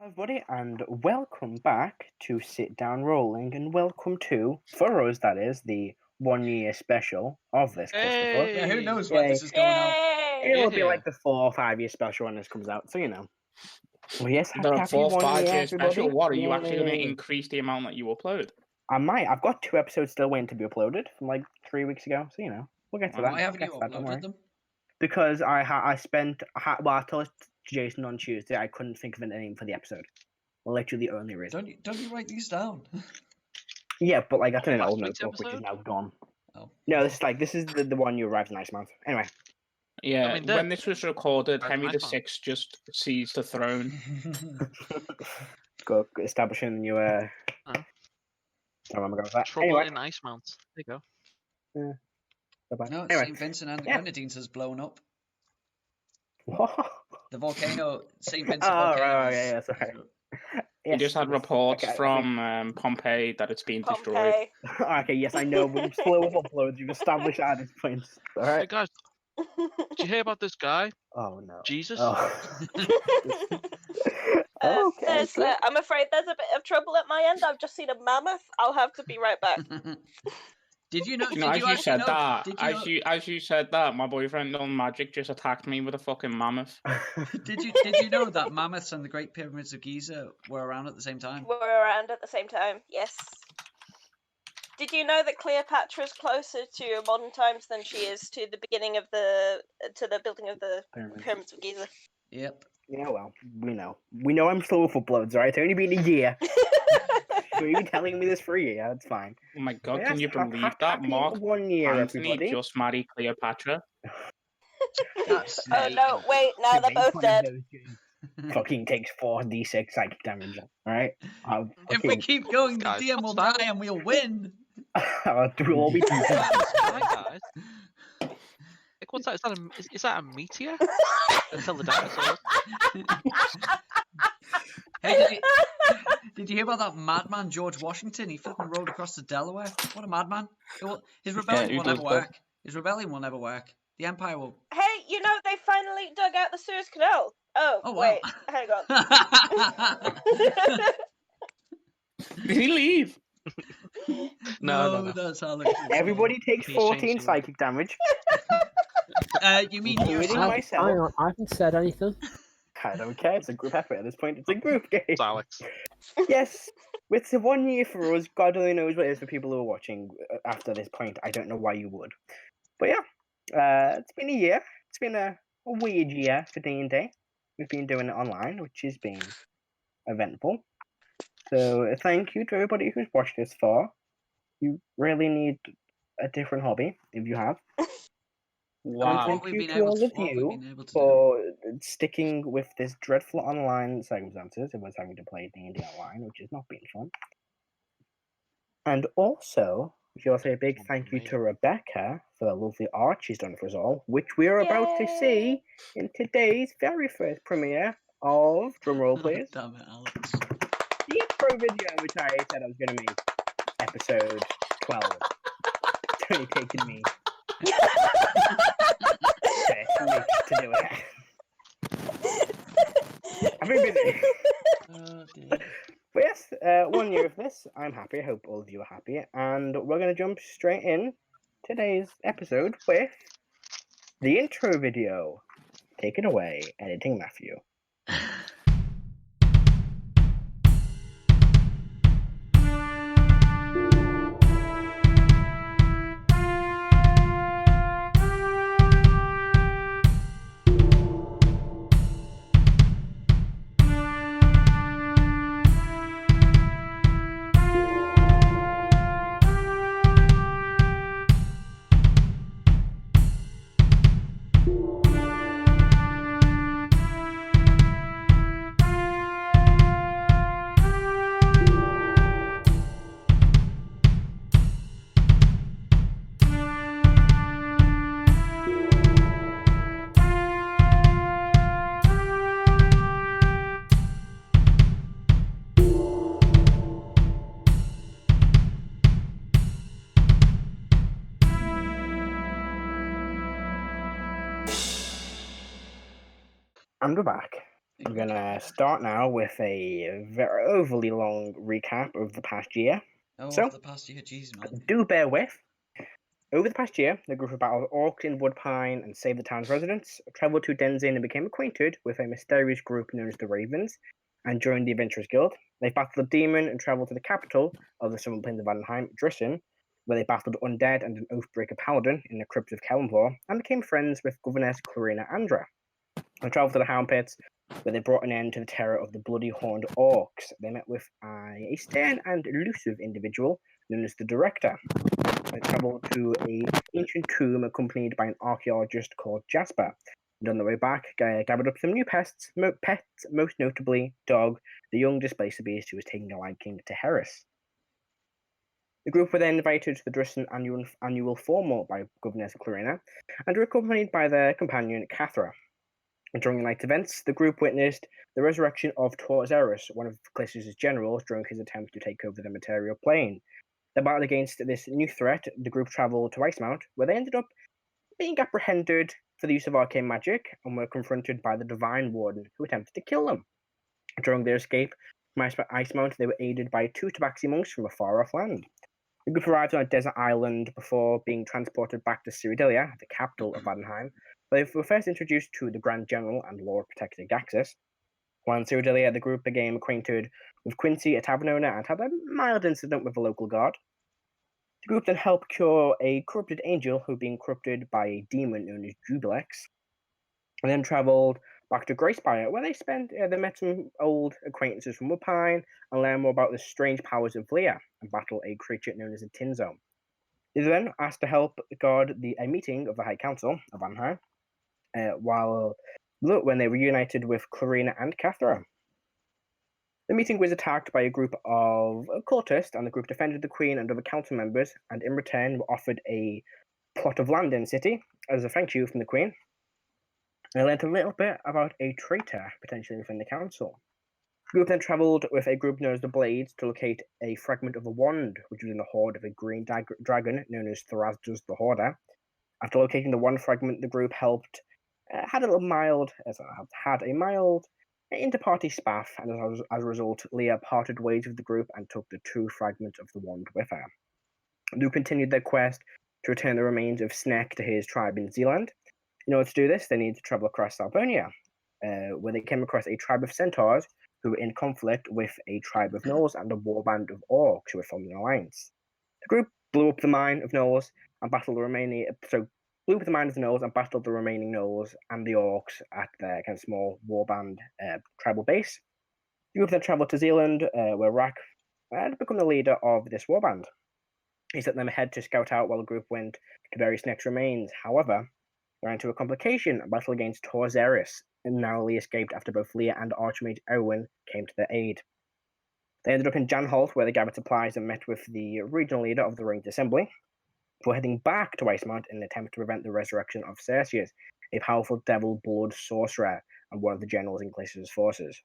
Everybody, and welcome back to Sit Down Rolling, and welcome to, for us that is, the 1 year special of this clusterfuck. Yeah, who knows when this is going out? It will be like the 4 or 5 year special when this comes out, so you know. Well, yes, The happy 4 or 1 5 year, year everybody. special. What are you actually going to Yay. increase the amount that you upload? I might. I've got 2 episodes still waiting to be uploaded from like 3 weeks ago, so you know, we'll get to that. Why haven't you We'll get to that, don't worry. uploaded them? Because I told Jason on Tuesday I couldn't think of a name for the episode. Literally the only reason. Don't you write these down? Yeah, but like that's in an Last old week's notebook which is episode? now gone. Oh. No, this is the one you arrived next month. Anyway. Yeah, I mean, when this was recorded, That's Henry my fault. VI just seized the throne. Go establishing the new Huh? don't remember going with that. Trouble Anyway. in Ice Mounts. There you go. Bye-bye. No, Anyway. St. Vincent and the Yeah. Grenadines has blown up. What? The volcano, St. Vincent Oh, volcano. right, is- yeah, sorry. We Yes, just had yes. reports Okay, I from Pompeii that it's been destroyed. Pompeii. Okay, yes, I know, but I'm slow with uploads. You've established that at this point. Hey Alright. guys, did you hear about this guy? Oh no. Jesus? Oh. Okay. good. I'm afraid there's a bit of trouble at my end. I've just seen a mammoth. I'll have to be right back. Did you know? You know, as you said that, Did you, as you said that, my boyfriend on Magic just attacked me with a fucking mammoth. did you know that mammoths and the Great Pyramids of Giza were around at the same time? We're around at the same time. Yes. Did you know that Cleopatra's closer to modern times than she is to the beginning of the building of the pyramids of Giza? Yep. Yeah, well, we know. We know I'm slow with uploads, right? It's only been a year. So you've been telling me this for a year, that's fine. Oh my god, Yes, can you believe that? happy Mark 1 year, Anthony everybody. just married Cleopatra. That's Oh no! Wait, now they're Make both one of dead. those dudes fucking takes 4d6 psychic damage, alright? If we keep going, the Guys, DM will what's that? die and we'll win. we'll all be Hi guys. Like, what's that? Is that a meteor? Until the dinosaurs. Hey, did you hear about that madman George Washington? He flipping rode across the Delaware. What a madman! His rebellion who will never does that? work. His rebellion will never work. The Empire will. Hey, you know they finally dug out the Suez Canal. Oh, Oh, wow. wait, hang on. Did he leave? No. That's how it Everybody takes He's 14 changing. psychic damage. You mean Including yourself? myself. Hang on, I haven't said anything. I don't care, it's a group effort at this point. It's a group game. It's Alex. Yes, it's a 1 year for us. God only knows what it is for people who are watching after this point. I don't know why you would. But yeah, it's been a year. It's been a weird year for D&D. We've been doing it online, which has been eventful. So thank you to everybody who's watched this far. You really need a different hobby, if you have. Wow. Thank What you we've been to able all to, of what we've you been able to do. for sticking with this dreadful online circumstances. It was having to play D&D online, which has not been fun. And also, we should also say a big thank you to Rebecca for the lovely art she's done for us all, which we are about to see in today's very first premiere of, drumroll please, Damn it, Alex. the intro video, which I said I was going to make episode 12. It's only taken me 30 weeks to do it. I've been busy. Oh, dear. But yes, 1 year of this. I'm happy. I hope all of you are happy. And we're going to jump straight in today's episode with the intro video. Take it away, editing Matthew. And we're back. We're gonna start now with a very overly long recap of the past year. Oh, So- for the past year, jeez, man. Do bear with. Over the past year, the group of battled orcs in Woodpine and saved the town's residents, travelled to Denzin and became acquainted with a mysterious group known as the Ravens, and joined the Adventurers Guild. They battled a demon and travelled to the capital of the Southern Plains of Vandenheim, Drissen, where they battled undead and an Oathbreaker Paladin in the crypt of Kellenvor, and became friends with Governess Clarina Andra. They travelled to the Hound Pits, where they brought an end to the terror of the bloody horned orcs. They met with a stern and elusive individual known as the Director. They travelled to an ancient tomb accompanied by an archaeologist called Jasper. And on the way back, gathered up some new pets, most notably Dog, the young displacer beast who was taking a liking to Heris. The group were then invited to the Drissen annual formal by Governess Clarina, and were accompanied by their companion Cathra. During the night's events, the group witnessed the resurrection of Sorcerer, one of Classis' generals, during his attempt to take over the material plane. The battle against this new threat, the group travelled to Icemount, where they ended up being apprehended for the use of arcane magic and were confronted by the Divine Warden, who attempted to kill them. During their escape from Icemount, they were aided by 2 Tabaxi monks from a far-off land. The group arrived on a desert island before being transported back to Cyrodilia, the capital of Vandenheim, where they were first introduced to the Grand General and Lord Protector Gaxus. While in Cyrodilia, the group became acquainted with Quincy, a tavern owner, and had a mild incident with the local guard. The group then helped cure a corrupted angel who had been corrupted by a demon known as Jubilex, and then travelled back to Gracespire, where they met some old acquaintances from Woodpine and learned more about the strange powers of Vlia and battle a creature known as a Tinzo. They were then asked to help guard a meeting of the High Council of Vandenheim, when they reunited with Clarina and Cathra. The meeting was attacked by a group of cultists, and the group defended the Queen and other council members, and in return were offered a plot of land in the city as a thank you from the Queen. They learned a little bit about a traitor potentially within the council. The group then travelled with a group known as the Blades to locate a fragment of a wand, which was in the hoard of a green dragon known as Thrasdus the Hoarder. After locating the one fragment, the group had a mild inter-party spaff, and as a result, Leah parted ways with the group and took the 2 fragments of the wand with her. The group continued their quest to return the remains of Sneck to his tribe in Zealand. In order to do this, they needed to travel across Salbonia, where they came across a tribe of centaurs who were in conflict with a tribe of gnolls and a warband of orcs who were forming an alliance. The group blew up the mine of gnolls and battled the remaining gnolls and the orcs at their kind of small warband tribal base. The group then travelled to Zealand, where Rak had become the leader of this warband. He sent them ahead to scout out while the group went to bury Sneck's remains. However, they ran into a complication, a battle against Sorcerer, and narrowly escaped after both Leah and Archmage Owen came to their aid. They ended up in Janholt, where they gathered supplies and met with the regional leader of the Ranged Assembly, before heading back to Icemount in an attempt to prevent the resurrection of Cerseus, a powerful devil blood sorcerer and one of the generals in Classis' forces.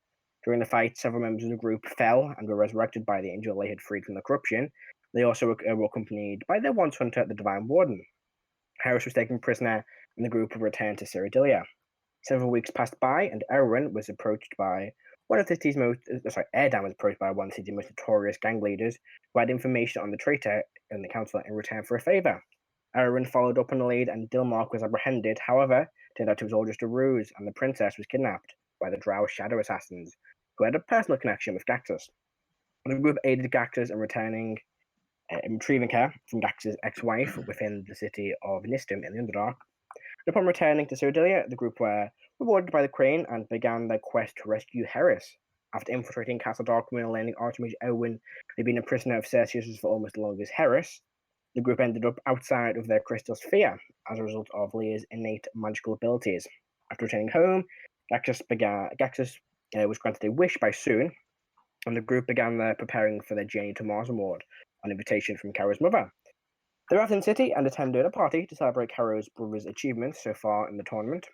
During the fight, several members of the group fell and were resurrected by the angel they had freed from the corruption. They also were accompanied by their once hunter, the Divine Warden. Heris was taken prisoner, and the group returned to Cyrodilia. Several weeks passed by, and Erdan was approached by Erdan was approached by one of the city's most notorious gang leaders, who had information on the traitor in the council in return for a favour. Erdan followed up on the lead, and Dilmark was apprehended. However, it turned out it was all just a ruse, and the princess was kidnapped by the Drow Shadow Assassins, who had a personal connection with Gaxus. The group aided Gaxus in retrieving her from Gaxus' ex-wife within the city of Nistum in the Underdark. And upon returning to Cyrodilia, the group were rewarded by the Queen and began their quest to rescue Heris. After infiltrating Castle Darkmoor and landing Archmage Owen had been a prisoner of Cerseus for almost as long as Heris, the group ended up outside of their crystal sphere as a result of Leah's innate magical abilities. After returning home, Gaxus was granted a wish by Soon, and the group began preparing for their journey to Marsmord on invitation from Karo's mother. They arrived in the city and attended a party to celebrate Karo's brother's achievements so far in the tournament.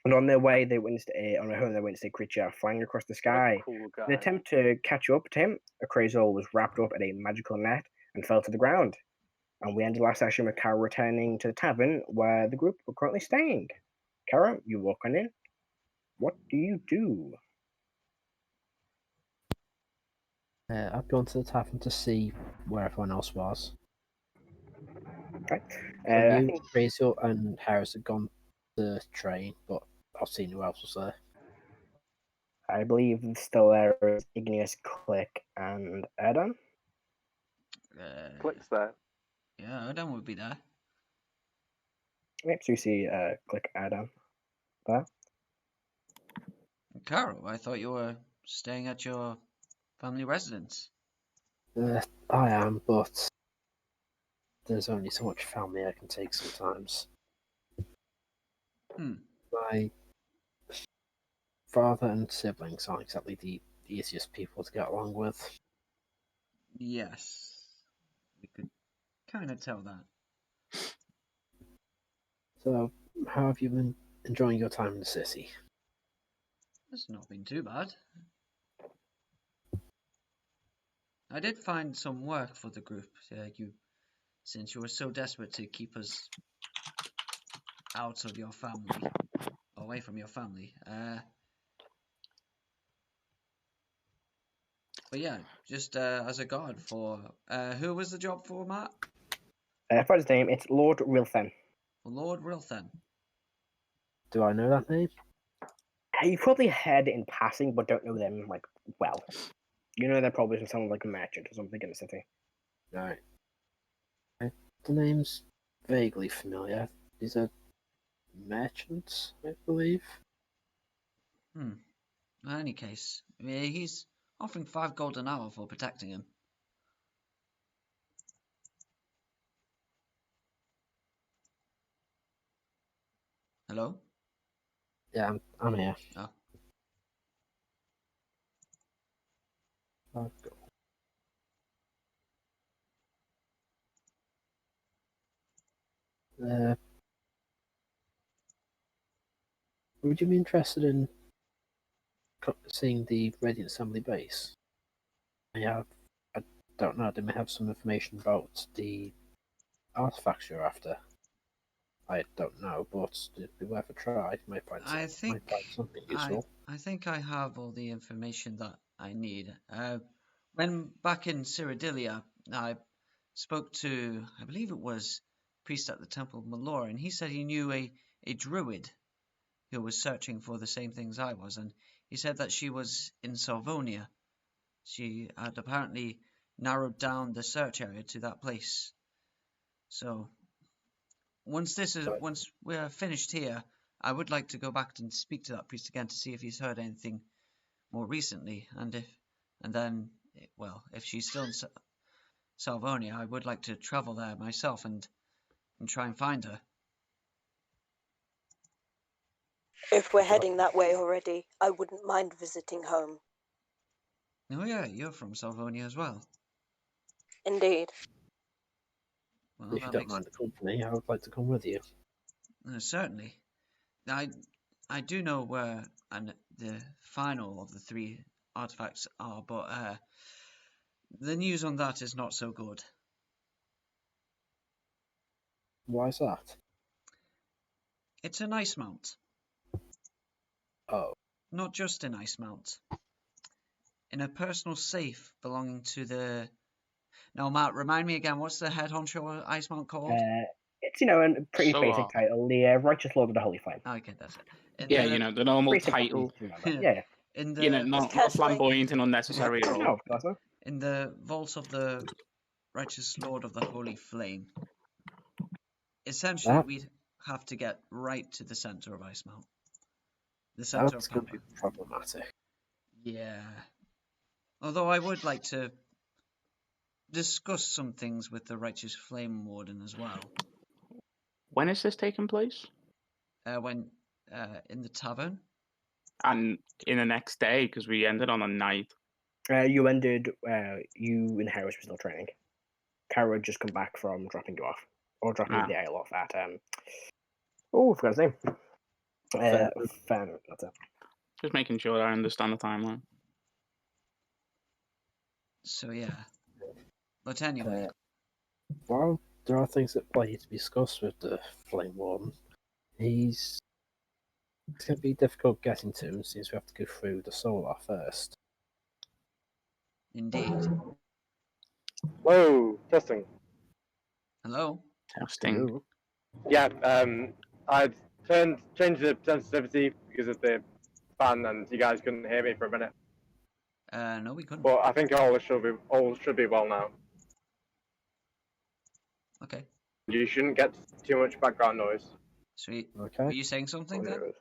And on their way, they witnessed a creature flying across the sky. Cool guy. In an attempt to catch up to him, Akrasiel was wrapped up in a magical net and fell to the ground. And we ended last session with Karo returning to the tavern where the group were currently staying. Karo, you walk on in. what do you do? I've gone to the tavern to see where everyone else was. Okay. So I you, think Akrasiel, and Heris had gone to the train, but I've seen who else was there. I believe still there is Igneous, Click, and Erdan. Click's there. Yeah, Erdan would be there. Yep, so you see Click, Erdan there. Karo, I thought you were staying at your family residence. I am, but there's only so much family I can take sometimes. My father and siblings aren't exactly the easiest people to get along with. Yes. We could kind of tell that. So, how have you been enjoying your time in the city? It's not been too bad. I did find some work for the group. Since you were so desperate to keep us out of your family, away from your family. But yeah, just as a guard for who was the job for, Matt? For his name, it's Lord Rilthen. For Lord Rilthen. Do I know that name? You probably heard it in passing, but don't know them like well. You know they're probably someone like a merchant or something in the city. Right. The name's vaguely familiar. These are merchants, I believe. In any case, he's offering 5 gold an hour for protecting him. Hello? Yeah, I'm here. Oh. I'll go. Would you be interested in seeing the Radiant Assembly base? I don't know, they may have some information about the artifacts you're after. I don't know, but it'd be worth a try. You might find something useful. I think I have all the information that I need. When back in Cyrodilia, I spoke to, I believe it was priest at the Temple of Malor, and he said he knew a druid who was searching for the same things I was, and he said that she was in Salvonia. She had apparently narrowed down the search area to that place. So once we're finished here, I would like to go back and speak to that priest again to see if he's heard anything more recently, and if she's still in Salvonia, I would like to travel there myself and try and find her. If we're heading that way already, I wouldn't mind visiting home. Oh yeah, you're from Salvonia as well. Indeed. Well, If you don't mind the company, I would like to come with you. Certainly. I do know where the final of the 3 artifacts are, but the news on that is not so good. Why is that? It's an ice mount. Oh. Not just an ice mount. In a personal safe belonging to the... Now, Matt, remind me again, what's the head honcho ice mount called? It's, a pretty So basic title, the Righteous Lord of the Holy Flame. Okay, that's it. The normal Pretty simple title. to remember. Yeah. In the Not Casually. flamboyant and unnecessary at all. No, of course not. in the vault of the Righteous Lord of the Holy Flame, essentially we'd have to get right to the center of Ice Mount. The center That's of going to power. be problematic. Yeah. Although I would like to discuss some things with the Righteous Flame Warden as well. When is this taking place? When in the tavern. And in the next day, because we ended on a night. You ended, you and Heris were still training. Karo had just come back from dropping you off. Or dropping the Isle off at, I forgot his name. Fan, that's it. Just making sure I understand the timeline. So yeah. But anyway. Well, there are things that play to be discussed with the Flame Warden. He's It's going to be difficult getting to him since we have to go through the solar first. Indeed. Whoa, testing. Hello? Testing. Yeah, I'd changed the sensitivity because of the fan, and you guys couldn't hear me for a minute. No, we couldn't. But I think all should be well now. Okay, You shouldn't get too much background noise. sweet. Okay. Were you saying something then?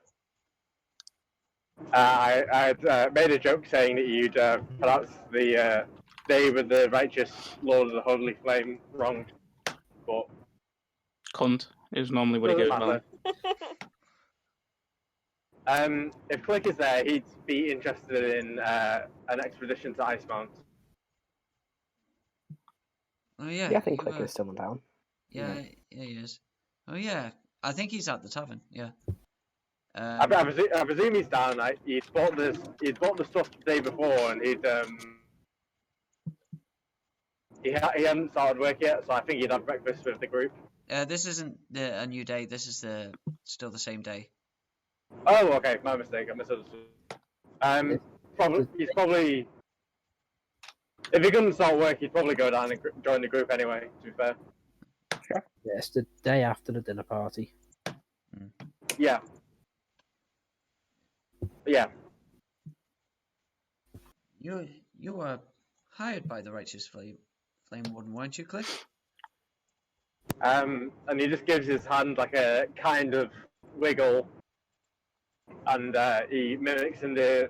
I made a joke saying that you'd pronounce the day with the righteous Lord of the Holy Flame wrong, but Cunt is normally what he goes doesn't by. matter. If Click is there, he'd be interested in an expedition to Icemount. Oh yeah. Yeah, I think you, Click is still in town. Yeah, he is. Oh yeah, I think he's at the tavern. Yeah. I presume he's down. He'd bought the stuff the day before, and he hadn't started work yet, so I think he'd have breakfast with the group. This isn't a new day. This is still the same day. Oh, okay, my mistake. I misunderstood. He's probably if he couldn't start work, he'd probably go down and join the group anyway. To be fair. Sure. Yeah, it's the day after the dinner party. Yeah. Yeah. You were hired by the Righteous Flame Warden, weren't you, Click? And he just gives his hand like a kind of wiggle, and he mimics in the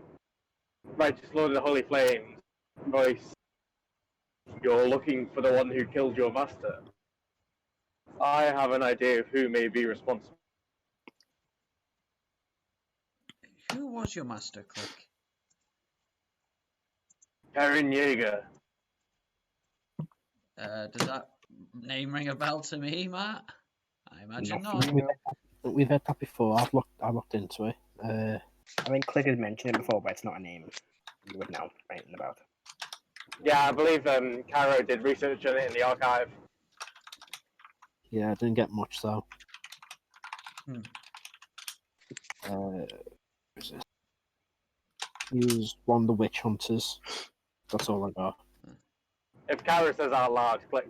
Righteous Lord of the Holy Flames voice. You're looking for the one who killed your master. I have an idea of who may be responsible. Who was your master, Click? Karen Yeager. Does that name ring a bell to me, Matt? I imagine Nothing. not. We've had that before. I looked into it. I think Click has mentioned it before, but it's not a name you would know anything about. Yeah, I believe Caro did research on it in the archive. Yeah, I didn't get much though. Hmm. Who's this? He was one of the witch hunters. That's all I got. If Caro says out loud, Click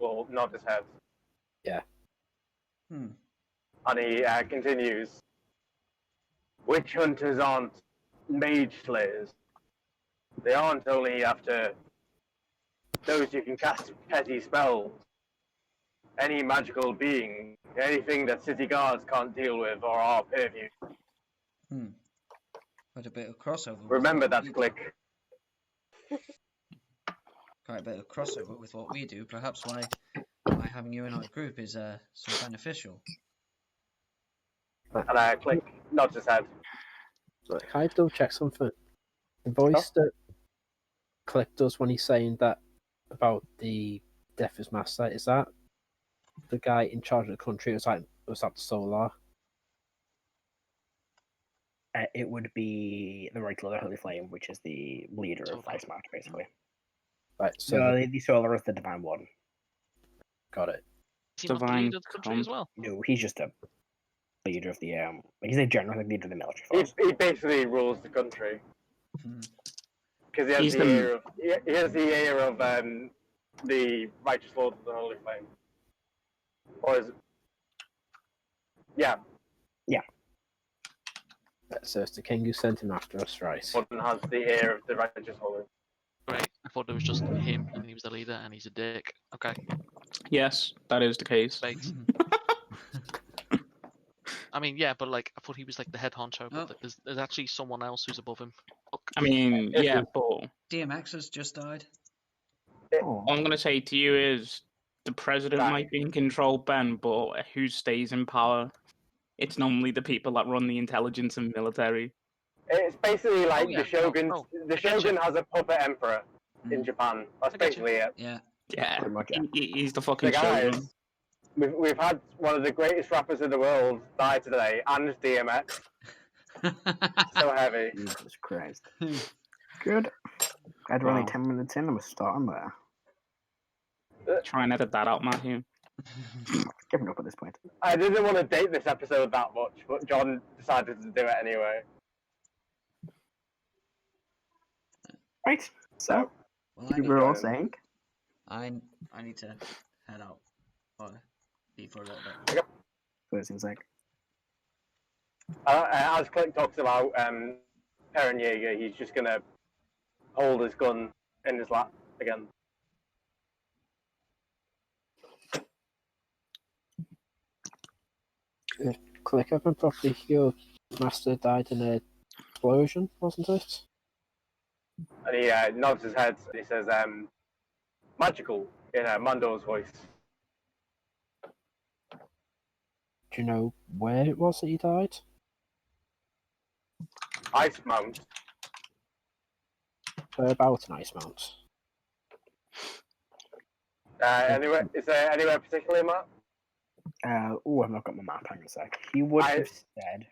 will nod his head. Yeah. Hmm. And he continues. Witch hunters aren't mage slayers. They aren't only after those who can cast petty spells. Any magical being, anything that city guards can't deal with or our purview. Hmm. Quite a bit of crossover. with Remember what that, we do. Click. Quite a bit of crossover with what we do. Perhaps why having you in our group is so beneficial. And Click nods his head. Can I double check something? The voice that Click does when he's saying that about the death of his master, is that the guy in charge of the country? Was that the Solar? It would be the Right Lord of the Holy Flame, which is the leader of Okay. Icemount, basically. Right, so So the Sorcerer is the Divine One. got it. Is he not the Divine leader of the country as well? No, he's just a leader of the like he's a general leader of the military force. He basically rules the country. Hmm. Because he has He's the the- ear of he has the ear of the Righteous Lord of the Holy Flame. Or is it? Yeah, So it's the king who sent him after us, right? one has the ear of the Righteous Holy. Right. I thought it was just him and he was the leader and he's a dick. Okay. Yes, that is the case. Right. I mean, yeah, but like I thought he was like the head honcho, but Oh. there's actually someone else who's above him. Fuck. I mean, yeah, but DMX has just died. Oh. all I'm going to say to you is the president Right. might be in control, Ben, but who stays in power? It's normally the people that run the intelligence and military. It's basically like yeah, the Shogun. no, The I get Shogun you. has a puppet emperor in Mm. Japan. That's I get you. basically it. Yeah. Yeah, Pretty much, yeah. he's the The fucking shogun. guys, we've had one of the greatest rappers in the world die today, and DMX. So heavy. Jesus Christ. Good. Glad we're only Wow. 10 minutes in and we're starting there. Try and edit that out, Matthew. Giving up at this point. I didn't want to date this episode that much, but John decided to do it anyway. Right. So, Well, you were all saying. I need to head out or be for a little bit. So it seems like. As Click talks about Eren Yeager, he's just gonna hold his gun in his lap again. Click up and properly. Your master died in an explosion, wasn't it? And he nods his head. He says, "Magical" in Mando's voice. Do you know where it was that he died? Ice Mount. Whereabouts in Ice Mount? Anywhere? Is there anywhere particularly, Matt? I've not got my map. Hang on a sec. He would have said.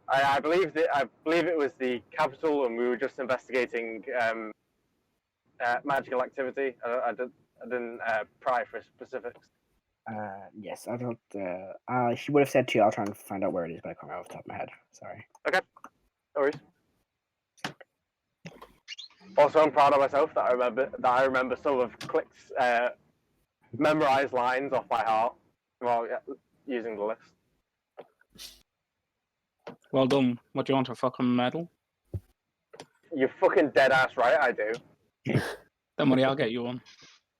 I believe it was the capital, and we were just investigating magical activity. I didn't pry for specifics. Yes, I don't. He would have said 2. I'll try and find out where it is, but I can't remember off the top of my head. Sorry. Okay, no worries. Also, I'm proud of myself that I remember some of Click's memorized lines off by heart while using the list. Well done. What do you want, a fucking medal? You're fucking dead ass right, I do. Don't worry, I'll get you one.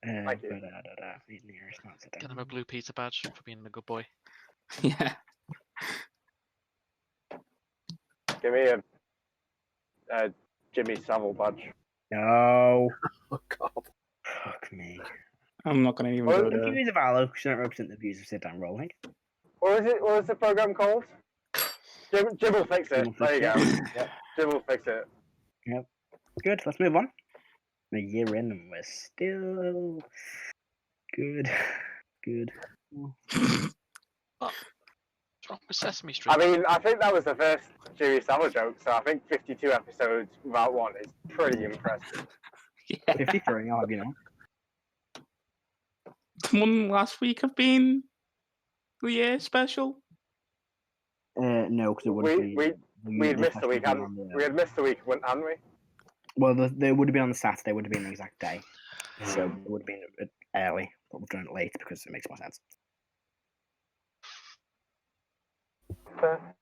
Thank you. Get him a blue pizza badge for being a good boy. Yeah. Give me a Jimmy Savile badge. No. Oh God. Fuck me. I'm not going to even Well, go The there. views of Arlo shouldn't represent the views of Sit Down Rolling. What was the program called? Jim will fix it. There you go. Yep. Jim will fix it. Good, let's move on. A year in and we're still good. Good. What's wrong with Sesame Street? I mean, I think that was the first Jimmy Savile joke, so I think 52 episodes without one is pretty impressive. Yeah. 53, I'll have you know. One last week have been the year special. No, because it would have been. We had missed a week, we had missed a week, hadn't we? Well, they would have been on the Saturday, would have been the exact day. So it would have been a bit early, but we've done it late because it makes more sense. Fair.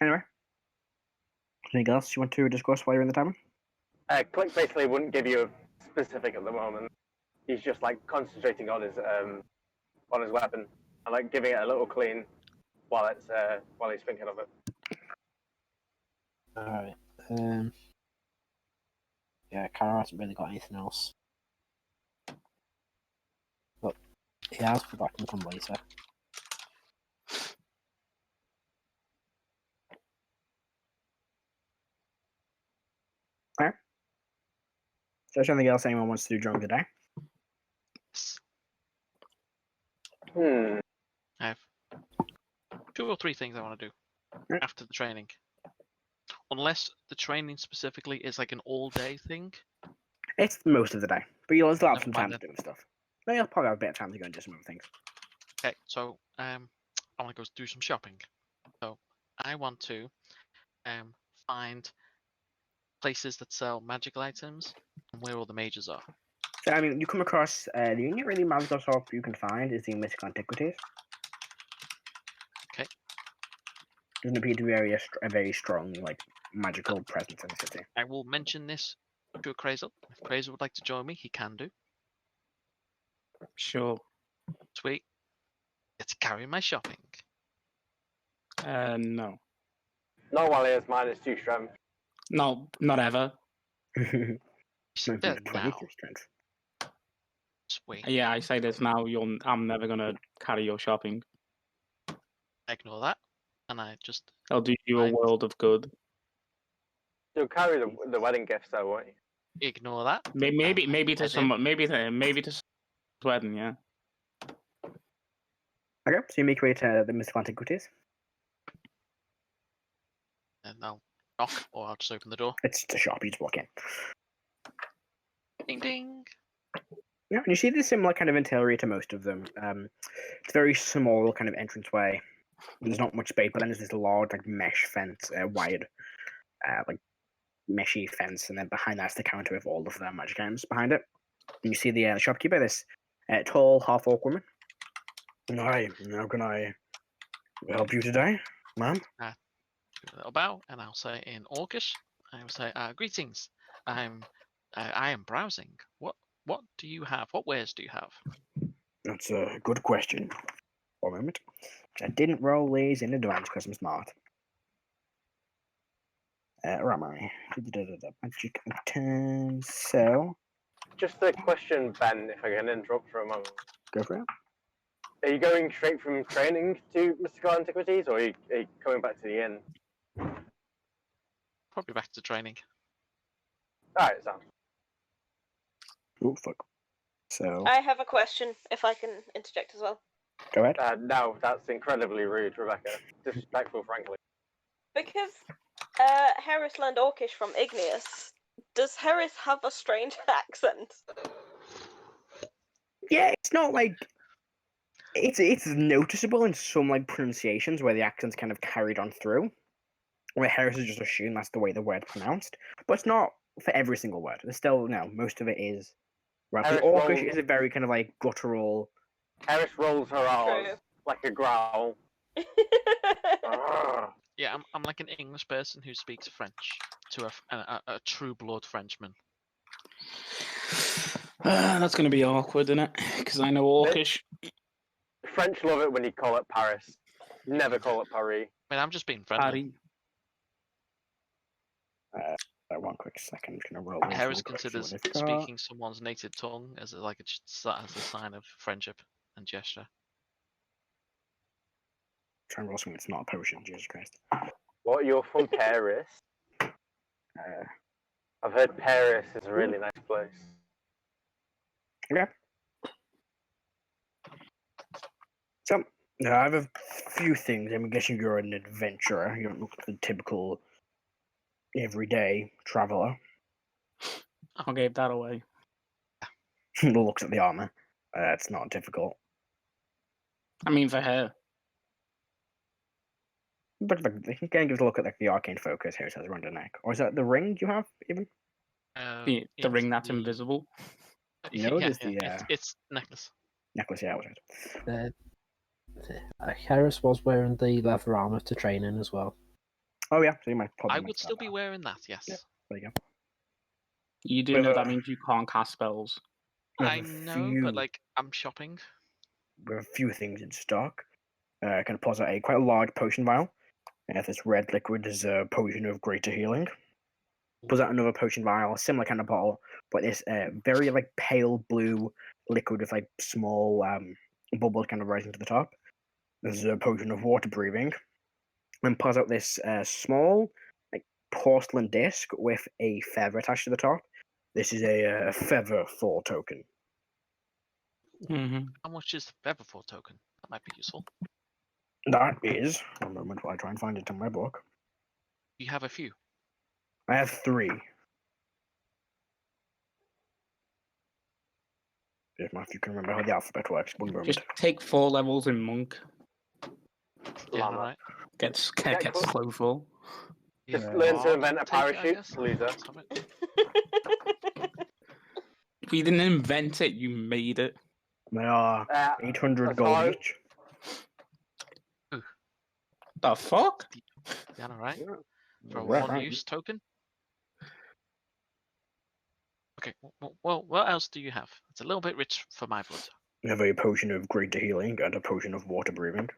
Anyway. Anything else you want to discuss while you're in the tavern? Click basically wouldn't give you a specific at the moment. He's just like concentrating on his weapon and like giving it a little clean while he's thinking of it. Alright. Yeah, Karo hasn't really got anything else. But he has, but that can come later. So is there anything else anyone wants to do during the day? I have 2 or 3 things I want to do Right. after the training. Unless the training specifically is like an all-day thing. It's most of the day, but you'll still have Never some mind time to then. do stuff. No, you'll probably have a bit of time to go and do some other things. Okay, so I want to go do some shopping. So I want to find places that sell magical items and where all the mages are. So, I mean, you come across the only really magical shop you can find is the Mystical Antiquities. Okay. Doesn't appear to be a very strong, like, magical presence in the city. I will mention this to Akrasiel. If Akrasiel would like to join me, he can do. Sure. Sweet. Let's carry my shopping. No. Not while he has -2 strength. No, not ever. You said that 23 now. strength. Sweet. Yeah, I say this now. I'm never gonna carry your shopping. I ignore that. And I just... I'll do you a world of good. You'll carry the wedding gifts though, won't you? Ignore that. Maybe I to did. some maybe to wedding, yeah. Okay, so you make your way to the Mystical Antiquities. And I'll knock, or I'll just open the door. It's just a shop, you just walk in. Ding ding. Yeah, and you see the similar kind of interior to most of them. It's a very small kind of entranceway. There's not much space, but then there's this large like mesh fence, wired, like meshy fence, and then behind that's the counter with all of their magic items behind it. And you see the shopkeeper, this tall half-orc woman. Hi, how can I help you today, ma'am? Do a little bow, and I'll say in Orcish, I will say, greetings. I am browsing. What do you have? What wares do you have? That's a good question. For a moment. I didn't roll these in advance because I'm smart. Where am I? Magic items. So, Just a question, Ben, if I can interrupt for a moment. go for it. Are you going straight from training to mystical antiquities, or are you coming back to the inn? Probably back to training. Alright, Sam. Oh, fuck. So, I have a question, if I can interject as well. go ahead. No, that's incredibly rude, Rebecca. Disrespectful, frankly. Because Heris learned Orcish from Igneous, does Heris have a strange accent? Yeah, it's not like it's noticeable in some like pronunciations where the accent's kind of carried on through, where Harris is just assumed that's the way the word's pronounced, but it's not for every single word. There's still most of it is. Right, the Orcish is a very kind of like guttural. Heris rolls her R's True. like a growl. Yeah, I'm like an English person who speaks French to a true blood Frenchman. That's going to be awkward, isn't it? Because I know Orcish. French love it when you call it Paris. Never call it Paris. I mean, I'm just being friendly. One quick second, I'm just gonna roll. Heris considers speaking someone's native tongue as a sign of friendship and gesture. Try and roll something that's not a potion. Jesus Christ. What, you're from Paris? I've heard Paris is a really nice place. Okay. So, I have a few things. I'm guessing you're an adventurer. You don't look like the typical everyday traveler. I gave that away. Looks at the armor. It's not difficult. I mean, for her. But you can give us a look at like the arcane focus here. It says around the neck, or is that the ring you have even? The ring that's invisible. No, yeah, there's the it's necklace. necklace. Yeah, was it? Heris was wearing the leather armor to train in as well. Oh yeah, so you might probably. I would still be wearing that. Yes. Yeah. There you go. You do know that means you can't cast spells. I know, but like I'm shopping. We have a few things in stock. I can pause out quite a large potion vial. This red liquid is a potion of greater healing. Pulls out another potion vial, a similar kind of bottle, but this very like pale blue liquid with like small bubbles kind of rising to the top. There's a potion of water breathing. And pulls out this small like porcelain disc with a feather attached to the top. This is a feather fall token. Mm-hmm. How much is the Featherfall token? That might be useful. That is a moment while I try and find it in my book. You have a few. I have 3. If you can remember how the alphabet works, one moment. Just take 4 levels in monk. Yeah, Llama. right. Get slow fall. Just Yeah. learn to I'll invent a take it, I parachute, guess. loser. Let's have it. You didn't invent it, you made it. They are 800 as gold far- each. The fuck? Yeah, all right. For a Right, one-use token. Okay. Well, what else do you have? It's a little bit rich for my blood. We have a potion of greater healing and a potion of water breathing.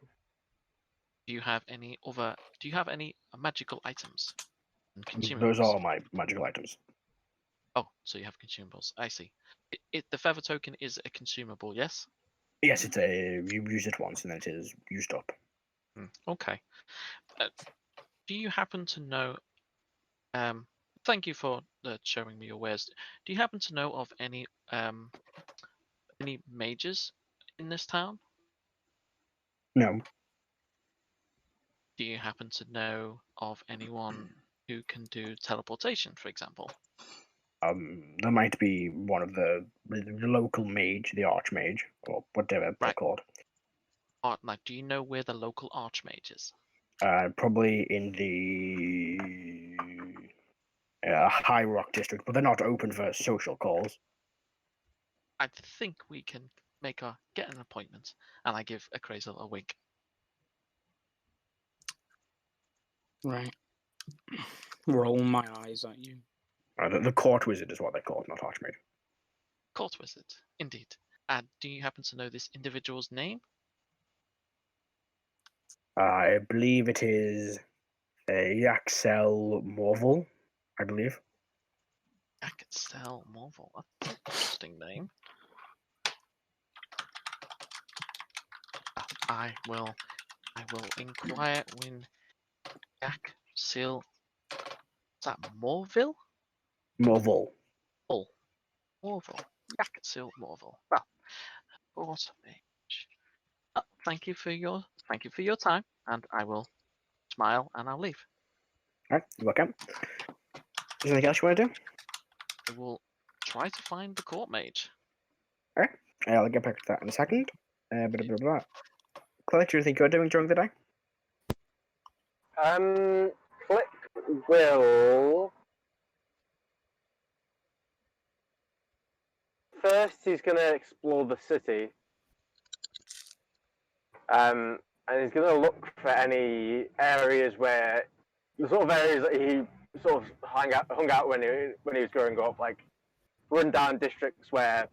Do you have any other? Do you have any magical items and consumables? Those are my magical items. Oh, so you have consumables. I see. The feather token is a consumable, yes? Yes, it's you use it once and then it is used up. Okay. Do you happen to know? Thank you for showing me your wares. Do you happen to know of any mages in this town? No. Do you happen to know of anyone who can do teleportation, for example? There might be one of the local mage, the archmage, or whatever they're Right. called. Like, do you know where the local archmage is? Probably in the High Rock district, but they're not open for social calls. I think we can get an appointment, and I give Akrasiel a wink. Right. Roll my eyes at you. The court wizard is what they call it, not archmage. Court wizard, indeed. Do you happen to know this individual's name? I believe it is Akrasiel Morval, I believe. Akrasiel Morval. That's an interesting name. I will inquire when Akrasiel. Is that Morville? Morval. Morval. Akrasiel Morval. Well, court mage. Thank you for your time, and I will smile and I'll leave. Alright, you're welcome. Is there anything else you want to do? I will try to find the court mage. I'll get back to that in a second. Blah, blah, blah. Cleric, do you think you're doing during the day? Click will. First, he's going to explore the city. And he's going to look for any areas where the sort of areas that he sort of hung out when he was growing up, like run-down districts where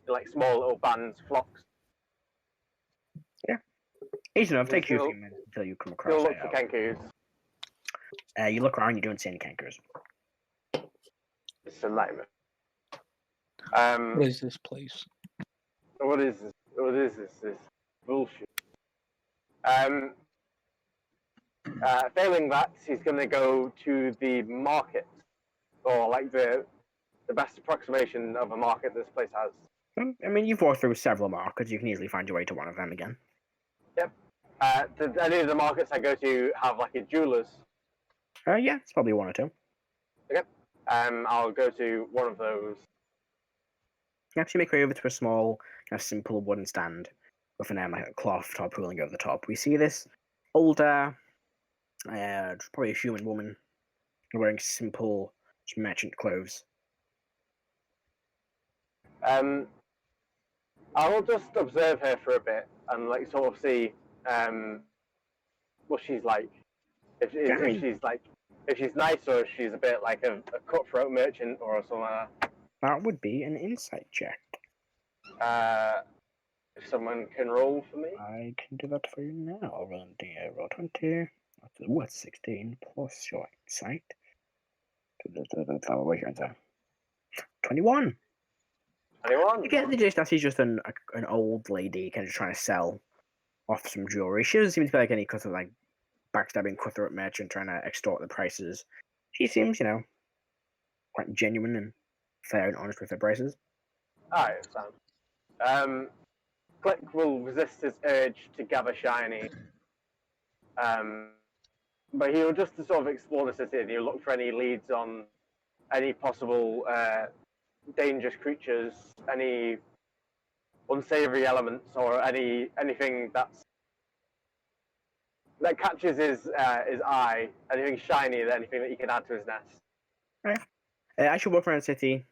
like small little bands, flocks. Easy enough. Takes you a few minutes until you come across He'll look it. for Kenkus. You look around, you don't see any Kenkus. It's a nightmare. What is this place? What is this? What is this? This bullshit. Failing that, he's going to go to the market, or like the best approximation of a market this place has. I mean, you've walked through several markets. You can easily find your way to one of them again. Yep. Do any of the markets I go to have like a jeweler's? Yeah, it's probably one or two. Okay. I'll go to one of those. You actually make your way over to a small, kind of simple wooden stand with an like a cloth top rolling over the top. We see this older, probably a human woman wearing simple merchant clothes. I will just observe her for a bit and like sort of see what she's like. If she's nice or if she's a bit like a cutthroat merchant or something like that. That would be an insight check. If someone can roll for me. I can do that for you now. I'll roll 20. What's 16 plus your insight? 21. 21. You get the gist that she's just an old lady kind of trying to sell off some jewelry. She doesn't seem to be like any kind of like backstabbing cutthroat merchant trying to extort the prices. She seems, quite genuine and fair and honest with her prices. Alright, sound. Click will resist his urge to gather shiny. But he'll just sort of explore the city and he'll look for any leads on any possible dangerous creatures, any unsavory elements, or anything that catches his eye, anything shiny, anything that he can add to his nest. Right. As you walk around the city,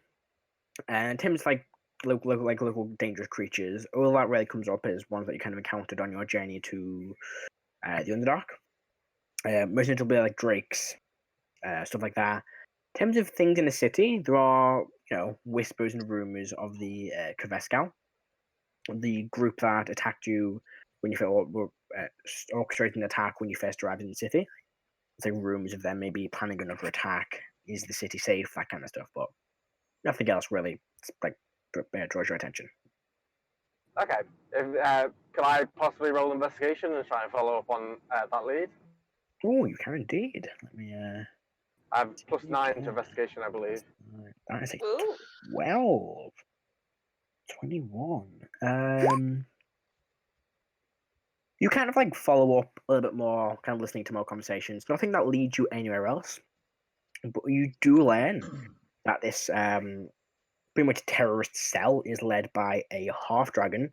and Tim's like local dangerous creatures. All that really comes up is ones that you kind of encountered on your journey to the Underdark. Most of it will be like drakes, stuff like that. In terms of things in the city, there are whispers and rumors of the Kaveskal, the group that attacked you when you were orchestrating an attack when you first arrived in the city. There's like rumors of them maybe planning another attack. Is the city safe? That kind of stuff, but nothing else really draws your attention. Okay. Can I possibly roll investigation and try and follow up on that lead? Oh, you can indeed. Let me. I have +9 to investigation, I believe. That is a Ooh. 12. 21. You kind of follow up a little bit more, kind of listening to more conversations. Nothing that leads you anywhere else. But you do learn that this pretty much terrorist cell is led by a half dragon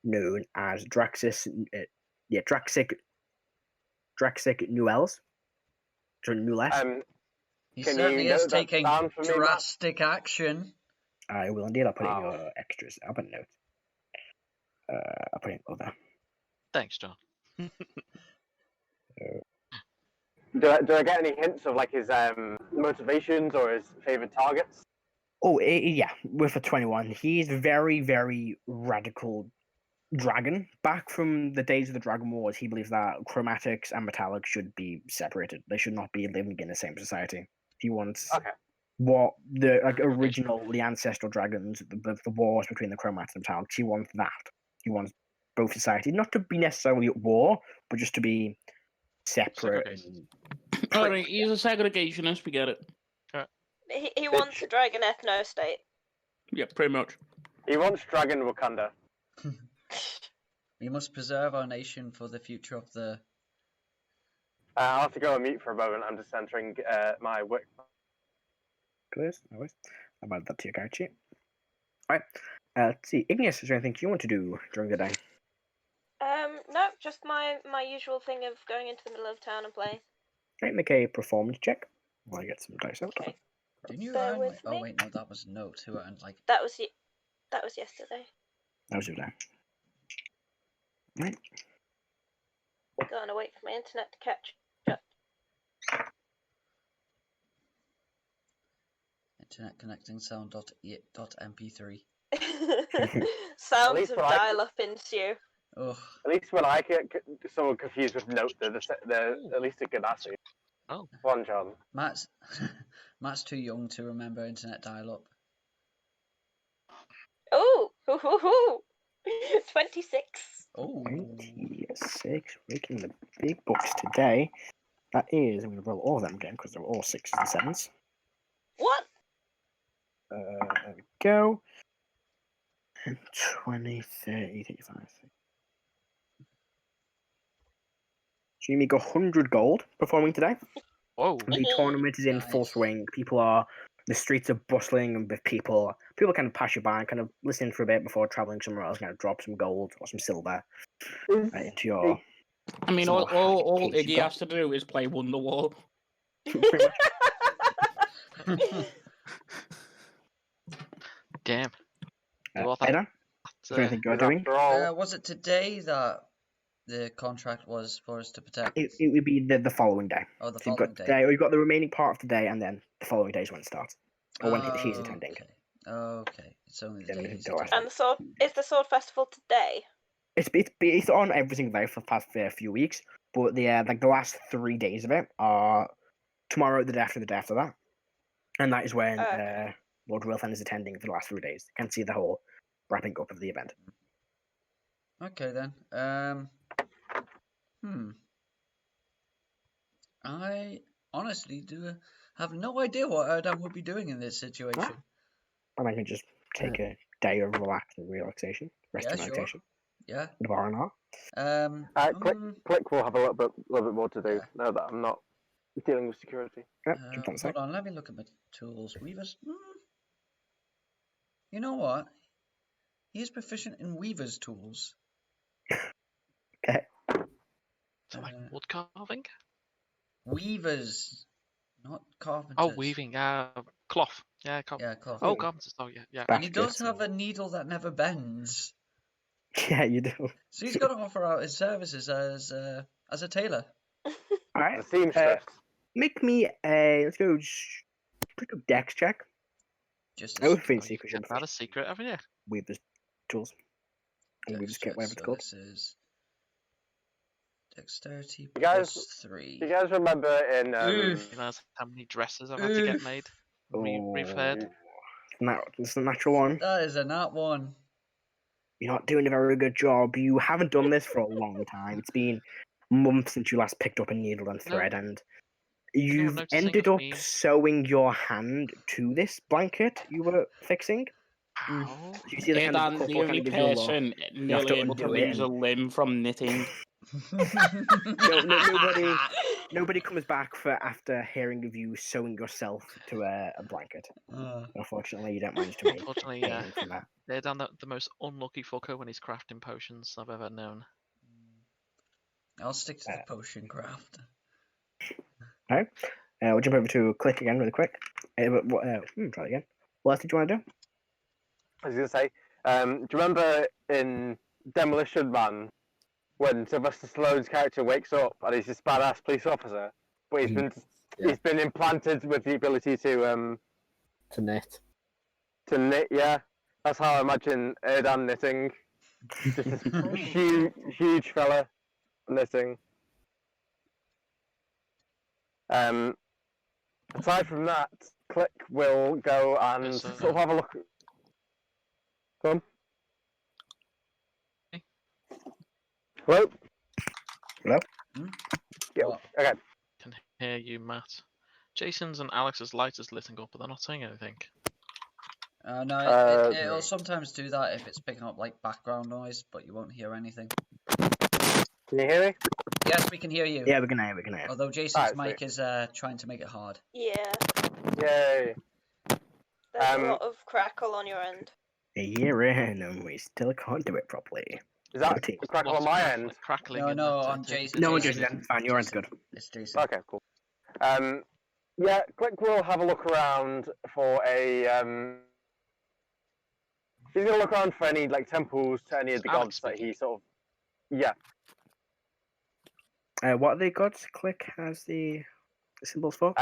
known as Draxic Nuels. Nules. He Can certainly you is note that taking down for me, Matt? drastic action. I will indeed. I'll put it in Wow. your extras. I'll put a note. I'll put it over. Thanks, John. Do I get any hints of like his motivations or his favorite targets? Oh, yeah, with a 21. He's very, very radical dragon. Back from the days of the Dragon Wars, he believes that chromatics and metallics should be separated. They should not be living in the same society. He wants what the original, the ancestral dragons, the wars between the chromatics and metallics. He wants that. He wants both societies not to be necessarily at war, but just to be separate. And... Alright, he's a segregationist, we get it. He wants a dragon ethno state. Yeah, pretty much. He wants Dragon Wakanda. We must preserve our nation for the future of the... I'll have to go and mute for a moment. I'm just entering my work. Please, no worries. I'll add that to your character sheet. Alright, let's see. Igneous, is there anything you want to do during the day? No, just my usual thing of going into the middle of town and playing. Right, make a performance check while I get some dice out. Okay. Didn't you Bear earn... with Oh, me. wait, no, that was Note who earned, like... That was yesterday. That was your day. Right. Gonna wait for my internet to catch up. Internet connecting sound.mp3. Sounds least of what I- dial-up ensue. Ugh. At least when I get someone confused with Note, they're at least a good athlete. Oh. One, John. Matt's too young to remember internet dial-up. Oh, 26. Oh. 26. Making the big books today. That is, I'm going to roll all of them again because they're all 6s and 7s. What? There we go. 20, 30, 35. So you make 100 gold performing today. Whoa. The tournament is in full Nice. swing. The streets are bustling with people. People kind of pass you by and kind of listen for a bit before traveling somewhere else, kind of drop some gold or some silver into your... I mean, Some all more case Iggy you've got. has to do is play Wonderwall. Damn. Well, Erdan, is there anything you're doing? After all, Was it today that the contract was for us to protect? It would be the following day. Oh, the So you've following got day. you've got the remaining part of the day, and then the following day is when it starts, or when he's attending. Okay. It's only the Then we day can he's go attending. And is the sword festival today? It's on every single day for the past few weeks, but the last 3 days of it are tomorrow, the day after that, and that is when Okay. Lord Wilfan is attending for the last 3 days. You can see the whole wrapping up of the event. Okay then. I honestly have no idea what Erdan would be doing in this situation. And I can just take a day of relaxation, rest Yeah, and sure. meditation. Yeah. With R&R. Click will have a little bit more to do Yeah. now that I'm not dealing with security. Yep, keep that Hold on, let me look at my tools. Weavers. You know what? He is proficient in Weaver's tools. Okay. So like wood carving? Weavers, not carpenters. Oh, weaving. Cloth. Yeah, Yeah, cloth. Oh, carpenters. Oh, yeah. And he does Baskets have a needle that never bends. Yeah, you do. So he's got to offer out his services as a tailor. Alright. The seamstress. Make me let's go dex check. Just I would think Oh, secret you should get that a secret, haven't you? with the tools. And we just get whatever it's called. This is dexterity You guys- plus 3. Do you guys remember in You know how many dresses I've had to get made? Repaired? It's the natural one. That is a nat 1. You're not doing a very good job. You haven't done this for a long time. It's been months since you last picked up a needle and thread, and you've noticing ended of up me. sewing your hand to this blanket you were fixing. How? You see the kind of And couple the kind only of gives you a look. person have to nearly able to undo it lose a limb from knitting. Nobody comes back for after hearing of you sewing yourself to a blanket. Unfortunately, you don't manage to make Unfortunately, yeah. anything from that. They're down the most unlucky fucker when he's crafting potions I've ever known. I'll stick to the potion craft. Alright. We'll jump over to Click again really quick. Try again. What else did you want to do? I was going to say, do you remember in Demolition Man when Sylvester Stallone's character wakes up and he's this badass police officer, but he's been implanted with the ability to knit. To knit, yeah. That's how I imagine Erdan knitting. Just this huge fella knitting. Aside from that, Click will go and sort of have a look. Come. Hello? Hello? Yeah, okay. Can hear you, Matt. Jason's and Alex's light is lighting up, but they're not saying anything. No, it'll sometimes do that if it's picking up like background noise, but you won't hear anything. Can you hear me? Yes, we can hear you. Yeah, we can hear you. Although Jason's mic is trying to make it hard. Yeah. Yay. There's a lot of crackle on your end. A year in and we still can't do it properly. Is that a crackle on my end? Crackling No, on Jason. No, Jason. Fine, your end's good. It's Jason. Okay, cool. Yeah, Click will have a look around for a he's gonna look around for any like temples to any of the gods that he sort of. Yeah. What are the gods Click has the symbols for?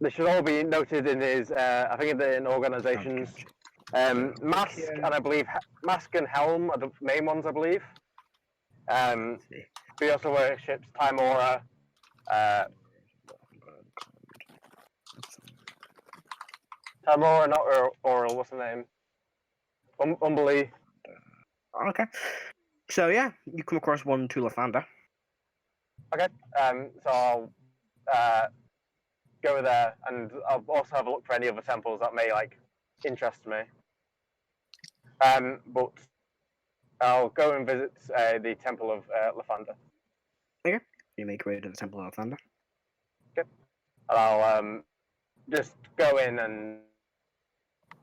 They should all be noted in his I think in organizations. Mask and I believe Mask and Helm are the main ones, I believe. He also worships Timora. Timora, not Oral. What's the name? Umberly. Okay. So yeah, you come across one to Lathander. Okay. So I'll go there, and I'll also have a look for any other temples that may like interest me. But I'll go and visit the temple of Lathander. Okay. You make your way to the temple of Lathander. Okay. And I'll just go in and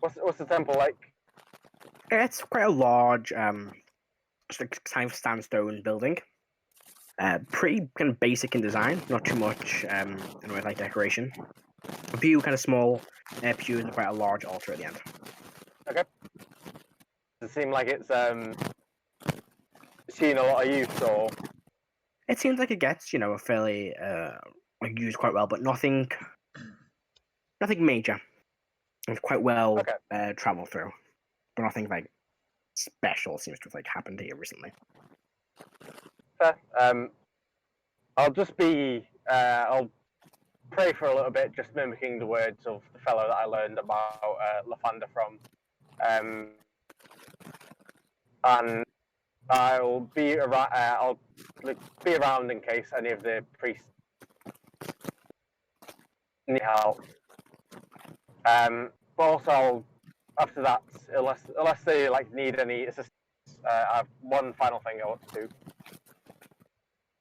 what's the temple like? It's quite a large, just like kind of sandstone building. Pretty kind of basic in design, not too much in the way of like decoration. A few kind of small pews and quite a large altar at the end. Okay. Does it seem like it's seen a lot of use, or? It seems like it gets, a fairly like used quite well, but nothing major. It's quite well traveled through, but nothing like special seems to have like happened here recently. Fair. I'll just be I'll pray for a little bit, just mimicking the words of the fellow that I learned about Lathander from, and I'll be around. I'll be around in case any of the priests need help. But also, after that, unless they like need any assistance, I have one final thing I want to do.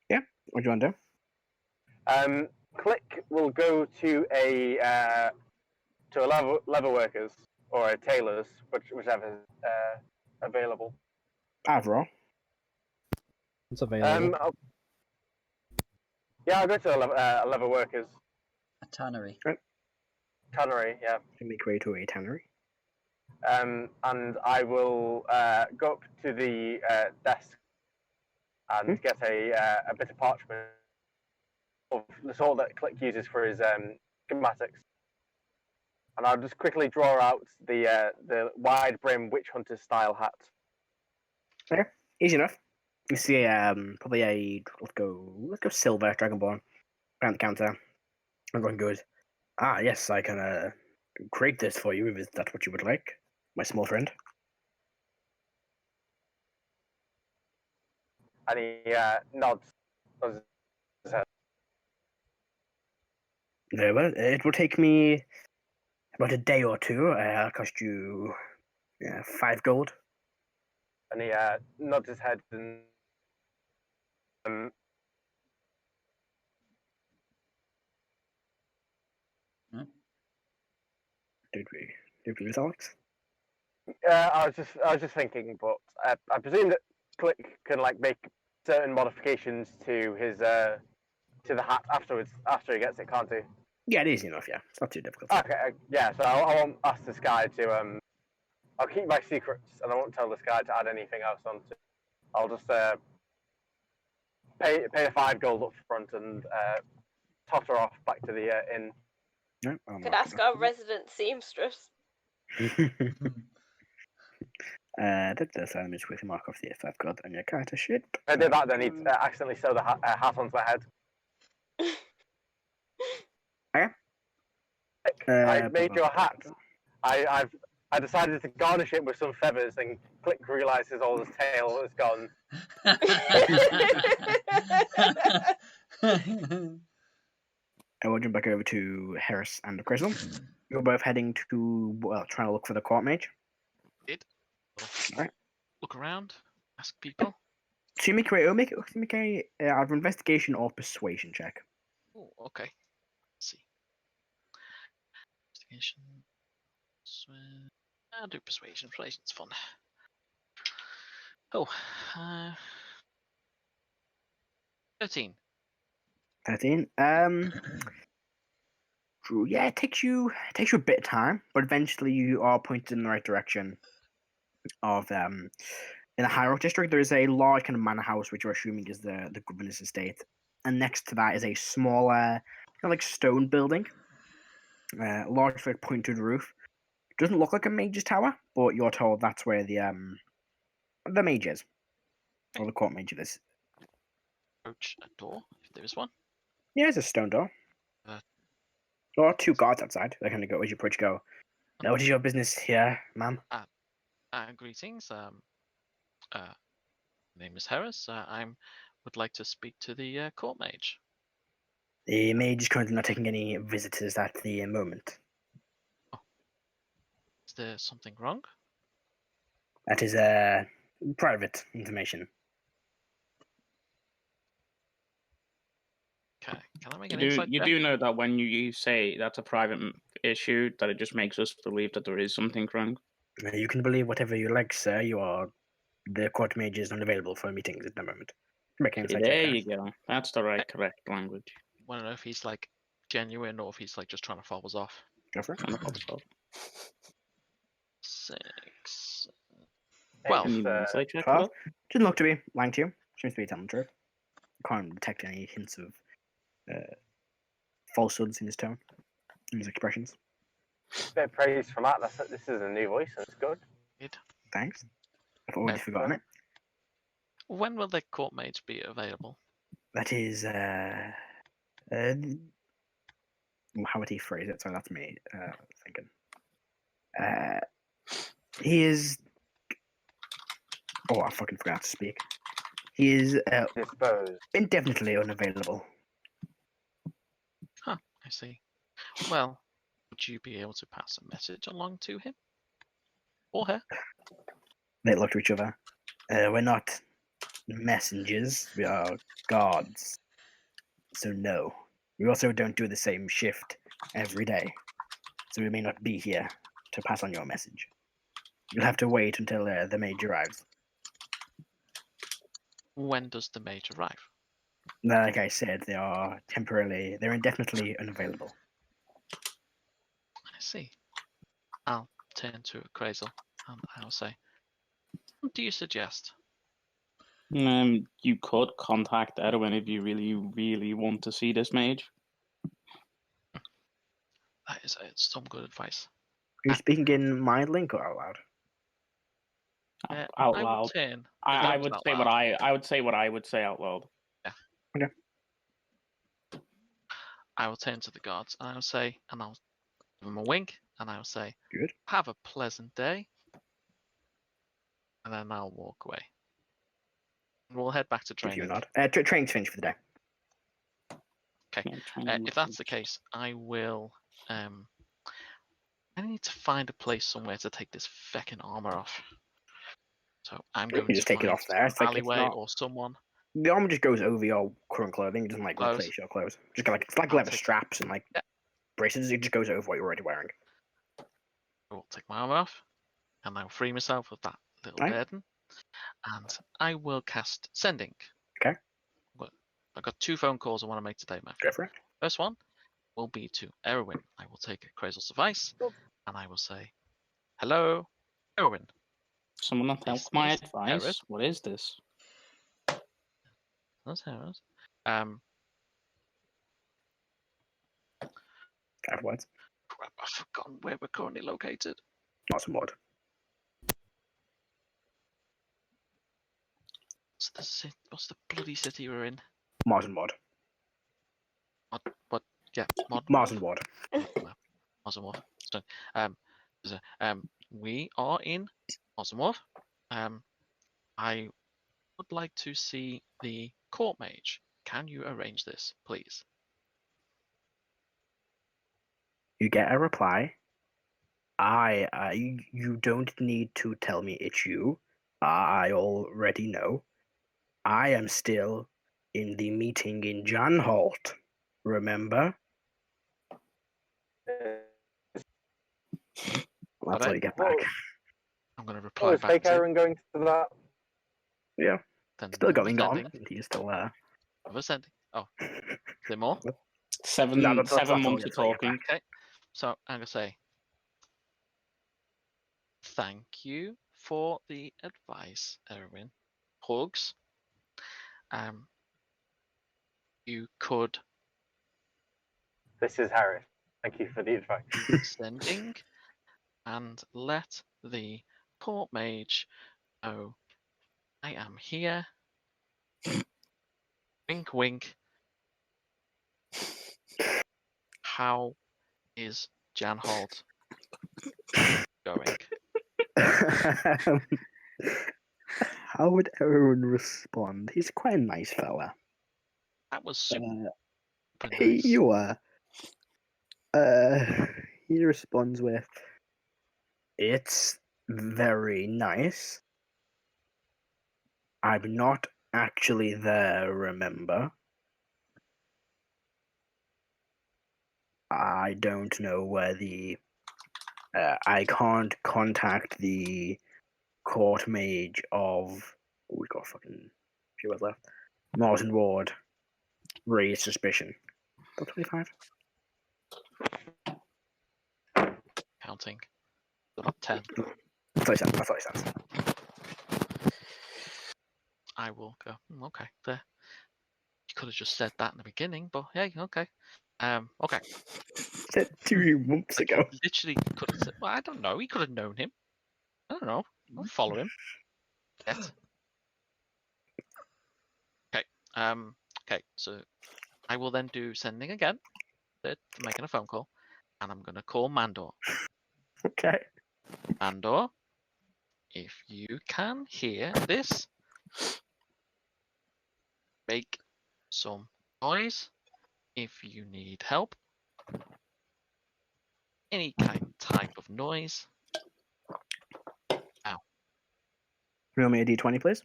Yeah, what do you want to do? Click will go to a leather workers or a tailor's, whichever is available. Overall. It's available. I'll go to a leather workers. A tannery. Right. Tannery, yeah. Make your way to a tannery. And I will go up to the desk and get a bit of parchment of the sort that Click uses for his schematics. And I'll just quickly draw out the wide brim witch hunter style hat. Okay, easy enough. You see probably a let's go silver Dragonborn around the counter. Everyone goes, yes, I can create this for you if that's what you would like, my small friend. And he nods. Very well. It will take me about a day or two. I'll cost you 5 gold. And he nods his head and Did we lose Alex? I was just thinking, but I presume that Click can like make certain modifications to his to the hat afterwards after he gets it, can't he? Yeah, it is enough. Yeah, it's not too difficult. Okay, yeah. So I won't ask this guy to I'll keep my secrets and I won't tell this guy to add anything else onto. I'll just pay a 5 gold up front and totter off back to the inn. No, Could ask our resident seamstress. That's let me just quickly mark off the if I've got on your character sheet. If I did that, then he'd accidentally sew the hat onto my head. I made your hat. I decided to garnish it with some feathers, and Click realizes all his tail is gone. I will jump back over to Heris and Akrasiel. You're both heading to, well, trying to look for the court mage. Alright. Look around, ask people. So you make a either investigation or persuasion check. Oh, okay. Let's see. Investigation. I'll do persuasion. Persuasion's fun. Oh, 13. 13. Yeah, it takes you a bit of time, but eventually you are pointed in the right direction. Of in the High Rock district, there is a large kind of manor house, which you're assuming is the governor's estate, and next to that is a smaller, kind of like stone building, large, like pointed roof. It doesn't look like a mage's tower, but you're told that's where the mage is, or the court mage is. Approach a door, if there is one. Yeah, it's a stone door. There are 2 guards outside. They kind of go as you approach. Go. Now, what is your business here, ma'am? Greetings. Name is Heris. I would like to speak to the court mage. The mage is currently not taking any visitors at the moment. Oh. Is there something wrong? That is private information. Okay. Can I make an insight check? You do know that when you say that's a private issue, that it just makes us believe that there is something wrong. You can believe whatever you like, sir. The court mage is not available for meetings at the moment. There you go. That's the right, correct language. I want to know if he's like genuine or if he's like just trying to fob us off. Go for it. 6. 12. Didn't look to be lying to you. Seems to be telling the truth. Can't detect any hints of falsehoods in his tone, in his expressions. Bit of praise from that. This is a new voice. That's good. Thanks. I've already forgotten it. When will the court mage be available? That is how would he phrase it? Sorry, that's me thinking. He is. Oh, I fucking forgot to speak. He is indefinitely unavailable. Huh, I see. Well, would you be able to pass a message along to him? Or her? They look to each other. We're not messengers, we are guards. So no. We also don't do the same shift every day. So we may not be here to pass on your message. You'll have to wait until the mage arrives. When does the mage arrive? Like I said, they're indefinitely unavailable. I see. I'll turn to Akrasiel and I'll say, what do you suggest? You could contact Erdan if you really, really want to see this mage. That is some good advice. Are you speaking in mind link or out loud? Out loud. I would say what I would say out loud. Yeah. Okay. I will turn to the guards and I'll say, and I'll give them a wink, and I'll say, good. Have a pleasant day. And then I'll walk away. And we'll head back to training. Training's finished for the day. Okay. If that's the case, I will. I need to find a place somewhere to take this feckin' armor off. So I'm going to just take it off there. It's alleyway or someone. The armor just goes over your current clothing. It doesn't like Clothes. replace your clothes. Just like it's like I'll leather take- straps and like Yeah. braces. It just goes over what you're already wearing. I will take my armor off, and I will free myself of that little Right. burden, and I will cast Sending. Okay. Well, I've got 2 phone calls I want to make today, Matthew. Go for it. First one will be to Erwin. I will take Akrasiel Suffice, Cool. and I will say, "Hello, Erwin." Someone not This help my is advice. Heris. What is this? That's Heris. Afterwards. Crap, I've forgotten where we're currently located. Not some mod. What's the bloody city we're in? Mars and mod. Yeah, Mars and mod. Osmorph. So, we are in Osmorph. I would like to see the court mage. Can you arrange this, please? You get a reply. You don't need to tell me it's you. I already know. I am still in the meeting in Janholt. Remember? That's all you get back. I'm going to Oh, reply is back fake to Aaron going to that? Yeah. then Still another going on. sending, He's still there. another sending. Oh, is there more? Seven No, that's all months you of get talking. back. Okay, so I'm going to say, thank you for the advice, Erwin. Hugs. You could This is Harris. Thank you for the advice. sending and let the court mage know I am here. Wink, wink. How is Janholt going? How would everyone respond? He's quite a nice fella. That was super Hey, nice. you are. He responds with, "It's very nice. I'm not actually there, remember? I don't know where the... I can't contact the court mage of... Oh, we've got fucking few hours left. Martin Ward. Raise suspicion. Got 25? Counting. About 10. That's what he says. I will go, okay, there. You could have just said that in the beginning, but hey, okay. Okay. Said 2 months Like, ago. he literally could have said, well, I don't know. He could have known him. I don't know. I'll follow him. Yet. Okay. Okay. So I will then do sending again. Making a phone call, and I'm gonna call Mandor. Okay. Mandor, if you can hear this, make some noise. If you need help, any type of noise. Roll me a d20, please.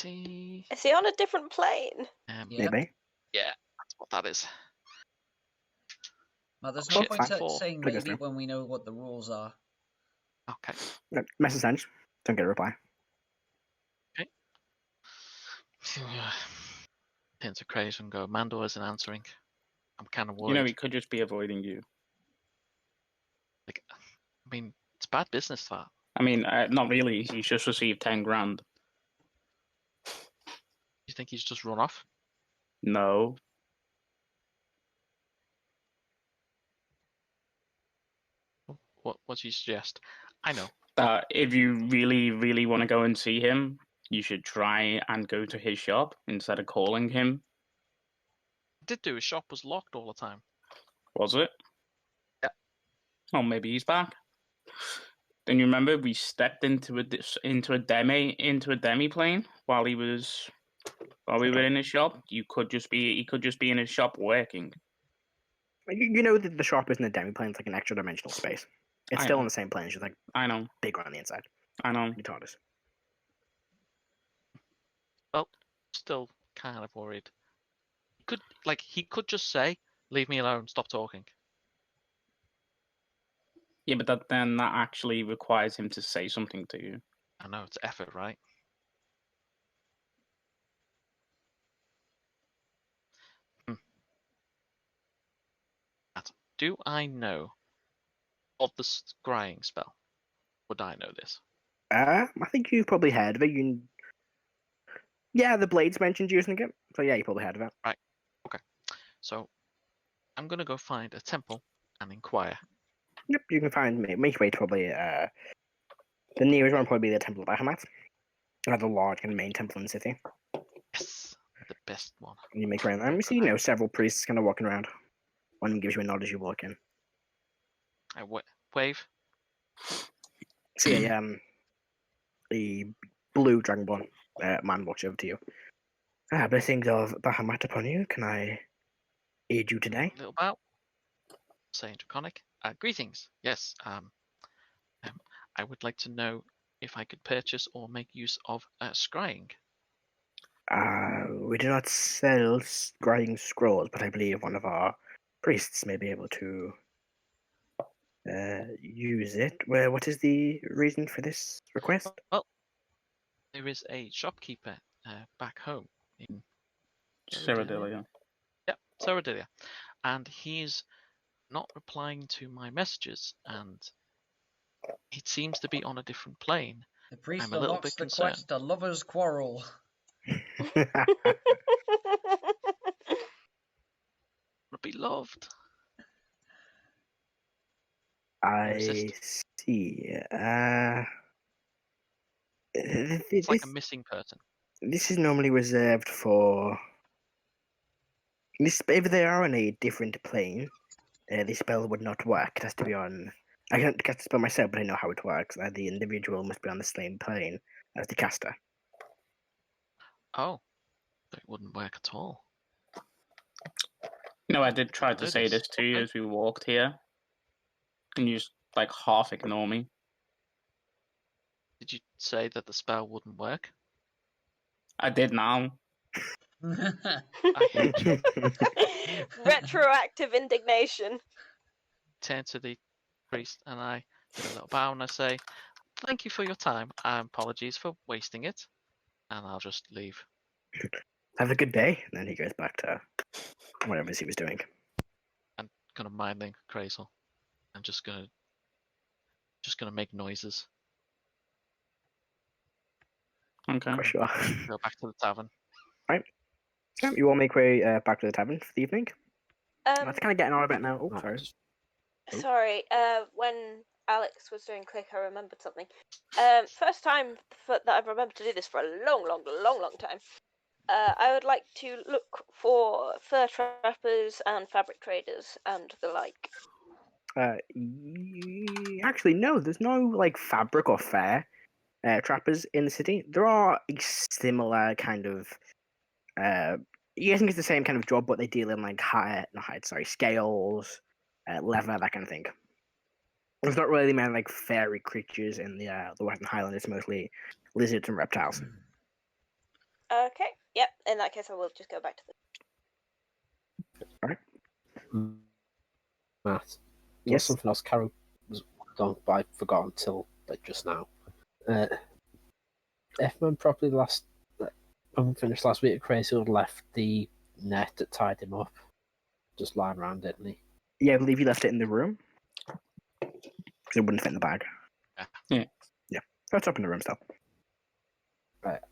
Is he on a different plane? Yeah. Maybe. Yeah, that's what that is. Well, there's Oh, no shit, point fine. saying Click us maybe through. when we know what the rules are. Okay. No, message sent. Don't get a reply. Turn to Craze and go, Mandor isn't answering. I'm kind of worried. You know, he could just be avoiding you. Like, I mean, it's bad business, that. I mean, not really. He's just received 10 grand. You think he's just run off? No. What do you suggest? I know. If you really, really want to go and see him, you should try and go to his shop instead of calling him. Did do. His shop was locked all the time. Was it? Yeah. Oh, maybe he's back. Then you remember we stepped into a demi plane while we were in his shop. He could just be in his shop working. You know that the shop isn't a demi-plane, it's like an extra dimensional space. It's I still know. on the same plane, it's just like I know. bigger on the inside. I know. You taught us. Well, still kind of worried. He could just say, "Leave me alone, stop talking." Yeah, but then that actually requires him to say something to you. I know it's effort, right? Do I know of the scrying spell? Would I know this? I think you've probably heard of it. Yeah, the Blades mentioned using it, so yeah, you probably heard of it. Right. Okay. So I'm gonna go find a temple and inquire. Yep, you can make your way to probably the nearest one would probably be the Temple of Bahamut. The large kind of main temple in the city. Yes, the best one. And you make your way there. And you see, several priests kind of walking around. One of them gives you a nod as you walk in. I wave. See a blue Dragonborn man walks over to you. Blessings of Bahamut upon you. Can I aid you today? Little bow. Say in Draconic. Greetings. Yes. I would like to know if I could purchase or make use of scrying. We do not sell scrying scrolls, but I believe one of our priests may be able to use it. Well, what is the reason for this request? Well, there is a shopkeeper back home in Cyrodilia. Yep, Sorcerer. And he's not replying to my messages, and it seems to be on a different plane. The priest I'm a little unlocks bit the concerned. quest, a lover's quarrel. Would be loved. I Resist. see. It's like a missing person. This is normally reserved for. If they are on a different plane, this spell would not work. It has to be on. I can't cast the spell myself, but I know how it works. The individual must be on the same plane as the caster. Oh, it wouldn't work at all. No, I did try to say this to you as we walked here, and you just half ignore me. Did you say that the spell wouldn't work? I did now. I hate you. Retroactive indignation. Turn to the priest and I do a little bow and I say, "Thank you for your time and apologies for wasting it." And I'll just leave. Have a good day. And then he goes back to whatever he was doing. I'm kind of minding Akrasiel. I'm just gonna make noises. Okay. For sure. Go back to the tavern. Right. So you all make way back to the tavern for the evening. That's kind of getting on a bit now. Oh, sorry. Sorry. When Alex was doing click, I remembered something. First time that I've remembered to do this for a long time. I would like to look for fur trappers and fabric traders and the like. Actually, no. There's no fabric or fur trappers in the city. There are a similar kind of. You think it's the same kind of job, but they deal in scales, leather, that kind of thing. There's not really many fairy creatures in the Western Highland. It's mostly lizards and reptiles. Okay. Yep. In that case, I will just go back to the. All right. Matt. Yes. Something else Karo was done, but I forgot until just now. If I'm properly when we finished last week, Akrasiel had left the net that tied him up, just lying around, didn't he? Yeah, I believe you left it in the room. Because it wouldn't fit in the bag. Yeah. Yeah. So it's up in the room still. Right.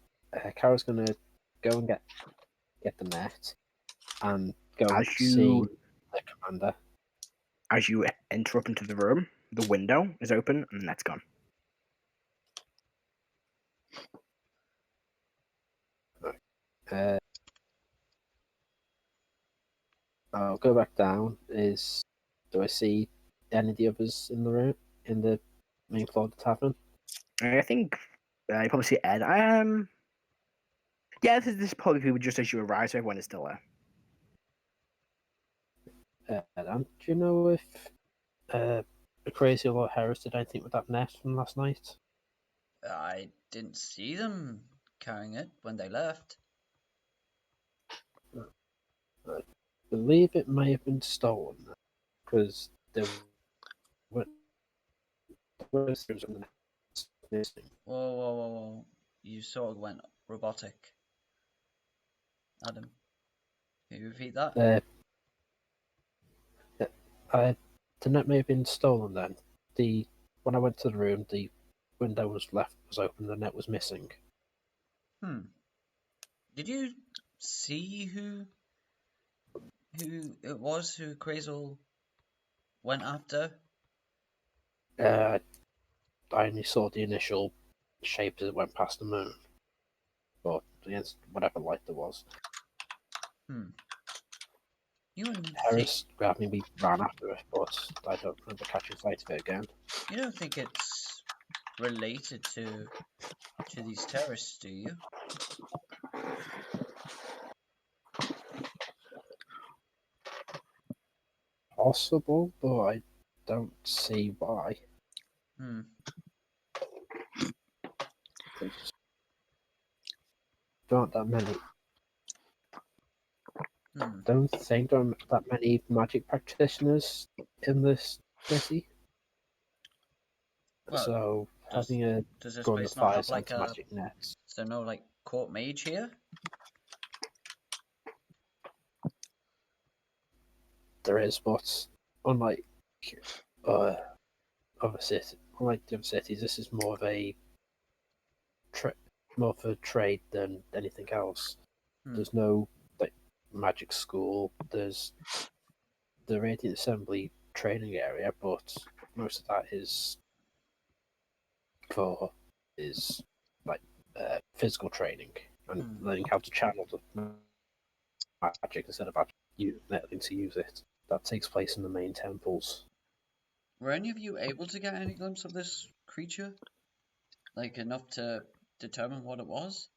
Karo's going to go and get the net and go and see the commander. As you enter up into the room, the window is open and the net's gone. I'll go back down. Do I see any of the others in the room, in the main floor of the tavern? I think you probably see Ed. Yeah, this is probably people just as you arrive, so everyone is still there. Erdan, do you know if Akrasiel or Heris did anything with that net from last night? I didn't see them carrying it when they left. I believe it may have been stolen because there were missing. Whoa. You sort of went robotic. Adam, can you repeat that? The net may have been stolen then. When I went to the room, the window was open, the net was missing. Did you see who it was who Akrasiel went after? I only saw the initial shape as it went past the moon, but against whatever light there was. You wouldn't Heris grabbed me, we ran after it, but I don't remember catching sight of it again. You don't think it's related to these terrorists, do you? Possible, but I don't see why. There aren't that many. Don't think there are that many magic practitioners in this city. Well, so does having this gun place that not have fires like a? anti-magic nets. Is there no like court mage here? There is, but unlike other cities, unlike the other cities, this is more of a trade than anything else. There's no like magic school. There's the Radiant Assembly training area, but most of that is like physical training and learning how to channel the magic instead of actually learning to use it. That takes place in the main temples. Were any of you able to get any glimpse of this creature? Like enough to determine what it was?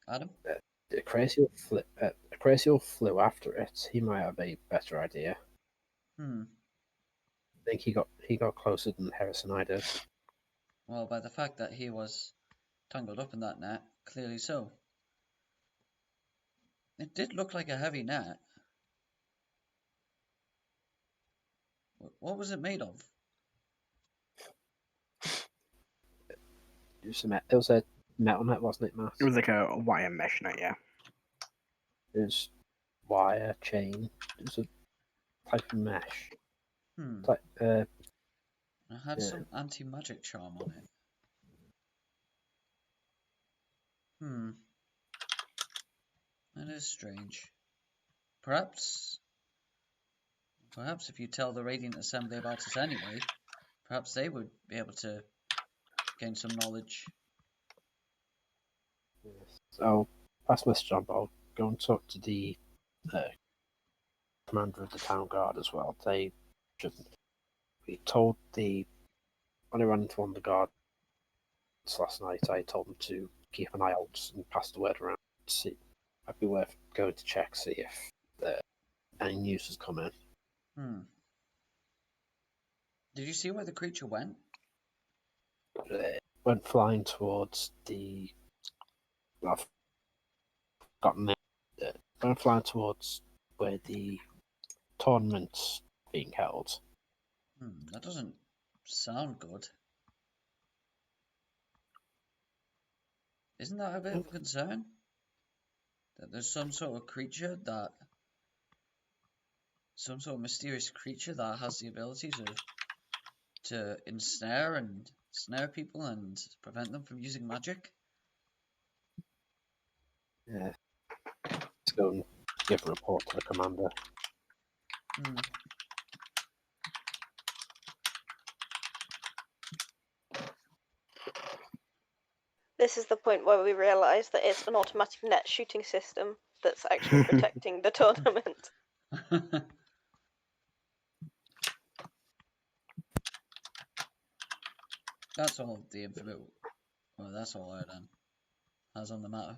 Adam? Akrasiel flew after it. He might have a better idea. I think he got closer than Heris and I did. Well, by the fact that he was tangled up in that net, clearly so. It did look like a heavy net. What was it made of? It was a metal net, wasn't it, Matt? It was like a wire mesh net, yeah. It was wire, chain. It was a type of mesh. It had some anti-magic charm on it. That is strange. Perhaps if you tell the Radiant Assembly about us anyway, perhaps they would be able to gain some knowledge. So, pass message on, but I'll go and talk to the commander of the town guard as well. We told when I ran into one of the guards last night, I told them to keep an eye out and pass the word around. See, I'd be worth going to check, see if any news has come in. Did you see where the creature went? It went flying towards the. I've gotten it. Went flying towards where the tournament's being held. That doesn't sound good. Isn't that a bit of a concern? That there's some sort of mysterious creature that has the ability to ensnare and snare people and prevent them from using magic? Yeah. Let's go and give a report to the commander. This is the point where we realise that it's an automatic net shooting system that's actually protecting the tournament. That's all the info. Well, that's all Erdan has on the matter.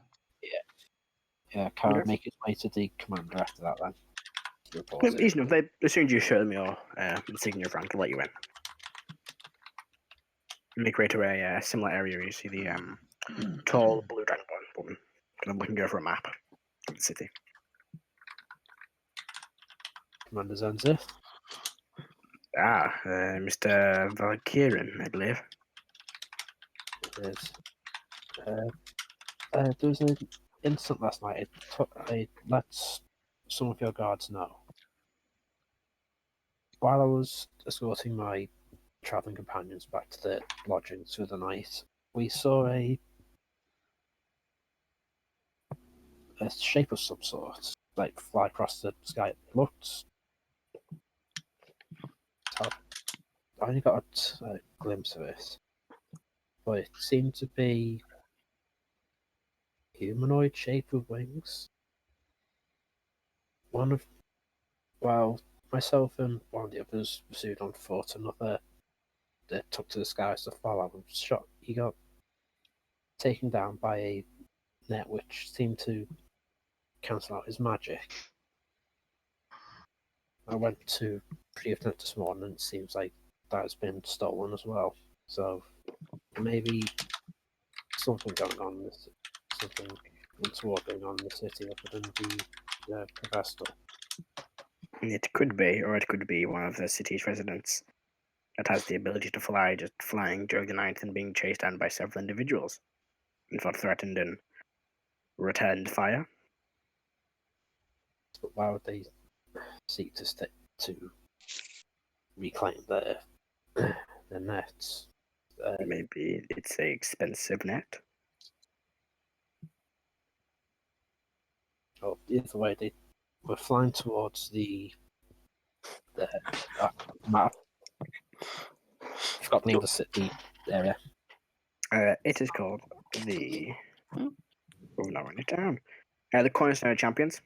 Yeah, Karo make his way to the commander after that then. to report it. Easy enough. As soon as you show them your insignia rank, they'll let you in. Make way to a similar area where you see the tall blue Dragonborn woman kind of looking over a map of the city. Commander Zenzi. Mr. Valkyrin, I believe. It is. There was an incident last night. I let some of your guards know. While I was escorting my travelling companions back to their lodgings for the night, we saw a shape of some sort, like fly across the sky. It looked. I only got a glimpse of it, but it seemed to be humanoid shape with wings. Myself and one of the others pursued on foot. Another that took to the skies to follow and shot. He got taken down by a net which seemed to cancel out his magic. I went to retrieve it this morning and it seems like that has been stolen as well. So maybe something going on in this, something untoward going on in the city other than the Professor. It could be, or it could be one of the city's residents that has the ability to fly, just flying during the night and being chased down by several individuals. And felt threatened and returned fire. But why would they seek to reclaim their nets? Maybe it's a expensive net. Oh, either way, they were flying towards the map. I forgot the name of the city area. It is called the. Oh, not writing it down. The Cornerstone Champions.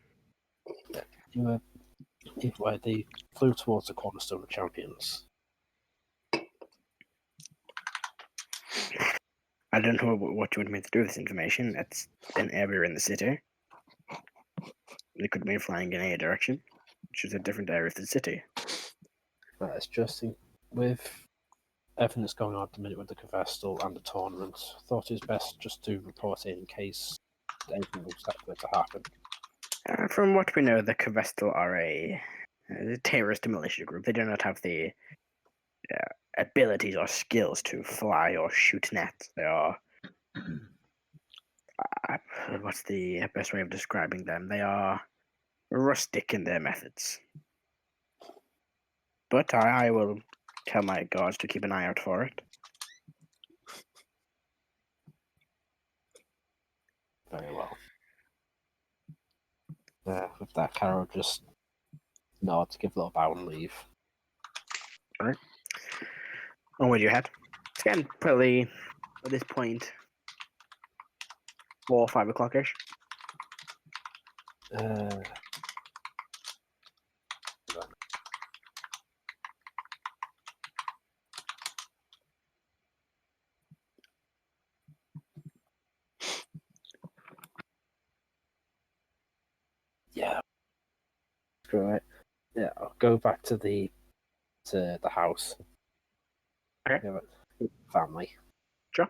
Either way, they flew towards the Cornerstone Champions. I don't know what you want me to do with this information. It's an area in the city. They could be flying in any direction, which is a different area of the city. It's just with everything that's going on at the minute with the Cavestal and the tournament, thought it was best just to report it in case anything was likely to happen. From what we know, the Cavestal are a terrorist militia group. They do not have the abilities or skills to fly or shoot nets. They are. What's the best way of describing them? They are rustic in their methods. But I will tell my guards to keep an eye out for it. Very well. With that, Karo just nods, give a little bow and leave. Alright. Where do you head? It's getting probably, at this point, 4 or 5 o'clock-ish. Yeah. Screw it. Yeah, I'll go back to the house. Okay. Family. Sure.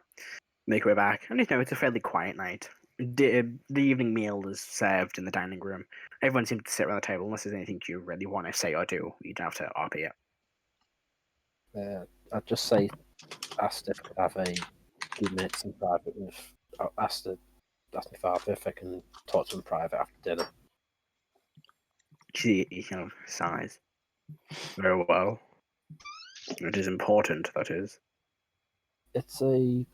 Make your way back. And it's a fairly quiet night. The evening meal is served in the dining room. Everyone seems to sit around the table unless there's anything you really want to say or do. You don't have to RP it. I'd just asked if I could have a few minutes in private with. Asked my father if I can talk to him private after dinner. He kind of sighs. Very well. It is important, that is. It's a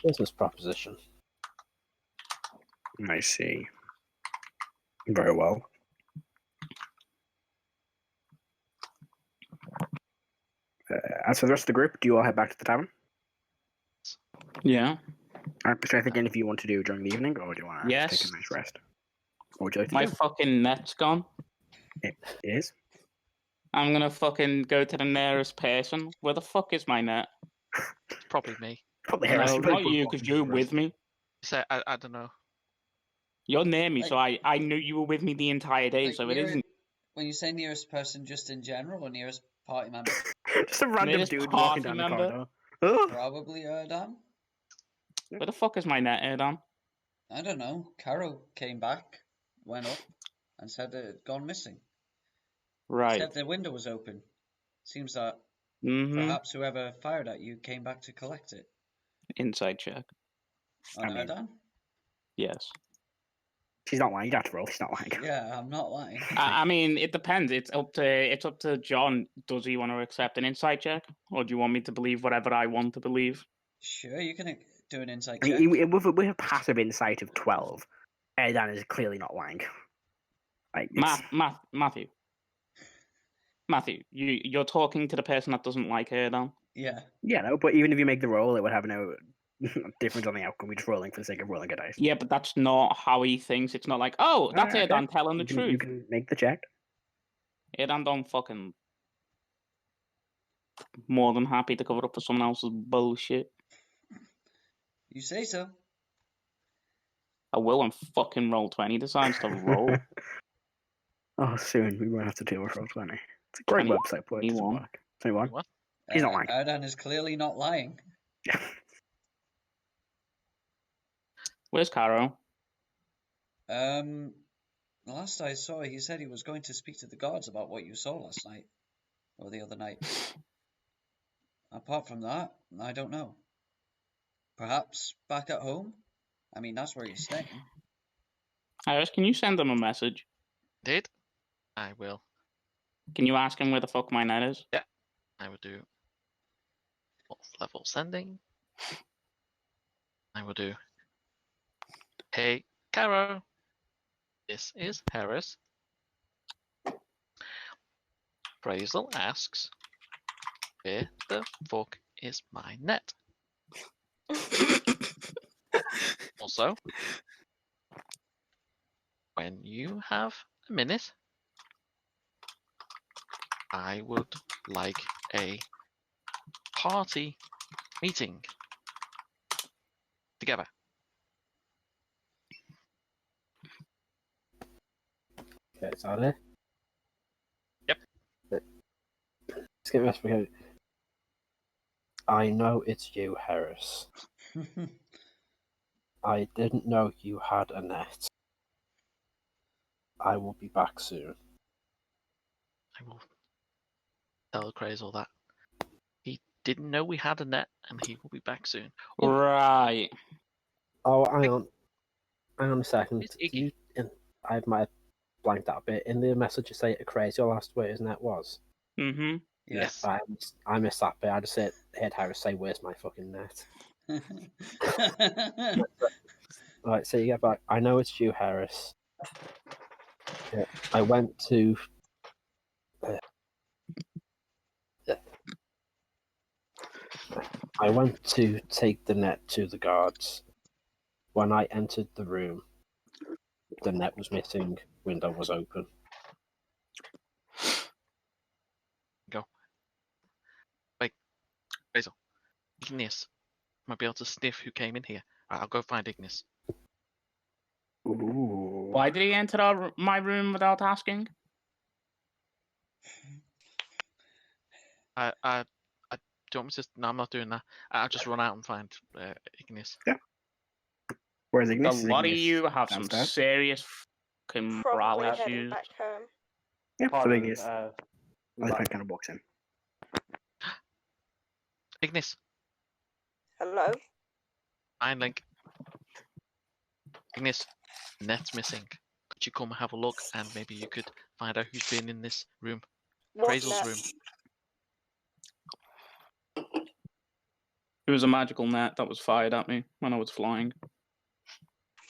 business proposition. I see. Very well. As for the rest of the group, do you all head back to the tavern? Yeah. Alright, is there anything if you want to do during the evening, or do you want to Yes. take a nice rest? What would you like to My do? fucking net's gone. It is. I'm gonna fucking go to the nearest person. Where the fuck is my net? Probably me. Probably Heris. No, Probably not put you, one because in you're the with me. So I don't know. You're near me, Like- so I knew you were with me the entire day, Like, so it isn't. When you say nearest person, just in general, or nearest party member? Just a random Nearest dude party walking down the member. corridor. Ugh. Probably Erdan. Where the fuck is my net, Erdan? I don't know. Karo came back, went up, and said it had gone missing. Right. Said the window was open. Seems that Mm-hmm. perhaps whoever fired at you came back to collect it. Inside check. On I mean- Erdan? Yes. She's not lying. You have to roll. She's not lying. Yeah, I'm not lying. I mean, it depends. It's up to John. Does he want to accept an insight check, or do you want me to believe whatever I want to believe? Sure, you can do an insight I check. mean, with a passive insight of 12, Erdan is clearly not lying. Like, it's, Matthew, you're talking to the person that doesn't like Erdan. Yeah. yeah, no, but even if you make the roll, it would have no difference on the outcome. We're just rolling for the sake of rolling a dice. Yeah, but that's not how he thinks. It's not like, oh, that's Alright, Erdan telling the You truth. can make the check. Erdan don't fucking more than happy to cover up for someone else's bullshit. You say so. I will when fucking roll 20 decides to roll. Oh, soon we won't have to deal with Roll20. It's a great 21. website, but it doesn't work. 21? What? He's not lying. Erdan is clearly not lying. Yeah. Where's Karo? The last I saw, he said he was going to speak to the guards about what you saw last night, or the other night. Apart from that, I don't know. Perhaps back at home? I mean, that's where he's staying. Heris, can you send him a message? Did? I will. Can you ask him where the fuck my net is? I will do 4th level sending. I will do. Hey, Caro. This is Heris. Raesokeran asks, where the fuck is my net? Also, when you have a minute, I would like a party meeting together. Okay, is that it? Yep. Let's get this because I know it's you, Heris. I didn't know you had a net. I will be back soon. I will tell Akrasiel that. He didn't know we had a net, and he will be back soon. Oh, Right. Oh, hang on a second. It's Iggy. I might have blanked out a bit. In the message you say Akrasiel asked where his net was. Mm-hmm. Yes. I missed that bit. I just heard Harris say, "Where's my fucking net?" Right, so you get back. I know it's you, Harris. Yeah, I went to. I went to take the net to the guards. When I entered the room, the net was missing. Window was open. Go. Wait, Raesokeran. Igneous might be able to sniff who came in here. I'll go find Igneous. Ooh. Why did he enter my room without asking? Do you want me to? No, I'm not doing that. I'll just run out and find Igneous. Whereas A Igneous, lot of you have some downstairs. serious fucking morale Probably heading issues. back home. Yeah, so Pardon, Igneous. I kind of walks in. Igneous, Hello? find link. Igneous, net's missing. Could you come and have a look, and maybe you could find out who's been in this room? What Appraisal's net? room. It was a magical net that was fired at me when I was flying.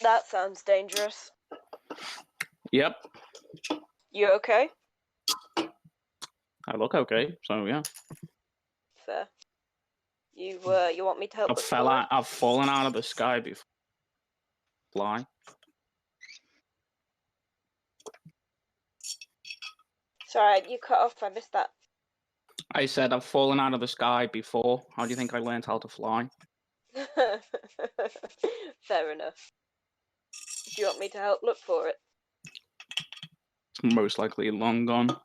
That sounds dangerous. Yep. You okay? I look okay, so yeah. Fair. You want me to help? look for it? I've fallen out of the sky before. Fly. Sorry, you cut off. I missed that. I said I've fallen out of the sky before. How do you think I learned how to fly? Fair enough. Do you want me to help look for it? It's most likely long gone.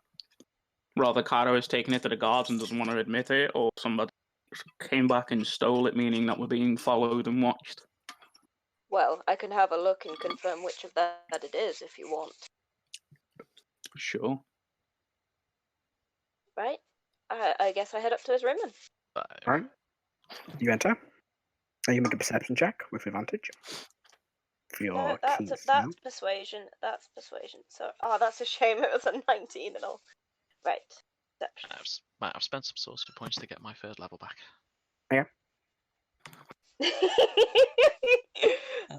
Rather, Karo has taken it to the guards and doesn't want to admit it, or somebody came back and stole it, meaning that we're being followed and watched. Well, I can have a look and confirm which of that it is if you want. Sure. Right? I guess I head up to his room then. Alright. You enter. And you make a perception check with advantage. For your No, keys. that's persuasion. That's persuasion. So, that's a shame. It was a 19 and all. Right. Perception. I've spent some sorcery points to get my 3rd level back. Yeah.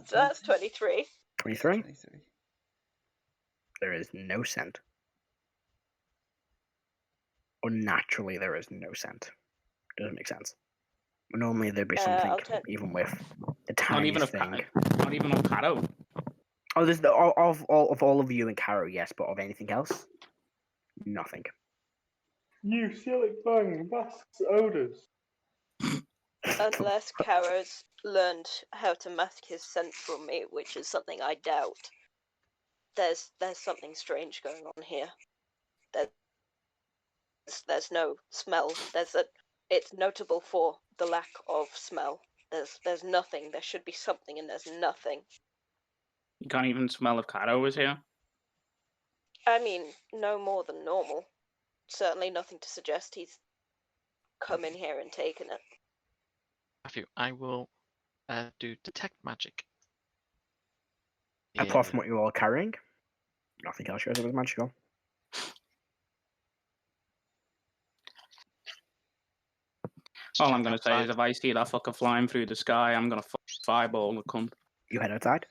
So that's 23. 23. There is no scent. Unnaturally, there is no scent. Doesn't make sense. Normally, there'd be something, even with the tiniest thing. Not even of Karo. Oh, there's of all of you and Karo, yes, but of anything else, nothing. You silly bang, that's odors. Unless Karo's learned how to mask his scent from me, which is something I doubt. There's something strange going on here. There's no smell. It's notable for the lack of smell. There's nothing. There should be something, and there's nothing. You can't even smell if Karo was here. I mean, no more than normal. Certainly nothing to suggest he's come in here and taken it. Matthew, I will do detect magic. Apart from what you're all carrying, nothing else shows it was magical. All I'm going to say is if I see that fucker flying through the sky, I'm going to fireball the cunt. You head outside?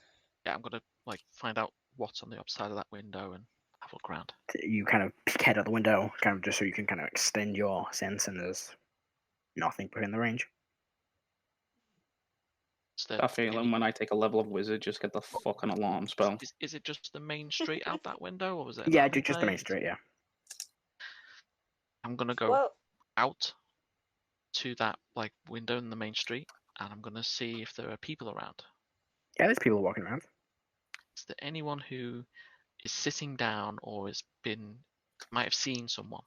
Yeah, I'm going to find out what's on the upside of that window and have a look around. You kind of head out the window, kind of just so you can kind of extend your sense, and there's nothing within the range. That feeling when I take a level of wizard, just get the fucking alarm spell. Is it just the main street out that window, or was it? Yeah, just the main street, yeah. I'm going to go out to that window in the main street, and I'm going to see if there are people around. Yeah, there's people walking around. Is there anyone who is sitting down or might have seen someone?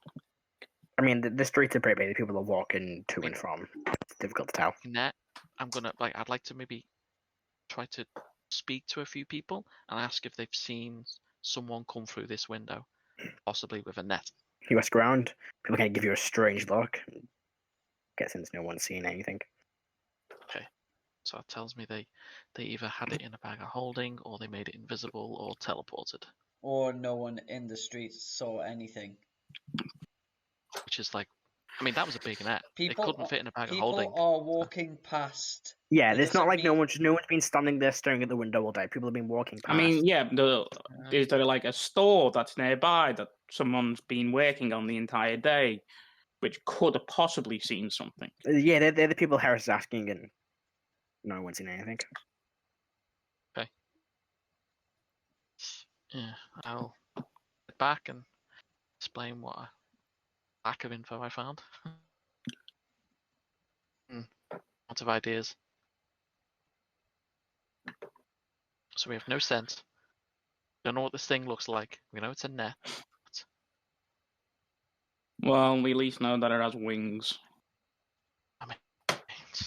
I mean, the streets are pretty big. People are walking to and from. It's difficult to tell. I'm gonna I'd like to maybe try to speak to a few people and ask if they've seen someone come through this window, possibly with a net. You ask around. People kind of give you a strange look. Guessing no one's seen anything. Okay, so that tells me they either had it in a bag of holding, or they made it invisible, or teleported. Or no one in the streets saw anything. Which is that was a big net. They couldn't fit in a bag of People holding. are walking past. Yeah, it's not like no one's been standing there staring at the window all day. People have been walking past. I mean, yeah, is there a store that's nearby that someone's been working on the entire day, which could have possibly seen something? Yeah, they're the people Heris is asking, and no one's seen anything. Okay. Yeah, I'll get back and explain what a lack of info I found. Lots of ideas. So we have no sense. Don't know what this thing looks like. We know it's a net. Well, we at least know that it has wings. I mean,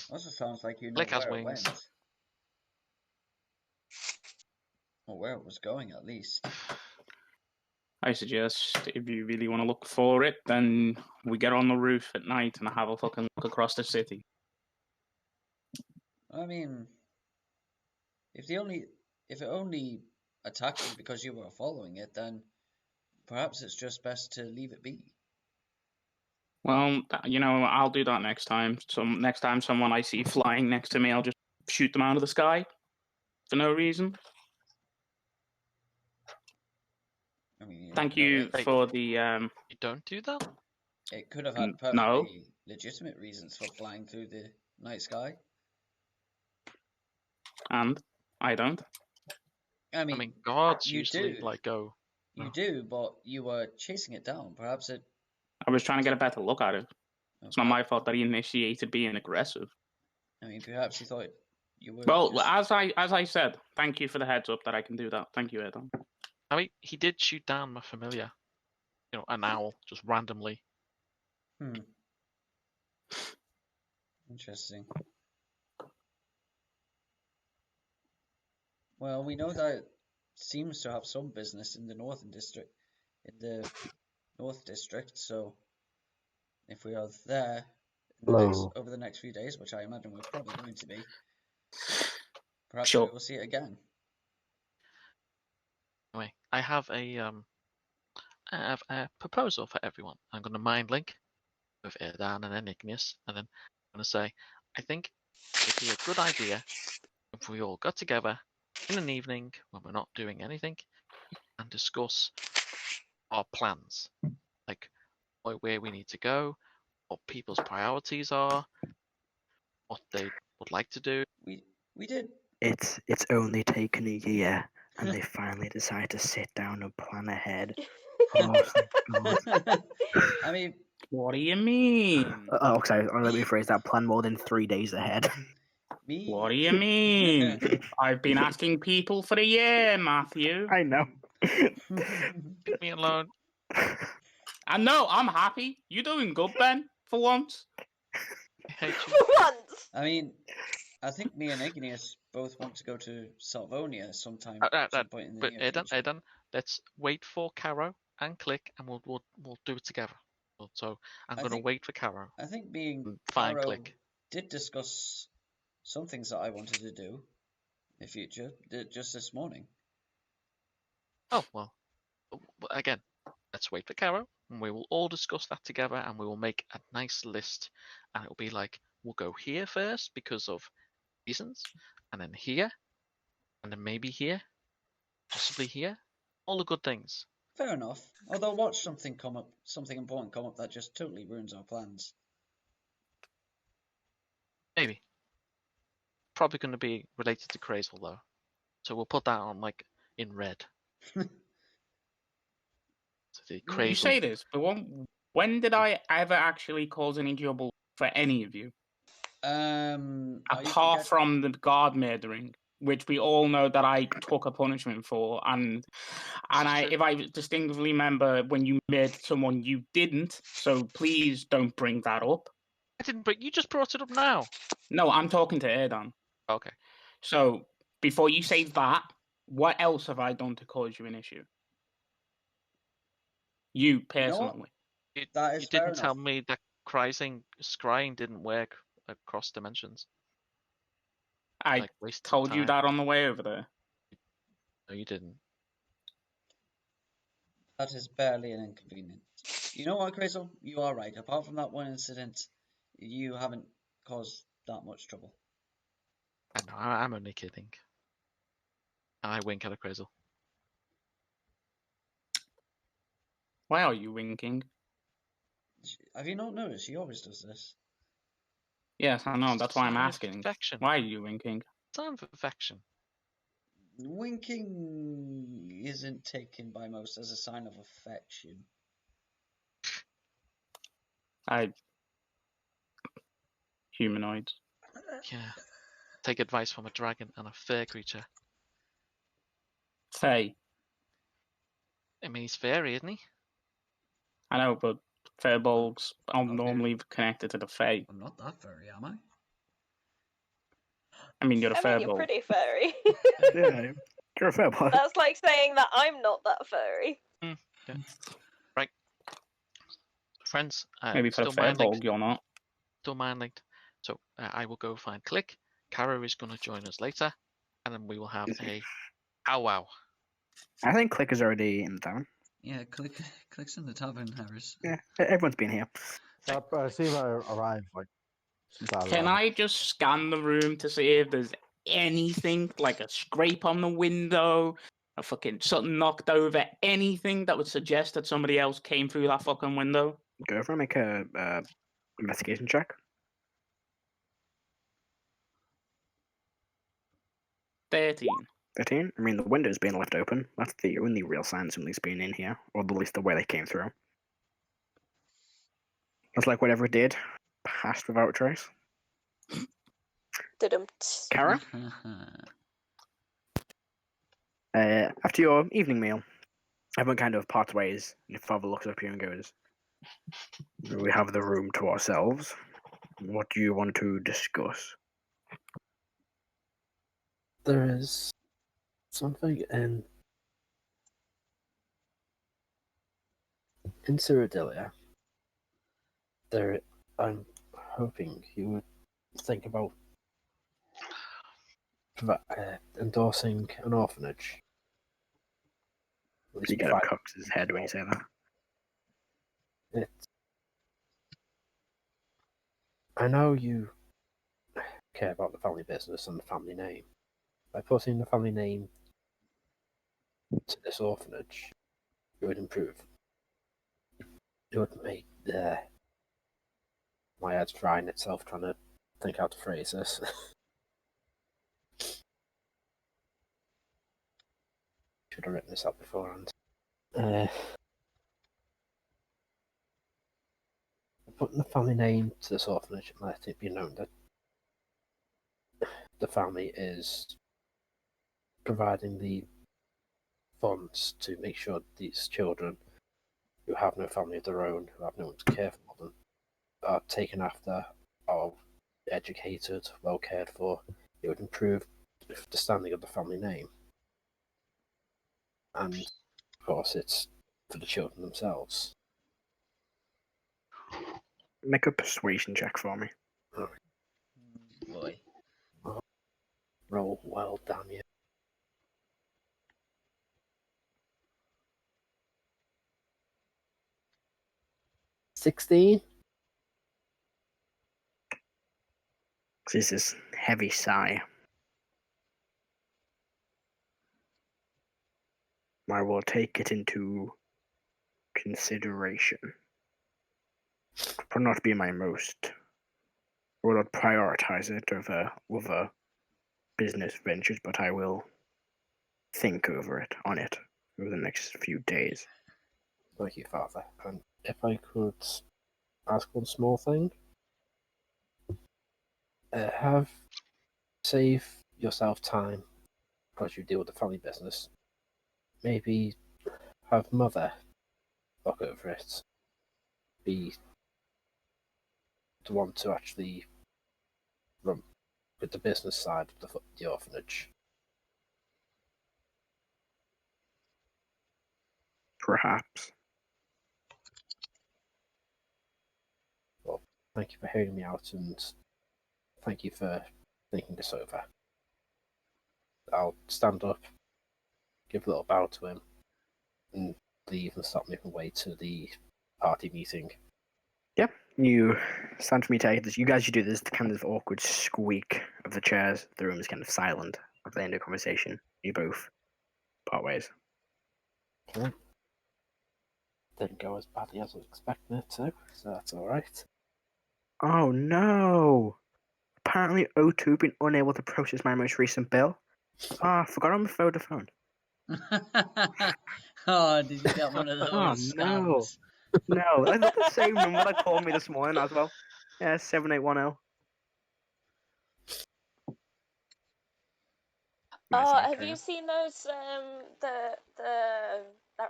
Also sounds like you know Lick has where it wings. went. Or where it was going, at least. I suggest if you really want to look for it, then we get on the roof at night and have a fucking look across the city. I mean, if it only attacked you because you were following it, then perhaps it's just best to leave it be. Well, I'll do that next time. So next time someone I see flying next to me, I'll just shoot them out of the sky for no reason. I mean, Thank you for the. You don't do that? It could have had perfectly legitimate reasons for flying through the night sky. And I don't. I mean, guards you usually do. go. You do, but you were chasing it down. Perhaps it. I was trying to get a better look at it. It's not my fault that he initiated being aggressive. I mean, perhaps he thought You were Well, just... as I said, thank you for the heads up that I can do that. Thank you, Erdan. I mean, he did shoot down my familiar. You know, an owl, just randomly. Interesting. Well, we know that it seems to have some business in the Northern District, so if we are there over the next few days, which I imagine we're probably going to be, perhaps Sure. we will see it again. Anyway, I have a proposal for everyone. I'm going to mind link with Erdan and then Igneous, and then I'm going to say, I think it'd be a good idea if we all got together in an evening when we're not doing anything and discuss our plans, like where we need to go, what people's priorities are, what they would like to do. We did. It's only taken a year, and they finally decide to sit down and plan ahead. Oh, thank God. I mean, What do you mean? Oh, sorry. Let me rephrase that. Plan more than 3 days ahead. me. What do you mean? I've been asking people for a year, Matthew. I know. Leave me alone. And no, I'm happy. You're doing good, Ben, for once. I hate you. For once! I mean, I think me and Igneous both want to go to Salvonia some point in the But near future. Erdan, let's wait for Karo and Click, and we'll do it together. So I'm going to wait for Karo. I think being Fine, Caro Click. did discuss some things that I wanted to do in the future just this morning. Oh, well, again, let's wait for Karo, and we will all discuss that together, and we will make a nice list, and it'll be like, we'll go here first because of reasons, and then here, and then maybe here, possibly here, all the good things. Fair enough. Although watch something important come up that just totally ruins our plans. Maybe. Probably going to be related to Crazel, though. So we'll put that on, like, in red. So the Crazel. You say this, but when did I ever actually cause any trouble for any of you? Apart from the guard murdering, which we all know that I took a punishment for, and if I distinctly remember when you murdered someone, you didn't. So please don't bring that up. I didn't, but you just brought it up now. No, I'm talking to Erdan. Okay. So before you say that, what else have I done to cause you an issue? You personally. You didn't tell me that scrying didn't work across dimensions. I told you that on the way over there. No, you didn't. That is barely an inconvenience. You know what, Crazel? You are right. Apart from that one incident, you haven't caused that much trouble. I know, I'm only kidding. And I wink at a Crazel. Why are you winking? Have you not noticed? She always does this. Yes, I know. That's why I'm asking. Affection. Why are you winking? Sign of affection. Winking isn't taken by most as a sign of affection. Humanoids. Yeah. Take advice from a dragon and a fur creature. Fae. I mean, he's fairy, isn't he? I know, but Firbolgs are normally connected to the Fae. I'm not that furry, am I? I mean, you're a Firbolg. You're pretty furry. Yeah, you're a Firbolg. That's like saying that I'm not that furry. Yeah. Right. Friends. Maybe for a Firbolg, you're not. Still mind linked. So I will go find Click. Karo is going to join us later. And then we will have a powwow. I think Click is already in the tavern. Yeah, Click's in the tavern, Heris. Yeah, everyone's been here. I see if I arrived, like, Can I just scan the room to see if there's anything, like a scrape on the window, a fucking something knocked over, anything that would suggest that somebody else came through that fucking window? Go for it, make a investigation check. 13. 13? I mean, the window's been left open. That's the only real sign somebody's been in here, or at least the way they came through. It's like whatever it did, passed without trace. Didn't. Kara, after your evening meal, everyone kind of parts ways. Your father looks up here and goes, "We have the room to ourselves. What do you want to discuss?" There is something in Cyrodilia. There, I'm hoping you would think about endorsing an orphanage. At least He kind of provide cocks his head when you say that. it. I know you care about the family business and the family name. By putting the family name to this orphanage, it would improve. It would make my head's frying itself trying to think how to phrase this. Should have written this up beforehand. Putting the family name to this orphanage and let it be known that the family is providing the funds to make sure these children who have no family of their own, who have no one to care for them, are taken after, are educated, well cared for. It would improve the standing of the family name. And, of course, it's for the children themselves. Make a persuasion check for me. Boy. Roll well, damn you. 16? This is heavy sigh. I will take it into consideration. Will not be my most. I will not prioritize it over other business ventures, but I will think over it over the next few days. Thank you, Father. And if I could ask one small thing, save yourself time as you deal with the family business. Maybe have Mother look over it. Be the one to actually run with the business side of the orphanage. Perhaps. Well, thank you for hearing me out, and thank you for thinking this over. I'll stand up, give a little bow to him, and leave and start moving away to the party meeting. Yeah, you stand for me to take this. You guys should do this kind of awkward squeak of the chairs. The room is kind of silent at the end of the conversation. You both part ways. Okay. Didn't go as badly as I was expecting it to, so that's alright. Oh no! Apparently O2 been unable to process my most recent bill. I forgot on my Vodafone. Oh, did you get one of those Oh no. scams? No, I got the same number that called me this morning as well. Yeah, 7810. Oh, have you seen those? That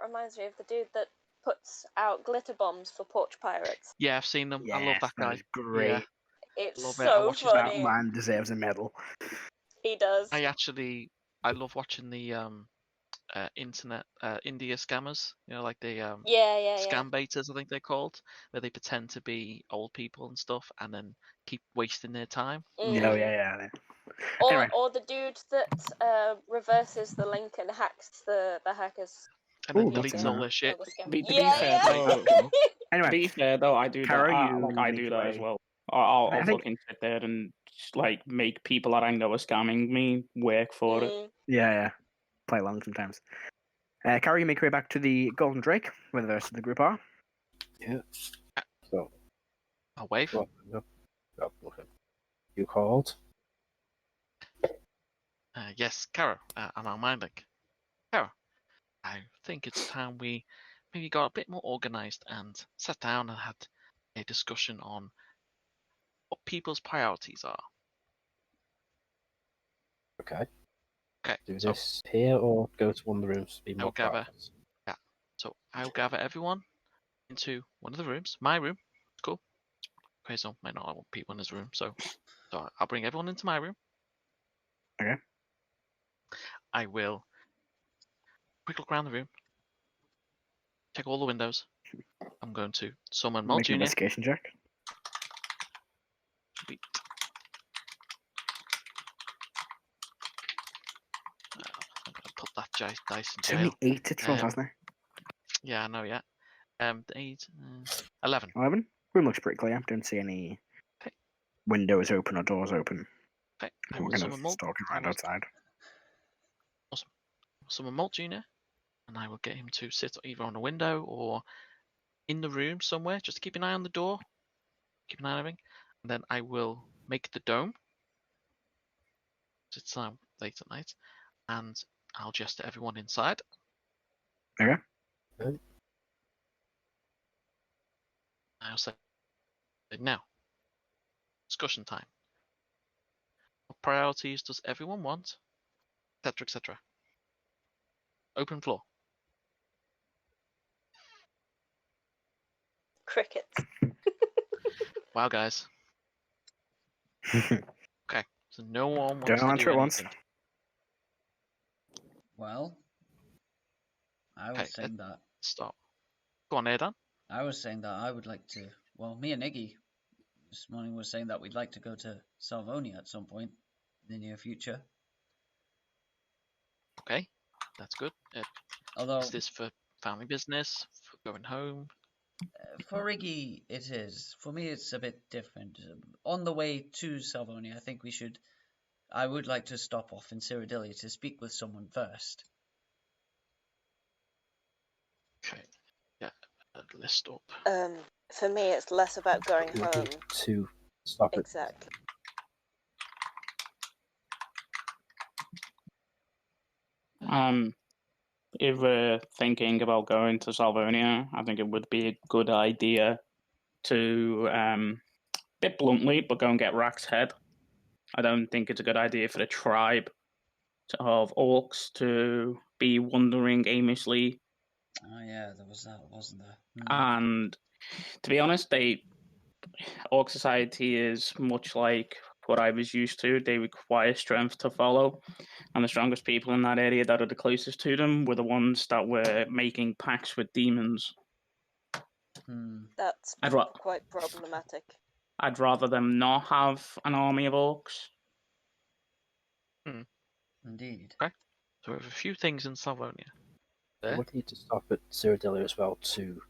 reminds me of the dude that puts out glitter bombs for porch pirates. Yeah, I've seen them. I love Yes, that guy. is great. Yeah, It's love it. I so watch his That funny. man deserves a medal. He does. I love watching the internet India scammers. You know, like the Yeah. scam baiters, I think they're called, where they pretend to be old people and stuff, and then keep wasting their time. Yeah. Or Anyway. or the dude that reverses the link and hacks the hackers. And then Ooh, that's deletes all their shit. To be Yeah, fair, yeah. though, Anyway, to be fair though, I do Kara, that. you I make do your that as way. well. I'll I think- fucking sit there and like make people that I know are scamming me work for it. Yeah. Play along sometimes. Kara, you make your way back to the Golden Drake, where the rest of the group are. Yeah. So, I'll wave. okay. You called? Yes, Karo, and I'm minding. Karo, I think it's time we maybe got a bit more organised and sat down and had a discussion on what people's priorities are. Okay. Okay. Do So this here or go to one of the rooms to be more gather. private? So I'll gather everyone into one of the rooms. My room. Cool. Okay, so might not want people in his room, so I'll bring everyone into my room. Okay. I will quick look around the room. Check all the windows. I'm going to summon Mol Make an Jr. investigation check. Sweet. I'm gonna put that dice in It's jail. only 8 it's rolled, hasn't it? Yeah, I know. Yeah. 8, 11. 11? Room looks pretty clear. Don't see any Okay. windows open or doors open. Okay. I We're will kind summon of Mol. stalking I around will outside. summon Mol Jr. and I will get him to sit either on a window or in the room somewhere. Just to keep an eye on the door. Keep an eye on everything. And then I will make the dome. It's late at night, and I'll gesture everyone inside. Okay. Okay. I'll say, now, discussion time. What priorities does everyone want? Etc. Etc. Open floor. Crickets. Wow, guys. Okay, so no one wants Don't to answer do at once. anything. Well, I was Okay, saying that. Stop. Go on, Erdan. I was saying that I would like to. Well, me and Iggy this morning was saying that we'd like to go to Salvonia at some point in the near future. Okay, that's good. Although Is this for family business? For going home? for Iggy it is. For me, it's a bit different. On the way to Salvonia, I think we should. I would like to stop off in Cyrodilia to speak with someone first. Okay, yeah, list up. For me, it's less about going home. To stop it. Exactly. If we're thinking about going to Salvonia, I think it would be a good idea to, bit bluntly, but go and get Rack's head. I don't think it's a good idea for the tribe of orcs to be wandering aimlessly. Oh yeah, there was that, wasn't there? And to be honest, Orc Society is much like what I was used to. They require strength to follow, and the strongest people in that area that are the closest to them were the ones that were making pacts with demons. That's quite problematic. I'd rather them not have an army of orcs. Indeed. Okay, so we have a few things in Salvonia. We There. would need to stop at Cyrodilia as well to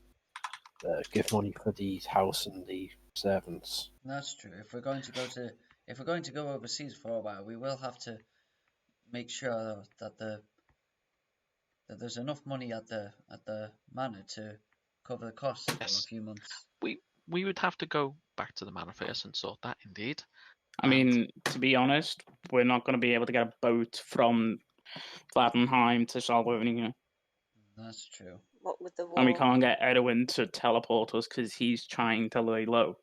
give money for the house and the servants. That's true. If we're going to go overseas for a while, we will have to make sure that that there's enough money at the manor to cover the costs for a few months. We would have to go back to the manor first and sort that. Indeed. I mean, to be honest, we're not going to be able to get a boat from Gladenheim to Salvonia. That's true. What with the war? And we can't get Erwin to teleport us because he's trying to lay low.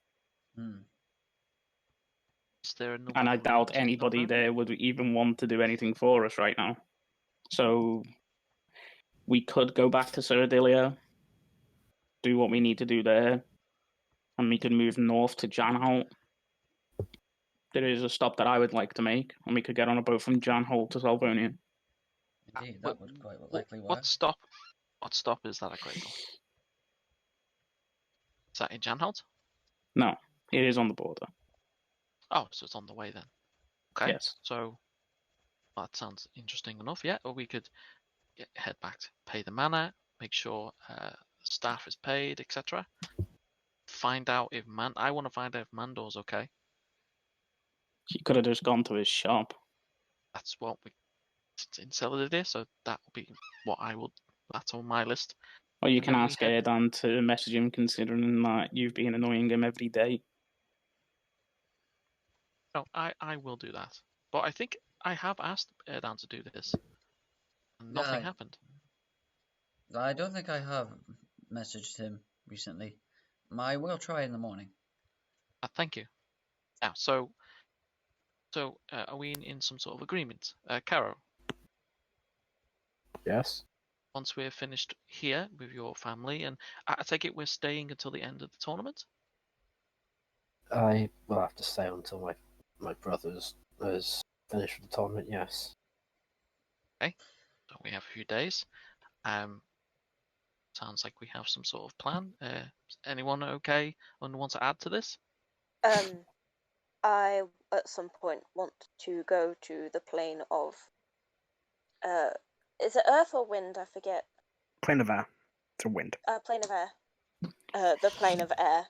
Is there another And I route doubt to anybody Salvonia? there would even want to do anything for us right now. So we could go back to Cyrodilia, do what we need to do there, and we could move north to Janholt. There is a stop that I would like to make, and we could get on a boat from Janholt to Salvonia. Indeed, that would quite likely work. What stop is that, Akrasiel? Is that in Janholt? No, it is on the border. Oh, so it's on the way then. Okay. Yes. So that sounds interesting enough. Yeah, or we could head back to pay the manor, make sure staff is paid, etc. Find out if I want to find out if Mandor's okay. He could have just gone to his shop. That's what it's in Cyrodilia, so that will be what that's on my list. Or you And can then we ask head- Erdan to message him, considering that you've been annoying him every day. No, I will do that. But I think I have asked Erdan to do this, and nothing happened. I don't think I have messaged him recently. I will try in the morning. Thank you. Now, so So, are we in some sort of agreement? Caro, Yes. once we're finished here with your family, and I take it we're staying until the end of the tournament? I will have to stay until my brother's has finished with the tournament. Yes. So we have a few days. Sounds like we have some sort of plan. Is anyone okay and want to add to this? I at some point want to go to the plane of is it earth or wind? I forget. Plane of air. It's a wind. Plane of air. The plane of air.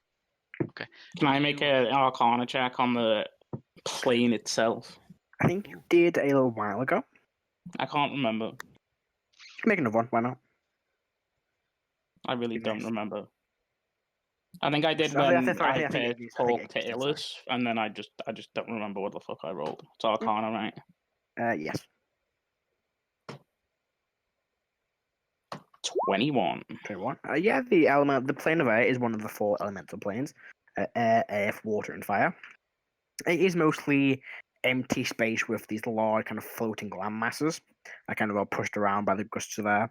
Okay. Can I make an Arcana check on the plane itself? I think you did a little while ago. I can't remember. Make another one. Why not? I really Be don't nice. remember. I think I did I when think I Igneous- I think talked to Igneous did, Illis, and then I just don't remember what the fuck I rolled. It's Arcana, right? Yes. 21. 21. Yeah, the plane of air is one of the 4 elemental planes: air, earth, water, and fire. It is mostly empty space with these large kind of floating land masses that kind of are pushed around by the gusts of air.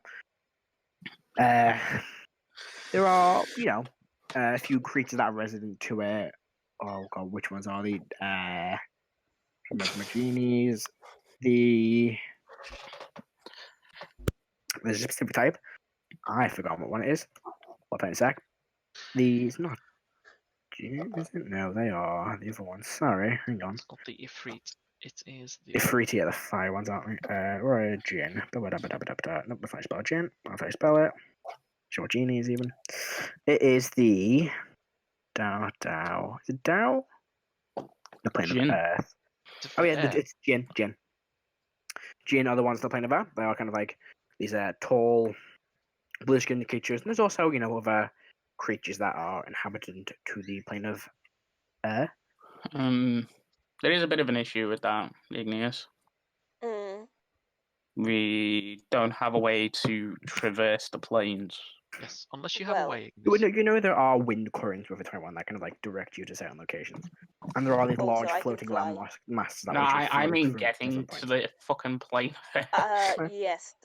There are, a few creatures that are resident to it. Oh god, which ones are they? Remember my genies. There's a specific type. I forgot what one it is. I'll tell you in a sec. These not June, is it? No, they are the other ones. Sorry, hang on. It's not the Ifrit. It is the. Ifrit, yeah, the fire ones, aren't we? We're a Jin. Nope, the fire spell Jin. I'll tell you spell it. Sure, genies even. It is the Dao. Is it Dao? The plane Jin. of Earth. Oh yeah, it's Jin. Jin are the ones that plane of Earth. They are kind of like these tall, blue-skinned creatures. And there's also, other creatures that are inhabitant to the plane of air. There is a bit of an issue with that, Igneous. We don't have a way to traverse the plains. Yes, unless you have a way. There are wind currents with a 21 that kind of like direct you to certain locations, and there are these Also, large I can floating land masses. That No, literally I float mean from getting different to points. the fucking plane. Yes,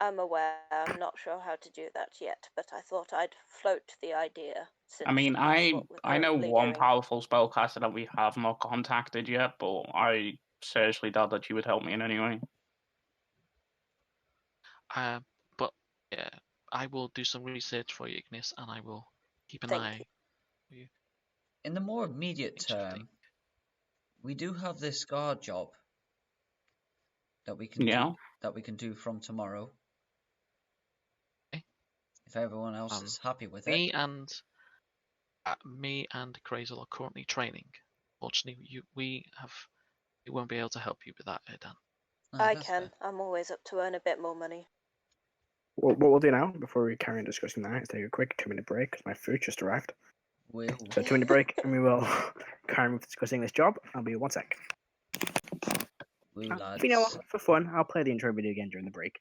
I'm aware. I'm not sure how to do that yet, but I thought I'd float the idea. Since I mean, that's what we're I know currently one doing. powerful spellcaster that we have not contacted yet, but I seriously doubt that you would help me in any way. But yeah, I will do some research for you, Igneous, and I will keep an Thank eye. you. In the more immediate term, we do have this guard job that we can do from tomorrow. Okay. If everyone else is happy with me it. and Akrasiel are currently training. Fortunately, we won't be able to help you with that, Erdan. I can. I'm always up to earn a bit more money. What we'll do now, before we carry on discussing that, is take a quick 2-minute break because my food just arrived. So 2-minute break, and we will carry on with discussing this job. I'll be 1 sec. Lads. If you know what, for fun, I'll play the intro video again during the break.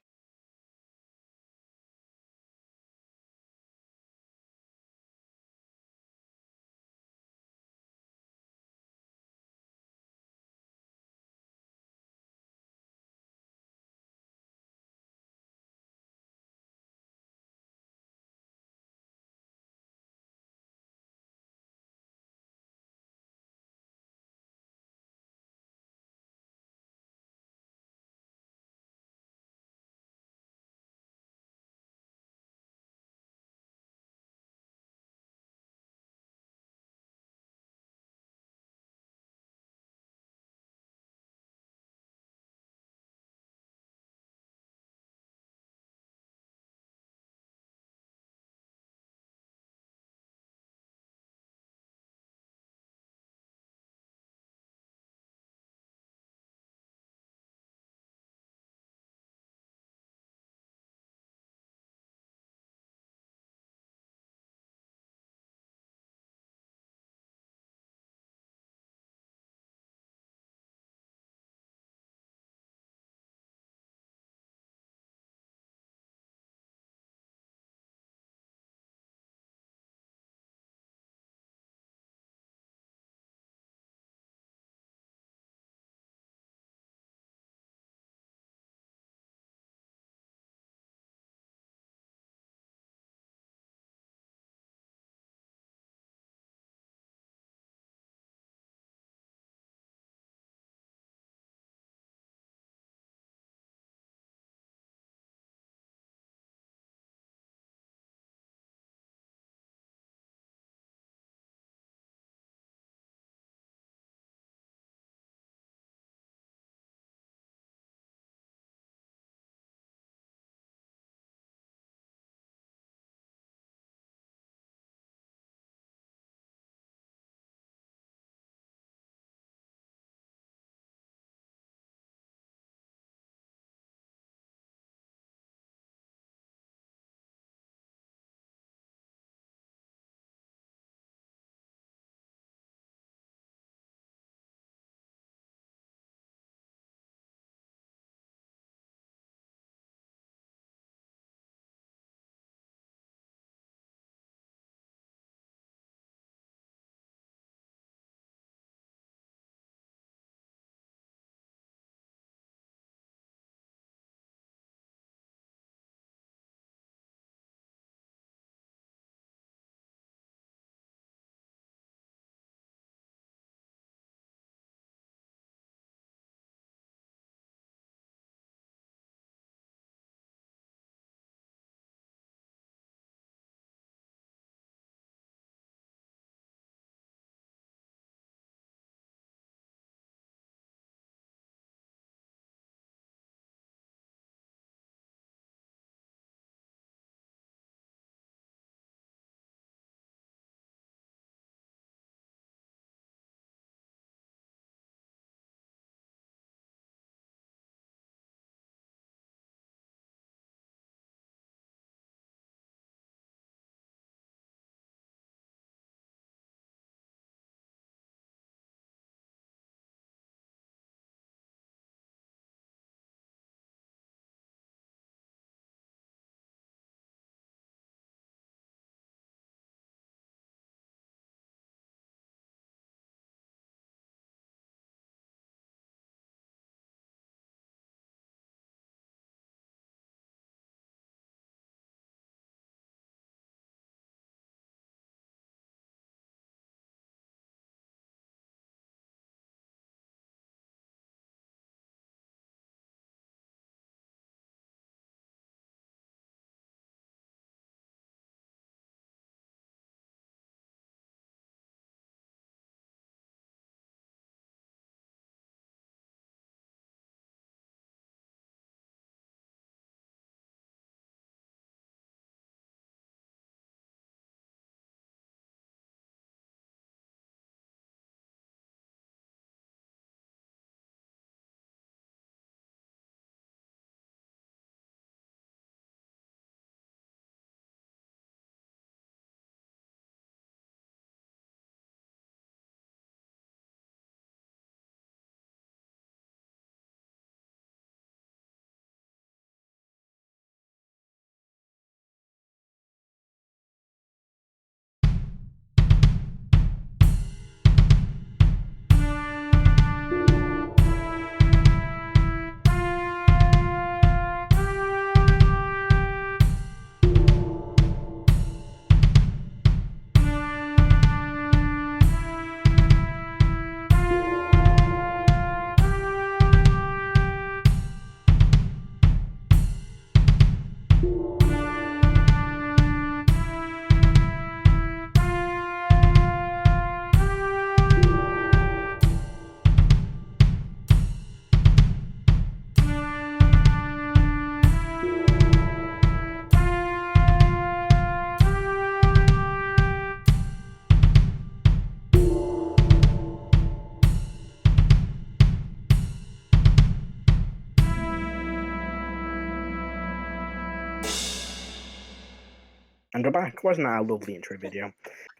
And we're back. Wasn't that a lovely intro video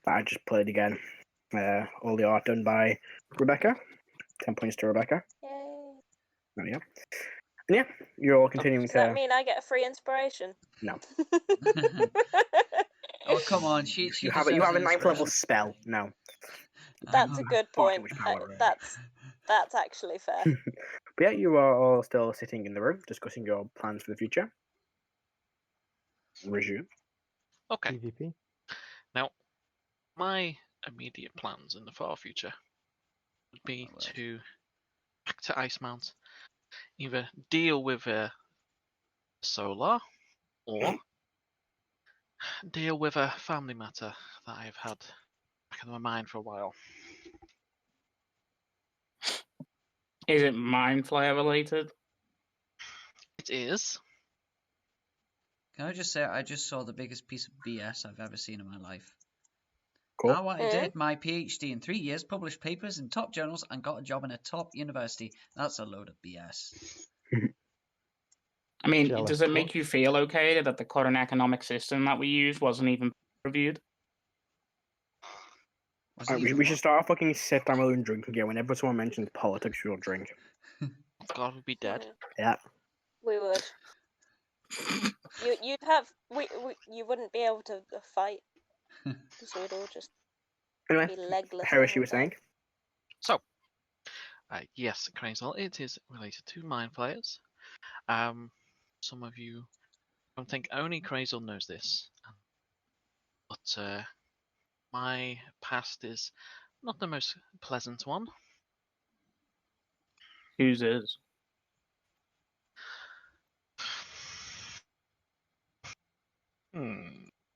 that I just played again? All the art done by Rebeca. 10 points to Rebeca. Yay. There we go. And yeah, you're all continuing Does that to. mean I get a free inspiration? No. Oh, come on. She You have a deserves an 9th level inspiration. spell. No. That's a good Far too point. much power, really. That's actually fair. But yeah, you are all still sitting in the room discussing your plans for the future. Resume. Okay. PvP. Now, my immediate plans in the far future would be Alright. to back to Icemount, either deal with Solar or deal with a family matter that I've had back in my mind for a while. Is it Mind Flayer related? It is. Can I just say, I just saw the biggest piece of BS I've ever seen in my life. Cool. How I did my PhD in 3 years, published papers in top journals, and got a job in a top university. That's a load of BS. I mean, Jealous. does it make you feel okay that the current economic system that we use wasn't even reviewed? Wasn't We even should what? start a fucking sit down and drink again. Whenever someone mentions politics, we'll drink. God would be dead. Yeah. We would. You'd have you wouldn't be able to fight. So we'd all just Anyway, be legless. Heris, all you were the time. saying? So, yes, Akrasiel, it is related to Mind Flayers. Some of you don't think only Akrasiel knows this, but my past is not the most pleasant one. Whose is?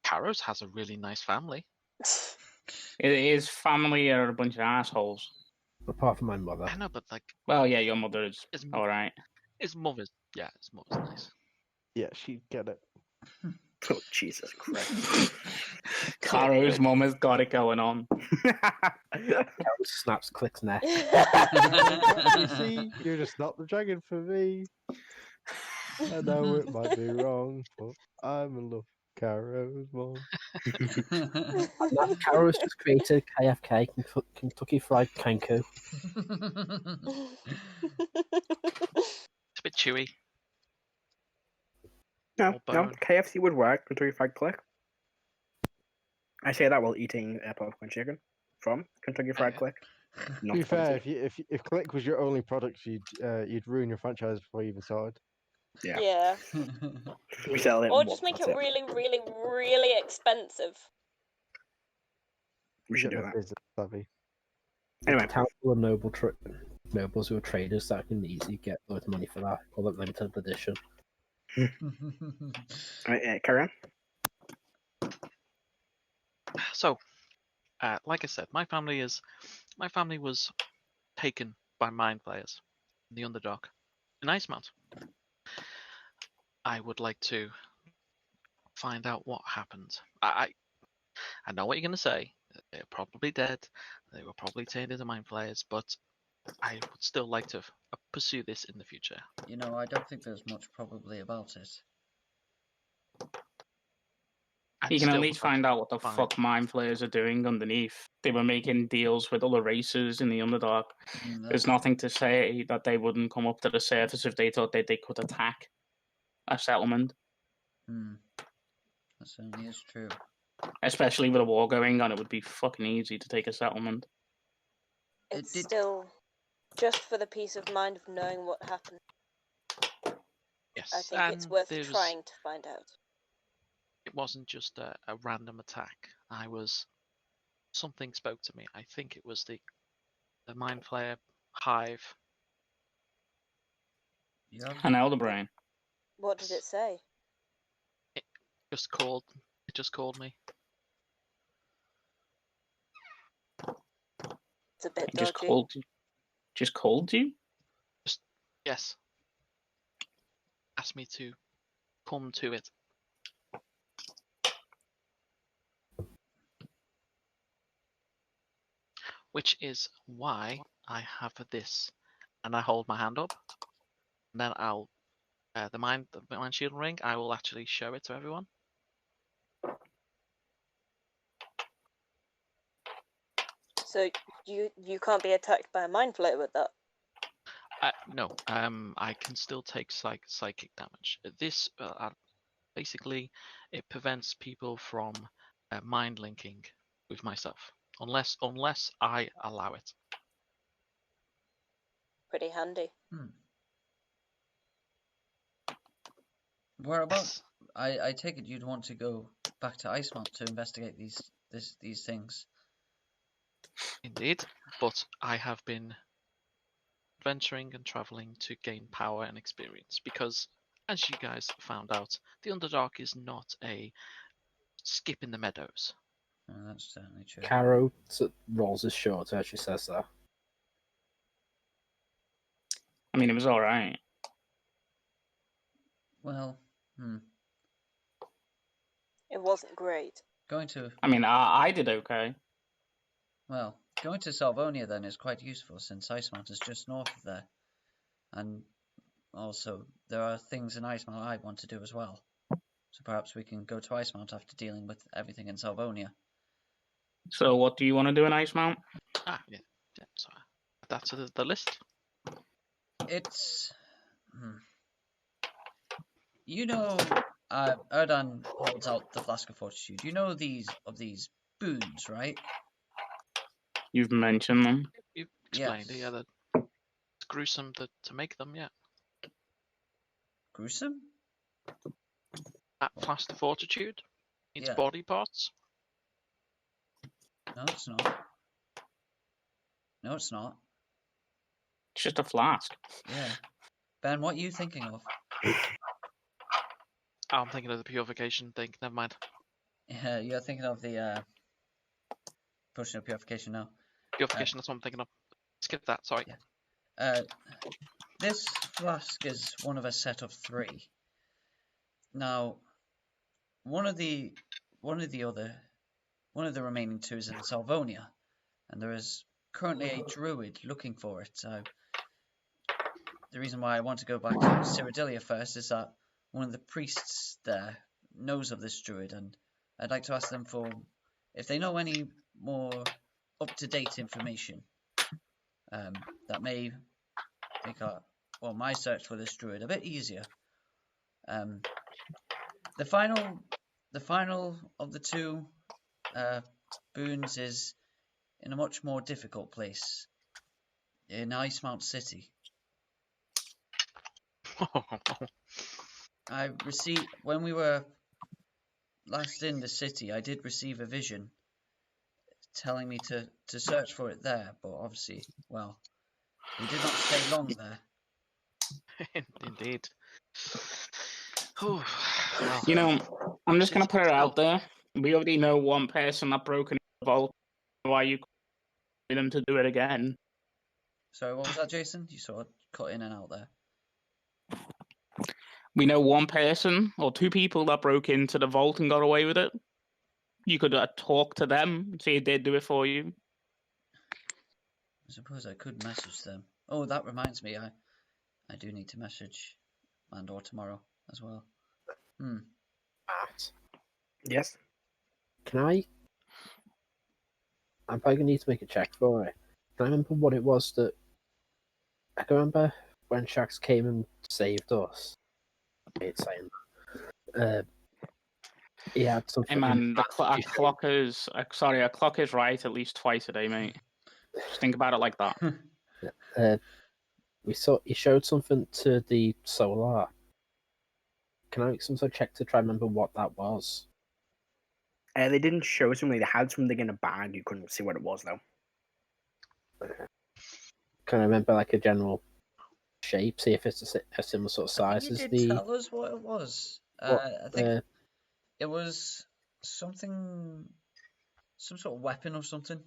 Karos has a really nice family. His family are a bunch of assholes. Apart from my mother. I know, but like Well, yeah, your mother is his, alright. his mother's nice. Yeah, she'd get it. Oh, Jesus Christ. Caro's mum has got it going on. Karen snaps Click's neck. You see, you're just not the dragon for me. I know it might be wrong, but I'm in love with Caro's mom. Karo's just created KFK, Kentucky Fried Kenku. It's a bit chewy. No, Or no, bone. KFC would work until you find Click. I say that while eating popcorn chicken from Kentucky Fried Yeah. Click. To Not be fair, sponsored. if Click was your only product, you'd ruin your franchise before you even started. Yeah. Yeah. We sell it. Or once, just make that's it really, really, really expensive. We should Get do no that. business savvy. Anyway, Council of nobles who are traders that can easily get loads of money for that. Call it limited edition. right, carry on. So, like I said, my family was taken by Mind Flayers, the Underdark, in Icemount. I would like to find out what happened. I know what you're gonna say. They're probably dead. They were probably turned into Mind Flayers, but I would still like to pursue this in the future. You know, I don't think there's much probably about it. You can at Still least would like find to out what the find- fuck Mind Flayers are doing underneath. They were making deals with other races in the Underdark. There's nothing to say that they wouldn't come up to the surface if they thought that they could attack a settlement. That certainly is true. Especially with a war going on, it would be fucking easy to take a settlement. It's did- still just for the peace of mind of knowing what happened. Yes, I think it's and worth there's- trying to find out. It wasn't just a random attack. Something spoke to me. I think it was the Mind Flayer hive. You have An Elder Brain. What did it say? It just called me. It's a bit It just dodgy. called you. Just called you? Yes. Asked me to come to it. Which is why I have this. And I hold my hand up. And then I'll the mind shield ring, I will actually show it to everyone. So you can't be attacked by a mind flayer with that. No. I can still take psychic damage. This basically it prevents people from mind linking with myself, unless I allow it. Pretty handy. Whereabouts? I take it you'd want to go back to Icemount to investigate these things. Indeed, but I have been venturing and traveling to gain power and experience because, as you guys found out, the Underdark is not a skip in the meadows. Oh, that's certainly true. Karo rolls his shoulder as she says that. I mean, it was all right. Well, It wasn't great. going to I mean, I did okay. Well, going to Salvonia then is quite useful since Icemount is just north of there. And also, there are things in Icemount I want to do as well. So perhaps we can go to Icemount after dealing with everything in Salvonia. So what do you want to do in Icemount? Yeah. So add that to the list. It's... You know, Erdan holds out the Flask of Fortitude. You know these boons, right? You've mentioned them. You've explained it, Yes. yeah. That it's gruesome to make them, yeah. Gruesome? That Flask of Fortitude, its Yeah. body parts. No, it's not. No, it's not. It's just a flask. Yeah. Ben, what are you thinking of? I'm thinking of the purification thing. Never mind. Yeah, you're thinking of the potion of purification now. Purification. That's what I'm thinking of. Skip that. Sorry. This flask is one of a set of 3. Now, one of the remaining 2 is in Salvonia, and there is currently a druid looking for it. So the reason why I want to go back to Cyrodilia first is that one of the priests there knows of this druid, and I'd like to ask them for if they know any more up-to-date information that may make my search for this druid a bit easier. The final of the 2 boons is in a much more difficult place, in Icemount City. I received, when we were last in the city, I did receive a vision telling me to search for it there, but obviously, well, we did not stay long there. Indeed. You know, I'm just going to put it out there. We already know one person that broke in the vault. Why you need them to do it again? Sorry, what was that, Jason? You sort of cut in and out there. We know one person or 2 people that broke into the vault and got away with it. You could talk to them and see if they'd do it for you. I suppose I could message them. Oh, that reminds me, I do need to message Mandor tomorrow as well. Matt, Yes. can I'm probably going to need to make a check for it. Can I remember what it was that... I can remember when Shax came and saved us. It's saying that. He had something... Hey man, a clock is right at least twice a day, mate. Just think about it like that. He showed something to the Solar. Can I make some sort of check to try and remember what that was? They didn't show something. They had something in a bag. You couldn't see what it was, though. Can I remember like a general shape? See if it's a similar sort of size as the... tell us what it was. I think it was something... some sort of weapon or something.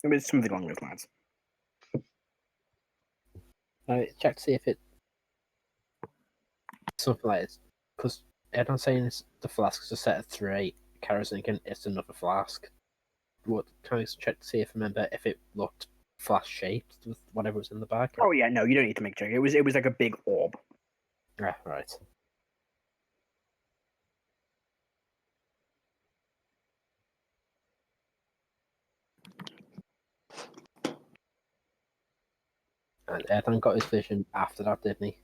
It was something along those lines. Check to see if it... something like this. Because Erdan's saying the flask is a set of 3. Karo's thinking it's another flask. What can I check to see if I remember if it looked flask shaped with whatever was in the bag? Oh yeah, no, you don't need to make a check. It was like a big orb. Yeah, right. And Erdan got his vision after that, didn't he?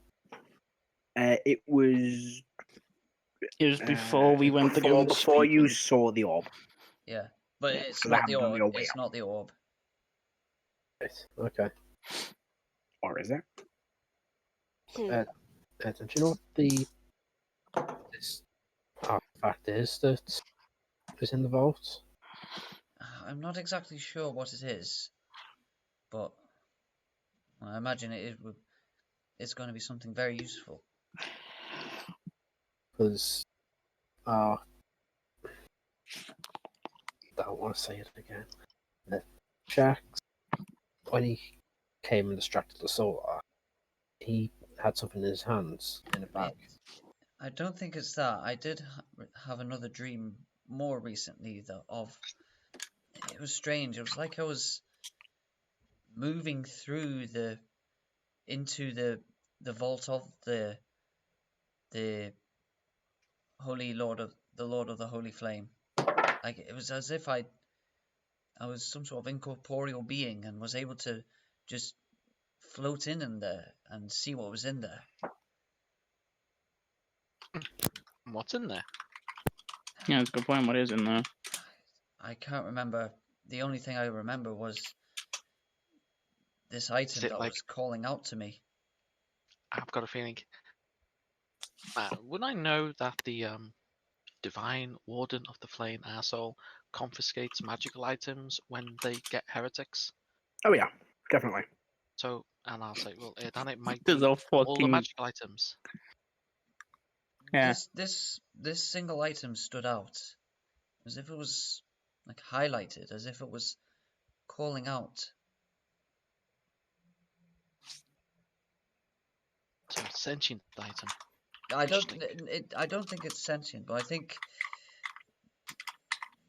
It was before we went to go and before speak you with- saw the orb. Yeah, but Yeah, it's so not that the happened on orb. your way It's up. not the orb. Right. Okay. Or is it? Erdan, do you know what this artifact is that is in the vault? I'm not exactly sure what it is, but I imagine it's going to be something very useful. Because I don't want to say it again. Jax, when he came and distracted the solar, he had something in his hands in a bag. I don't think it's that. I did have another dream more recently it was strange. It was like I was moving through into the vault of the Holy Lord of the Holy Flame. Like it was as if I was some sort of incorporeal being and was able to just float in there and see what was in there. What's in there? Yeah, that's a good point. What is in there? I can't remember. The only thing I remember was this item it that like- was calling out to me. I've got a feeling. Would I know that the Divine Warden of the Flame Arsehole confiscates magical items when they get heretics? Oh yeah, definitely. So, and I'll say, well, Erdan, it might be There's a all the fucking magical items. yeah. This single item stood out as if it was like highlighted, as if it was calling out. So, sentient item. I don't Interesting. I don't think it's sentient, but I think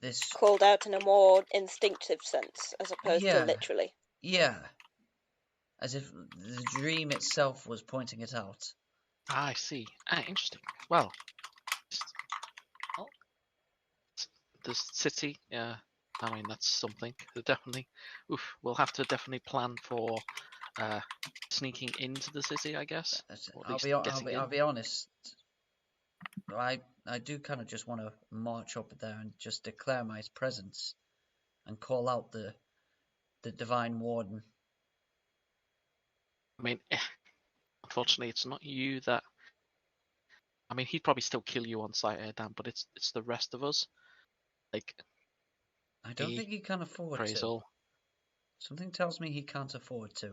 this Called out in a more instinctive sense as opposed Yeah. to literally. yeah, as if the dream itself was pointing it out. I see. Interesting. Well, the city, yeah. I mean, that's something. Definitely. We'll have to definitely plan for sneaking into the city, I guess. Or at least getting I'll in. be honest. I do kind of just want to march up there and just declare my presence and call out the Divine Warden. I mean, unfortunately, it's not you that. I mean, he'd probably still kill you on sight, Erdan, but it's the rest of us. Like, I don't think he can afford to. Akrasiel. Something tells me he can't afford to.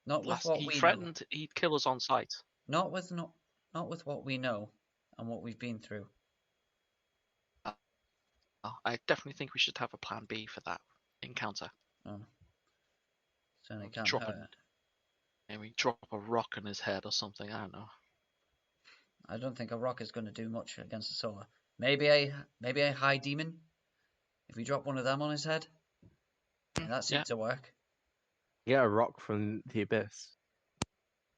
Not with what He we know. threatened he'd kill us on sight. Not with what we know and what we've been through. I definitely think we should have a plan B for that encounter. Oh. Certainly can't Drop hurt. And we drop a rock on his head or something. I don't know. I don't think a rock is going to do much against the solar. Maybe a high demon. If we drop one of them on his head, that seems to work. Yeah, a rock from the abyss.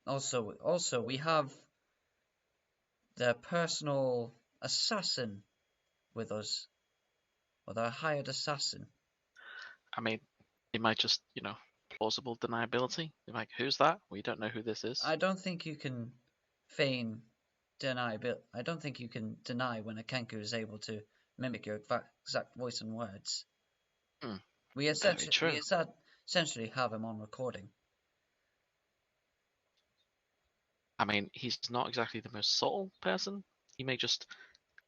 Also, we have their personal assassin with us, or their hired assassin. I mean, it might just, plausible deniability. They're like, who's that? We don't know who this is. I don't think you can feign deny, but I don't think you can deny when a Kenku is able to mimic your exact voice and words. We essentially have him on recording. I mean, he's not exactly the most subtle person. He may just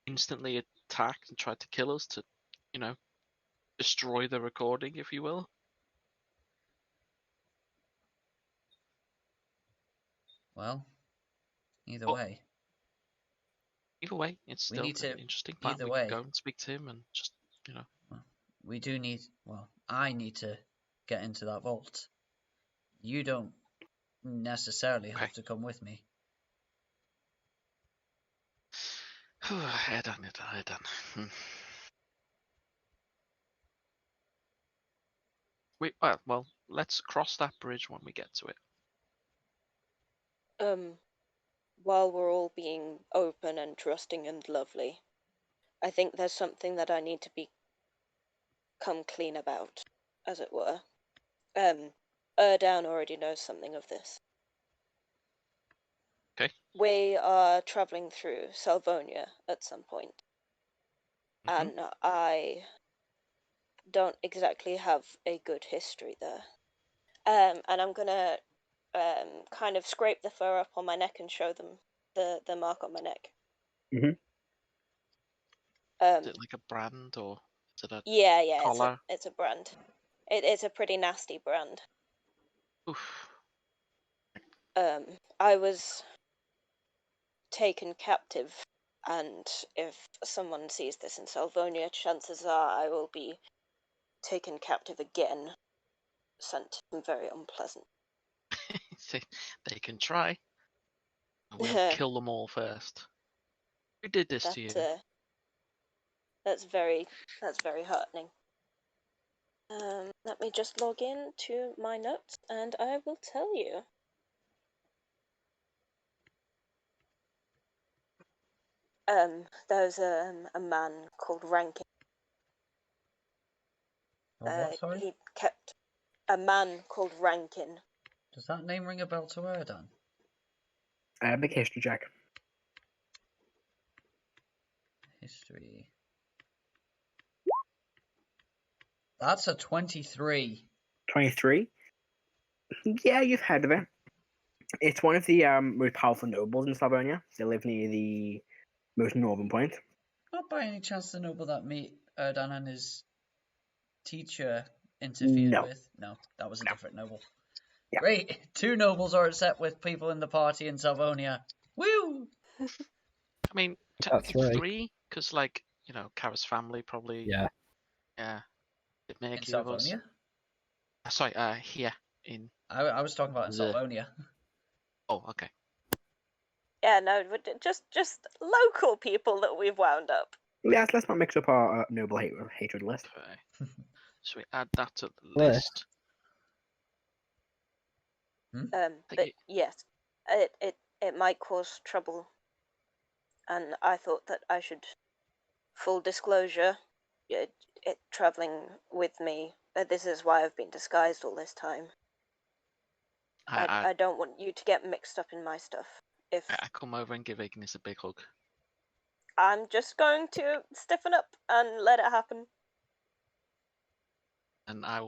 instantly attack and try to kill us to, destroy the recording, if you will. Well, either way. Either way, it's still an interesting plan. Either we way, can go and speak to him and just, We do need. Well, I need to get into that vault. You don't necessarily have to come with me. Erdan. Well, let's cross that bridge when we get to it. While we're all being open and trusting and lovely, I think there's something that I need to become clean about, as it were. Erdan already knows something of this. Okay. We are traveling through Salvonia at some point, and I don't exactly have a good history there. And I'm gonna kind of scrape the fur up on my neck and show them the mark on my neck. Mhm. Is it like a brand or is it a Yeah, collar? it's a brand. It's a pretty nasty brand. Oof. I was taken captive, and if someone sees this in Salvonia, chances are I will be taken captive again, sent to some very unpleasant. They can try. We'll kill them all first. Who did this to you? That's very heartening. Let me just log in to my notes, and I will tell you. There's a man called Rankin. What, sorry? He kept a man called Rankin. Does that name ring a bell to Erdan? Make a history check. History. That's a 23. 23. Yeah, you've heard of it. It's one of the most powerful nobles in Slavonia. They live near the most northern point. Not by any chance the noble that Erdan and his teacher interfered No. with? No, that was a different noble. Yeah. Great! 2 nobles are upset with people in the party in Salvonia. Woo! I mean, That's technically right. 3, because, like, you know, Kara's family probably. Yeah. Yeah. Did In make you of us. Salvonia? Sorry, here in. I was talking about in The- Salvonia. Oh, okay. Yeah, no, just local people that we've wound up. Yes, let's not mix up our noble hatred list. Okay. So we add that to the List. list. But yes, it might cause trouble, and I thought that I should, full disclosure, it traveling with me. This is why I've been disguised all this time. I don't want you to get mixed up in my stuff. If I come over and give Igneous a big hug. I'm just going to stiffen up and let it happen. And I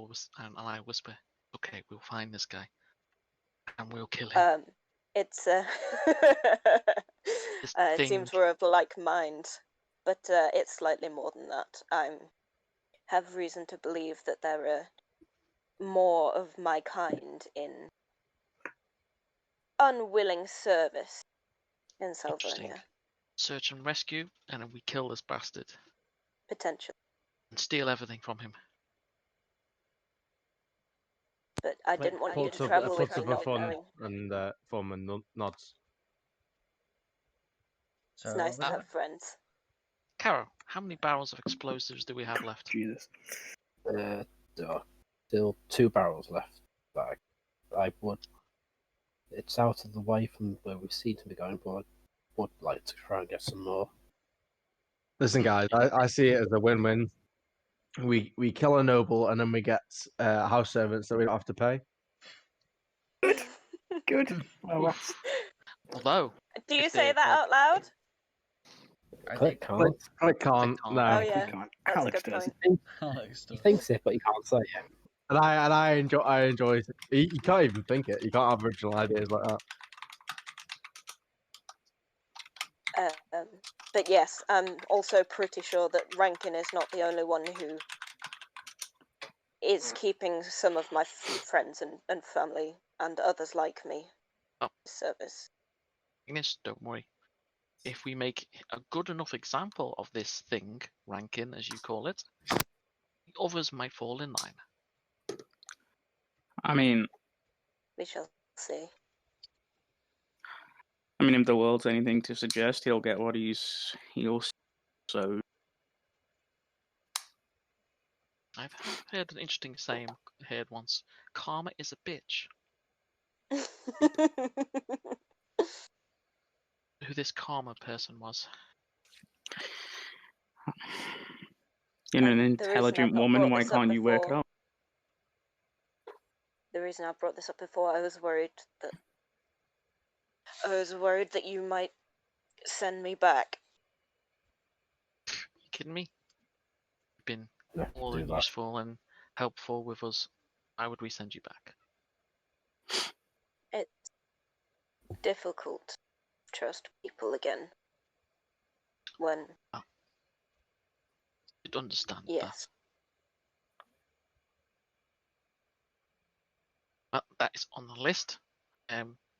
whisper, okay, we'll find this guy. And we'll kill him. It's This it thing. seems we're of like minds, but it's slightly more than that. I have reason to believe that there are more of my kind in unwilling service in Interesting. Salvonia. Search and rescue, and then we kill this bastard. Potential. And steal everything from him. But I didn't want you to travel with me for not fun knowing. and fun and nods. So, It's nice what to was have friends. Karo, how many barrels of explosives do we have left? Jesus. There are still 2 barrels left. But I would. It's out of the way from where we seem to be going, but I would like to try and get some more. Listen, guys, I see it as a win-win. We kill a noble and then we get house servants that we don't have to pay. Good. Well, Although, Do you if say they're that like- out loud? I Click think can't. Click can't. can't. No. Oh yeah, can't. that's a Alex good does. point. Alex He does. thinks it, but he can't say it. And I enjoy it. You can't even think it. You can't have original ideas like that. But yes, I'm also pretty sure that Rankin is not the only one who is keeping some of my friends and family and others like me Oh. in service. Igneous, don't worry. If we make a good enough example of this thing, Rankin, as you call it, the others might fall in line. I mean, We shall see. if the world's anything to suggest, he'll get what he'll. So I've heard an interesting saying heard once. Karma is a bitch. Who this karma person was. you're an The reason I've intelligent not woman. brought Why this up can't you work it before- out? The reason I brought this up before. I was worried that you might send me back. You kidding me? You've been Yeah, more do than that. useful and helpful with us. Why would we send you back? It's difficult to trust people again. When You'd understand that. yes, Well, that is on the list.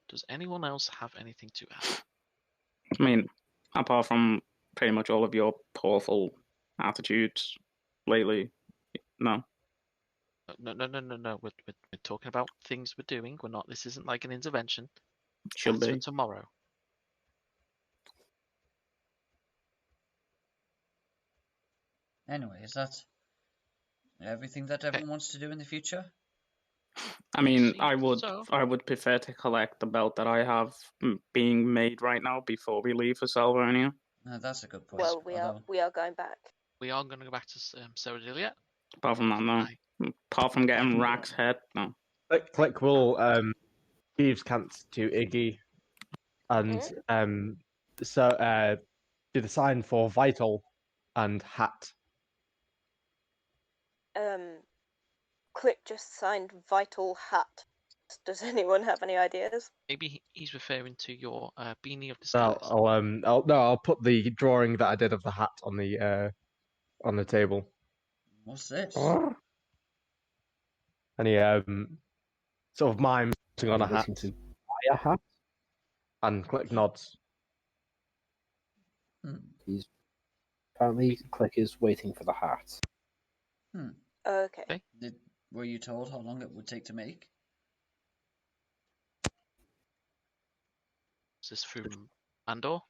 Does anyone else have anything to add? I mean, apart from pretty much all of your powerful attitudes lately, no. No. We're talking about things we're doing. We're not. This isn't like an intervention. Should That's be. for tomorrow. Anyway, is that everything that everyone wants to do in the future? I mean, Seems so. I would prefer to collect the belt that I have being made right now before we leave for Salvonia. That's a good point. well, although, we are going back. We are going to go back to Ceredilia. Apart from that, no. Apart from getting Rack's head, no. Click will give cants to Iggy, and do the sign for vital and hat. Click just signed vital hat. Does anyone have any ideas? Maybe he's referring to your beanie of disguise. I'll put the drawing that I did of the hat on the table. what's this? And he sort of mimes putting on a hat, Waiting to buy a hat. and Click nods. He's apparently Click is waiting for the hat. Okay. Were you told how long it would take to make? Is this from Andor?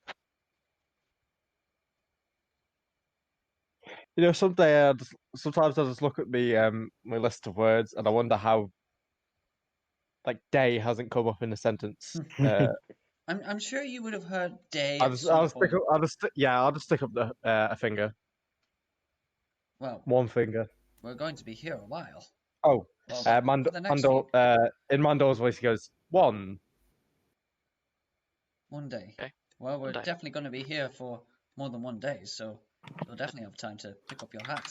You know, sometimes I just look at my list of words and I wonder how, like, day hasn't come up in a sentence. I'm sure you would have heard day. I'll just stick up a finger, Well, one finger. we're going to be here a while. Oh, Well, Mando, for the next Mando, week. in Mando's voice, he goes, one. One day. Okay. Well, we're One day. definitely going to be here for more than one day, so you'll definitely have time to pick up your hat.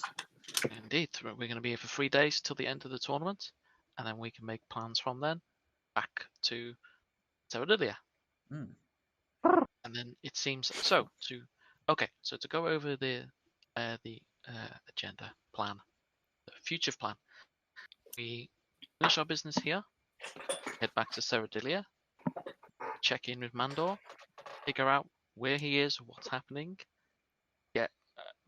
Indeed. We're going to be here for 3 days till the end of the tournament, and then we can make plans from then back to Ceredilia. And then it seems so to go over the agenda plan, the future plan. We finish our business here, head back to Ceredilia, check in with Mandor, figure out where he is, what's happening, get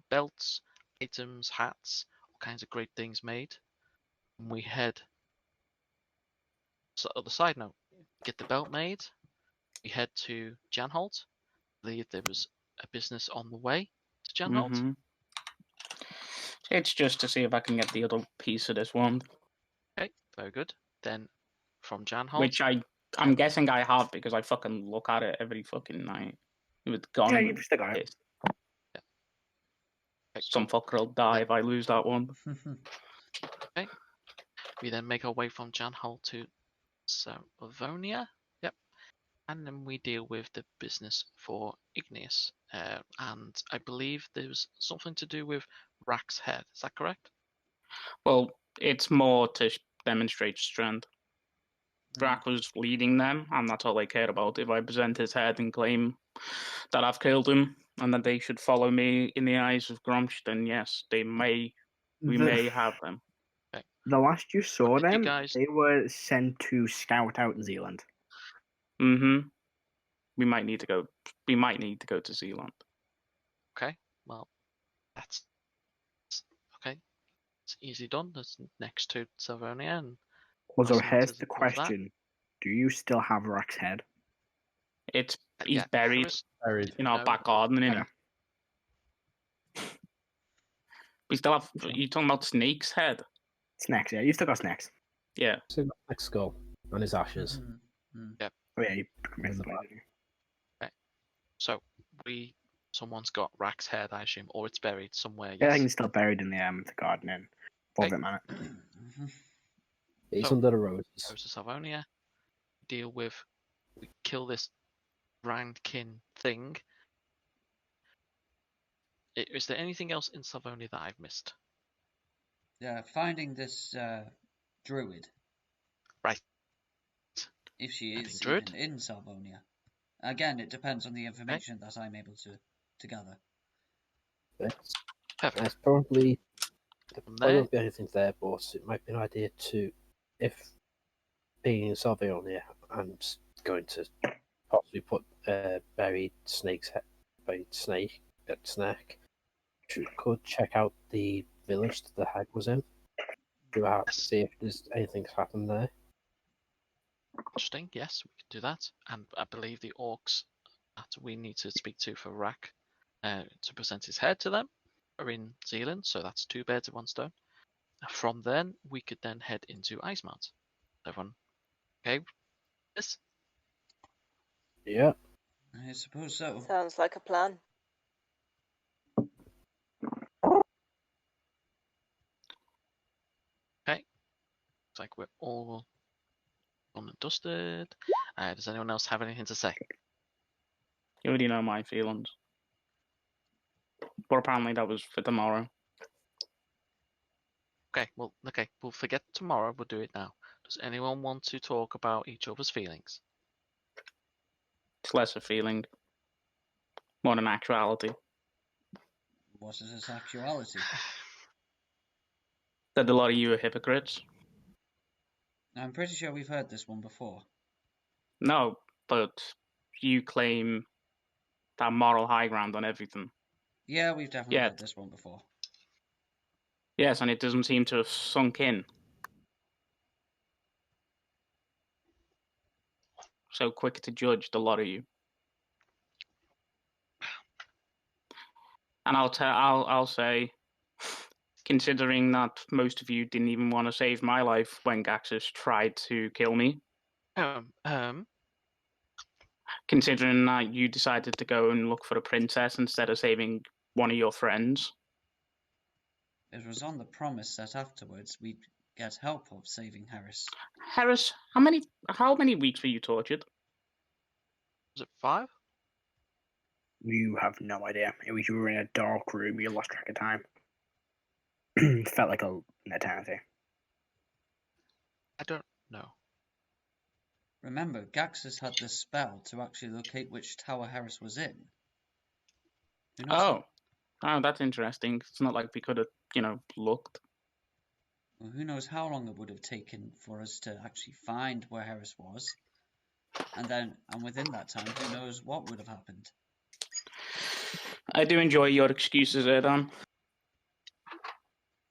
belts, items, hats, all kinds of great things made. And we head. So, on the side note, get the belt made. We head to Janholt. I believe there was a business on the way to Janholt. Mm-hmm. It's just to see if I can get the other piece of this wand. Okay, very good. Then from Janholt, Which I'm guessing I have because I fucking look at it every fucking night. It was gone. Yeah, you've still got it. Yeah. Okay. Some fucker will die if I lose that one. Okay. We then make our way from Janholt to Savonia. Yep. And then we deal with the business for Igneous. And I believe there was something to do with Rack's head. Is that correct? Well, it's more to demonstrate strength. Rack was leading them, and that's all they cared about. If I present his head and claim that I've killed him, and that they should follow me in the eyes of Gromsh, then yes, we may have them. Okay. The last you saw Did you them, guys- they were sent to scout out Zealand. Mm-hmm. We might need to go to Zealand. Okay. Well, that's okay. It's easily done. That's next to Savonia. And Also, Awesome, here's says the it was that. question: do you still have Rack's head? He's yeah, buried Heris, Buried. in our no. back garden, innit? Okay. We still have. You talking about Snake's head? Snacks, yeah. You still got snacks. Yeah. So Click's skull and his ashes. Oh yeah, you missed the one. So someone's got Rack's head, I assume, or it's buried somewhere. Yeah, I Yes. think it's still buried in the garden in Borbit Manor. He's So- under the roses. Goes to Salvonia. Deal with. We kill this Randkin thing. Is there anything else in Salvonia that I've missed? Finding this druid, Right. if she Finding is druid? even in Salvonia. Again, it depends on the information that I'm able to gather. That's Perfect. probably there From probably there, won't be anything there, but it might be an idea to, if being in Salvionia and going to possibly put buried snake at snack, could check out the village that the hag was in. See if there's anything's happened there. interesting. Yes, we can do that. And I believe the orcs that we need to speak to for Rack to present his head to them are in Zealand, so that's 2 birds with 1 stone. From then, we could then head into Icemount. Everyone, okay? Yes. Yeah. I suppose so. Sounds like a plan. Looks like we're all done and dusted. Does anyone else have anything to say? You already know my feelings. But apparently that was for tomorrow. Okay, we'll forget tomorrow. We'll do it now. Does anyone want to talk about each other's feelings? It's less a feeling, more an actuality. What is this actuality? That a lot of you are hypocrites. I'm pretty sure we've heard this one before. No, but you claim that moral high ground on everything. Yeah, we've definitely heard this one before. Yes, and it doesn't seem to have sunk in. So quick to judge, the lot of you. And I'll say, considering that most of you didn't even want to save my life when Gaxus tried to kill me. Considering that you decided to go and look for a princess instead of saving one of your friends. It was on the promise that afterwards we'd get help of saving Heris. Heris, how many weeks were you tortured? Was it 5? You have no idea. It was you were in a dark room. You lost track of time. Felt like an eternity. I don't know. Remember, Gaxus had the spell to actually locate which tower Heris was in. Oh, that's interesting. It's not like we could have, looked. Well, who knows how long it would have taken for us to actually find where Heris was. And within that time, who knows what would have happened. I do enjoy your excuses, Erdan.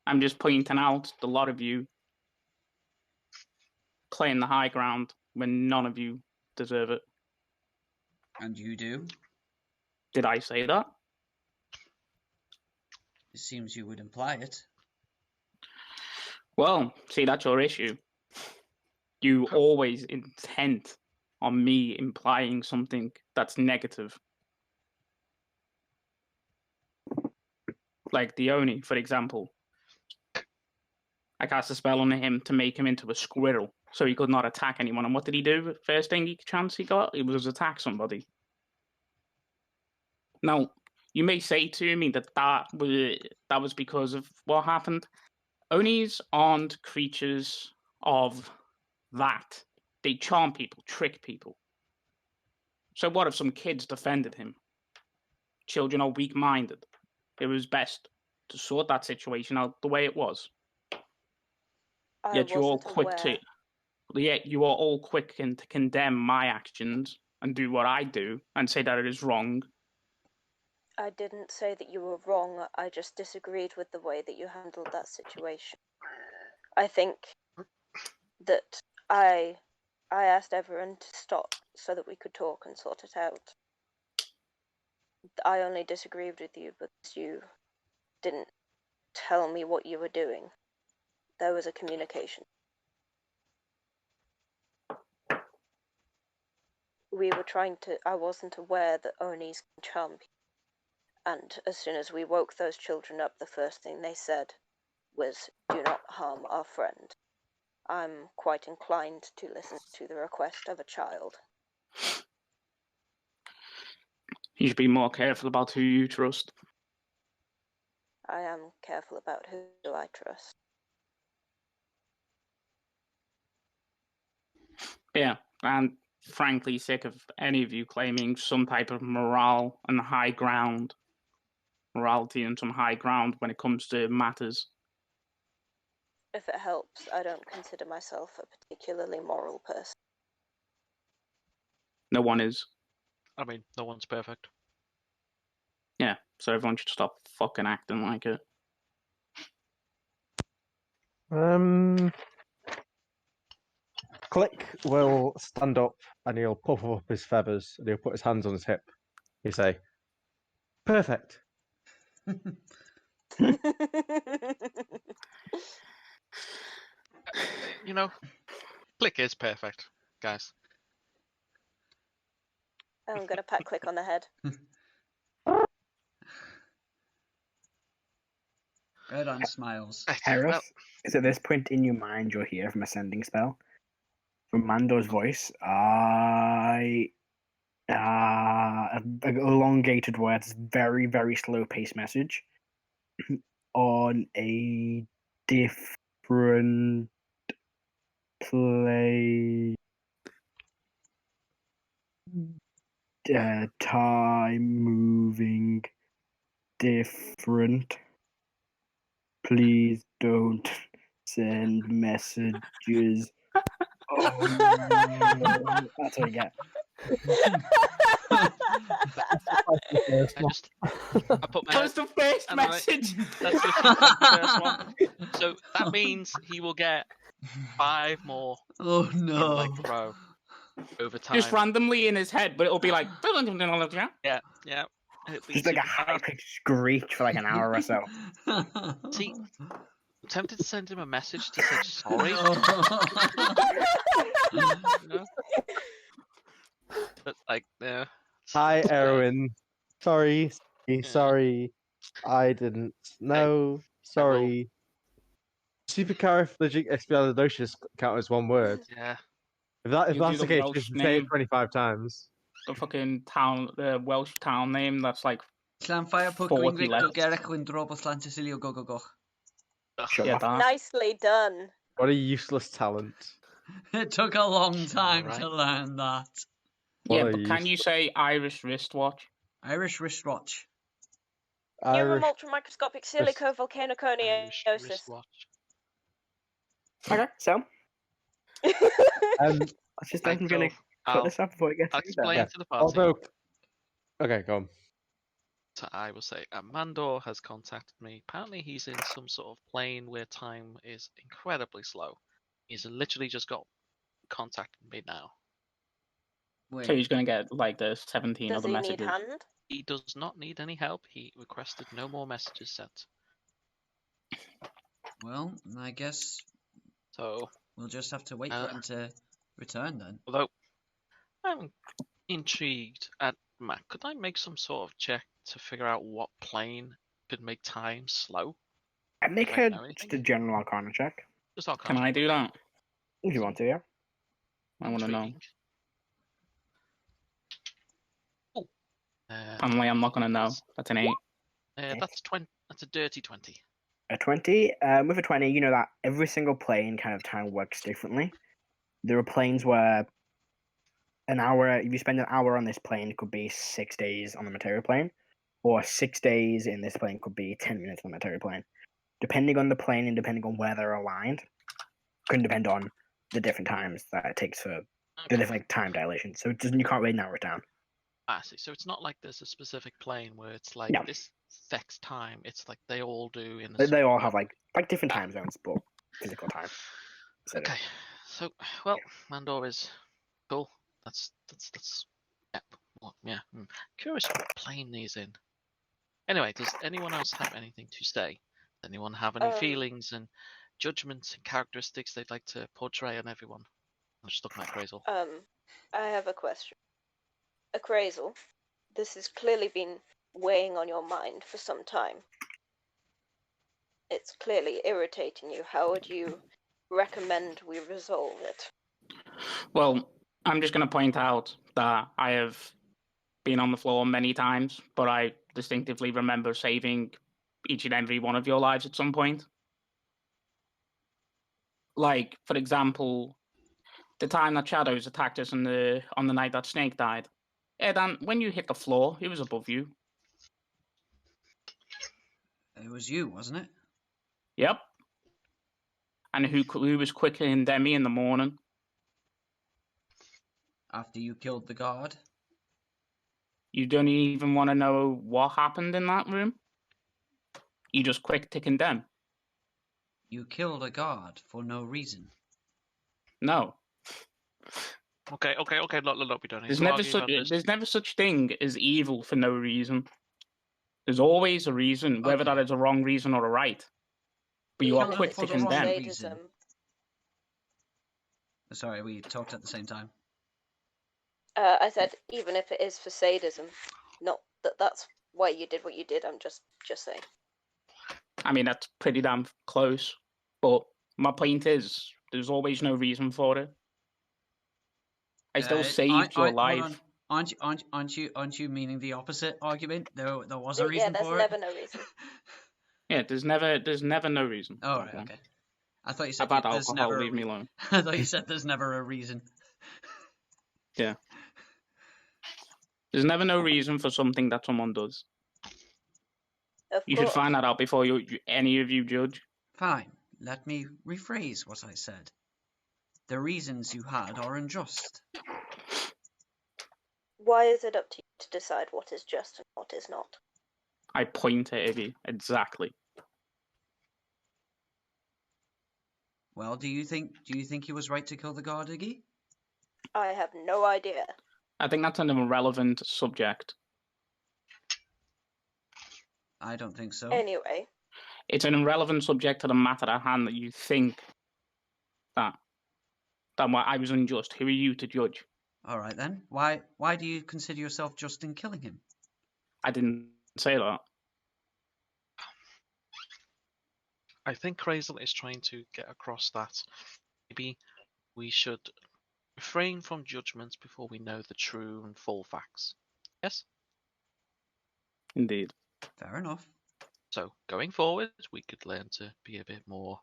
I'm just pointing out the lot of you playing the high ground when none of you deserve it. And you do? Did I say that? It seems you would imply it. Well, see, that's your issue. You always intent on me implying something that's negative. Like Dione, for example. I cast a spell on him to make him into a squirrel, so he could not attack anyone. And what did he do? First chance he got, it was attack somebody. Now, you may say to me that was because of what happened. Onis aren't creatures of that. They charm people, trick people. So what if some kids defended him? Children are weak-minded. It was best to sort that situation out the way it was. Yet you are all quick to condemn my actions and do what I do and say that it is wrong. I didn't say that you were wrong. I just disagreed with the way that you handled that situation. I think that I asked everyone to stop so that we could talk and sort it out. I only disagreed with you because you didn't tell me what you were doing. There was a communication. I wasn't aware that Onis can charm people. And as soon as we woke those children up, the first thing they said was, "Do not harm our friend." I'm quite inclined to listen to the request of a child. You should be more careful about who you trust. I am careful about who I trust. Yeah, and frankly sick of any of you claiming some type of morale and high ground, morality and some high ground when it comes to matters. If it helps, I don't consider myself a particularly moral person. No one is. I mean, no one's perfect. Yeah, so everyone should stop fucking acting like it. Click will stand up and he'll puff up his feathers and he'll put his hands on his hip. He'll say, "Perfect." You know, Click is perfect, guys. I'm gonna pat Click on the head. Erdan smiles. Heris, is at this point in your mind you'll hear from a sending spell. From Mando's voice, elongated words, very, very slow-paced message on a different play time moving different. Please don't send messages. Oh, no. That's what I get. I put my That was the first and I- message. That's the first one. So that means he will get 5 more Oh no. like throw over time. Just randomly in his head, but it'll be like. Yeah, yeah. It'll be Just like a super fast. high-pitched screech for like an hour or so. See, I'm tempted to send him a message to say sorry. You know? But like, no. Hi, Erwin. Sorry. I didn't know. Sorry. Supercalifragilisticexpialidocious count as one word. Yeah. If You that's do the the case, Welsh just say it name. 25 times. The fucking town, the Welsh town name. That's like Llanfair pwg 40 Gwynfryd left. Gerech Windrobos Llantysilio go go go. Shut yeah, up. that. Nicely done. What a useless talent. It took a long time Alright. to learn that. Yeah, What a but can you useless- say Irish wristwatch? Irish wristwatch. Irish Neuromultramicroscopic silicovolcanoconiosis. Irish wristwatch. Okay, so Um, let's just Right, I'm gonna so cut this up before it gets I'll too explain bad. to the party. although, okay, go on. So I will say, Mandor has contacted me. Apparently, he's in some sort of plane where time is incredibly slow. He's literally just got contacted me now. So Wait, he's gonna get like the 17 Does other he messages. need hand? He does not need any help. He requested no more messages sent. well, I guess So, we'll just have to wait for him to return then. although I'm intrigued at Matt, could I make some sort of check to figure out what plane could make time slow? I make Like, know just a anything? general arcana check Just all Can I do that? if you want to. Yeah. I want to know. Intriguing. Oh, Family, I'm not gonna know. That's an 8. that's 20. That's a dirty 20. A 20. With a 20, you know that every single plane kind of time works differently. There are planes where an hour, if you spend an hour on this plane, it could be 6 days on the material plane, or 6 days in this plane could be 10 minutes on the material plane. Depending on the plane and depending on where they're aligned, can depend on the different times that it takes for the Okay. different time dilation. So it doesn't, you can't really narrow it down. I see. So it's not like there's a specific plane where it's like No. this affects time. It's like they all do in. They all have like different time zones, but physical time. So Okay. So well, Mandor is cool. That's yeah. Well, yeah. Curious what plane he's in. Anyway, does anyone else have anything to say? Does anyone have any feelings and judgments and characteristics they'd like to portray on everyone? I'm just looking at Akrasiel. I have a question. Akrasiel, this has clearly been weighing on your mind for some time. It's clearly irritating you. How would you recommend we resolve it? Well, I'm just going to point out that I have been on the floor many times, but I distinctively remember saving each and every one of your lives at some point. Like, for example, the time that Shadows attacked us on the night that Snake died. Erdan, when you hit the floor, he was above you. It was you, wasn't it? Yep. And who was quicker than me in the morning? After you killed the guard? You don't even want to know what happened in that room? You just quick to condemn. You killed a guard for no reason. No. Okay. Look, we don't need There's to never argue such about this. there's never such thing as evil for no reason. There's always a reason, whether that Okay. is a wrong reason or a right. But you are Kill it quick for to the wrong condemn. reason. Sorry, we talked at the same time. I said, even if it is for sadism, not that that's why you did what you did. I'm just saying. I mean, that's pretty damn close. But my point is, there's always no reason for it. I still saved your life. Aren't you meaning the opposite argument? There was a reason Yeah, there's for never it. no reason. Yeah, there's never no reason. Oh, right, okay. I thought you said I've had there's alcohol, never. leave me alone. I thought you said there's never a reason. Yeah. There's never no reason for something that someone does. You should find that out before any of you judge. Fine. Let me rephrase what I said. The reasons you had are unjust. Why is it up to you to decide what is just and what is not? I point at Iggy, exactly. Well, do you think he was right to kill the guard, Iggy? I have no idea. I think that's an irrelevant subject. I don't think so. Anyway. It's an irrelevant subject to the matter at hand that you think that I was unjust. Who are you to judge? All right then. Why do you consider yourself just in killing him? I didn't say that. I think Akrasiel is trying to get across that maybe we should refrain from judgments before we know the true and full facts. Yes? Indeed. Fair enough. So, going forward, we could learn to be a bit more...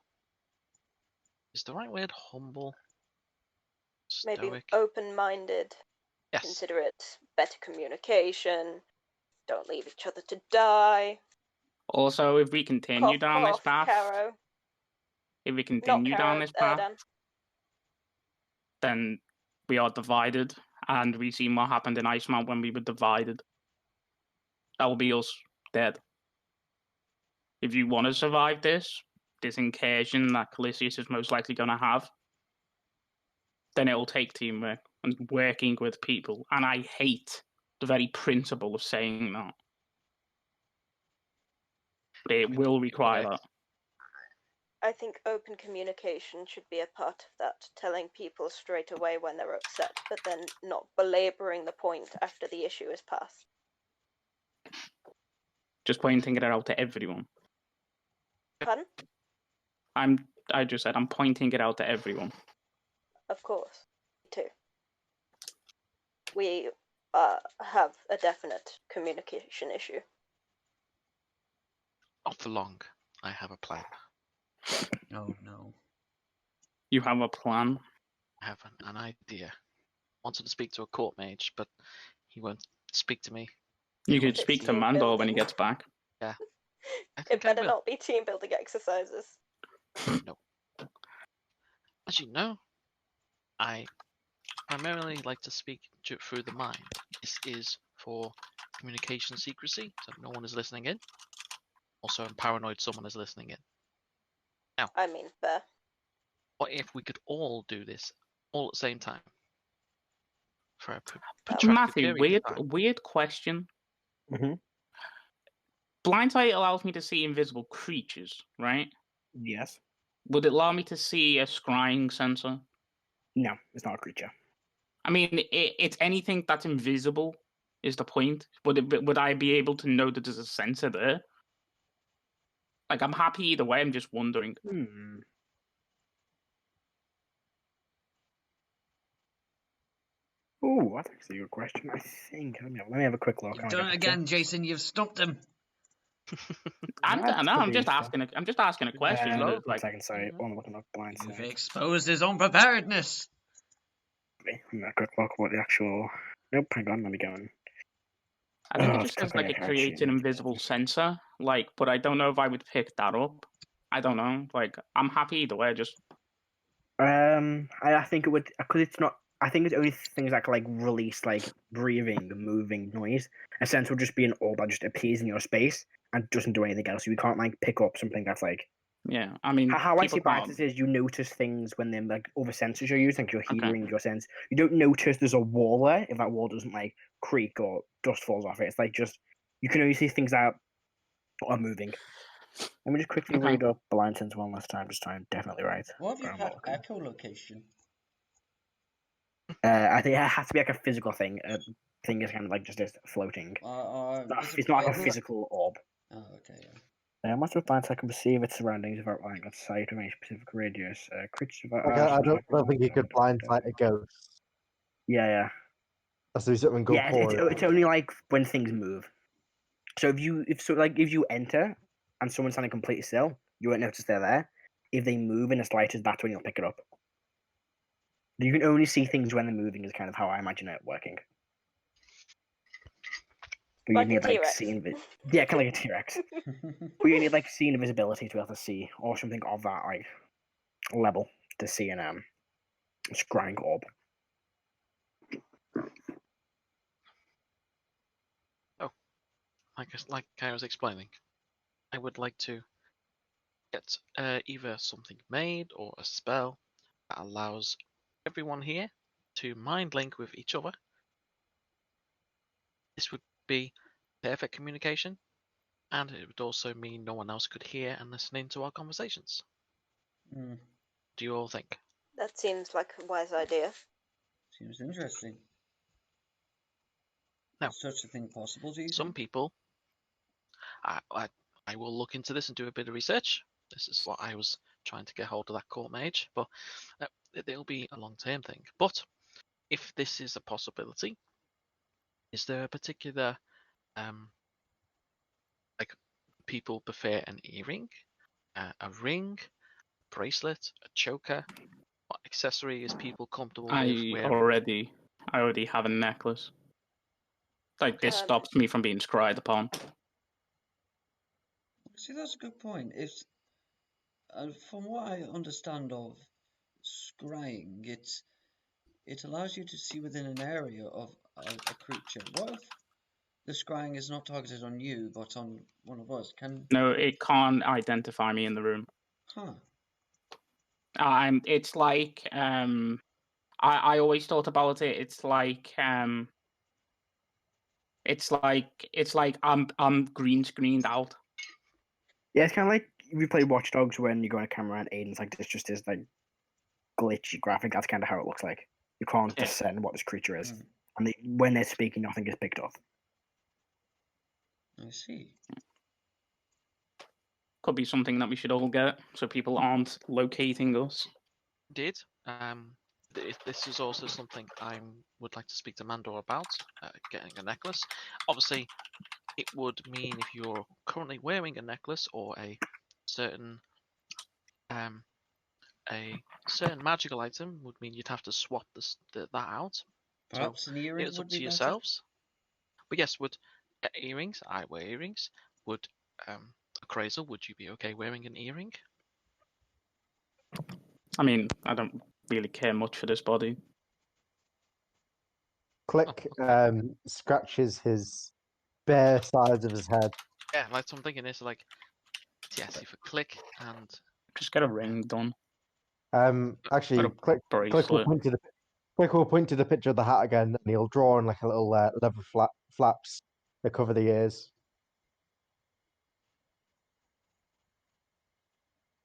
Is the right word humble? Stoic? Maybe open-minded. Yes. Consider it better communication. Don't leave each other to die. Also, if we continue down this path, Karo. if we continue down this path, Erdan. then we are divided, and we've seen what happened in Iceman when we were divided. That will be us dead. If you want to survive this incursion that Calisius is most likely going to have, then it will take teamwork and working with people. And I hate the very principle of saying that. But it will require that. I think open communication should be a part of that, telling people straight away when they're upset, but then not belabouring the point after the issue is passed. Just pointing it out to everyone. Pardon? I just said I'm pointing it out to everyone. Of course. Me too. We have a definite communication issue. Not for long. I have a plan. Oh no. You have a plan? I have an idea. Wanted to speak to a court mage, but he won't speak to me. You could speak to Mandor when he gets back. Yeah. It better not be team building exercises. No. As you know, I primarily like to speak through the mind. This is for communication secrecy, so no one is listening in. Also, I'm paranoid someone is listening in. Now, I mean, fair. what if we could all do this all at the same time? For a protracted Matthew, period of time. weird question. Mm-hmm. Blind sight allows me to see invisible creatures, right? Yes. Would it allow me to see a scrying sensor? No, it's not a creature. I mean, it's anything that's invisible is the point. Would I be able to know that there's a sensor there? Like, I'm happy either way. I'm just wondering. Ooh, that's actually a good question. I think. Let me have a quick look. You've done it again, Jason. You've stumped him. I'm just asking a question. Hello? One second, sorry. Oh, I'm looking up blind You've sight. exposed his unpreparedness. Let me have a quick look what the actual. Nope, hang on, let me go in. I think Oh, it it's just says clicking like like it creates an invisible sensor, like, but I don't know if I would pick that up. I don't know. Like, I'm happy either way. Just I think it would because it's not. I think it's only things that can like release like breathing, moving noise. A sense will just be an orb that just appears in your space and doesn't do anything else. So you can't like pick up something that's like. yeah. I mean, How I people see can't. practice is you notice things when they're like other senses you're using, like your Okay. hearing, your sense. You don't notice there's a wall there if that wall doesn't like creak or dust falls off it. It's like just you can only see things that are moving. Let me just quickly Okay. read up Blind Sense one last time, just so I'm definitely right. What if you I'm had looking. echolocation? I think it has to be like a physical thing. Thing is kind of like just floating. It's not like a physical orb. Oh, okay, yeah. Once with blind sight can perceive its surroundings without relying on sight of any specific radius. Creatures of Like, I don't think you could blind sight a ghost. Yeah. That's do something Yeah, corporeal. it's only like when things move. So if you enter and someone's standing completely still, you won't notice they're there. If they move in the slightest, that's when you'll pick it up. You can only see things when they're moving. Is kind of how I imagine it working. But Like you a need like T-Rex. yeah, kind of like a T-Rex. But you need like seeing visibility to be able to see, or something of that like level to see an scrying orb. Like I was explaining, I would like to get either something made or a spell that allows everyone here to mind link with each other. This would be perfect communication, and it would also mean no one else could hear and listen into our conversations. Mm, Do you all think? That seems like a wise idea. seems interesting. No. Is such a thing possible, do you Some think? people, I will look into this and do a bit of research. This is what I was trying to get hold of that court mage, but it'll be a long-term thing. But if this is a possibility, is there a particular like people prefer an earring, a ring, bracelet, a choker? What accessory is people comfortable with I wearing? already have a necklace. Like, this Um, stops me from being scryed upon. See, that's a good point. It's from what I understand of scrying, it allows you to see within an area of a creature. What if the scrying is not targeted on you, but on one of us? No, it can't identify me in the room. Huh. It's like I always thought about it. It's like I'm green screened out. Yeah, it's kind of like we play Watch Dogs when you go on a camera and Aiden's like this just is like glitchy graphic. That's kind of how it looks like. You can't discern what this creature is, and when they're speaking, nothing is picked up. I see. Could be something that we should all get, so people aren't locating us. Did this is also something I would like to speak to Mandor about, getting a necklace. Obviously, it would mean if you're currently wearing a necklace or a certain magical item, would mean you'd have to swap that out. Perhaps an earring it's would up be to better? yourselves. But yes, would earrings? I wear earrings. Would Akrasiel, would you be okay wearing an earring? I mean, I don't really care much for this body. Click scratches his bare sides of his head. Yeah, like so I'm thinking it's like yes, if a click and Just get a ring done. Actually, Or a click will bracelet. point to the picture of the hat again, and he'll draw on like a little leather flaps that cover the ears.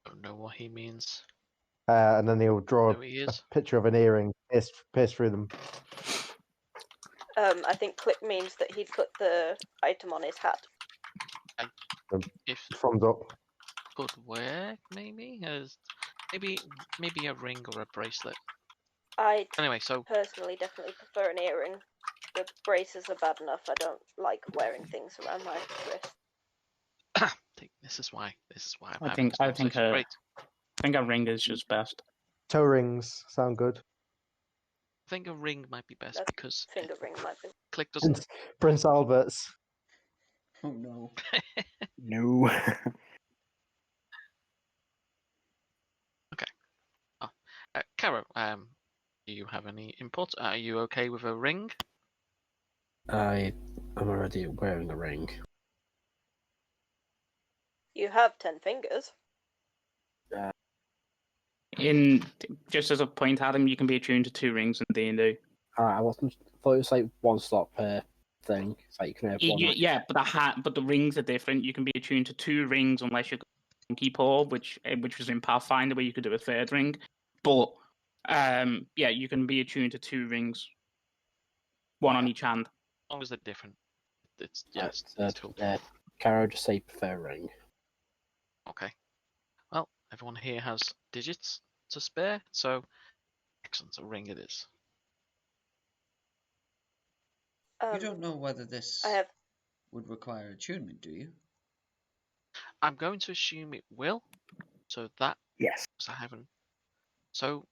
don't know what he means. And then he'll draw There he a is. picture of an earring pierced through them. I think click means that he'd put the item on his hat. If Thumbs up. could work, maybe as maybe a ring or a bracelet. I Anyway, so personally definitely prefer an earring. The braces are bad enough. I don't like wearing things around my wrist. this is why I'm I having think this I think conversation. Great. I think a ring is just best. Toe rings sound good. I think a ring might be best That's because finger ring might be. Click doesn't. Prince Albert's. Oh no. No. Caro, do you have any input? Are you okay with a ring? I am already wearing a ring. You have 10 fingers. In just as a point, Adam, you can be attuned to 2 rings in D&D. I wasn't. Thought it was like 1 slot per thing. It's like you can have one. Yeah, but the rings are different. You can be attuned to 2 rings unless you're Monkey Paw, which was in Pathfinder where you could do a 3rd ring. But yeah, you can be attuned to 2 rings, 1 on each hand. As long as they're different. It's cool. Karo just say prefer ring. Okay. Well, everyone here has digits to spare, so excellent. A ring it is. You don't know whether this I have. would require attunement, do you? I'm going to assume it will. So that Yes. I haven't. So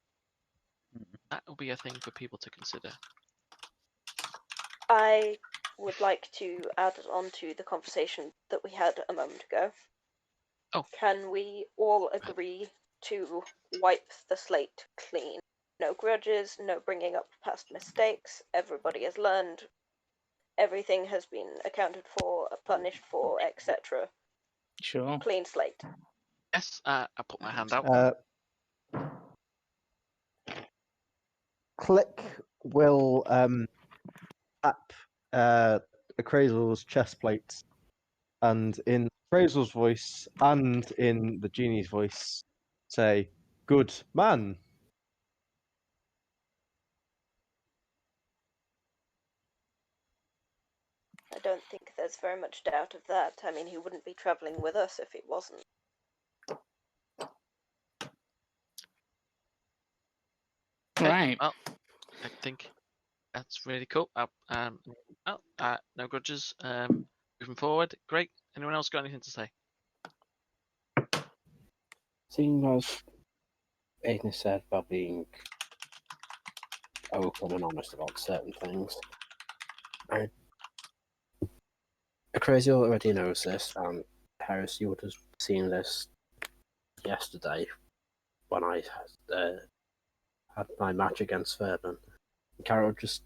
that will be a thing for people to consider. I would like to add on to the conversation that we had a moment ago. Oh. Can we all agree to wipe the slate clean? No grudges, no bringing up past mistakes. Everybody has learned. Everything has been accounted for, punished for, etc. Sure. Clean slate. Yes, I put my hand out. Click will tap Akrasiel's chest plate, and in Akrasiel's voice and in the genie's voice, say, "Good man." I don't think there's very much doubt of that. I mean, he wouldn't be travelling with us if it wasn't. Right. Well, I think that's really cool. No grudges. Moving forward, great. Anyone else got anything to say? Seeing as Igneous said about being open and honest about certain things, Akrasiel already knows this, and Heris, you would have seen this yesterday when I had my match against Erdan. Karo would just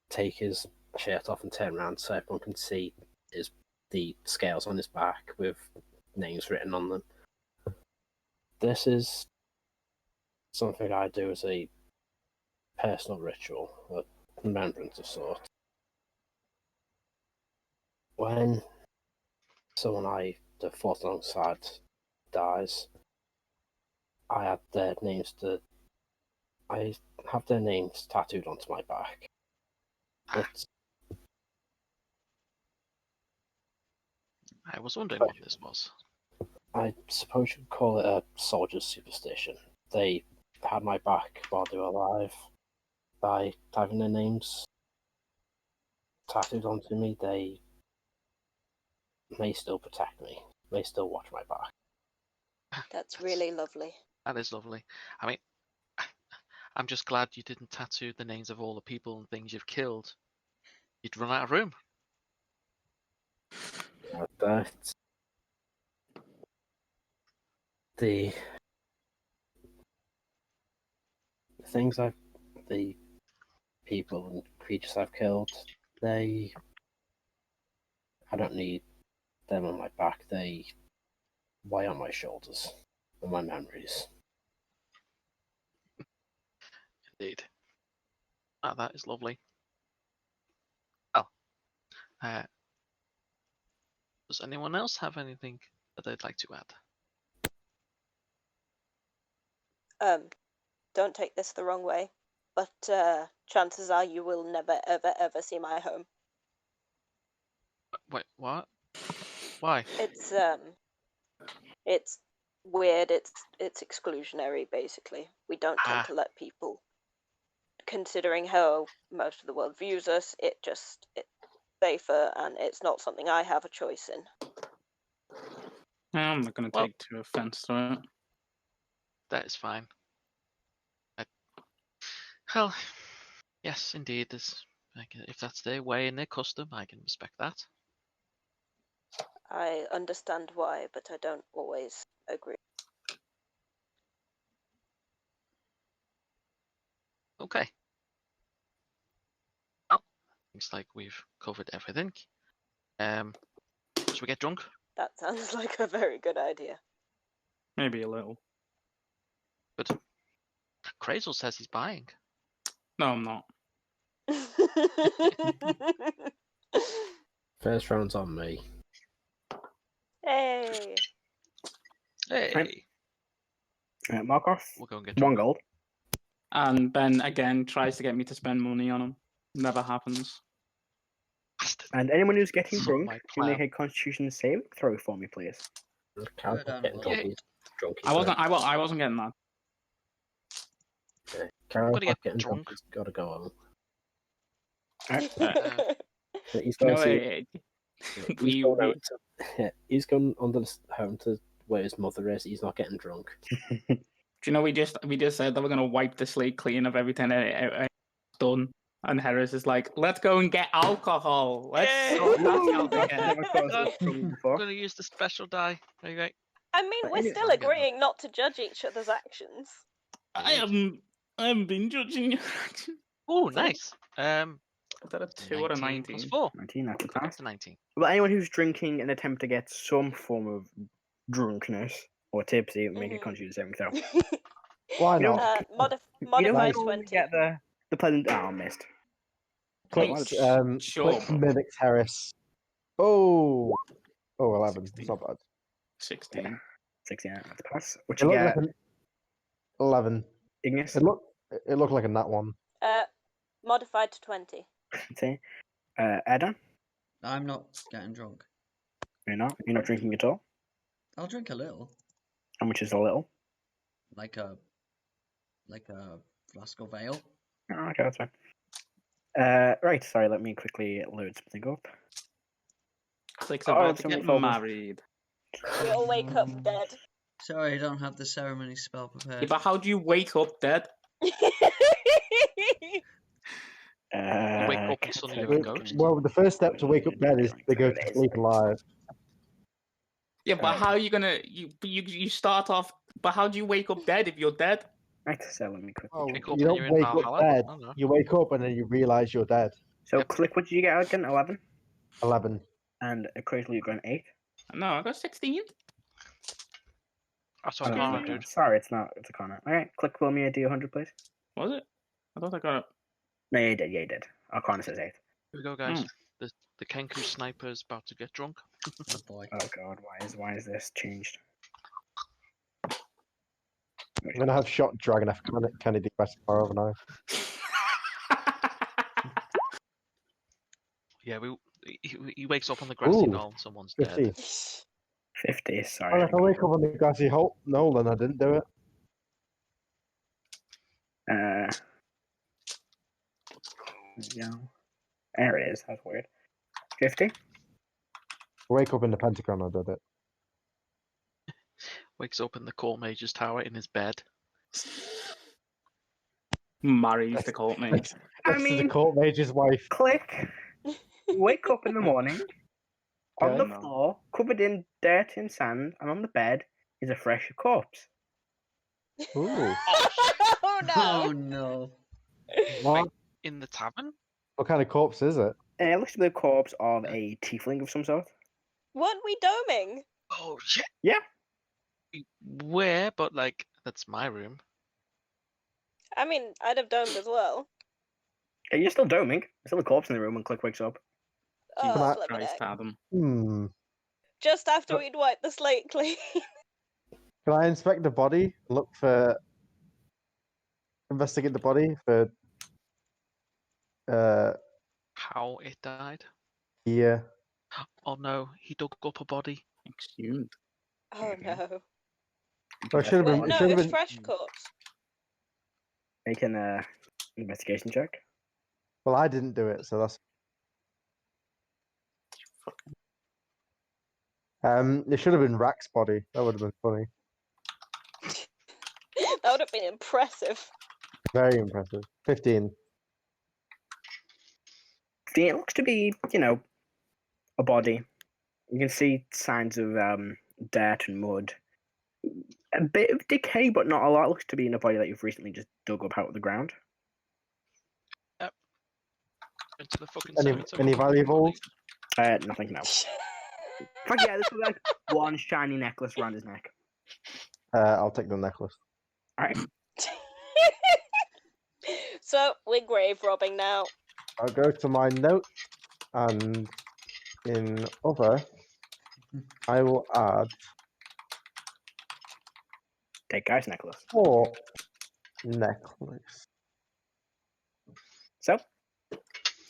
take his shirt off and turn around so everyone can see the scales on his back with names written on them. This is something I do as a personal ritual, a remembrance of sorts. When someone I have fought alongside dies, I have their names tattooed onto my back. I was wondering what this was. I suppose you'd call it a soldier's superstition. They had my back while they were alive. By having their names tattooed onto me, they may still protect me, may still watch my back. That's really lovely. That is lovely. I mean, I'm just glad you didn't tattoo the names of all the people and things you've killed. You'd run out of room. But the people and creatures I've killed, I don't need them on my back. They lie on my shoulders and my memories. Indeed. That is lovely. Oh. Does anyone else have anything that they'd like to add? Don't take this the wrong way, but chances are you will never, ever, ever see my home. Wait, what? Why? It's weird. It's exclusionary, basically. We don't tend to let people considering how most of the world views us, it's safer, and it's not something I have a choice in. I'm not going to Well- take too offense to it. That is fine. Well, yes, indeed. If that's their way and their custom, I can respect that. I understand why, but I don't always agree. Okay. Well, looks like we've covered everything. Should we get drunk? That sounds like a very good idea. Maybe a little. Akrasiel says he's buying. No, I'm not. First round's on me. Hey. Hey, Mark off. we'll go and get 1 drunk. gold. And Ben again tries to get me to spend money on him. Never happens. Bastard. And anyone who's getting Saw drunk, my can make plan. a Constitution save throw for me, please. Carol's Erdan getting will. drunk. Yeah. He's drunk. I wasn't getting that. Carol's Gotta get getting drunk. drunk. He's got to go home. He's You going know, to we- he's gone under home to where his mother is. He's not getting drunk. do you know we just said that we're gonna wipe the slate clean of everything done, and Heris is like, let's go and get alcohol. Let's Yay! sort that out That's again. never caused us trouble I'm before. gonna use the special die. Okay. I mean, But we're anyway, still I get that. agreeing not to judge each other's actions. I haven't been judging your action. Oh, nice. Is that a 2 or a 19 plus 19? 4. 19, that's a Correct pass. to 19. Well, anyone who's drinking and attempt to get some form of drunkenness or tipsy, make a Mhm. Constitution saving throw. Why You know, not? you Modified don't 20. get the pleasant. Oh, missed. Click, Wait, sure, click bro. mimics Heris. Oh, 11. It's 16. not bad. 16. 16, that's a pass. What It you looked get, like an 11. Igneous? It looked like a nat one. Modified to 20. Okay. Erdan? I'm not getting drunk. You're not? You're not drinking at all? I'll drink a little, How much is a little? like a flask of ale. Oh, okay, that's fine. Right, sorry, let me quickly load something up. Click's Oh, about to something get folded. married. We all wake up dead. Sorry, I don't have the ceremony spell Yeah, prepared. but how do you wake up dead? wake up and suddenly you're a ghost. Well, the first step to wake up dead is to go to sleep alive. Yeah, but how are you gonna you start off? But how do you wake up dead if you're dead? Right, so let me quickly Oh, check. Wake up you and you're don't in wake up Valhalla? dead. I don't know. You wake up and then you realise you're dead. So, Yep. Click, what did you get again? 11? 11. And Akrasiel, you got an 8? No, I got 16. That's Oh, what no, Connor, no, dude. sorry, it's not. It's a Connor. Alright, Click, roll me a D100, please. Was it? I thought I got it. No, you did, yeah, you did. Oh, Connor says 8. Here we go, guys. The Kenku sniper's about to get drunk. Oh boy. Oh god, why is this changed? I'm going to have shot Dragon F. Kennedy West tomorrow overnight. Yeah, he wakes up on the grassy Ooh, knoll. Someone's dead. 50. 50, Oh, sorry. if I wake up on the grassy knoll, then I didn't do it. Yeah. There it is, that's weird. 50? I wake up in the Pentagon, I did it. Wakes up in the Court Mage's tower in his bed. Marries the cult mate. I Next to the mean, court mage's wife. Click. Wake up in the morning. On the Okay. floor, covered in dirt and sand, and on the bed is a fresh corpse. Ooh. Oh no! Oh no. What? In the tavern? What kind of corpse is it? It looks to be the corpse of a tiefling of some sort. Weren't we doming? Oh shit. Yeah. Where? But like, that's my room. I mean, I'd have domed as well. You're still doming. There's still a corpse in the room when Click wakes up. Oh, Come on. flippin' Christ, heck. Adam. Just after we'd wiped the slate clean. Can I inspect the body? Look for. Investigate the body for. How it died? Yeah. Oh no, he dug up a body. Exhumed. Oh no. Oh, it should have Wait, been. no, It should it have was been. fresh corpse. Make an Investigation check. Well, I didn't do it, so that's. It should have been Rack's body. That would have been funny. That would have been impressive. Very impressive. 15. It looks to be, a body. You can see signs of dirt and mud. A bit of decay, but not a lot. It looks to be in a body that you've recently just dug up out of the ground. Into the fucking Any valuables? Nothing, no. But yeah, this was like one shiny necklace around his neck. I'll take the necklace. Alright. So we're grave robbing now. I'll go to my note, and in other, I will add Take guy's necklace. 4 necklace. So,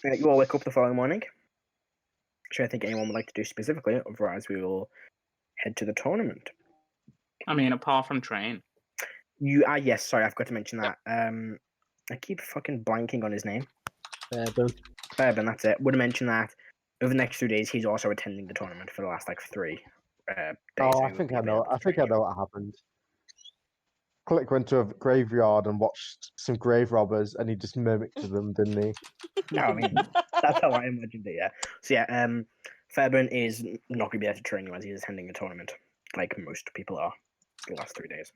you all wake up the following morning. Which I think anyone would like to do specifically, otherwise we will head to the tournament. I mean, apart from train. Yes, sorry, I forgot to mention that. I keep fucking blanking on his name. Fairburn, that's it. Would have mentioned that over the next 2 days he's also attending the tournament for the last 3 days. Oh, I think I know. I think I know what happened. Click went to a graveyard and watched some grave robbers, and he just mimicked to them, didn't he? No, I mean that's how I imagined it. Yeah. So yeah, Fairburn is not going to be able to train you as he's attending the tournament, like most people are for the last 3 days.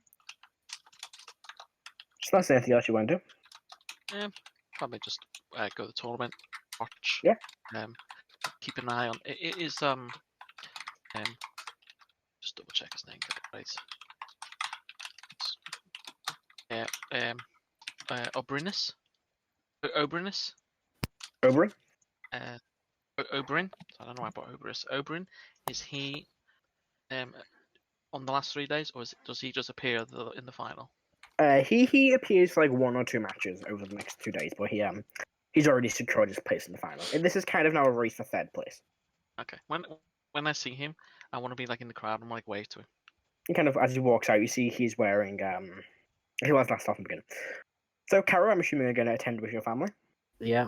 So that's anything else you want to do? Probably just go to the tournament, watch. Yeah. Keep an eye on. It is just double check his name, right? Obrinus. Obrinus. Oberyn? Oberyn. I don't know why I bought Oberus. Oberyn, is he on the last 3 days, or does he just appear in the final? He appears for like 1 or 2 matches over the next 2 days, but he's already secured his place in the final. And this is kind of now a race for 3rd place. Okay. When I see him, I want to be like in the crowd and like wave to him. And kind of as he walks out, you see he's wearing he was last off in the beginning. So Karo, I'm assuming you're going to attend with your family. Yeah.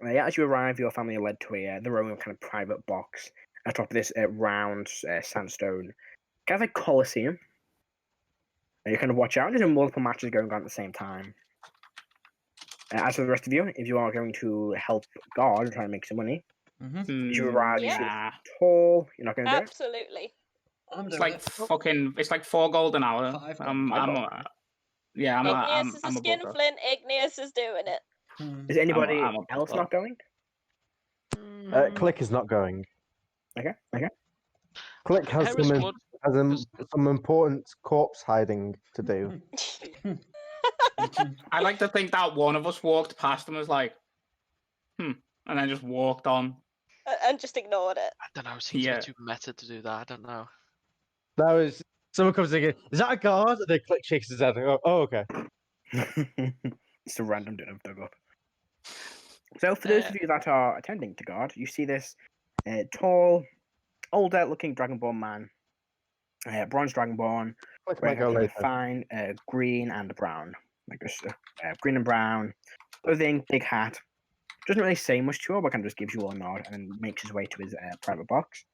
Yeah, as you arrive, your family are led to their own kind of private box atop of this round sandstone, kind of like Colosseum. And you kind of watch out. There's multiple matches going on at the same time. As for the rest of you, if you are going to help God try to make some money, you arrive tall. You're not going to do it. Absolutely. It's like It's like 4 gold an hour. Igneous is a skinflint. Igneous is doing it. Is anybody else not going? Click is not going. Okay. Click has some important corpse hiding to do. I like to think that one of us walked past and was like, and then just walked on. And just ignored it. I don't know. It seems to be too meta to do that. I don't know. That was someone comes in again. Is that a guard? And then Click shakes his head and go, "Oh, okay." It's a random dinner dug up. So for those of you that are attending to guard, you see this tall, older-looking Dragonborn man, bronze Dragonborn, wearing fine green and brown, like this, green and brown clothing, big hat. Doesn't really say much to her, but kind of just gives you all a nod and then makes his way to his private box.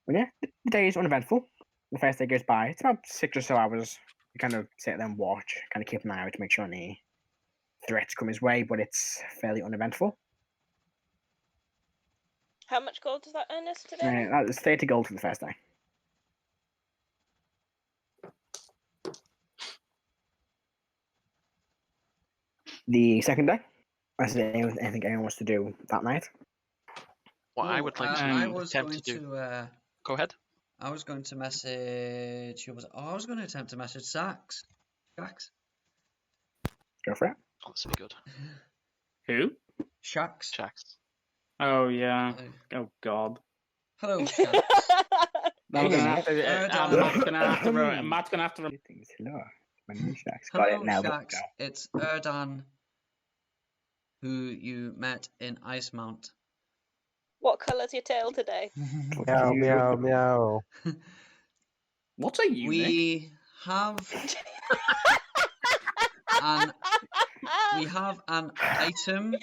But yeah, the day is uneventful. The first day goes by. It's about 6 or so hours. You kind of sit there and watch, kind of keep an eye out to make sure any threats come his way, but it's fairly uneventful. How much gold does that earn us today? It's 30 gold for the first day. The second day, is there anything anyone wants to do that night? What I would like to attempt to do. Go ahead. I was going to message. I was going to attempt to message Sax. Go for it. Oh, this will be good. Who? Shax. Oh yeah. Oh god. Hello, Shax. Matt's gonna have to remember. Hello, my name is Shax. Hello, Got it now. Shax. It's Erdan, who you met in Icemount. What colour's your tail today? Meow, meow, meow. What's a eunuch? We have an we have an item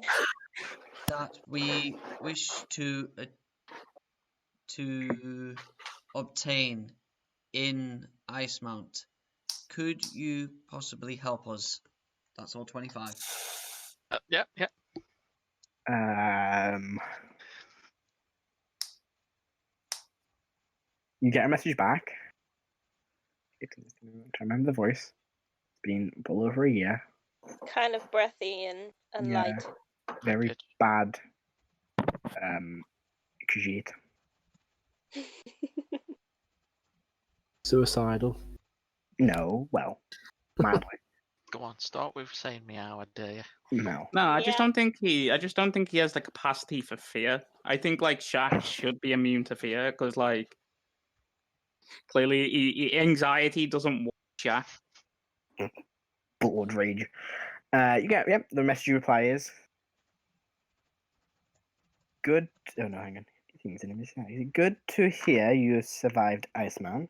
that we wish to obtain in Icemount. Could you possibly help us? That's all 25. Yeah. You get a message back. I remember the voice. It's been well over a year. Kind of breathy and Yeah. light. Very pitch. bad. Khajiit. Suicidal. No, well, mildly. Go on, start with saying meow, I dare you. No. No, I just Yeah. don't think he. I just don't think he has the capacity for fear. I think like Shaq should be immune to fear because like clearly anxiety doesn't work. Shaq. Blood rage. You get the message you reply is good. Oh no, hang on. Good to hear you survived Icemount.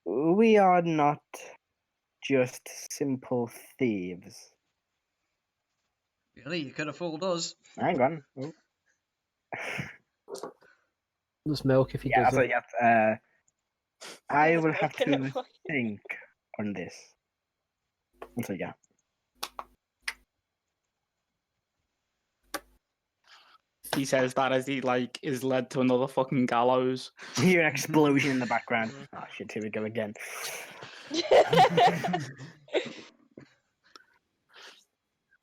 We are not just simple thieves. Really, you could have fooled us. Hang on. Oh. There's milk if he Yeah, doesn't. so yeah. I There's will have milk in it to for you. think on this. So yeah. He says that as he like is led to another fucking gallows. You hear an explosion in the background. Oh shit, here we go again.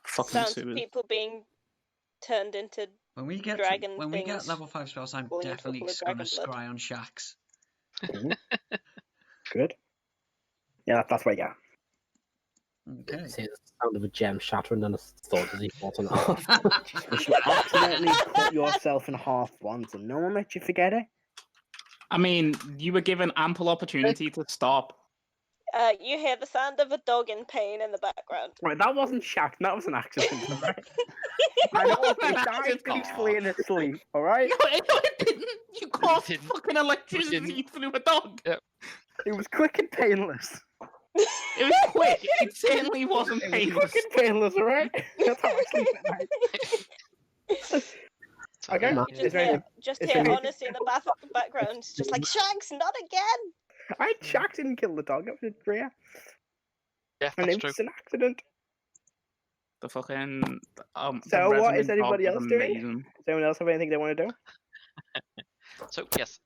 Fucking Sounds of sewers. people being turned into When we get dragon when we get things level 5 spells, I'm falling into a definitely pool of going to dragon blood. scry on Shacks. Good. Yeah, that's what I got. Okay. See the sound of a gem shattering and a thought as he falls on off. If you accidentally cut yourself in half once and no one let you forget it. I mean, you were given ample opportunity to stop. You hear the sound of a dog in pain in the background. Right, that wasn't Shaq, that was an accident, alright? I know he died peacefully in his sleep, alright? No, it didn't. You caused didn't. fucking electricity through a dog. It was quick and painless. It was quick. It certainly wasn't It was painless. quick and painless, alright? That's how I sleep at night. Okay. You Is just there hear, any- just is hear there any- Honesty in the background. It's just like, Shags, not again! Shaq didn't kill the dog, it was Drea. Yeah, And that's it true. was an accident. The fucking So the what is resonant anybody dog else was doing? amazing. Does anyone else have anything they want to do? So yes,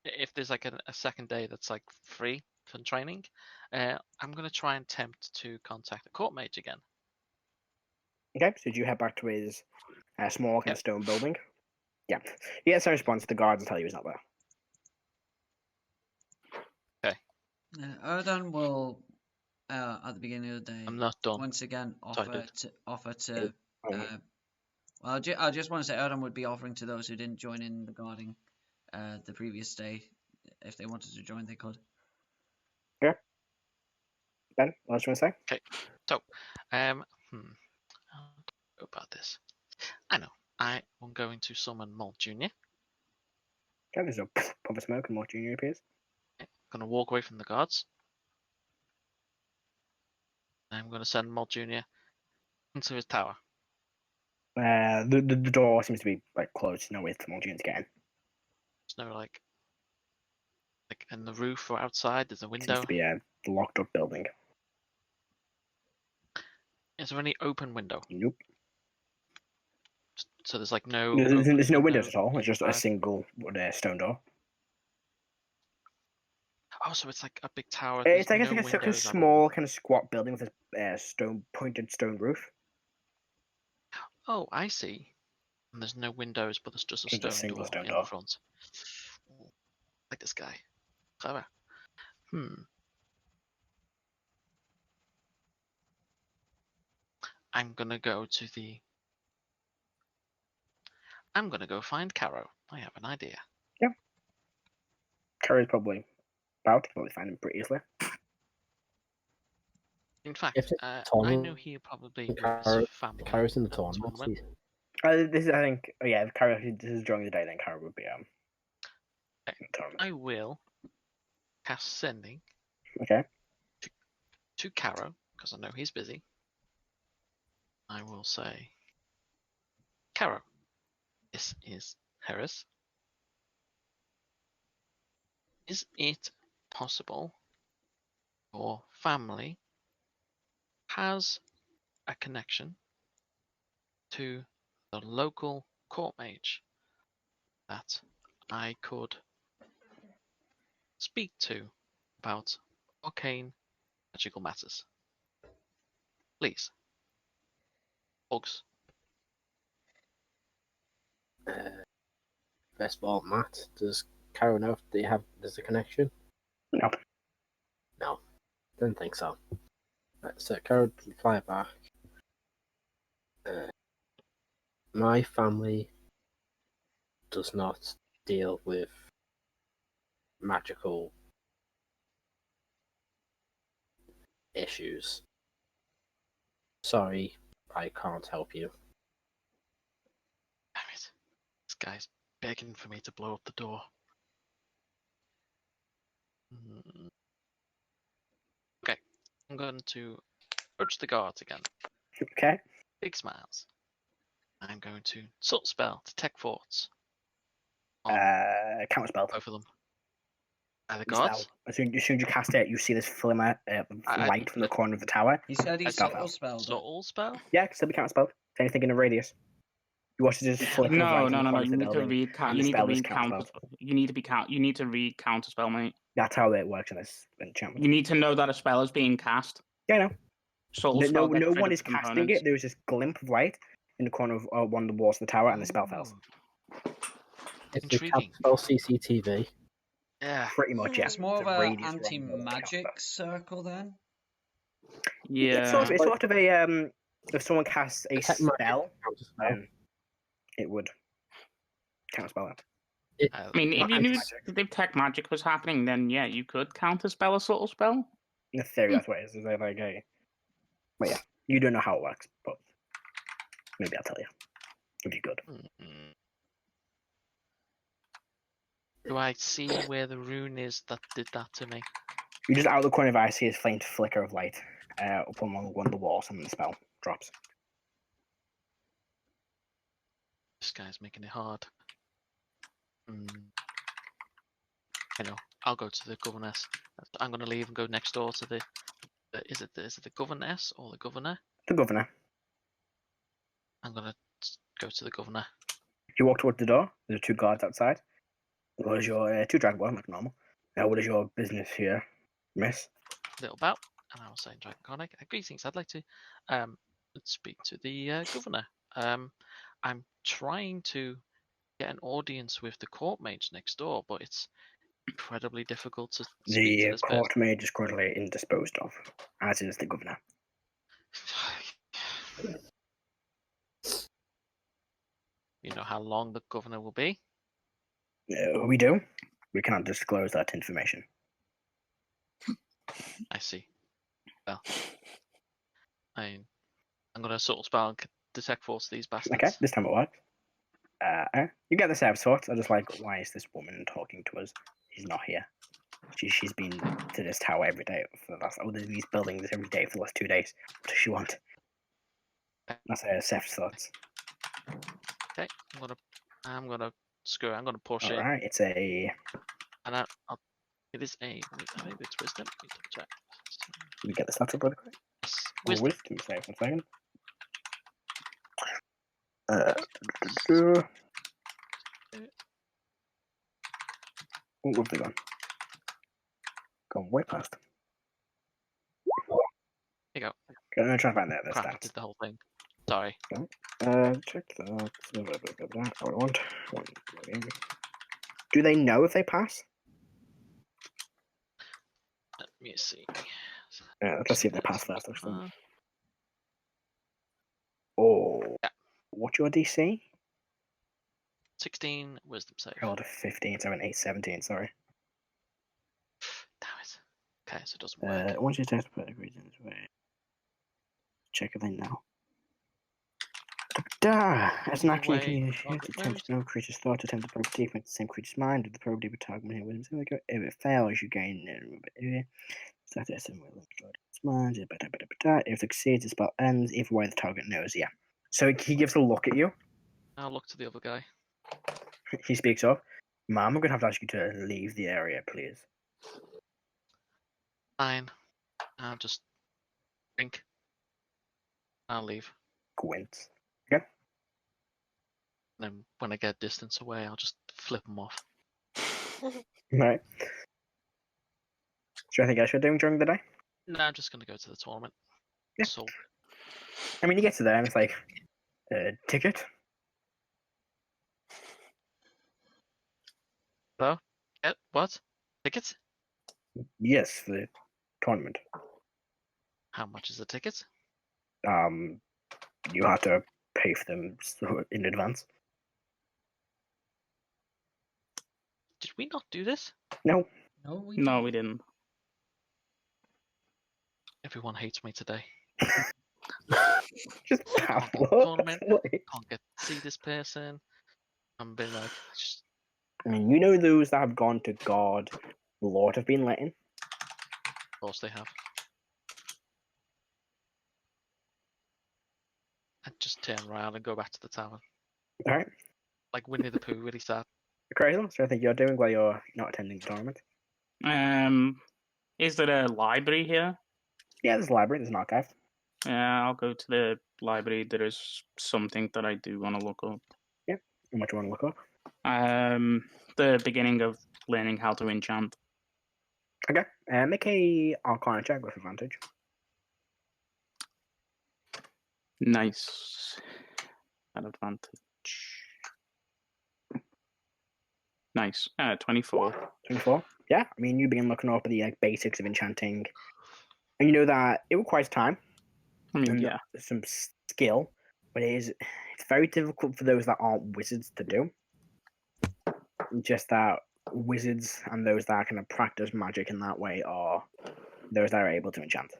if there's like a second day that's like free for training, I'm gonna try and attempt to contact the court mage again. Okay, so did you head back to his small kind Yep. of stone building? Yeah. He gets no response. The guards will tell you he's not there. Erdan will, at the beginning of the day, I'm not done. once again Sorry, offer to. Well, I just want to say Erdan would be offering to those who didn't join in regarding the previous day. If they wanted to join, they could. Ben, what else do you want to say? So, how do I go about this? I know. I am going to summon Molt Jr. Okay, there's a puff of smoke and more junior appears. Gonna walk away from the guards. I'm gonna send Molt Jr. into his tower. The door seems to be like closed. No way for more junior to get in. There's no like in the roof or outside. There's a Seems window. to be a locked up building. Is there any open window? Nope. So there's like no. There's no windows at window all. It's just a inside? single stone door. Oh, so it's like a big tower. It's like, there's I no think it's like a windows at all. small kind of squat building with a pointed stone roof. Oh, I see. And there's no windows, but there's just a It's stone a single door stone in door. the front. Ooh, like this guy. Clever. I'm gonna go find Caro. I have an idea. Karo's probably about to probably find him pretty easily. In fact, If it's I tournament, know he probably Caro- was family. Karo's in the at tournament. This is, I think, if Karo this is during the day, then Karo would be in the tournament. I will cast sending Okay. to Caro because I know he's busy. I will say, Karo, this is Heris. Is it possible your family has a connection to the local court mage that I could speak to about arcane magical matters? Please. Bugs. First of all, Matt, does Karo know if there's a connection? No. No, didn't think so. Right, so Karo reply back. My family does not deal with magical issues. Sorry, I can't help you. Damn it. This guy's begging for me to blow up the door. Okay, I'm going to approach the guards again. Okay. Big smiles. I'm going to subtle spell detect thoughts on Counter spell. both of them. The Spell. guards. As soon as you cast it, you see this glimmer light from the corner of the tower. He said he That's spell. subtle spelled it. Subtle spell. Yeah, it can still be counter spell. Anything in a radius. You watch it just flicker of No. light in the corner of You the need to building, read. and You the need to spell is read counter counter. spell. You need to read counter spell, mate. That's how it works in this enchantment. You need to know that a spell is being cast. Yeah, I know. Subtle No spell gets rid one of is casting components. it. There was this glint of light in the corner of one of the walls of the tower, and the spell fails. It's the Intriguing. spell CCTV. Yeah. Pretty much, yeah. It's more of a a radius around the anti-magic counter. circle then. Yeah. It's sort of a if someone casts a Detect magic spell, counterspell. then it would counterspell it. I mean, if you knew detect magic was happening, then yeah, you could counter spell a subtle spell. In theory, that's what it is. Is like a... But yeah, you don't know how it works, but maybe I'll tell you if you're good. Do I see where the rune is that did that to me? You just out of the corner of your eye see this faint flicker of light up along one of the walls, and the spell drops. This guy's making it hard. I know. I'll go to the governess. I'm going to leave and go next door to the. Is it the governess or the governor? The governor. I'm going to go to the governor. You walk towards the door. There are two guards outside. What is your two Dragonborn, like normal? What is your business here, miss? Little bow, and I will say in Dragonic, greetings. I'd like to speak to the governor. I'm trying to get an audience with the court mage next door, but it's incredibly difficult to speak to The this court mage is currently indisposed of, as is the governor. You know how long the governor will be? We do. We cannot disclose that information. I see. Well, I'm going to subtle spell and detect force these bastards. Okay, this time it works. You get the set of sorts. I'm just like, why is this woman talking to us? She's not here. She's been to this tower every day for the last. These buildings every day for the last 2 days. What does she want? That's Seth's thoughts. Okay, I'm gonna screw it. I'm gonna push it. Alright, it's a. And it is a. I think it's wisdom. Let me double check. You get the stats up really quick. Wisdom. Wisdom save 1 second. What have they gone? Gone way past. Here you go. Okay, I'm gonna try and find the Crap, I stats. did the whole thing. Sorry. Check that. What I want. Do they know if they pass? Let me see. Let's see if they pass first. Actually. Oh. Yeah. What's your DC? 16 wisdom save. I rolled a 15, so an 8, 17, sorry. Damn it. Okay, so it doesn't work. Once you test put reasons way. Check if they know. As an action, you can attempt no creature's thought to attempt to probe deep into the same creature's mind. If the probe deep target when it wins, if it fails, you gain If succeeds, the spell ends. If where the target knows, yeah. So he gives a look at you. I'll look to the other guy. He speaks up. Ma'am, I'm going to have to ask you to leave the area, please. Fine. I'll just drink. I'll leave. Gwent. Okay. Then when I get distance away, I'll just flip him off. Alright. Is there anything else you're doing during the day? No, I'm just gonna go to the tournament. Yeah. So I mean, you get to there and it's like, ticket? what? Tickets? Yes, for the tournament. How much is the ticket? You have to pay for them in advance. Did we not do this? No. No, we No, we didn't. Everyone hates me today. Just Can't have go to a tournament. look. Can't get to see this person. I'm being like, just I mean, you know those that have gone to God, the Lord have been let in? of course they have. And just turn around and go back to the tavern. Alright. Like Winnie the Pooh, really sad. Akrasiel, is there anything you're doing while you're not attending the tournament? Is there a library here? Yeah, there's a library, there's an archive. Yeah, I'll go to the library. There is something that I do want to look up. How much you want to look up? The beginning of learning how to enchant. Okay. Make a Arcana check with advantage. Nice. At advantage. Nice. 24. 24. Yeah, I mean, you begin looking up at the basics of enchanting. And you know that it requires time I mean, and yeah. some skill, but it's very difficult for those that aren't wizards to do. Just that wizards and those that kind of practice magic in that way are those that are able to enchant.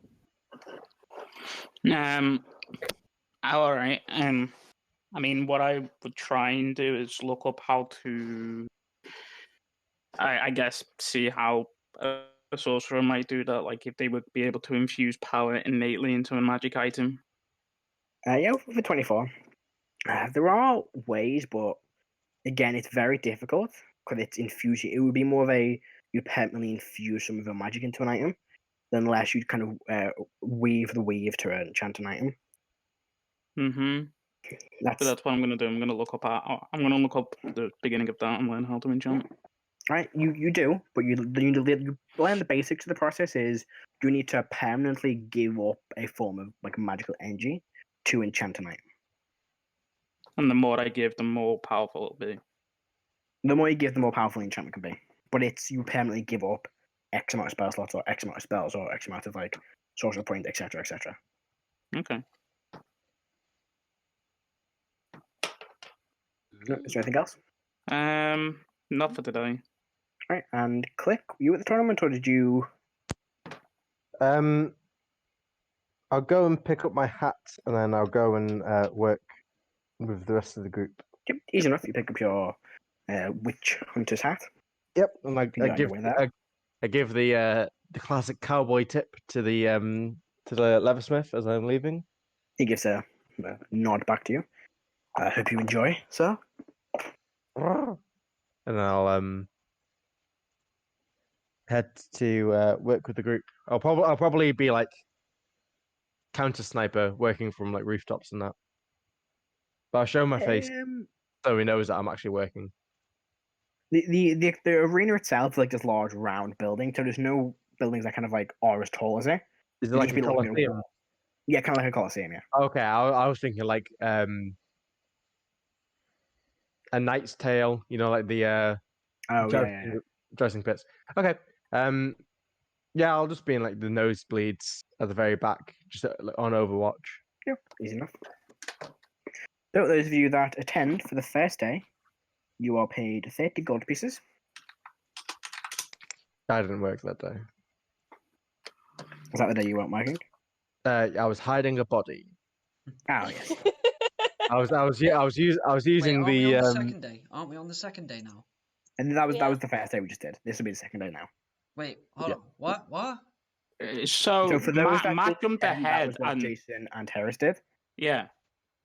All right. I mean, what I would try and do is look up how to, I guess, see how a sorcerer might do that. Like, if they would be able to infuse power innately into a magic item. Yeah, for 24. There are ways, but again, it's very difficult because it's infusing. It would be more of you permanently infuse some of your magic into an item, unless you kind of weave the weave to enchant an item. Mm-hmm. But that's what I'm gonna do. I'm gonna look up the beginning of that and learn how to enchant. Right, you do, but you learn the basics of the process. Is you need to permanently give up a form of like magical energy to enchant an item. And the more I give, the more powerful it'll be. The more you give, the more powerful the enchantment can be. But it's you permanently give up X amount of spell slots or X amount of spells or X amount of like sorcerer points, etc., etc. Okay. Is there anything else? Not for today. Right, and Click, were you at the tournament or did you? I'll go and pick up my hat, and then I'll go and work with the rest of the group. Yep, easy enough. You pick up your witch hunter's hat. Yep, and I You're on your way there. give the classic cowboy tip to the leathersmith as I'm leaving. He gives a nod back to you. I hope you enjoy, sir. And I'll head to work with the group. I'll probably be like counter sniper, working from like rooftops and that. But I'll show my face so he knows that I'm actually working. The arena itself is like this large round building, so there's no buildings that kind of like are as tall as it. Is it It'd like just a be like, coliseum? Yeah, kind of like a coliseum. Yeah. Okay, I was thinking like a Knight's Tale, you know, like the dressing pits. Okay, yeah, I'll just be in like the nosebleeds at the very back, just on Overwatch. Yeah, easy enough. So those of you that attend for the first day, you are paid 30 gold pieces. I didn't work that day. Was that the day you weren't working? I was hiding a body. Oh yes. I was using Wait, the aren't we on the second day? Aren't we on the second day now? And that was Yeah. the first day we just did. This will be the second day now. Wait, hold on. What? So for those Matt that jumped that ahead was what and Jason and Heris did. yeah,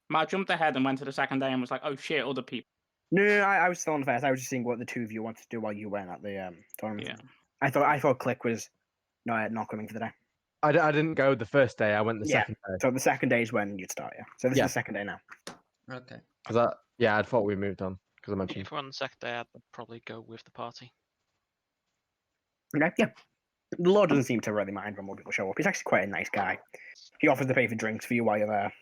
Matt jumped ahead and went to the second day and was like, "Oh shit, other people." No, I was still on the first. I was just seeing what the two of you wanted to do while you went at the tournament. Yeah. I thought Click was not coming for the day. I didn't go the first day. I went the Yeah. second day. So the second day is when you'd start. Yeah. So this Yeah. is the second day now. Okay. Because I thought we moved on because I mentioned. If we're on the second day, I'd probably go with the party. Okay. Yeah. The Lord doesn't seem to really mind when more people show up. He's actually quite a nice guy. He offers to pay for drinks for you while you're there.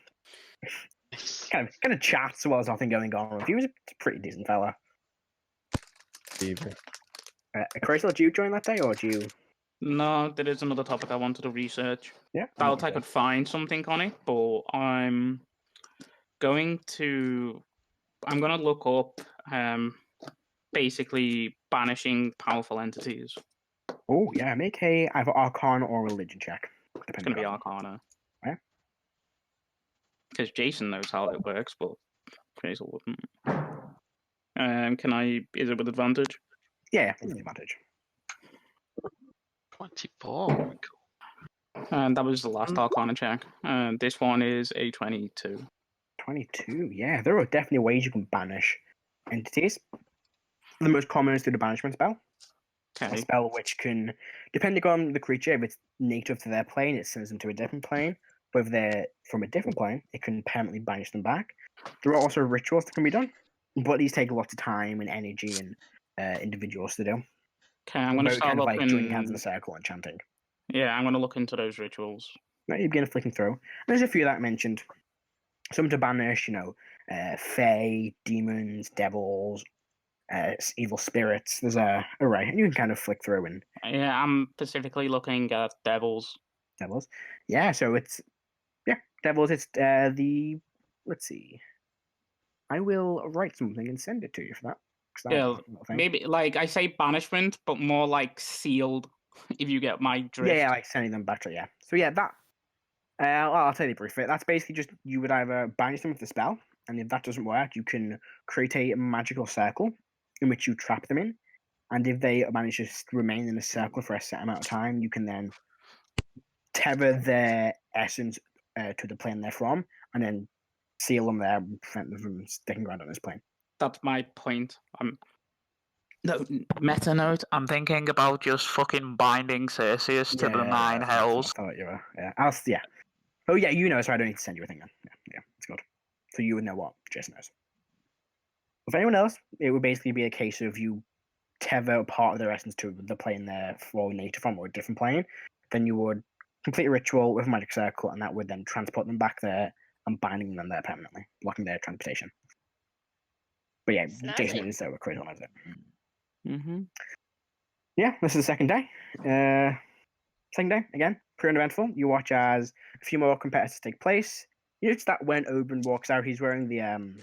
kind of chats while there's nothing going on. He was a pretty decent fella. Akrasiel, did you join that day, or do you? No, there is another topic I wanted to research. Yeah. Doubt I could find something on it, but I'm going to look up basically banishing powerful entities. Oh yeah, make a either Arcana or Religion check. It's going to be Arcana. Yeah. Because Jason knows how it works, but Hazel wouldn't. Can I? Is it with advantage? Yeah, with advantage. 24. Cool. And that was the last Arcana check. This one is a 22. 22. Yeah, there are definitely ways you can banish entities. The most common is through the banishment spell. A Okay. spell which can, depending on the creature, if it's native to their plane, it sends them to a different plane. But if they're from a different plane, it can permanently banish them back. There are also rituals that can be done, but these take lots of time and energy and individuals to do. Okay, I'm going to Very start kind of like looking. joining hands in a circle and chanting. Yeah, I'm going to look into those rituals. Now you begin flicking through. There's a few that I mentioned. Some to banish, fae, demons, devils, evil spirits. There's a array, and you can kind of flick through and Yeah, I'm specifically looking at devils. devils. Yeah, so it's devils. It's let's see. I will write something and send it to you for that. 'cause Yeah, that's a little thing. maybe like I say banishment, but more like sealed. If you get my drift. Yeah, like sending them back to yeah. So yeah, that. I'll tell you briefly. That's basically just you would either banish them with the spell, and if that doesn't work, you can create a magical circle in which you trap them in. And if they manage to remain in a circle for a set amount of time, you can then tether their essence to the plane they're from, and then seal them there and prevent them from sticking around on this plane. That's my point. No, meta note. I'm thinking about just fucking binding Cerseus to the nine hells. I thought you were. Yeah. Oh yeah, you know, so I don't need to send you a thing then. Yeah, it's good. So you would know what Jason knows. With anyone else, it would basically be a case of you tether part of their essence to the plane they're native from or a different plane. Then you would complete a ritual with a magic circle, and that would then transport them back there and binding them there permanently, blocking their transportation. But yeah, Snazzy. Jason is so critical as it. Mm-hmm. Yeah, this is the second day. Second day, again, pretty uneventful. You watch as a few more competitors take place. You notice that when Oben walks out, he's wearing the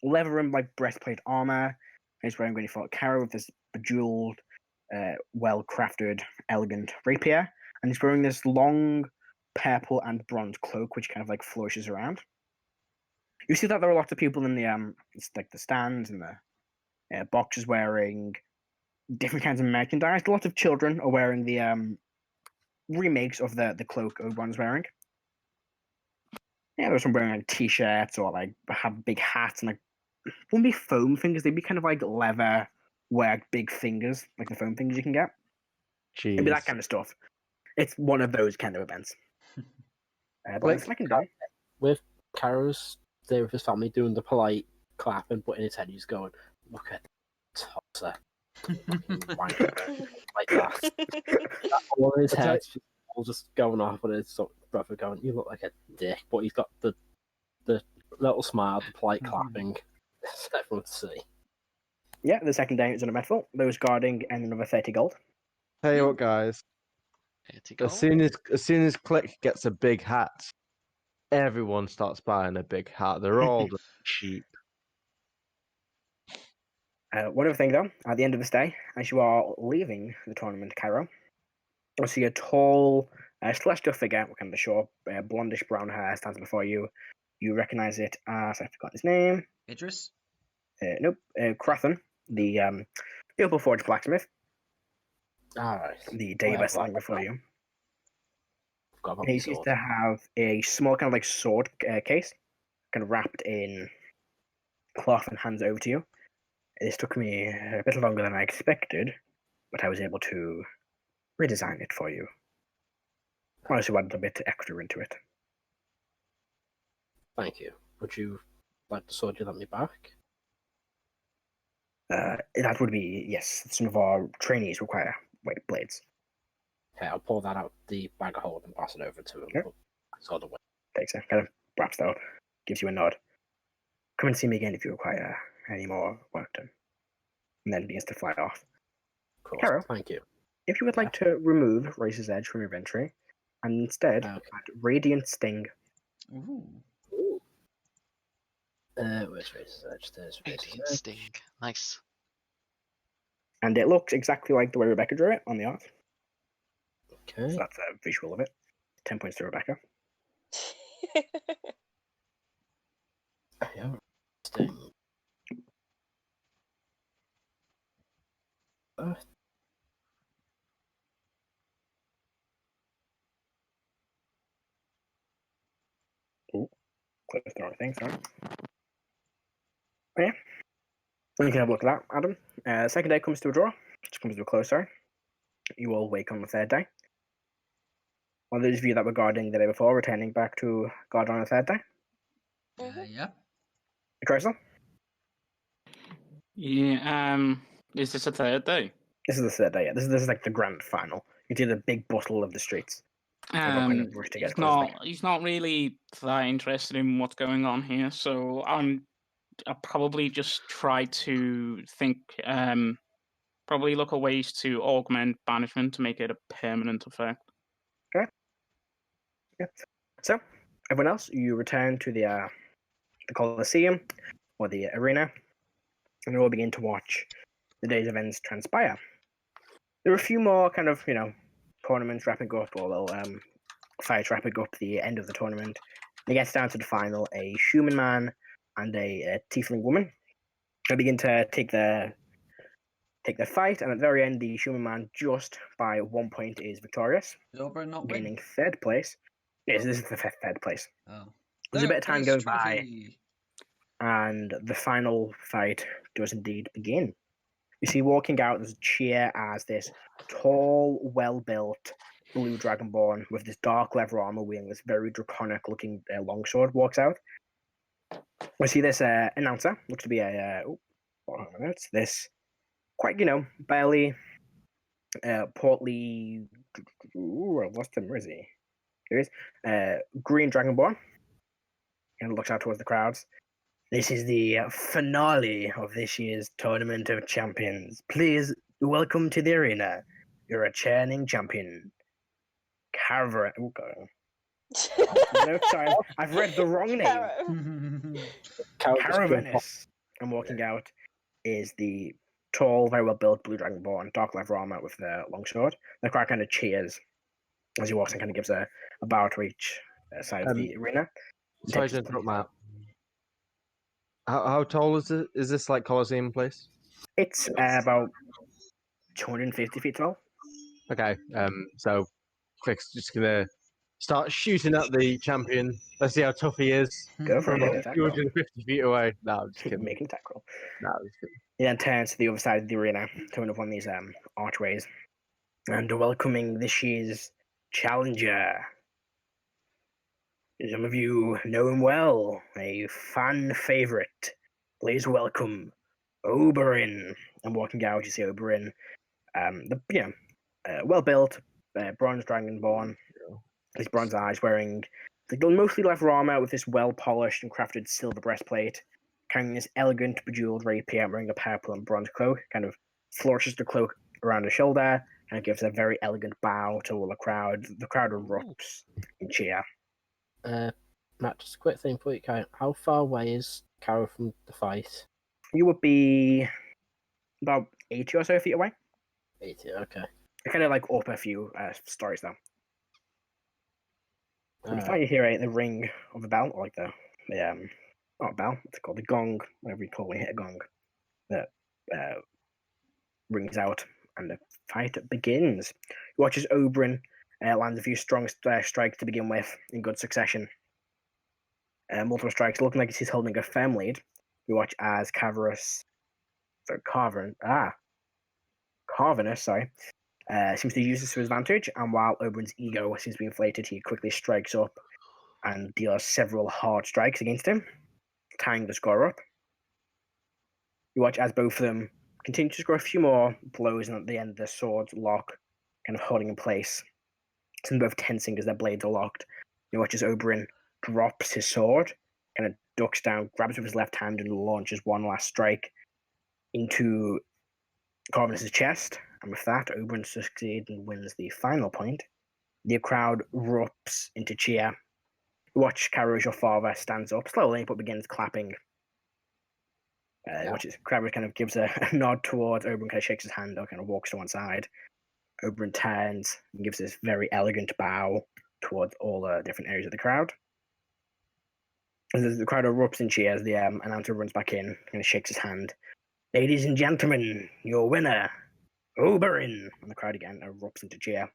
leather rimmed like breastplate armor. He's wearing when he fought Karo with this bejeweled, well-crafted, elegant rapier. And he's wearing this long purple and bronze cloak, which kind of like flourishes around. You see that there are lots of people in the the stands and the boxes wearing different kinds of merchandise. Lots of children are wearing the remakes of the cloak Oberon's wearing. Yeah, there's some wearing like t-shirts or like have big hats and like wouldn't be foam fingers. They'd be kind of like leather, wear big fingers, like the foam fingers you can get. It'd be that kind of stuff. It's one of those kind of events. But Like, the second day, with Karo's there with his family doing the polite clapping, but in his head he's going, "Look at Tosser." Like that. All in his head, all just going off, but it's sort of brother going, "You look like a dick," but he's got the little smile, the polite clapping. It's everyone to see. yeah, the second day is uneventful. Those guarding and another 30 gold. Tell you what, guys. As soon as Click gets a big hat, everyone starts buying a big hat. They're all just cheap. One other thing, though, at the end of this day, as you are leaving the tournament, Karo, you'll see a tall, celestial figure with kind of the short, blondish brown hair stands before you. You recognize it as, I forgot his name. Idris? Nope, Crathan, the Opal Forge blacksmith. Alright. The day you best standing before you. Got about He my seems sword. to have a small kind of like sword case, kind of wrapped in cloth, and hands over to you. This took me a bit longer than I expected, but I was able to redesign it for you. I also added a bit extra into it. Thank you. Would you like the sword you let me back? That would be, yes, some of our trainees require white blades. Okay, I'll pull that out the bag of hold and pass it over to him. Okay. Put my sword away. Takes it, kind of wraps that up, gives you a nod. Come and see me again if you require any more work done. And then begins to fly off. Of course. Karo, Thank you. if you would like to remove Racer's Edge from your inventory, and instead Okay. add Radiant Sting. Ooh. Where's Racer's Edge? There's Racer's Radiant Edge. Sting. Nice. And it looks exactly like the way Rebecca drew it on the art. Okay. So that's a visual of it. 10 points to Rebecca. Yeah. Sting. Close the wrong thing, sorry. Yeah. You can have a look at that, Adam. Second day comes to a draw. Just comes to a close, sorry. You all wake on the third day. All those of you that were guarding the day before, returning back to guard on the third day. Yeah. Akrasiel? Yeah. Is this a third day? This is the third day, yeah. This is like the grand final. You see the big bustle of the streets. Everyone kind of rushed to get He's as close as they not. He's not really that interested in what's going on here. So I'll probably just try to think. Probably look at ways to augment banishment to make it a permanent effect. Yeah. So, everyone else, you return to the Colosseum or the arena, and you all begin to watch the day's events transpire. There are a few more kind of, tournaments wrapping up, or little fights wrapping up the end of the tournament. And it gets down to the final, a human man and a tiefling woman. They begin to take their fight, and at the very end, the human man, just by 1 point, is victorious, Did Oberon not win? gaining third place. Yes, this is the third place. Oh. There's a bit of time Third going place by, trophy. and the final fight does indeed begin. You see, walking out, there's a cheer as this tall, well-built blue Dragonborn with this dark leather armor wielding this very draconic-looking longsword walks out. We see this announcer, looks to be it's this quite, barely portly. Ooh, I lost him. Where is he? Here he is. Green Dragonborn, and looks out towards the crowds. This is the finale of this year's Tournament of Champions. Please welcome to the arena your returning champion, Karo. Oh, God. No, sorry, I've read the wrong name. Caravanus. And walking out is the tall, very well built blue Dragonborn, dark leather armor with the longsword. The crowd kind of cheers as he walks and kind of gives a bow to each side of the arena. Sorry to interrupt, Matt. How tall is it? Is this like Colosseum place? It's about 250 feet tall. Okay. So Quick's just gonna start shooting at the champion. Let's see how tough he is. Go for From it. about Make an attack roll. 250 feet away. No, I'm just kidding. Make an attack roll. No, I'm just kidding. He then turns to the other side of the arena, coming up one of these archways, and welcoming this year's challenger. Some of you know him well, a fan favorite. Please welcome Oberyn. And walking out, you see Oberyn, well built, bronze dragonborn, his bronze eyes, wearing mostly leather armor with this well polished and crafted silver breastplate, carrying this elegant bejeweled rapier, wearing a purple and bronze cloak, kind of flourishes the cloak around his shoulder, and gives a very elegant bow to all the crowd. The crowd erupts in cheer. Matt, just a quick thing for you, Kyle. How far away is Karo from the fight? You would be about 80 or so feet away. 80, okay. I kind of like up a few stories though. You Alright. find you hear the ring of a bell, or like the not a bell, what's it called? The gong, whatever you call it when you hit a gong. That rings out and the fight begins. You watch as Oberyn Lands a few strong strikes to begin with in good succession. Multiple strikes, looking like he's holding a firm lead. We watch as Carvinus, seems to use this to his advantage, and while Oberyn's ego seems to be inflated, he quickly strikes up and deals several hard strikes against him, tying the score up. You watch as both of them continue to score a few more blows, and at the end, their swords lock, kind of holding in place. Some both tensing as their blades are locked. You watch as Oberyn drops his sword, kind of ducks down, grabs with his left hand, and launches one last strike into Corvinus's chest. And with that, Oberyn succeeds and wins the final point. The crowd erupts into cheer. You watch Karo, as your father, stands up slowly but begins clapping. Karo kind of gives a nod towards Oberyn, kind of shakes his hand, or kind of walks to one side. Oberyn turns and gives this very elegant bow towards all the different areas of the crowd. As the crowd erupts in cheers, the announcer runs back in and shakes his hand. Ladies and gentlemen, your winner, Oberyn! And the crowd again erupts into cheer.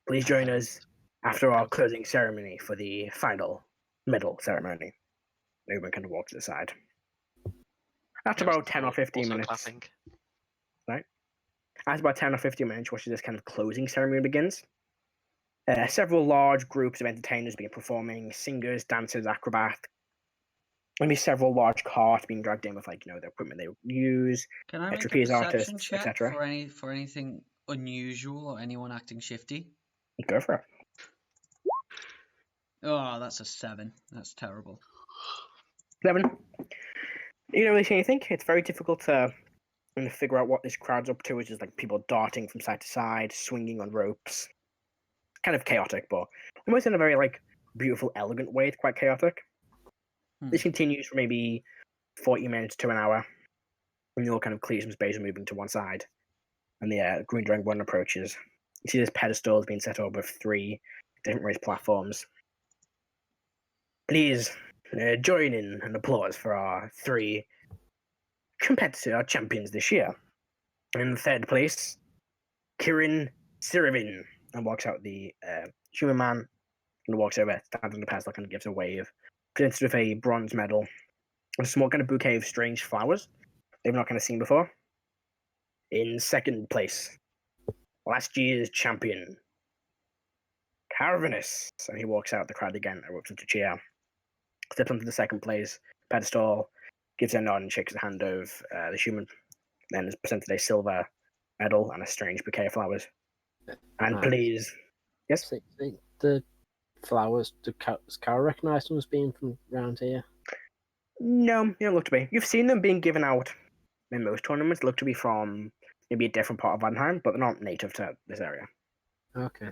Please join us after our closing ceremony for the final medal ceremony. Oberyn kind of walks aside. After about 10 or 15 minutes. Clapping. Right? After about 10 or 15 minutes, watch this kind of closing ceremony begins. Several large groups of entertainers begin performing, singers, dancers, acrobats. Maybe several large carts being dragged in with, like, the equipment they use. Can I make a trapeze perception artists, check etc. for anything unusual or anyone acting shifty? Go for it. Oh, that's a 7. That's terrible. 7. You don't really see anything. It's very difficult to figure out what this crowd's up to, which is like people darting from side to side, swinging on ropes. Kind of chaotic, but almost in a very beautiful, elegant way. It's quite chaotic. This continues for maybe 40 minutes to an hour, when you all kind of clear some space and moving to one side. And the Green Dragonborn approaches. You see this pedestal has been set up with 3 different raised platforms. Please join in an applause for our 3 champions this year. In third place, Kirin Sirivin, and walks out the human man, and walks over, stands on the pedestal, and gives a wave. Presents with a bronze medal, a small kind of bouquet of strange flowers they've not kind of seen before. In second place, last year's champion, Carvinus, and he walks out the crowd again, erupts into cheer. Steps onto the second place pedestal, gives a nod and shakes the hand of the human, then is presented a silver medal and a strange bouquet of flowers. And please, yes? The flowers, does Karo recognise them as being from around here? No, you don't look to be. You've seen them being given out in most tournaments, look to be from maybe a different part of Vanheim, but they're not native to this area. Okay.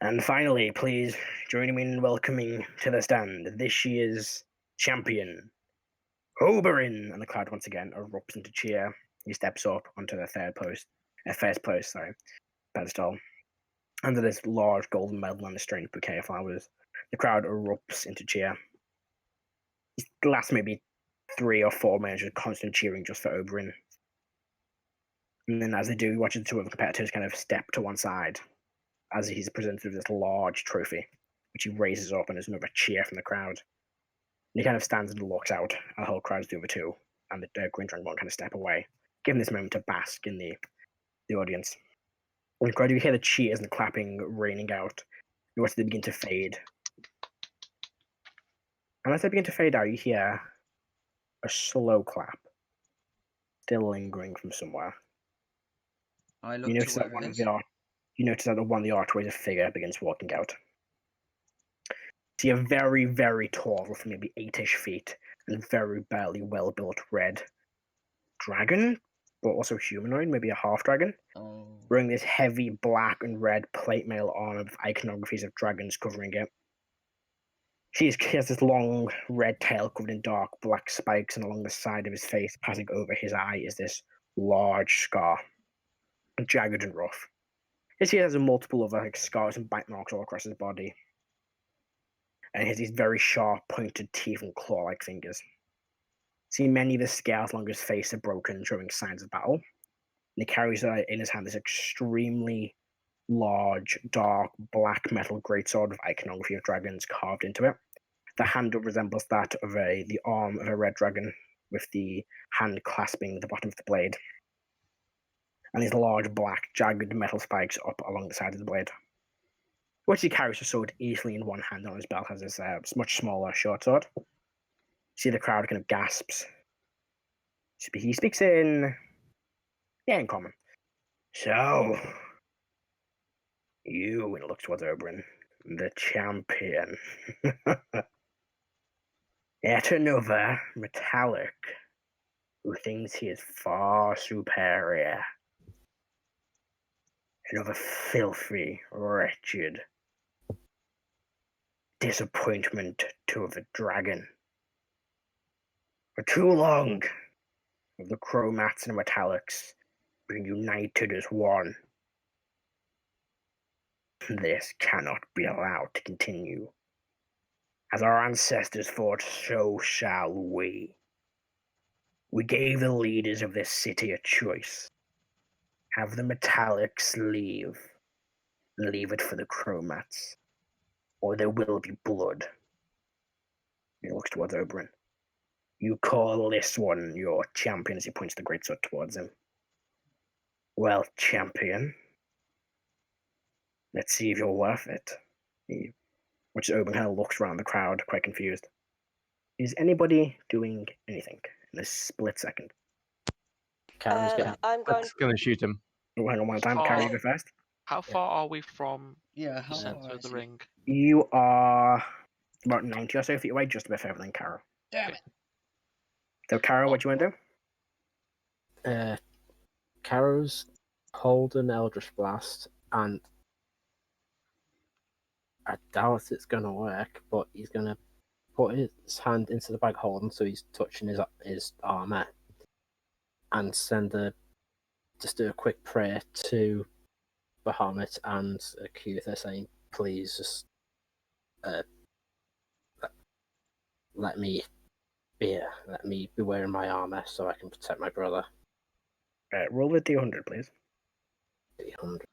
And finally, please join me in welcoming to the stand this year's champion, Oberyn. And the crowd once again erupts into cheer. He steps up onto the first post, pedestal. Under this large golden medal and a strange bouquet of flowers, the crowd erupts into cheer. It lasts maybe 3 or 4 minutes of constant cheering just for Oberyn. And then as they do, you watch the 2 other competitors kind of step to one side as he's presented with this large trophy, which he raises up, and there's another cheer from the crowd. And he kind of stands and looks out, and the whole crowd's the other 2, and the Green Dragonborn kind of step away, giving this moment to bask in the audience. When the crowd, you hear the cheers and the clapping raining out. You watch them begin to fade. And as they begin to fade out, you hear a slow clap, still lingering from somewhere. I look You notice to that where one it of is. the one of the archways, a figure begins walking out. See a very, very tall, roughly maybe 8-ish feet, and very barely well-built red dragon, but also humanoid, maybe a half-dragon, wearing this heavy black and red plate mail armor with iconographies of dragons covering it. He has this long red tail covered in dark black spikes, and along the side of his face, passing over his eye, is this large scar, jagged and rough. He has multiple other scars and bite marks all across his body. And he has these very sharp, pointed teeth and claw-like fingers. See, many of the scales along his face are broken, showing signs of battle. And he carries in his hand this extremely large, dark, black metal greatsword with iconography of dragons carved into it. The handle resembles that of the arm of a red dragon, with the hand clasping the bottom of the blade. And these large, black, jagged metal spikes up along the side of the blade. Which he carries the sword easily in one hand on his belt as his much smaller short sword. See the crowd kind of gasps. He speaks in common. So, you, and looks towards Oberyn, the champion. Yet another metallic who thinks he is far superior. Another filthy, wretched disappointment to the dragon. For too long, the chromats and metallics been united as one. This cannot be allowed to continue. As our ancestors fought, so shall we. We gave the leaders of this city a choice. Have the metallics leave. Leave it for the chromats. Or there will be blood. He looks towards Oberyn. You call this one your champion as he points the greatsword towards him. Well, champion. Let's see if you're worth it. Which Oberyn kind of looks around the crowd, quite confused. Is anybody doing anything in this split second? Karen's getting. I'm going. That's going to shoot him. Oh, hang on one time. Karo, you go first. How far are we from Yeah, the how center far of is the he? ring? You are about 90 or so feet away, just a bit further than Karo. Damn it. So, Karo, what do you want to do? Karo's holding Eldritch Blast, and I doubt it's going to work, but he's going to put his hand into the bag holding, so he's touching his armor, and just do a quick prayer to Bahamut and Akutha, saying, please just let me be wearing my armor so I can protect my brother. Roll the D100, please. 800.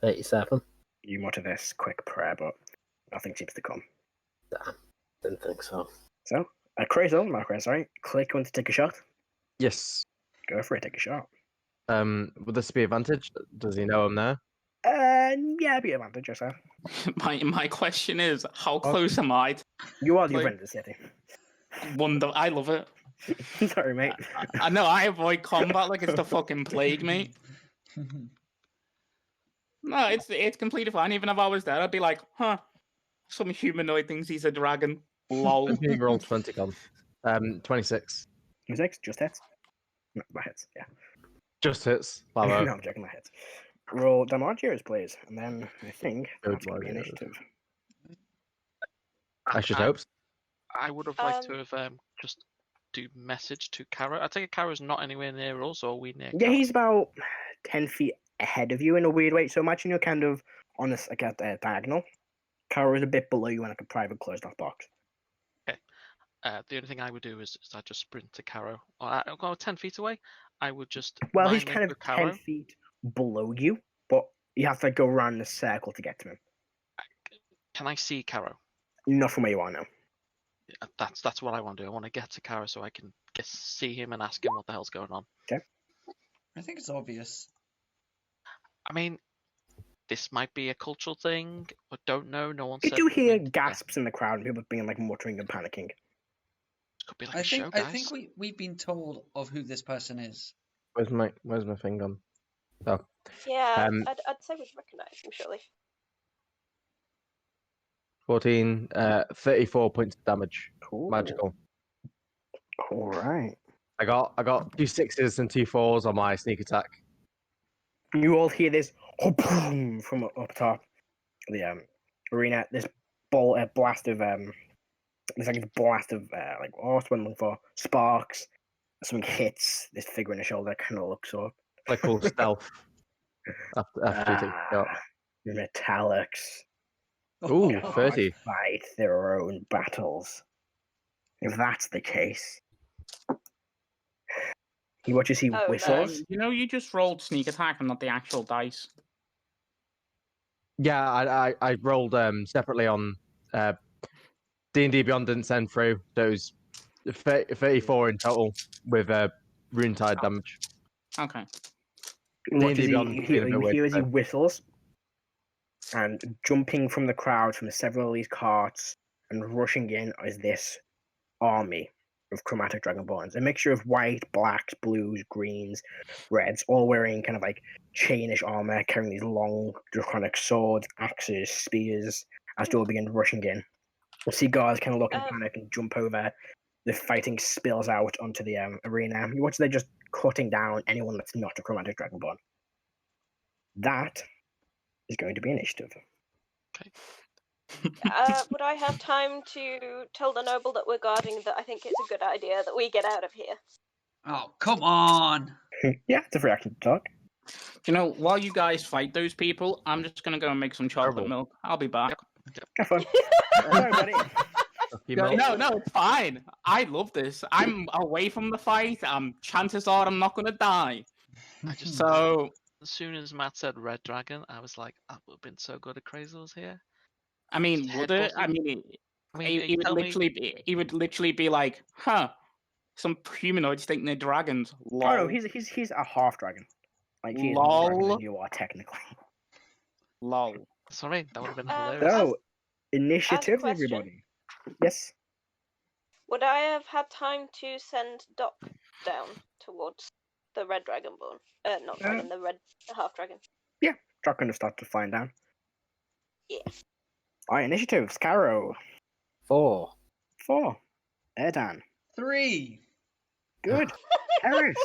$87. You mutter this quick prayer, but nothing seems to come. Damn, didn't think so. So, Akrasiel, sorry, Click want to take a shot? Yes. Go for it, take a shot. Would this be advantage? Does he know I'm there? Yeah, be advantage or so. My question is, how close am I? You are the Like- friend of the city. I love it. Sorry, mate. I know I avoid combat like it's the fucking plague, mate. No, it's completely fine. Even if I was there, I'd be like, huh, some humanoid thinks he's a dragon. Lol. He rolled 20 con. 26. 26, just hits. No, my hits, yeah. Just hits. No, Bravo. I'm joking, my hits. Roll Damargiers, please, and then I think Good that's going to be Lord, initiative. I should hope so. I would have liked to have just do message to Karo. I take it Karo's not anywhere near us, or are we near Yeah, Karo? he's about 10 feet ahead of you in a weird way. So imagine you're kind of on this like a diagonal. Karo is a bit below you in like a private closed off box. The only thing I would do is I just sprint to Karo. I'll go 10 feet away. I would just. Well, mind he's link kind of with Karo. 10 feet below you, but you have to go around the circle to get to him. Can I see Karo? Not from where you are now. That's what I want to do. I want to get to Karo so I can see him and ask him what the hell's going on. I think it's obvious. I mean, this might be a cultural thing, but don't know. No one You said. do hear anything. gasps in the crowd and people being like muttering and panicking. Could be like I a show, think guys. I think we've been told of who this person is. Where's my thing gone? Oh. Yeah, Um, I'd say we'd recognise him, surely. 14, 34 points of damage. Cool. Magical. All right. I got 2 6s and 2 4s on my sneak attack. You all hear this boom from up top of the arena. This blast of it's like a blast of like what's one looking for? Sparks. Something hits this figure in the shoulder. Kind of looks up. Like cool stealth. After you take the shot. Metallics Ooh, God. 30. fight their own battles. If that's the case, He watches, he Oh, whistles. You know, you just rolled sneak attack and not the actual dice. Yeah, I rolled separately on D&D Beyond didn't send through, so it was 34 in total with rune tide damage. Okay. He watches, D&D Beyond he being a bit weird hears, he today. whistles, and jumping from the crowd from several of these carts and rushing in is this army of chromatic dragonborns, a mixture of white, blacks, blues, greens, reds, all wearing kind of like chainish armor, carrying these long draconic swords, axes, spears, as they all begin rushing in. You see guards kind of look in panic and jump over. The fighting spills out onto the arena. You watch they're just cutting down anyone that's not a chromatic dragonborn. That is going to be initiative. Would I have time to tell the noble that we're guarding that I think it's a good idea that we get out of here? Oh, come on! Yeah, it's a free action to talk. You know, while you guys fight those people, I'm just gonna go and make some chocolate Terrible. milk. I'll be back. Have fun. Sorry, buddy. No, it's fine. I love this. I'm away from the fight. Chances are I'm not gonna die. I just So as soon as Matt said red dragon, I was like, that would have been so good if Crazy was here. I mean, Just would it? headbutting. I mean, he would tell me- literally be. He would literally be like, "Huh, some humanoids think they're dragons." Lol. Oh no, he's a half dragon. Like he's more dragon Lol. than you are technically. Lol. Sorry, that would have been Um, hilarious. So, initiative, question. everybody. Yes. Would I have had time to send Doc down towards the red dragonborn? Not dragon, the red half dragon. Truck gonna start to find down. Yeah. Alright, initiatives. Caro. 4. 4. Erdan. 3. Good. Heris.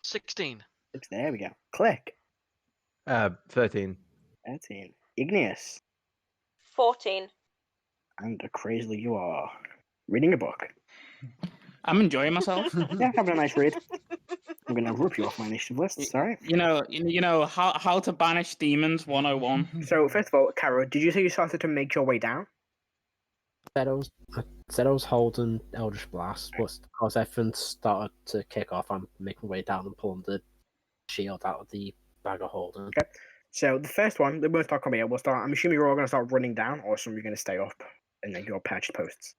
16. 6. There we go. Click. 13. 13. Igneous. 14. And Akrasiel, you are reading a book. I'm enjoying myself. Yeah, having a nice read. I'm gonna rip you off my initiative list. Sorry. You know how to banish demons 101. So first of all, Caro, did you say you started to make your way down? I said I was holding Eldritch Blast, but because everything started to kick off, I'm making my way down and pulling the shield out of the bag of holding. Okay. So the first one, the most coming here, we'll start. I'm assuming you're all gonna start running down, or some of you are gonna stay up and then your patched posts.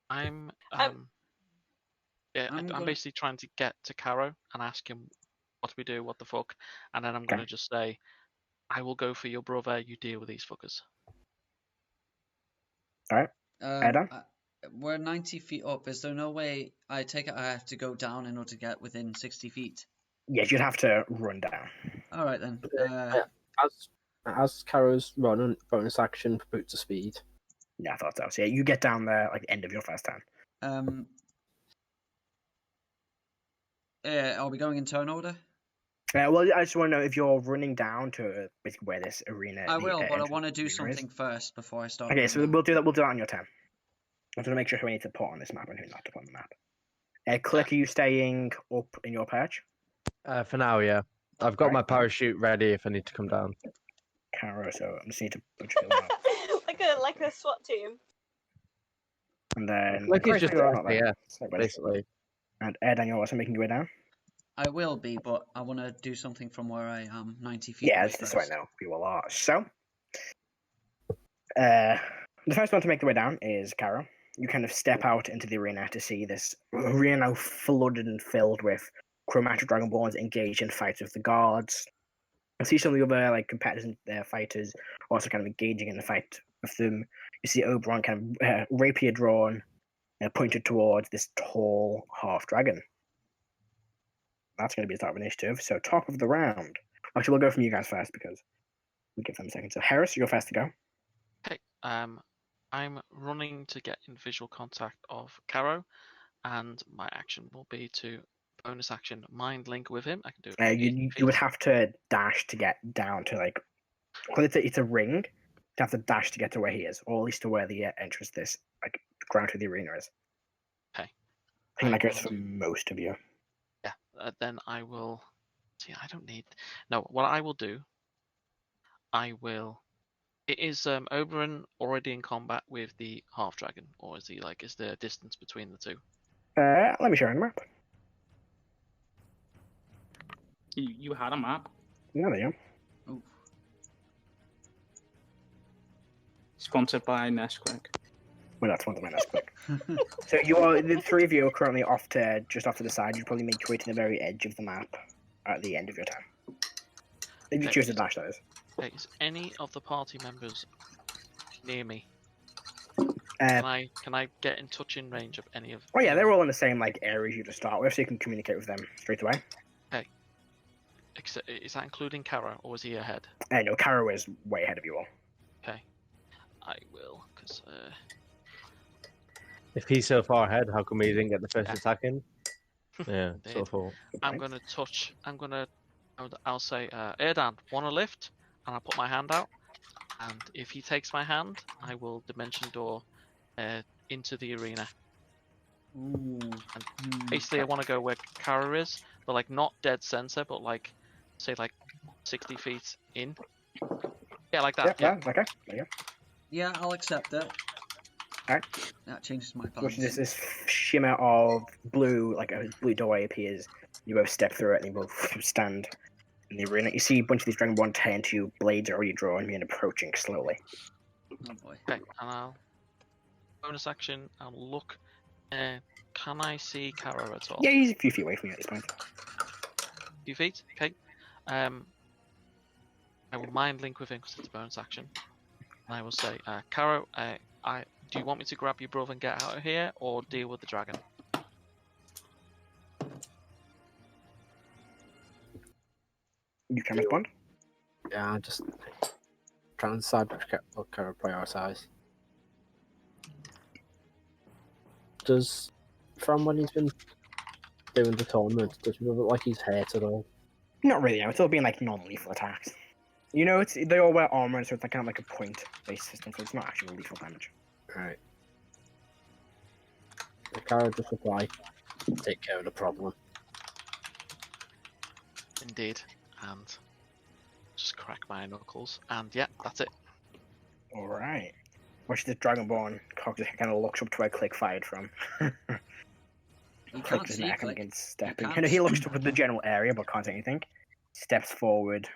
I'm Um, I'm basically trying to get to Caro and ask him what do we do, what the fuck, and then I'm Okay. gonna just say, I will go for your brother, you deal with these fuckers. Erdan? We're 90 feet up. Is there no way, I take it I have to go down in order to get within 60 feet? Yes, you'd have to run down. Alright then. As Caro's running, bonus action, boot to speed. Yeah, I thought so. So yeah, you get down there like end of your first turn. Are we going in turn order? Well, I just want to know if you're running down to basically where this arena. I will, but I entrance want to do arena is. something first before I start. Okay, so running. we'll do that. We'll do that on your turn. I just want to make sure who we need to put on this map and who not to put on the map. Click, are you staying up in your perch? For now, yeah. I've got Alright. my parachute ready if I need to come down. Caro, so I just need to put you down. like a SWAT team. And then Like it's Akrasiel, just you're not there. yeah, Sorry, buddy. basically. And Erdan, you're also making your way down. I will be, but I want to do something from where I am 90 feet. Yeah, away it's this way first. now. You will are. So, the first one to make the way down is Caro. You kind of step out into the arena to see this arena now flooded and filled with chromatic dragonborns engaged in fights with the guards. I see some of the other like competitors and their fighters also kind of engaging in the fight with them. You see Oberon kind of rapier drawn, pointed towards this tall half dragon. That's going to be the start of initiative. So top of the round. Actually, we'll go from you guys first because we'll give them a second. So Heris, you're first to go. Okay. I'm running to get in visual contact of Caro, and my action will be to bonus action mind link with him. I can do it. from 8 You feet. would have to dash to get down to like, because it's a ring. You have to dash to get to where he is, or at least to where the entrance this like ground to the arena is. Okay. I think that I goes will for do- most of you. Yeah. Then I will. See, I don't need. No, what I will do. I will. Is Oberon already in combat with the half dragon, or is he like? Is there a distance between the two? Let me show you the map. You had a map. Yeah, there you go. Ooh. Sponsored by Nesquik. Well, that's one of the minutes quick. So the three of you are currently off to just off to the side. You'd probably make your way to the very edge of the map at the end of your turn. If you choose to dash, that is. Okay, is any of the party members near me? Can I get in touch in range of any of? Oh yeah, they're all in the same like areas you to start with, so you can communicate with them straight away. Is that including Karo, or is he ahead? No, Karo is way ahead of you all. Okay, I will, because If he's so far ahead, how come he didn't get the first Yeah. attack in? Yeah, Did. so full. I'm gonna touch. I'll say, Erdan, want to lift? And I'll put my hand out. And if he takes my hand, I will dimension door into the arena. Ooh. Basically, I want to go where Kara is, but like not dead center, but like say like 60 feet in. Yeah, like that. Yeah, okay. There you go. Yeah, I'll accept it. Alright. That changes my plans. Which is this shimmer of blue, like a blue doorway appears. You both step through it and you both stand in the arena. You see a bunch of these Dragonborn turn to you, blades are already drawn, and approaching slowly. Oh boy. Okay, and I'll bonus action. I'll look. Can I see Kara at all? Yeah, he's a few feet away from you at this point. Few feet. Okay. I will mind link with him because it's a bonus action. And I will say, Karo, do you want me to grab your brother and get out of here, or deal with the dragon? You can respond. Yeah, I'm just trying to decide what kind of prioritise. From when he's been doing the tournament, does it look like he's hurt at all? Not really, no. It's all being like non-lethal attacks. You know, they all wear armor, so it's like kind of like a point-based system, so it's not actually lethal damage. Right. The Kara just reply, take care of the problem. Indeed. And just crack my knuckles. And yeah, that's it. Alright. Watch this Dragonborn cock kind of looks up to where Click fired from. You Click can't his see neck and Click. begins stepping. can't He looks toward the general area but can't see anything. Steps forward.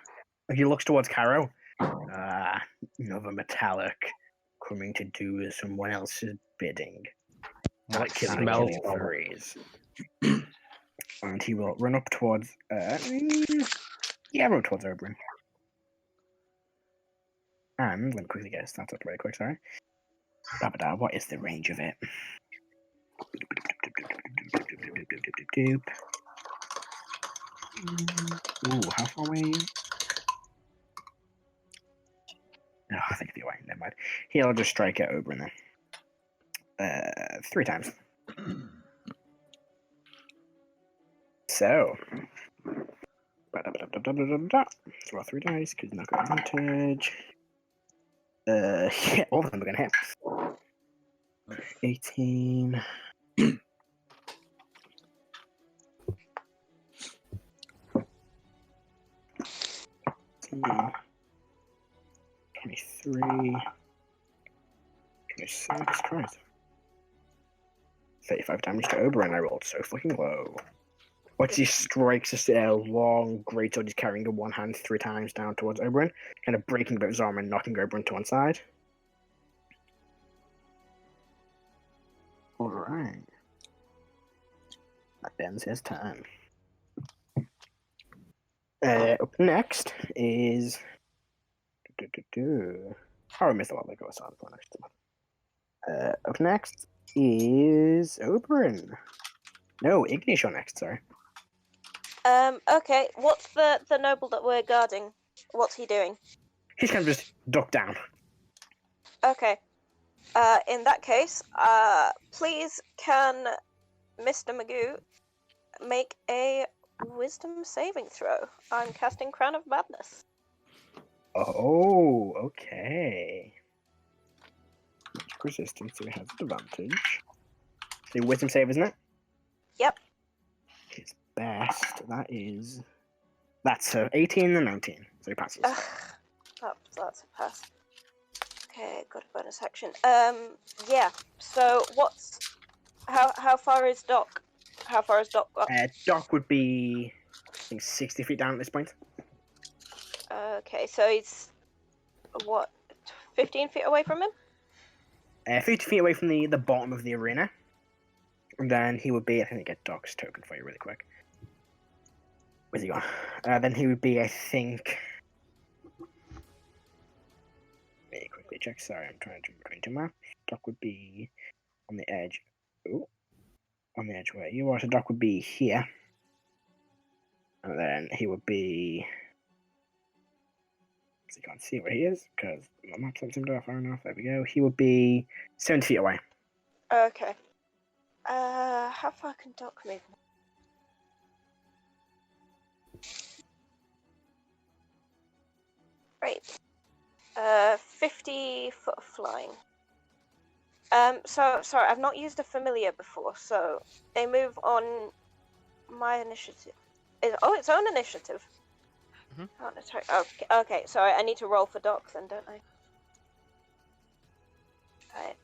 He looks towards Karo. Another metallic coming to do someone else's bidding. That Killing smells killing horrible. threes. And he will run up towards run towards Oberyn. And let me quickly get his stats up very quick, sorry. What is the range of it? Ooh, how far away are you? Oh, I think it'll be away. Never mind. He'll just strike it over in there. 3 times. So. Roll 3 dice, because not got advantage. Yeah, all of them are going to hit. 18. 23. 26. Christ. 35 damage to Oberyn. I rolled so fucking low. Once he strikes a long greatsword he's carrying in one hand 3 times down towards Oberyn, kind of breaking both his armor and knocking Oberyn to one side. Alright. That ends his turn. Up next is... Oh, I missed a lot of goes on for next month. Up next is Oberyn. No, Igneous next, sorry. Okay, what's the noble that we're guarding? What's he doing? He's kind of just ducked down. Okay. In that case, please can Mr. Magoo make a wisdom saving throw. I'm casting Crown of Madness. Oh, okay. Magic resistance, so he has advantage. So wisdom save, isn't it? Yep. His best, that's 18 and 19, so he passes. That's a pass. Okay, got a bonus action. Yeah. So how far is Doc? How far is Doc got? Doc would be casting 60 feet down at this point. Okay, so he's what, 15 feet away from him? 50 feet away from the bottom of the arena. And then he would be, I think I get Doc's token for you really quick. Where's he gone? Then he would be, I think. Let me quickly check. Sorry, I'm trying to go into map. Doc would be on the edge. Ooh. On the edge where you are. So Doc would be here. And then he would be. So you can't see where he is because my map's not zoomed out far enough. There we go. He would be 70 feet away. Okay. How far can Doc move? Right. 50 foot of flying. So sorry, I've not used a familiar before, so they move on my initiative. Its own initiative. Mhm. Oh, that's right. Okay, sorry, I need to roll for Doc then, don't I?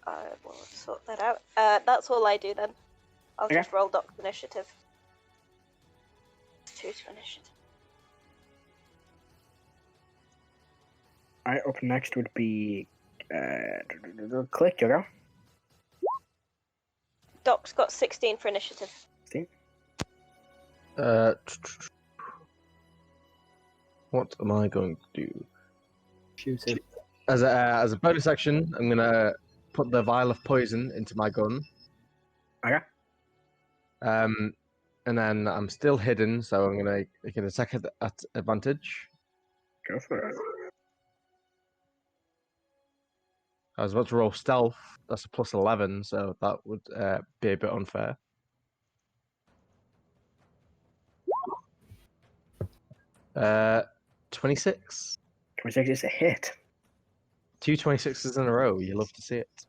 I will sort that out. That's all I do then. I'll Okay. just roll Doc's initiative. 2 to initiative. Alright, up next would be Click, you go. Doc's got 16 for initiative. What am I going to do? Shoot him. As a bonus action, I'm gonna put the vial of poison into my gun. Okay. And then I'm still hidden, so I'm gonna make an attack at advantage. Go for it. I was about to roll stealth. That's a plus 11, so that would be a bit unfair. Uh, 26. 26 is a hit. 2 26s in a row. You love to see it.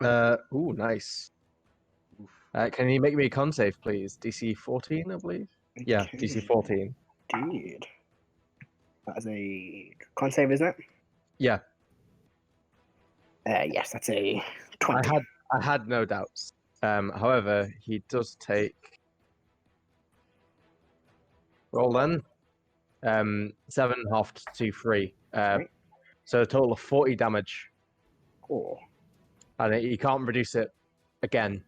Ooh, nice. Can you make me a con save, please? DC 14, I believe. Yeah, Okay. DC 14. Indeed. That is a con save, isn't it? Yeah, Yes, that's a 20. I had no doubts. However, he does take. Roll then. 7 halved to 3. Right. So a total of 40 damage, Cool. and he can't reduce it again.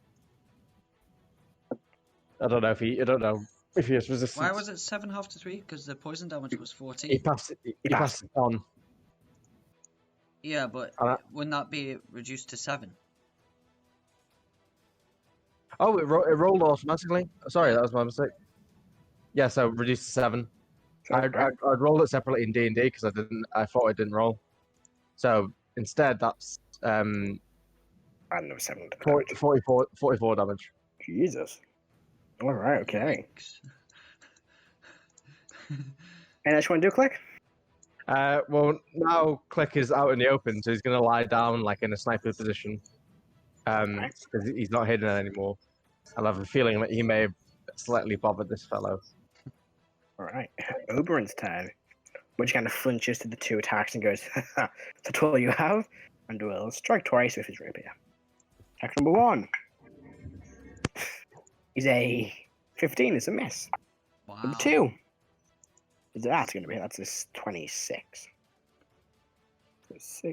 I don't know if he has resistance. Why was it 7 half to 3? Because the poison damage was 14. He passed it on. Yeah, but Uh, wouldn't that be reduced to 7? Oh, it rolled automatically. Sorry, that was my mistake. Yeah, so reduced to 7. I'd rolled it separately in D&D because I thought it didn't roll. So instead, that's I don't know, 7 44 damage. Jesus. Alright, okay. Yikes. And I just want to do a click? Well, now Click is out in the open, so he's going to lie down like in a sniper position. Because he's not hidden anymore. I have a feeling that he may have slightly bothered this fellow. Alright. Oberon's turn. Which kind of flinches to the 2 attacks and goes, that's all you have? And will strike twice with his rapier. Attack number 1. Is a 15, it's a miss. Wow. Number 2. That's going to be, that's a 26.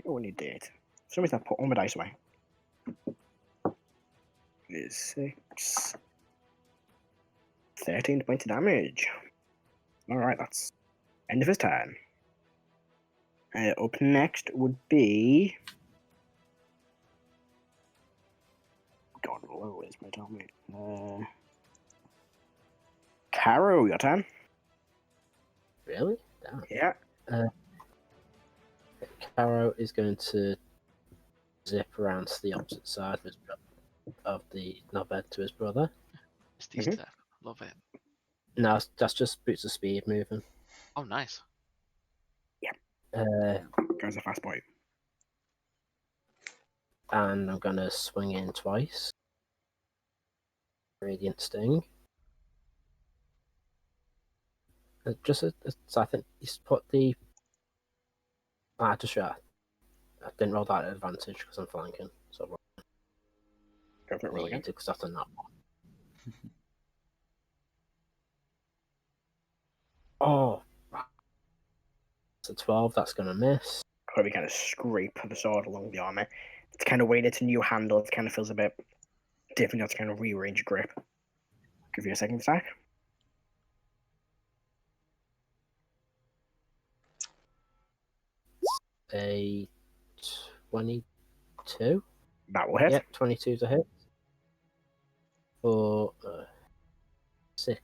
Oh, we need it. For some reason I put all my dice away. Is 6. 13 points of damage. Alright, that's end of his turn. Up next would be. God, where is my helmet? Karo, your turn. Really? Damn. Yeah. Caro is going to zip around to the opposite side of the knobhead to his brother. Misty step. Love it. No, that's just boots of speed moving. Oh, nice. Goes a fast boy. And I'm going to swing in twice. Radiant Sting. So I think he's put the. I didn't roll that at advantage because I'm flanking. So Go for it, roll again. Because that's a nat one. Oh, it's a 12. That's gonna miss. Probably kind of scrape the sword along the armor. It's kind of weighted. It's a new handle. It kind of feels a bit different. It's kind of rearrange grip. Give you a second attack. A 22. That will hit. Yep, 22 to hit. For 6.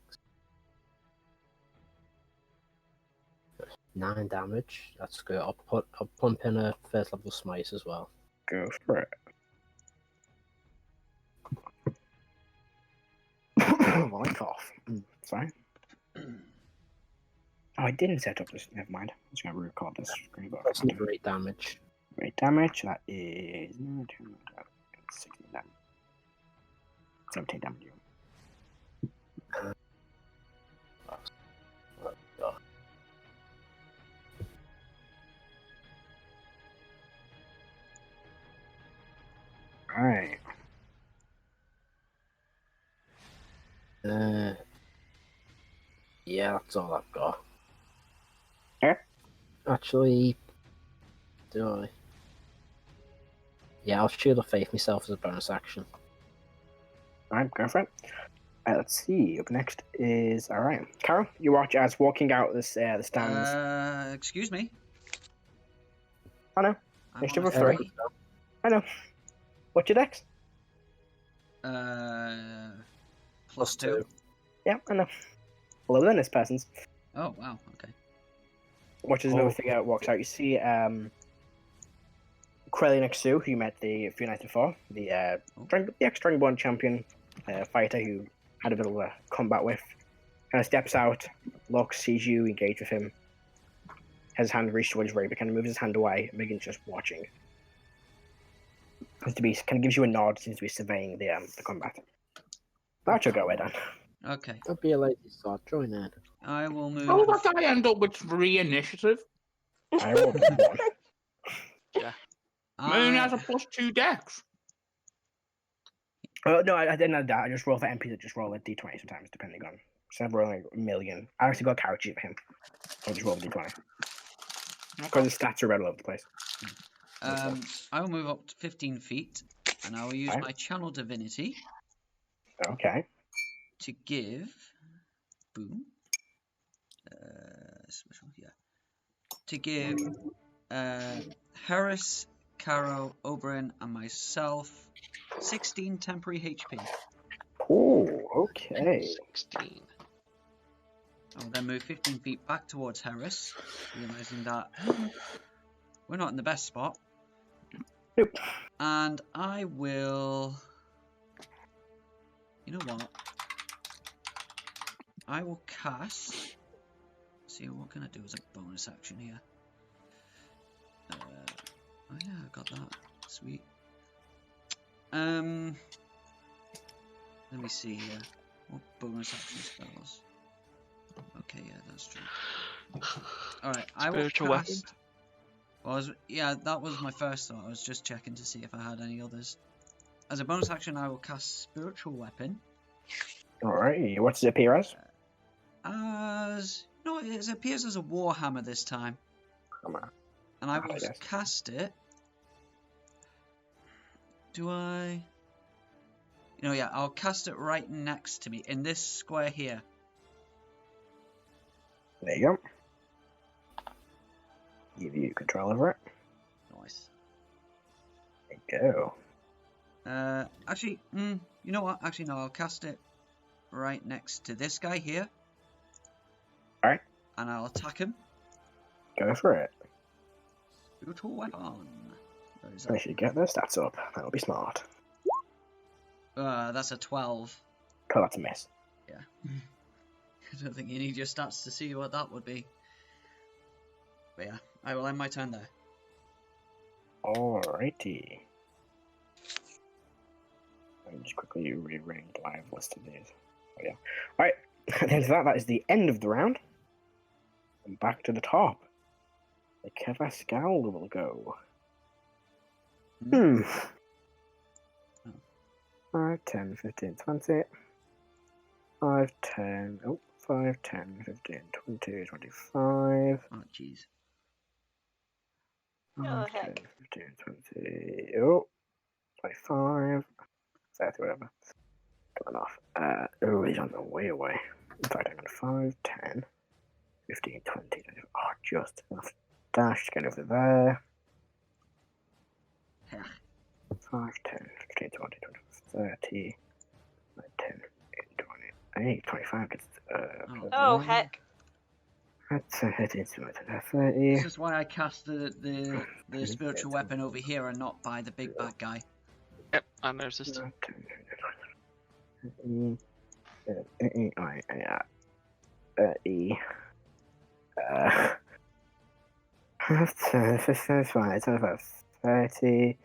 9 damage. That's good. I'll pump in a first level smite as well. Go for it. Well, I cough. Sorry. Oh, I didn't set up this. Never mind. I'm just going to record this. That's another 8 damage. 8 damage. That is 16 damage. 17 damage. Alright. Yeah, that's all I've got. Yeah? Actually, do I? Yeah, I'll Shield of Faith myself as a bonus action. Alright, go for it. Let's see. Up next is alright. Karo, you watch as walking out this the stands. Excuse me. I know. I'm Initiative on of a 3. three. I know. What's your dex? +2. Yeah, I know. Lower than this person's. Oh wow. Okay. Watches another figure walks out. You see Krelly next to, who you met a few nights before, the ex-Dragonborn champion fighter who had a bit of a combat with. Kind of steps out, looks, sees you, engage with him. Has his hand reached towards Rebeca, kind of moves his hand away, and begins just watching. Kind of gives you a nod, seems to be surveying the combat. That should go, Erdan. Okay. Don't be a lazy sod. Join in. I will move. How did that guy end up with 3 initiative? I rolled 1. Moon has a +2 dex. No, I didn't have that. I just roll for MPs that just roll a d20 sometimes, depending on. So I'm rolling like a million. I actually got a character sheet for him. I'll just roll a d20. Because the stats are right all over the place. I will move up to 15 feet, and I will use my Channel Divinity Okay. to give. Boom. Special, yeah. To give Heris, Karo, Oberyn, and myself 16 temporary HP. Oh, okay. 16. I will then move 15 feet back towards Heris, realizing that we're not in the best spot. Nope. And I will. You know what? I will cast. See, what can I do as a bonus action here? Oh yeah, I got that. Sweet. Let me see here. What bonus action spells? Okay, yeah, that's true. Alright, I will Spiritual cast... Well, yeah, that was my first thought. I was just checking to see if I had any others. As a bonus action, I will cast Spiritual Weapon. Alright, what does it appear as? No, it appears as a Warhammer this time. Come on. And I will cast it. Do I? You know, yeah, I'll cast it right next to me, in this square here. There you go. Give you control over it. Nice. There you go. Actually, you know what? Actually, no, I'll cast it right next to this guy here. Alright. And I'll attack him. Go for it. Spiritual Weapon. I should get those stats up. That'll be smart. That's a 12. Oh, that's a miss. Yeah. I don't think you need your stats to see what that would be. But yeah, I will end my turn there. Alrighty. Let me just quickly rearrange why I've listed these. Oh yeah. Alright, at the end of that is the end of the round. And back to the top. The Akrasiel will go. 5, 10, 15, 20. 5, 10, oh, 5, 10, 15, 20, 25. Oh, jeez. 5, Oh, 10, heck. 15, 20, oh, 25. 30, whatever. Going off. Oh, he's on the way away. In fact, I'm going 5, 10, 15, 20. Oh, just enough dash to get over there. 5, 10, 15, 20, 25, 30. 5, 10, 20. 25 gets. Oh, heck. That's 30. This is why I cast the spiritual weapon over here and not by the big bad guy. Yep, I noticed. E. 30.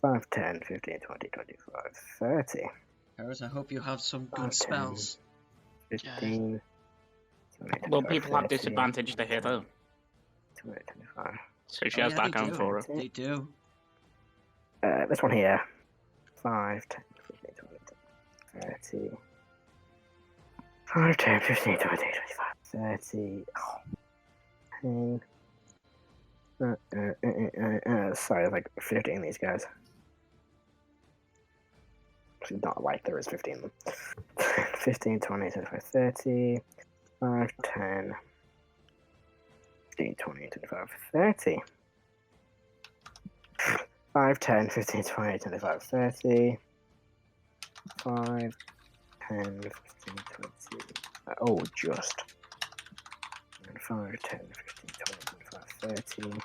5, 10, 15, 20, 25, 30. Heris, I hope you have some good 10, spells. 15. 20, Well, 25, people have 30, disadvantage to hit her, 20, 25. so she Oh, has yeah, that they going do. for her. They do. This one here. 5, 10, 15, 20, 30. 5, 10, 15, 20, 25, 30. Oh. 10. Sorry, there's like 15 of these guys. It's not like there is 15 of them. 15, 20, 25, 30. 5, 10. 15, 20, 25, 30. 5, 10, 15, 20, 25, 30. 5, 10, 15, 20. Oh, just. 5, 10, 15, 20, 25, 30.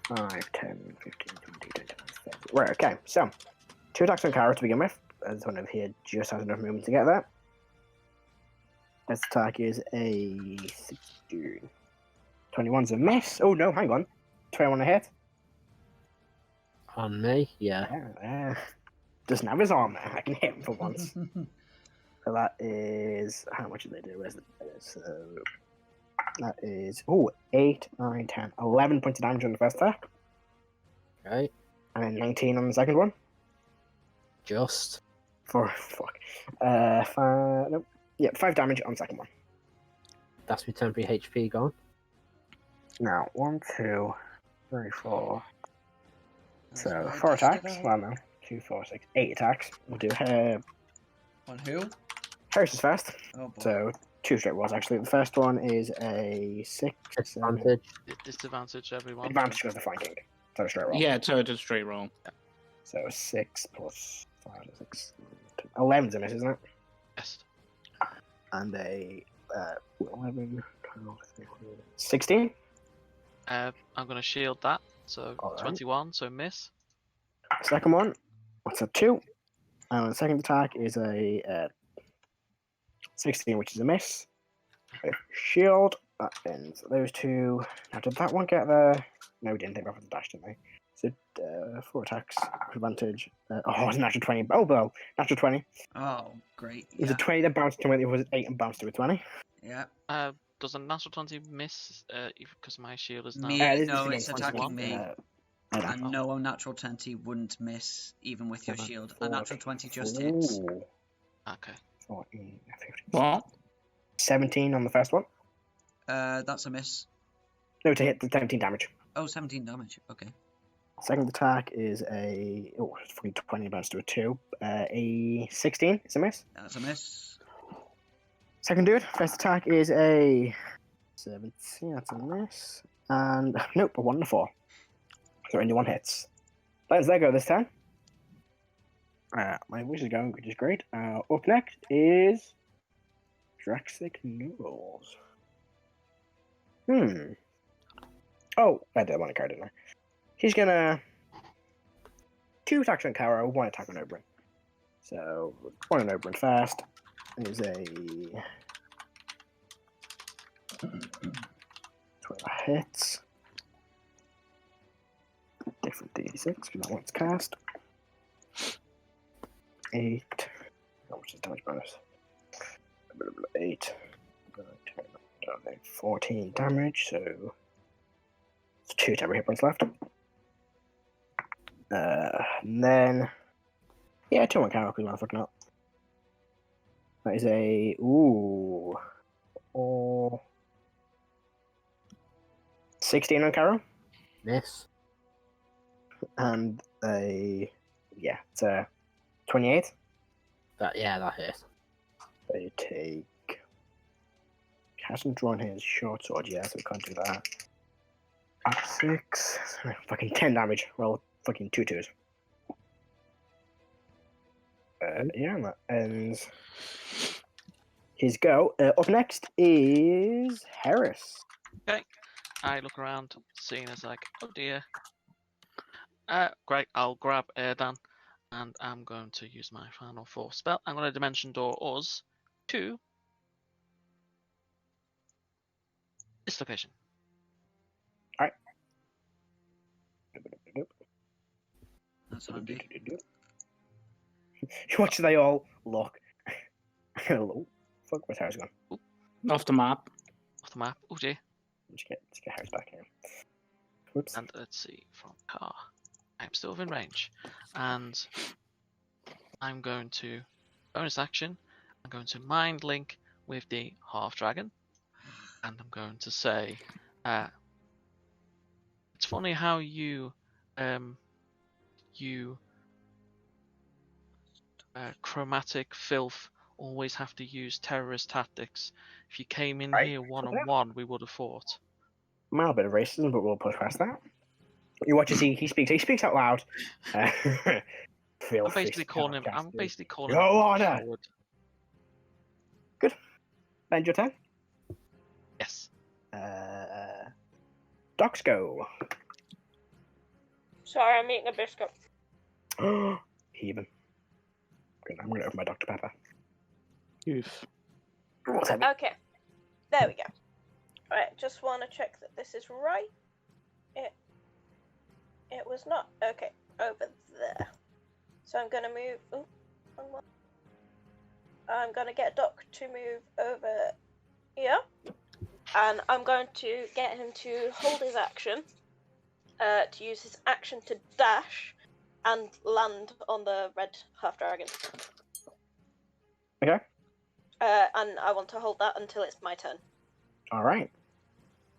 5, 10, 15, 20, 25, 30. Right, okay, so 2 attacks on Karo to begin with. This one over here just has enough movement to get that. This attack is a 16. 21's a miss. Oh no, hang on. 21 a hit. On me, yeah. Doesn't have his armor. I can hit him for once. So that is. How much did they do? Where's the. So that is. Oh, 8, 9, 10. 11 points of damage on the first attack. Right. And then 19 on the second one. Just. Fuck. 5. Nope. Yeah, 5 damage on the second one. That's my temporary HP gone. Now, 1, 2, 3, 4. That's So, what I 4 just did attacks. out. Well, no. 2, 4, 6, 8 attacks. We'll do On who? Heris is first. Oh boy. So, 2 straight rolls actually. The first one is a 6. 7. Disadvantage. Disadvantage, everyone. Advantage because of the flanking. So, straight roll. Yeah, so it's a straight roll. So, 6 plus 5, 6. 11's a miss, isn't it? Yes. And a 11, 12, 13, 16. I'm going to shield that. So Alright. 21, so miss. Second one, what's a 2? And the second attack is a 16, which is a miss. With shield, that ends those 2. Now, did that one get there? No, we didn't. They both had the dash, didn't they? So, 4 attacks, advantage. It's a natural 20. Oh, blow. Natural 20. Oh, great. It was Yeah. a 20 that bounced to it. It was an 8 and bounced to a 20. Yeah. Does a natural 20 miss because my shield is now... Me, this is no, against it's attacking me. Erdan. And no, a natural 20 wouldn't miss, even with your 7, shield. 4, A natural 20 just hits. Ooh. Okay. 14, 15. What? 17 on the first one. That's a miss. No, to hit the 17 damage. Oh, 17 damage. Okay. Second attack is a 20 bounce to a 2. A 16 is a miss. That's a miss. Second dude, first attack is a 17. That's a miss. And nope, a 1 and a 4. So only 1 hits. Let's let go this time. My wish is going, which is great. Up next is Draxic Noodles. Oh, I did 1 card, didn't I? He's gonna 2 attacks on Karo, 1 attack on Oberyn. So 1 on Oberyn first is a 12 hits. Different D6 because that one's cast. 8. How much is damage bonus? 8. 14 damage, so it's 2 temporary hit points left. And then Yeah, 2 on Karo, because I'm fucking up. That is a... Ooh. Oh. 16 on Karo. Miss. And a... Yeah, it's a 28. That hit. They take... He hasn't drawn his short sword yet, so we can't do that. 6. Fucking 10 damage. Roll fucking 2 2s. Yeah, and that ends his go. Up next is Heris. Okay. I look around, seeing as like, oh dear. Great. I'll grab Erdan, and I'm going to use my final 4 spell. I'm going to Dimension Door us to this location. Alright. That's handy. Watch they all look. Hello. Fuck, where's Harris gone? Off the map. Off the map. Oh dear. Let's get Harris back here. Whoops. And let's see, from car. I'm still within range. And I'm going to, bonus action, I'm going to mind link with the half dragon. And I'm going to say, it's funny how you chromatic filth always have to use terrorist tactics. If you came in Right. here one-on-one, we would have fought. Mild bit of racism, but we'll push past that. You watch as he speaks out loud. I'm basically calling him. Go on, a coward. Good. End your turn. Yes. Docs go. Sorry, I'm eating a biscuit. Heathen. Good, I'm gonna open my Dr. Pepper. Oof. What's heavy? Okay, there we go. Right, just want to check that this is right. It was not. Okay, over there. So I'm gonna move. Ooh, one more. I'm gonna get Doc to move over here, and I'm going to get him to hold his action, to use his action to dash, and land on the red half dragon. Okay. And I want to hold that until it's my turn. All right.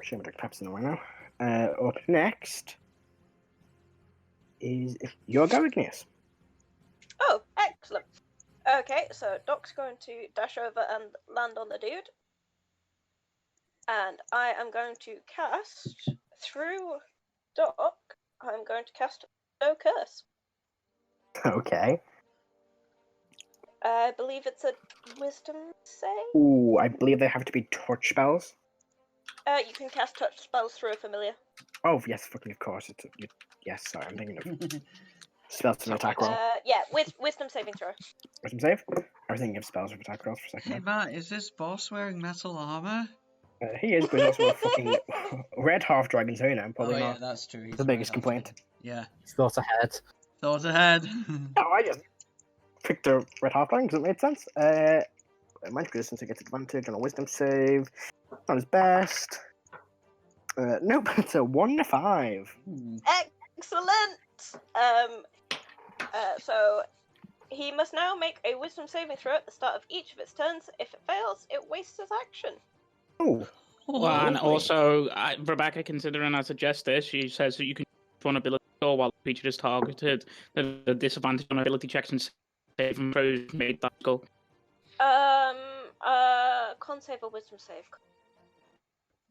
Shame my Dr. Pepper's in the way now. Up next is your go, Igneous. Oh, excellent. Okay, so Doc's going to dash over and land on the dude. And I am going to cast, through Doc, I'm going to cast No Curse. Okay. I believe it's a wisdom save? Ooh, I believe they have to be touch spells. You can cast touch spells through a familiar. Oh, yes, fucking of course. Yes, sorry, I'm thinking of spells for an attack roll. Yeah, with wisdom saving throw. Wisdom save? I was thinking of spells for attack rolls for a second. Hey Matt, is this boss wearing metal armor? He is, but he's also a fucking red half dragon, so you know, probably oh yeah, not that's true. He's the biggest complaint. Yeah. He's thought ahead. Thought ahead. No, I just picked a red half dragon because it made sense. Magic resistance, I get advantage on a wisdom save. Not his best. Nope, it's a 1 to 5. Excellent! So he must now make a wisdom saving throw at the start of each of its turns. If it fails, it wastes its action. Oh. Well, and also, Rebecca, considering I suggest this, she says that you can use one ability or while the creature is targeted, the disadvantage on ability checks and saving throws made that go. Con save or wisdom save?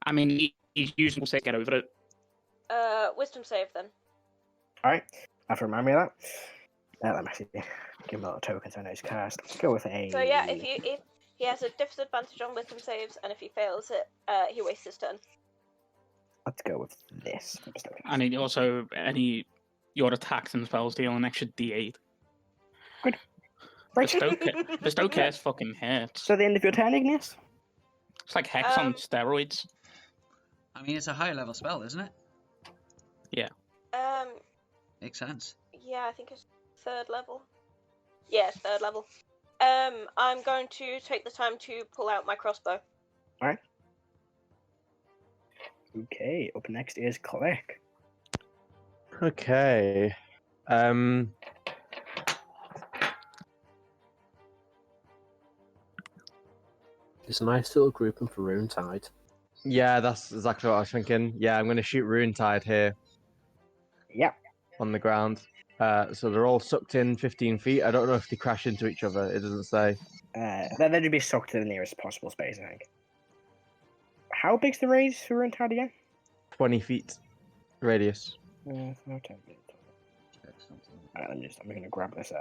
I mean, he's using will say get over it. Wisdom save then. Alright, have to remind me of that. Let me actually give him a little token so I know he's cast. Let's go with a... So yeah, if he has a disadvantage on wisdom saves, and if he fails it, he wastes his turn. Let's go with this. And he also, your attacks and spells deal an extra D8. Good. Bestow Curse fucking hurts. So the end of your turn, Igneous? It's like Hex on steroids. I mean, it's a high level spell, isn't it? Yeah. Makes sense. Yeah, I think it's 3rd level. Yeah, 3rd level. I'm going to take the time to pull out my crossbow. Alright. Okay, up next is Cleric. Okay. It's a nice little grouping for Runetide. Yeah, that's exactly what I was thinking. Yeah, I'm going to shoot Ruintide here Yep. on the ground. So they're all sucked in 15 feet. I don't know if they crash into each other. It doesn't say. Then they'd be sucked to the nearest possible space, I think. How big's the radius for Runtide again? 20 feet radius. Okay. I'm going to grab this.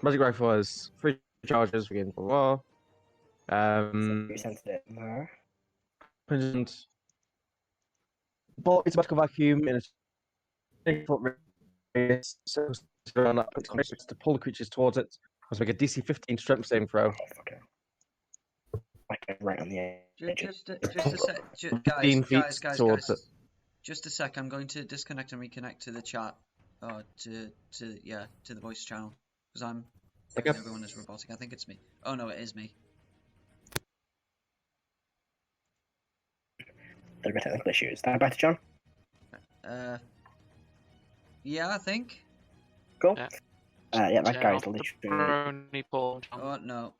Magic Rifle has 3 charges for gain for war. Sensitive there. And ball is a magical vacuum in a 20-foot radius. So around that to pull the creatures towards it. Must make a DC 15 strength saving throw. Oh, okay. Like right on the edge. Just a sec, 15 feet towards it. Just a sec. I'm going to disconnect and reconnect to the chat, to the voice channel, because I'm Okay. everyone is robotic. I think it's me. Oh no, it is me. There are technical issues. Is that better, John? Yeah, I think. Cool. Yeah. That Turn guy's off the literally. brony porn. Oh no,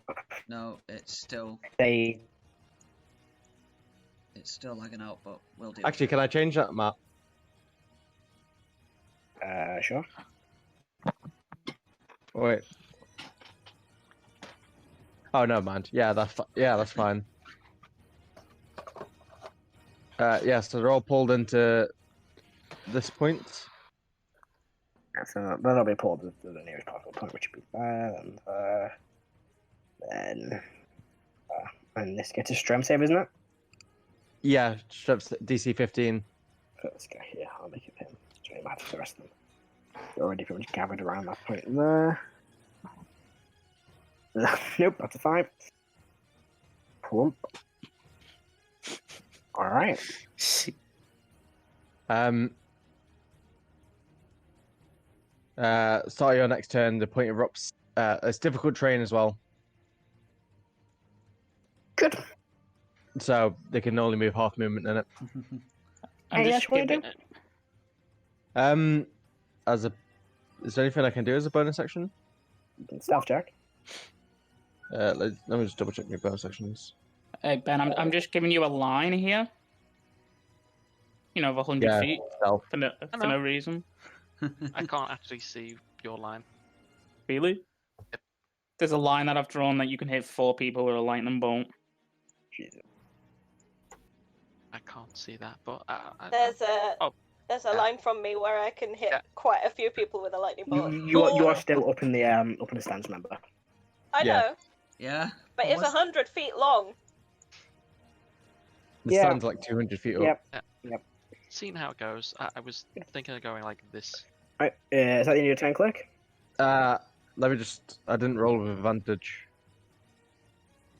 it's still lagging out, but we'll do. Actually, can I change that, Matt? Sure. Wait. Oh no, man. Yeah, that's fine. So they're all pulled into this point. So that'll be pulled to the nearest possible point, which would be there, and and this gets a strength save, isn't it? Yeah, strips DC 15. So let's go here. I'll make it him. It's really matter for the rest of them. They're already pretty much gathered around that point there. Nope, that's a 5. Plump. All right. Start your next turn. The point erupts. It's difficult terrain as well, Good. so they can only move half movement in it. I'm Hey, just Ash, what do you giving Is there anything I can do as a bonus action? Stealth check. Let me just double check my bonus actions. Hey, Ben, I'm just giving you a line here. Of 100 Yeah, feet stealth. for no reason. I can't actually see your line. Really? There's a line that I've drawn that you can hit 4 people with a lightning bolt. Jesus. I can't see that, but There's a line from me where I can hit quite a few people with a lightning bolt. You are still up in the stands, remember? I Yeah. know, Yeah. but it's 100 feet long. The Yeah. stand's like 200 feet up. Yep. seeing how it goes, I was thinking of going like this. Right, is that the end of your turn, Click? Let me just. I didn't roll with advantage.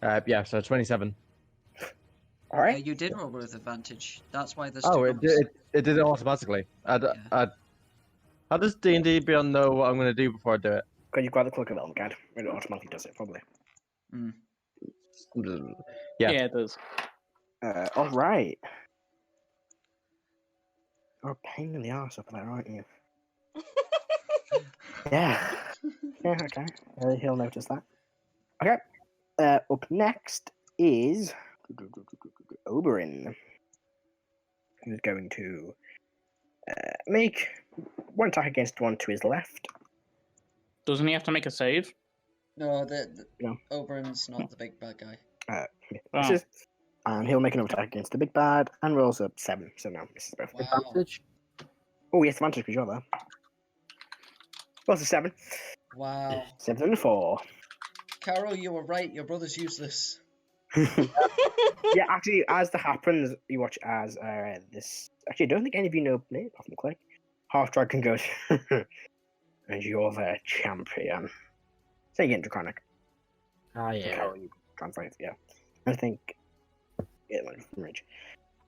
So 27. All right. You did roll with advantage. That's why there's Oh, two it numbers. did it automatically. How does D&D Beyond know what I'm going to do before I do it? Because you've got the Cloak of Elm Guide. It automatically does it, probably. Yeah. Yeah, it does. All right. You're a pain in the arse up there, aren't you? Yeah. Yeah, okay. He'll notice that. Okay. Up next is Oberyn, who's going to make one attack against one to his left. Doesn't he have to make a save? No, No. Oberyn's not the big bad guy. Oh. And he'll make another attack against the big bad and rolls a 7, so no, misses both. Wow. Advantage. Oh, yes, advantage because you're there. Rolls a 7. Wow. 7 and 4. Karo, you were right. Your brother's useless. Yeah, actually, as that happens, you watch as this. Actually, I don't think any of you know me, apart from Click. Half Dragon goes, and you're the champion. Say again, Draconic. Ah, yeah. How you translate, yeah. I think. Yeah, like from Ridge.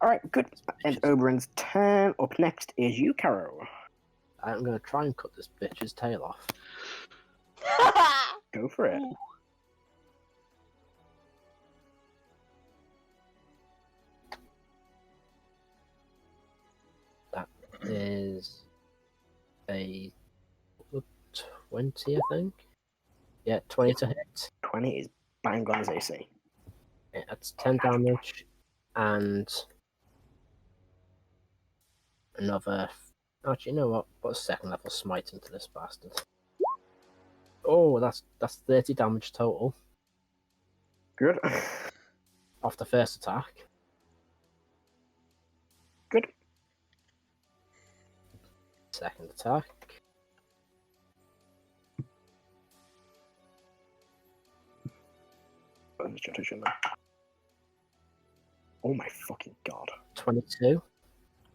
Alright, good. And Oberyn's turn. Up next is you, Karo. I'm going to try and cut this bitch's tail off. Go for it. That is a 20, I think. Yeah, 20 to hit. 20 is bang on his AC. Yeah, that's 10 damage, and another. Actually, you know what? Put a second level smite into this bastard. Oh, that's 30 damage total Good. off the first attack. Good. Second attack. Oh my fucking god. 22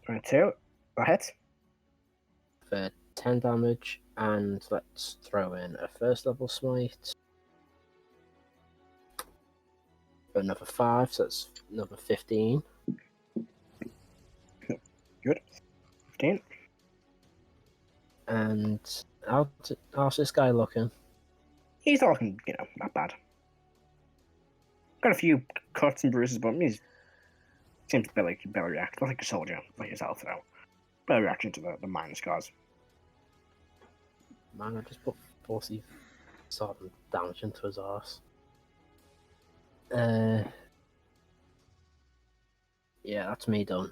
22. That hits. for 10 damage, and let's throw in a first level smite. Another 5, so that's another 15. Good. 15. And how's this guy looking? He's not looking, not bad. Got a few cuts and bruises, but he seems to be better react. Not like a soldier like yourself, though. Better reaction to the minor scars. Man, I just put 40 something damage into his arse. Yeah, that's me done.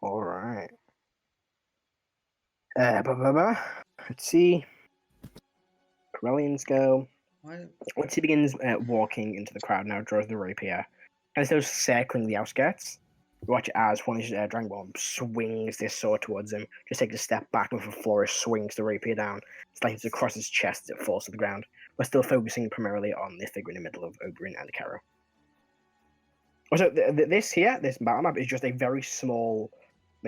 Alright. Let's see. Corellians go. Why? Once he begins walking into the crowd now, draws the rapier. As those circling the outskirts, watch as one of his Dragonborn swings this sword towards him. Just takes a step back and with a flourish swings the rapier down, slices across his chest as it falls to the ground. We're still focusing primarily on the figure in the middle of Oberyn and Karo. Also, this battle map is just a very small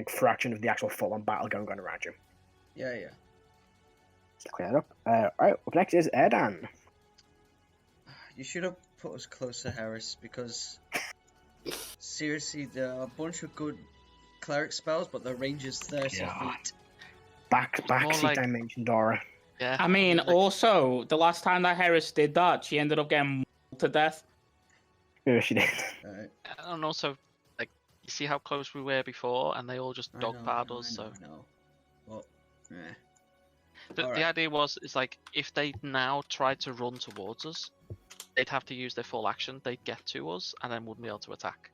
fraction of the actual full-on battle going on around you. Yeah. Let's clear that up. Alright, up next is Erdan. You should have put us close to Heris, because seriously, there are a bunch of good cleric spells, but the range is 30 feet. Backseat dimension, Dora. Yeah. I mean, also, the last time that Heris did that, she ended up getting mauled to death. Yeah, she did. Right. And also, you see how close we were before, and they all just dogpiled us. So Well, the idea is if they now tried to run towards us, they'd have to use their full action. They'd get to us, and then wouldn't be able to attack.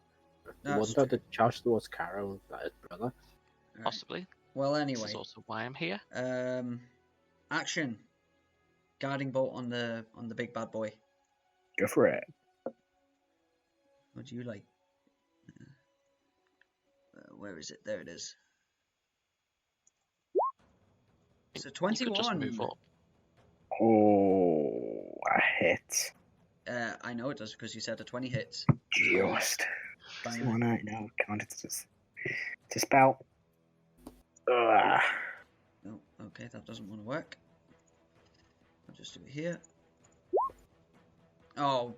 Wasn't that the charge towards Karo and that his brother? Right. Possibly. Well, This anyway. is also why I'm here. Action. Guiding bolt on the big bad boy. Go for it. What do you like? Where is it? There it is. So You could just 21. move up. Oh, a hit. I know it does because you said a 20 hits. Just. Bang. One night now. Can't it's a spell. Ugh. No, okay, that doesn't want to work. I'll just do it here. Oh,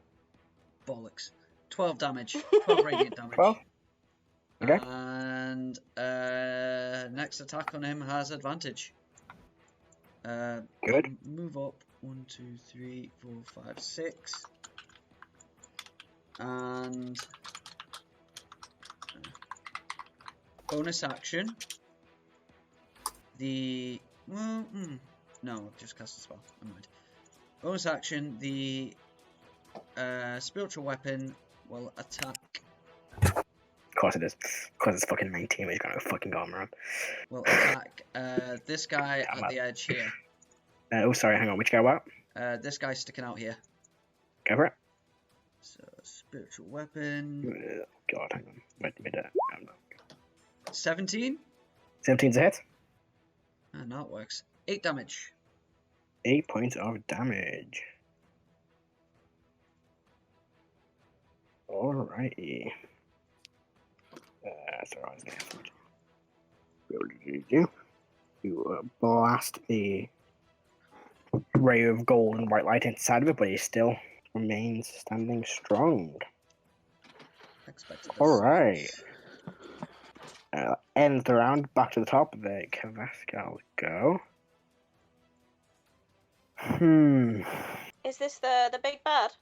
bollocks. 12 damage. 12 radiant damage. 12? Okay. And next attack on him has advantage. Good. Move up. 1, 2, 3, 4, 5, 6. And bonus action. No, just cast a spell. Never mind. Bonus action. The spiritual weapon will attack. Of course it is. Of course it's fucking 19. He's got a fucking armor on. Will attack this guy at the edge here. Oh, sorry. Hang on. Which guy? What? This guy's sticking out here. Go for it. So spiritual weapon. God, hang on. Wait a minute. 17. 17's a hit. And that works. 8 damage. 8 points of damage. Alrighty. So I was going to you blast the ray of gold and white light inside of it, but he still remains standing strong. Alright. Ends the round, back to the top. The Kalashtar go. Is this the big bad?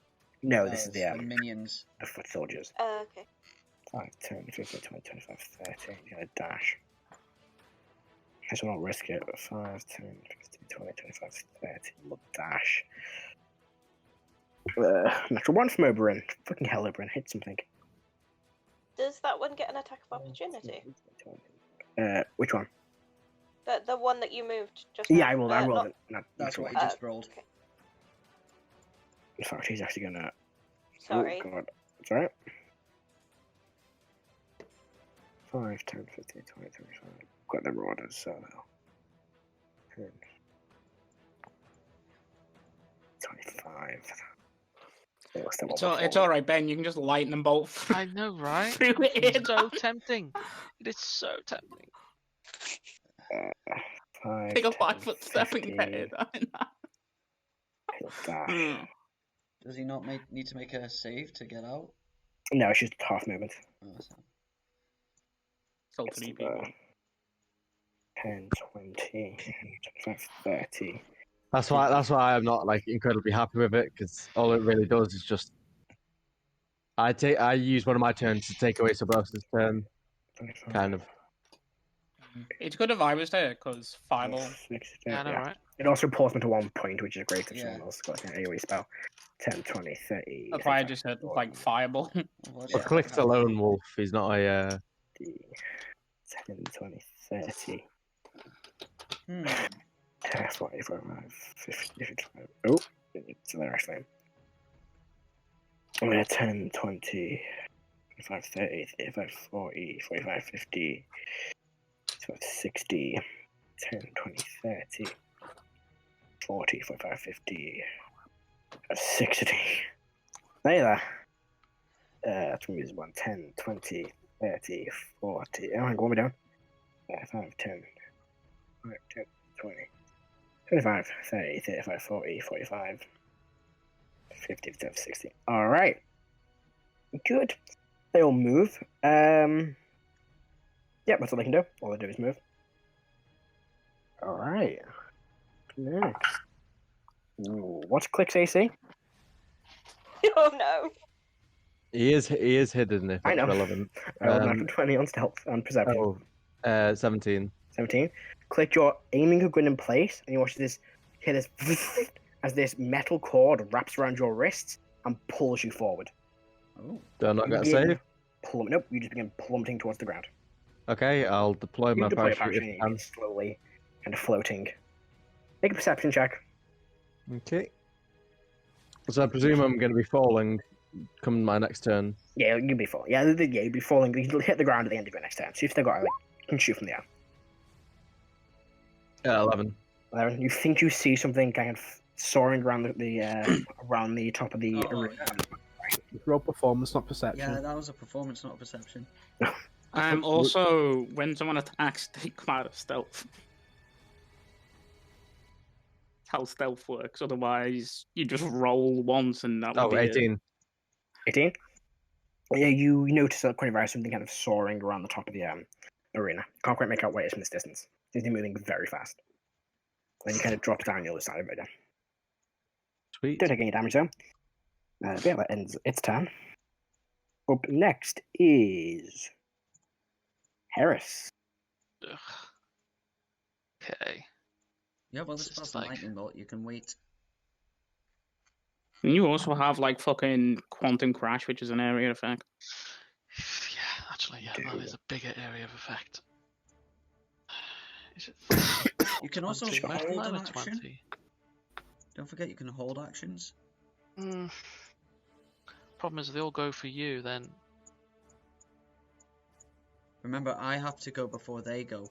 No, this is the the minions. The foot soldiers. Okay. 5, 10, 15, 20, 25, 30. He's gonna dash. I just won't risk it. 5, 10, 15, 20, 25, 30. We'll dash. Natural one from Oberyn. Fucking hell, Oberyn. Hit something. Does that one get an attack of opportunity? Which one? The one that you moved just Yeah, now? I rolled. I rolled not- it. No, That's natural what one. he just rolled. Okay. In fact, he's actually gonna. Sorry. Oh, God. It's alright. 5, 10, 15, 20, 25. Got them orders, so. 10, 25. It's all right, Ben. You can just lightning bolt through, I know, right? through it. It's so tempting. It is so tempting. 5, Take a 10, 5-foot step and 50, get it. he'll dash. Hmm. Does he not need to make a save to get out? No, it's just half movement. Oh, so. Still 3 people. 10, 20, 25, 30. That's why I'm not like incredibly happy with it, because all it really does is just I use one of my turns to take away someone else's turn, 25, kind of. It's good if I was there, because Fireball. 60, Yeah, I know, right? It also pulls me to 1 point, which is great if Yeah. someone else got an AoE spell. 10, 20, 30. That's why I 35, just said, 40, like, Fireball. Well, But Cliff's a lone wolf. He's not a. 10, 20, 30. Hmm. 40, 45, 50, 55. Oh, it's there actually. I'm gonna 10, 20, 25, 30, 35, 40, 45, 50, 60, 10, 20, 30, 40, 45, 50, 60. There you are. That's going to use 1, 10, 20, 30, 40. Oh, hang on, me down. 5, 10, 5, 10, 20, 25, 30, 35, 40, 45, 50, 55, 60. Alright. Good. They all move. Yep, that's all they can do. All they do is move. Alright. Next. Ooh, what's Click's AC? Oh no. He is hidden if I it's know. relevant. I rolled natural 20 on stealth and perception. 17. 17. Click, you're aiming a gun in place, and you watch this, hear this as this metal cord wraps around your wrists and pulls you forward. Oh. Do I not get a Begin save? Nope, you just begin plummeting towards the ground. Okay, I'll deploy You my deploy a parachute if parachute I and you're slowly kind of floating. Make a perception check. can. Okay. So I presume I'm going to be falling come my next turn. Yeah, you'll be falling. Yeah, you'll be falling. You'll hit the ground at the end of your next turn. So if they've got, like, you can shoot from the air. 11. 11. You think you see something kind of soaring around around the top of the Oh, arena. Roll performance, not perception. Yeah, that was a performance, not a perception. Also, when someone attacks, they come out of stealth. That's how stealth works. Otherwise, you just roll once and that would Oh, be 18. 18. Yeah, you notice that quite something kind of soaring around the top of the arena. Can't quite make out where it is from this distance. It's moving very fast. Then you kind of drops down the other side of it. Sweet. Don't take any damage though. But yeah, that ends its turn. Up next is Heris. Ugh. Okay. Yeah, well, this It's is like- lightning bolt. You can wait. And you also have like fucking quantum crash, which is an area effect. Yeah, actually, yeah, that is a bigger area of effect. Is it You can also 20? hold an 9 or action. 20? Don't forget you can hold actions. Problem is, if they all go for you, then Remember, I have to go before they go.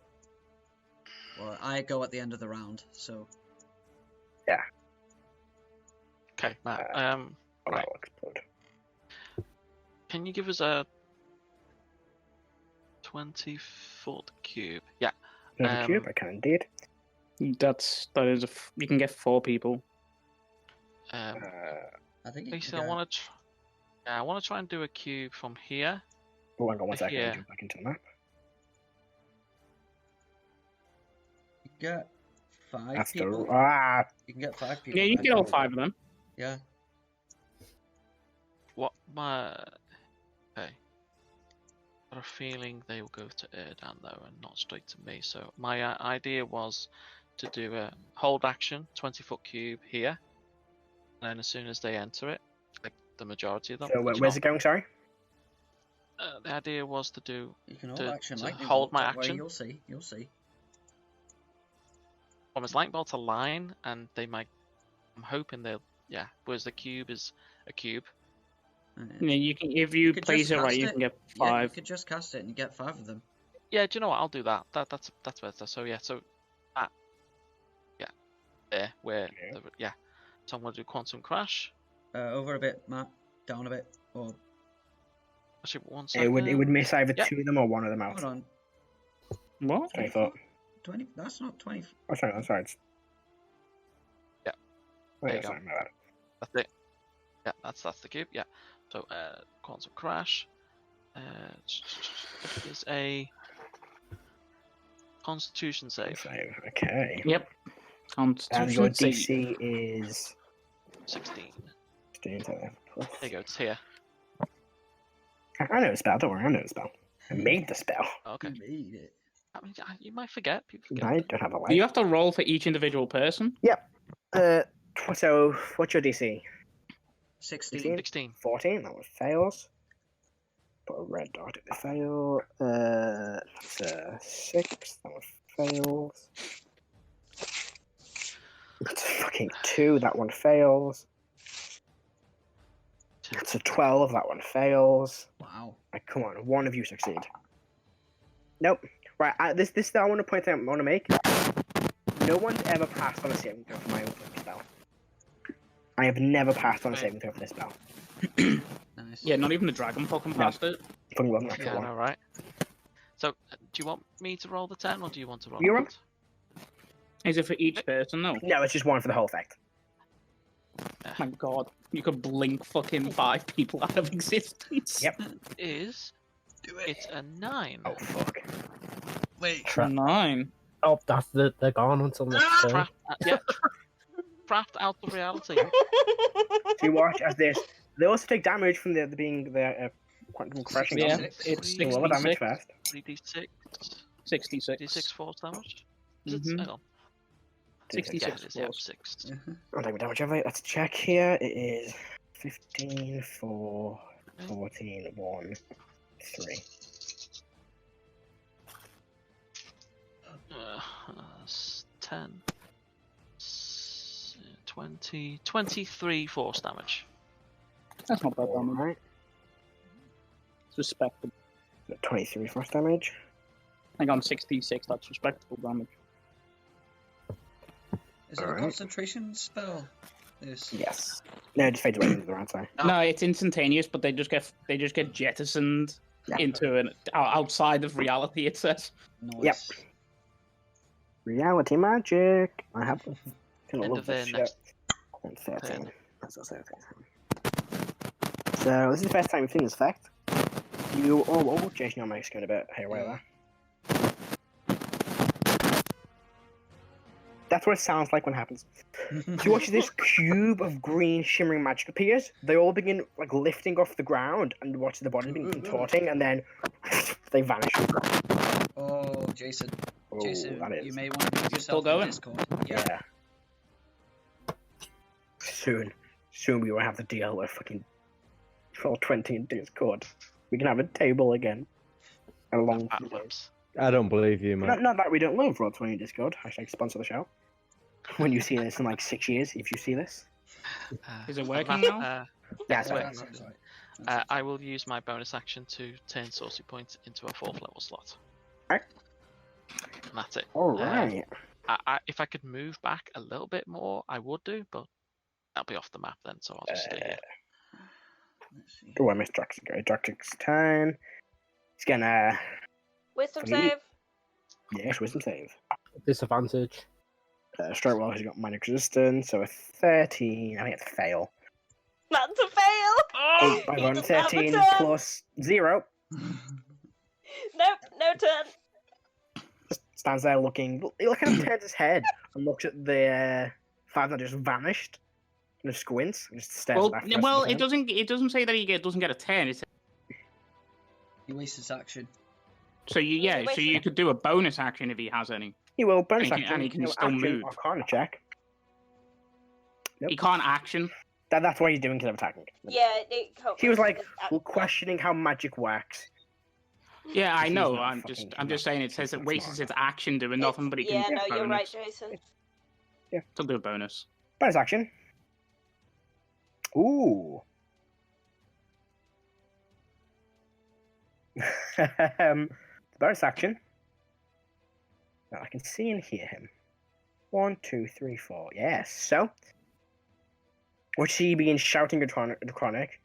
Well, I go at the end of the round, so... okay, Matt. Oh, Right. that'll explode. Can you give us a 20-foot cube? Yeah. Another cube, I can indeed. That is you can get 4 people. Um, I think you basically, can I want to. Yeah, I want to try and do a cube from here. Oh, hang on 1 second, Yeah. I'll jump back into the map. get 5 After people. You can get 5 people. Yeah, you right? get all 5 of them. Yeah. What my? Okay. Got a feeling they will go to Erdan though, and not straight to me. So my idea was to do a hold action, 20-foot cube here, and then as soon as they enter it, like the majority of them. So where's it going? Sorry. The idea was to do You can hold to action lightning hold bolt, my don't worry, action. You'll see. You'll see. Almost lightning bolt a line, and they might. I'm hoping they'll. Yeah. Whereas the cube is a cube. Yeah, you can if you could place just it right, cast you it. can get Yeah, you 5. could just cast it and you get 5 of them. Yeah. Do you know what? I'll do that. That's better. So yeah. So that. Yeah. There. Where. Yeah. Yeah. So I'm gonna do quantum crash. Over a bit, Matt. Down a bit. Or Actually, 1 It second. would miss either Yep. 2 of them or 1 of them out. hold on. What? 20 foot. 20. That's not 20. Oh, sorry. I'm sorry. Yeah. Oh, There yeah, you go. sorry, my bad. That's it. Yeah, that's the cube. Yeah. So quantum crash. Is a Constitution save. Save. Okay. Yep. And your Constitution save. DC is 16. 16. So plus. There you go. It's here. I know the spell. Don't worry. I know the spell. I made the spell. Okay. You made it. I mean, you might forget. People forget. I don't have a Do life. you have to roll for each individual person? So what's your DC? 16. 16. 14. That one fails. Put a red dot at the fail. That's a 6. That one fails. That's a fucking 2. That one fails. That's a 12. That one fails. Wow. Right, come on, one of you succeed. Nope. Right, this I want to point out. I want to make. No one's ever passed on a saving throw for my inflict spell. I have never passed on a saving throw for this spell. Nice. Yeah, not even the dragon fucking passed it. Fucking wasn't an Yeah, actual I know, one. right? So, do you want me to roll the 10 or do you want to roll You it? roll. Is it for each person? No. No, it's just one for the whole effect. My God, you could blink fucking 5 people out of existence. Yep. Is Do it's a 9. Oh fuck. Wait. For 9. Oh, they're gone until next turn. Trapped, yeah. Trapped out of reality. So you watch as this. They also take damage from the quantum crashing. Yeah, damage. it's So roll the damage 66. first. 3d6. 66. D6 force damage? Is it? Mhm. Hang on. 66 Yeah, it is, yeah, force. 6. I'll take my damage over. Let's check here. It is 15, 4, 14, 1, 3. 10. 20. 23 force damage. That's not bad damage. Alright. It's respectable. 23 force damage. Hang on, 66. That's respectable damage. Is it a Alright. concentration spell? This. Yes. No, it just fades away into the round side. Oh. No, it's instantaneous, but they just get jettisoned Yeah. into an outside of reality. It says. Nice. Yep. Reality magic. I have. Gonna End love of their this shit. next And 13. turn. That's also 13. So this is the first time you've seen this effect. You Jason, your mic's going a bit haywire there. That's what it sounds like when it happens. So you watch this cube of green shimmering magic appears. They all begin like lifting off the ground and watch the bodies begin contorting, and then they vanish. Oh, Jason. Oh, Jason, that is. you may want to move Still yourself on going? Discord. Yeah. Yeah. Soon we will have to deal with fucking 420 in Discord. We can have a table again. A long few days. Backflips. I don't believe you, man. Not that we don't love Roll 20 in Discord. Hashtag sponsor the show. When you see this in like 6 years, if you see this. Is it I'm working not- now? Yeah, it's Wait. fine. I will use my bonus action to turn Sorcery Point into a 4th level slot. Alright. And that's it. Alright. If I could move back a little bit more, I would do, but that'll be off the map then, so I'll just stay here. Let's see. Oh, I missed Draxic. Draxic's turn. He's gonna. Wisdom Three. save. Yes, wisdom save. Disadvantage. Straight roll, he's got magic resistance, so a 13. I think it's a fail. That's a fail. Oh, I He got a doesn't have a 13 turn. plus 0. Nope, no turn. Just stands there looking. He kind of turns his head and looks at the 5 that just vanished. And just squints and just stares Well, at that. well, it doesn't say that he doesn't get a turn. It's He wastes his action. so you could do a bonus action if he has any. He will bonus And he action. can no still action, move. Arcana check. Nope. He can't action. That's what he's doing because of attacking. Yeah, He was like questioning how magic works. Yeah, I He's know. not I'm just saying it says it wastes its action doing nothing, but he can Yeah, do no, a you're right, bonus. Jason. Still do a bonus. Bonus action. Ooh. Bonus action. Now I can see and hear him. 1, 2, 3, 4. Yes. So, watch he begins shouting at Chronic.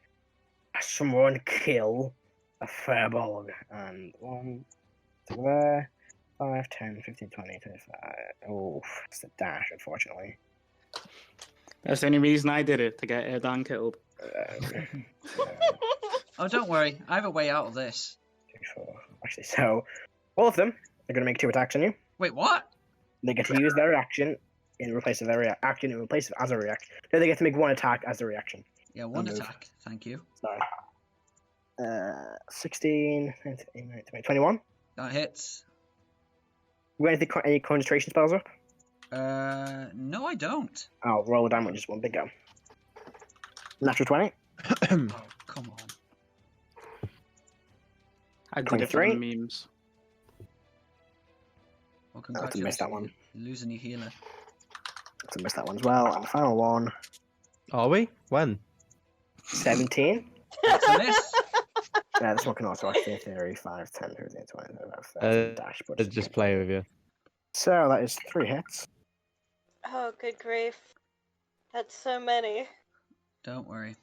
Someone kill a Firblog. And 1 to there. 5, 10, 15, 20, 25. Oh, it's a dash, unfortunately. That's the only reason I did it, to get Erdan killed. Oh, don't worry. I have a way out of this. 2, 4. Actually, so all of them are going to make 2 attacks on you. Wait, what? They get to use their action in replace of their action in replace of as a reaction. No, they get to make 1 attack as a reaction. Yeah, 1 attack. Thank you. Sorry. 16, 19, 20, 21. That hits. You got any concentration spells up? No, I don't. I'll roll a damage, just 1 big go. Natural 20. Oh, come on. I did it for 23. the memes. Well, I have to miss that one. You're losing your healer. To miss that one as well. And the final one. Are we? When? 17. That's a miss. Yeah, this one can also actually theory 5, 10, 15, 20, 30, dash. But Just play with you. So that is 3 hits. Oh, good grief. That's so many. Don't worry.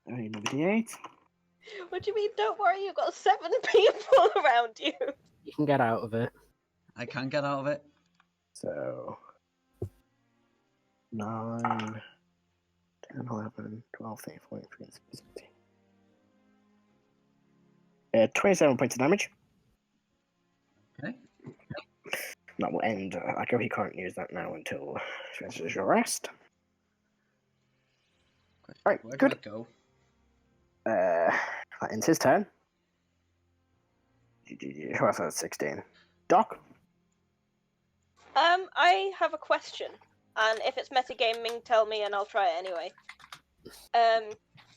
I need another D8. What do you mean, don't worry, you've got 7 people around you? You can get out of it. I can get out of it. So 9, 10, 11, 12, 13, 14, 15, 16. 27 points of damage. Okay. That will end. He can't use that now until he finishes your rest. Right, Where do good. I go? That ends his turn. Who else has 16? Doc? I have a question, and if it's metagaming, tell me and I'll try it anyway.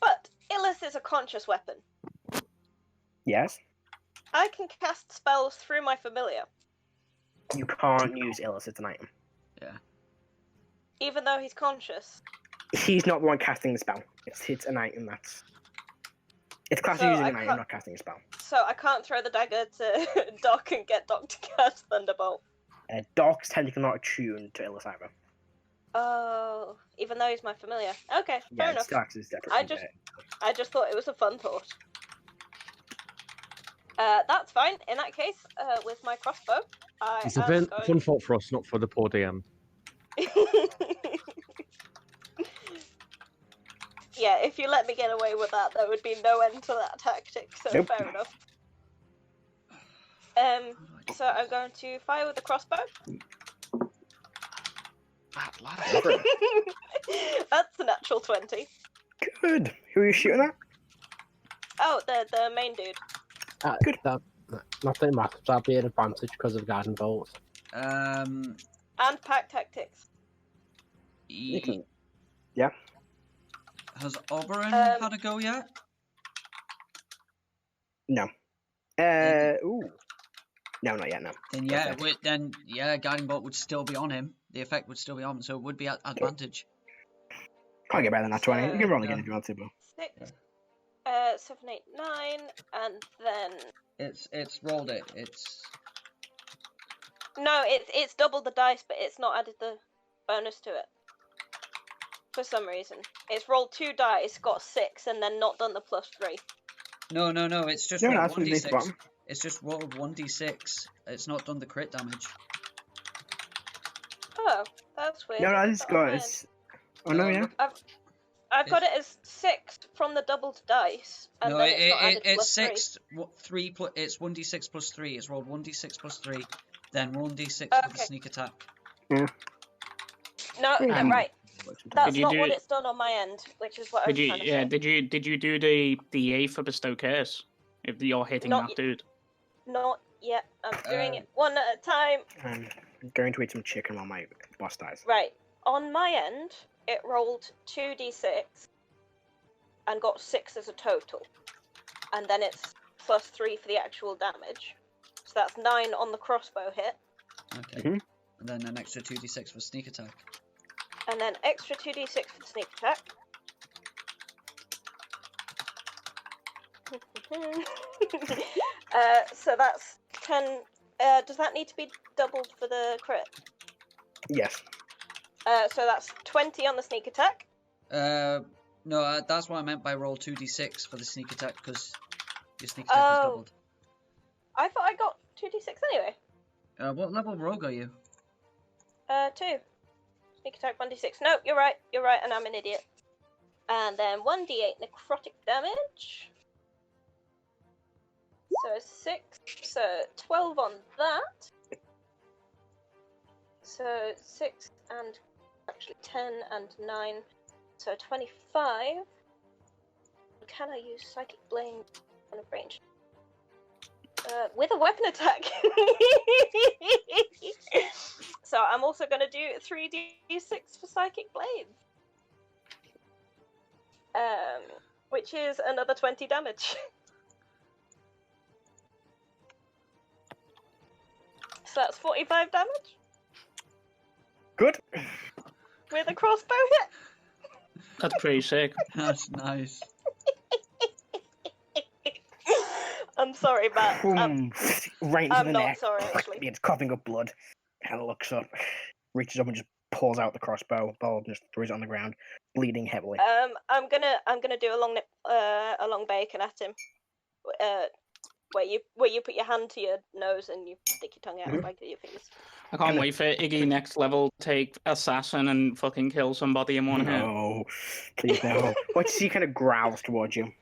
But Illith is a conscious weapon. Yes? I can cast spells through my familiar, You can't use Illith as an item. Yeah. even though he's conscious. He's not the one casting the spell. It's an item that's... It's classed So using I an item, can't- not casting a spell. So I can't throw the dagger to Doc and get Doc to cast Thunderbolt. Doc's technically not attuned to Illith either. Oh, even though he's my familiar. Okay, fair Yeah, enough. it's acts as separate. I from just- it. I just thought it was a fun thought. That's fine. In that case, with my crossbow, I It's a am fun thought for us, not for the poor DM. Yeah, if you let me get away with that, there would be no end to that tactic, so Nope. fair enough. So I'm going to fire with the crossbow. That lad. That's a natural 20. Good. Who are you shooting at? Oh, the main dude. Good. Nothing matters. That'll be an advantage because of Garden Bolt. And pack tactics. You E- can... Has Oberon Um, had a go yet? No. Ooh. No, not yet, no. Then yeah, Guiding Bolt would still be on him. The effect would still be on him, so it would be at advantage. Can't get better than that 20. You can roll again Yeah. if you want to, but... 6, 7, 8, 9, and then... It's rolled it. It's No, it's doubled the dice, but it's not added the bonus to it. For some reason. It's rolled 2 dice, got 6, and then not done the +3. no. It's just No, rolled that's what it is, 1d6. bottom. It's just rolled 1d6. It's not done the crit damage. Oh, that's weird. No, I it's put that on got... my It's... Oh, no, yeah? I've got it as 6 from the doubled dice, and No, then it's not added it's +3. 6. What 3 plus? It's 1d6 plus 3. It's rolled 1d6 plus 3, then 1d6 with the Okay. sneak attack. No, yeah, Um, right. That's Did you not do what it- it's done on my end, which is what I was Did you? trying to Yeah. say. Did you do the DA for bestow curse? If you're hitting Not that dude. Not yet. I'm doing it one at a time. I'm going to eat some chicken while my boss dies. Right. On my end, it rolled 2d6 and got 6 as a total. And then it's plus 3 for the actual damage. So that's 9 on the crossbow hit. Okay. Mhm. And then an extra 2d6 for sneak attack. And then extra 2d6 for the sneak attack. So that's 10. Does that need to be doubled for the crit? Yes. So that's 20 on the sneak attack. No, that's what I meant by roll 2d6 for the sneak attack, because your sneak attack is doubled. I thought I got 2d6 anyway. What level rogue are you? 2. Sneak attack 1d6. No, you're right, and I'm an idiot. And then 1d8 necrotic damage. So 6, so 12 on that. So 6 and actually 10 and 9, so 25. Can I use Psychic Blade on a range? With a weapon attack. So I'm also going to do 3d6 for Psychic Blades. Which is another 20 damage. So that's 45 damage. Good. With a crossbow hit. That's pretty sick. That's nice. I'm sorry, Matt. Right into I'm the not neck. sorry, actually. It's coughing up blood. Kind of looks up, reaches up and just pulls out the crossbow. Ball just throws it on the ground, bleeding heavily. I'm gonna do a long bacon at him. Where you put your hand to your nose and you stick your tongue out and bite your fingers. I can't wait for Iggy next level take assassin and fucking kill somebody in one hit. No, please no. What he kind of growls towards you.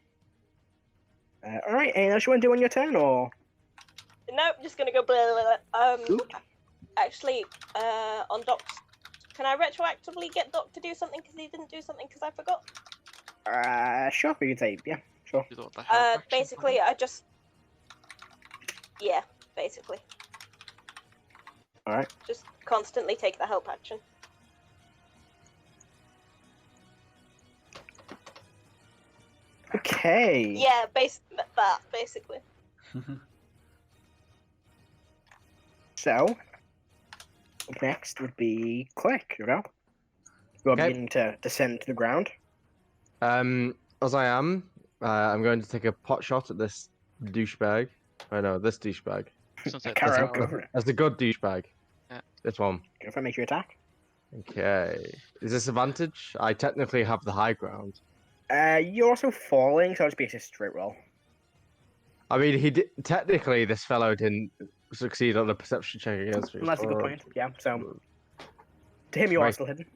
All right, anything else you want to do on your turn, or? Nope, just gonna go blah, blah, blah. Actually, on Doc's, can I retroactively get Doc to do something because he didn't do something because I forgot? Sure, you can say, yeah, sure. You thought the help action Basically, yeah, basically. Alright. Just constantly take the help action. Okay. Yeah, basically. So, up next would be Cleric, you know? You're Okay. beginning to descend to the ground. As I am, I'm going to take a pot shot at this douchebag. I know, this douchebag. Sunset Karo, Tower. go for it. That's the good douchebag. Yeah. This one. Go for it, make your attack. Okay. Is this advantage? I technically have the high ground. You're also falling, so it's basically a straight roll. I mean, he did, technically, this fellow didn't succeed on the perception check against me. Well, that's a good so- point, yeah, so... To him, you are Right. still hidden.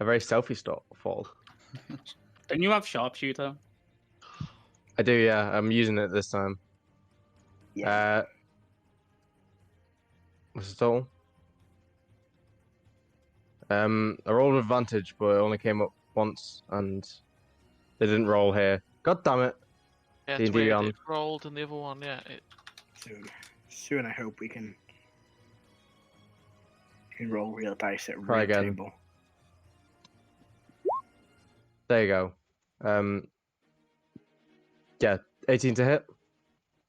A very stealthy fall. Don't you have sharpshooter? I do, yeah. I'm using it this time. Yeah. What's the total? I rolled with advantage, but it only came up once, and they didn't roll here. God damn it! Yeah, D&D it's weird. on. It rolled and the other one, yeah. Soon I hope we can roll real dice at Try real again. table. There you go. Yeah, 18 to hit.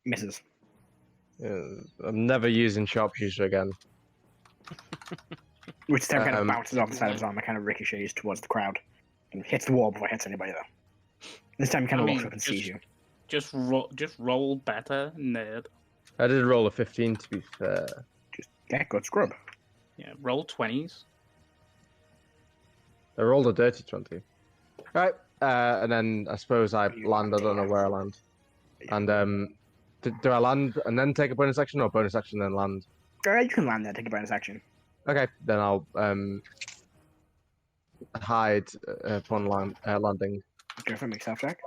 Misses. I'm never using sharpshooter again. Which time kind of Um, bounces off the side of his arm and kind of ricochets towards the crowd. And hits the wall before it hits anybody, though. This time he kind of looks up and sees you. Just roll better, nerd. I did roll a 15 to be fair. Yeah, good scrub. Yeah, roll 20s. I rolled a dirty 20. Right, and then I suppose I land. I don't know where I land. And do I land and then take a bonus action, or bonus action then land? You can land there, take a bonus action. Okay, then I'll hide upon landing. Go for a mix check.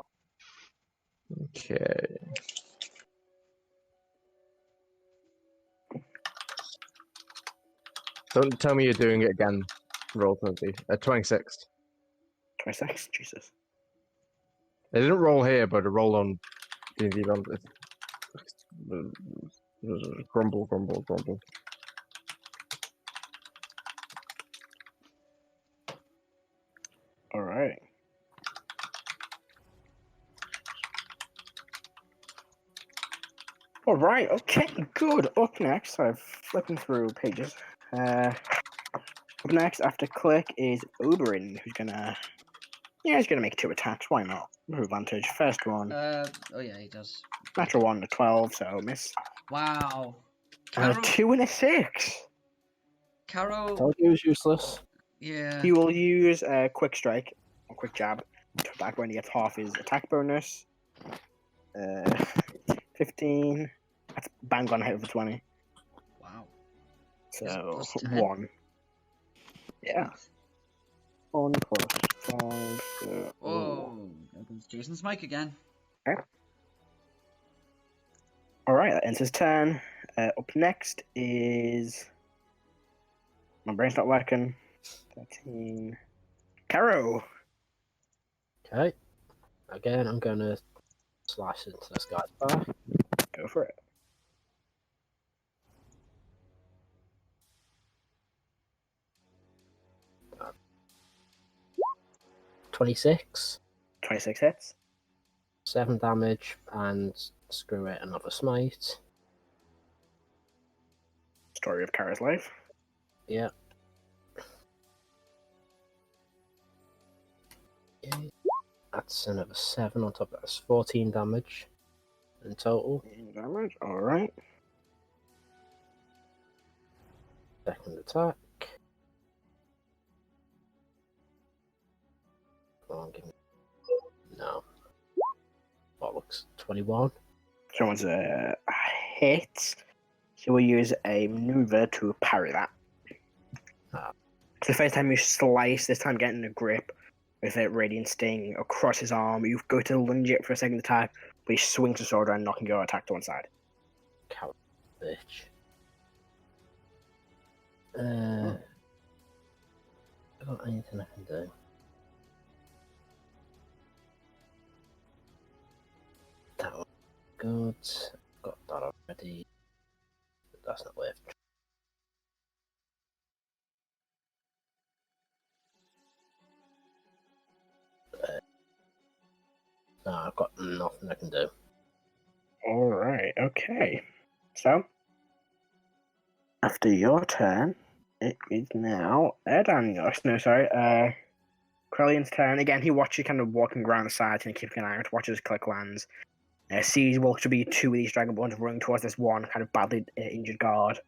Okay. Don't tell me you're doing it again. Roll 20. 26. 26, Jesus. They didn't roll here, but it rolled on D&D. Grumble. All right. Okay. Good. Up next, sorry, flipping through pages. Up next after Click is Oberyn, who's gonna. Yeah, he's gonna make 2 attacks. Why not? No advantage. First one, Oh yeah, he does. natural 1 to 12, so miss. Wow. And Caro. a 2 and a 6. Caro. Told you it was useless. Yeah. He will use a quick strike or quick jab to attack when he gets half his attack bonus. 15. That's bang on hit for 20. Wow. So plus 10? 1. Yeah. 1 plus 5. Oh, there goes Jason's mic again. Alright, that ends his turn. Up next is. My brain's not working. 13. Karo! Okay. Again, I'm going to slash into this guy's back. Go for it. Uh, 26. 26 hits. 7 damage, and screw it, another smite. Story of Karo's life. Yeah. Okay. That's another 7 on top of that. That's 14 damage in total. Damage, alright. Second attack. Come on, give me. No. Warlock's 21. Someone's a hit. So we'll use a maneuver to parry that. It's the first time you slice, this time getting a grip with a Radiant Sting across his arm. You go to lunge it for a second attack, but he swings the sword around, knocking your attack to one side. Coward bitch. I got anything I can do? That one good. Got that already. But that's not worth it. No, I've got nothing I can do. Alright, okay. So, after your turn, it is now Erdan. No, sorry, Krellian's turn. Again, he watches kind of walking around the side and keeping an eye out, watches Click lands. Sees what should be 2 of these Dragonborns running towards this one kind of badly injured guard.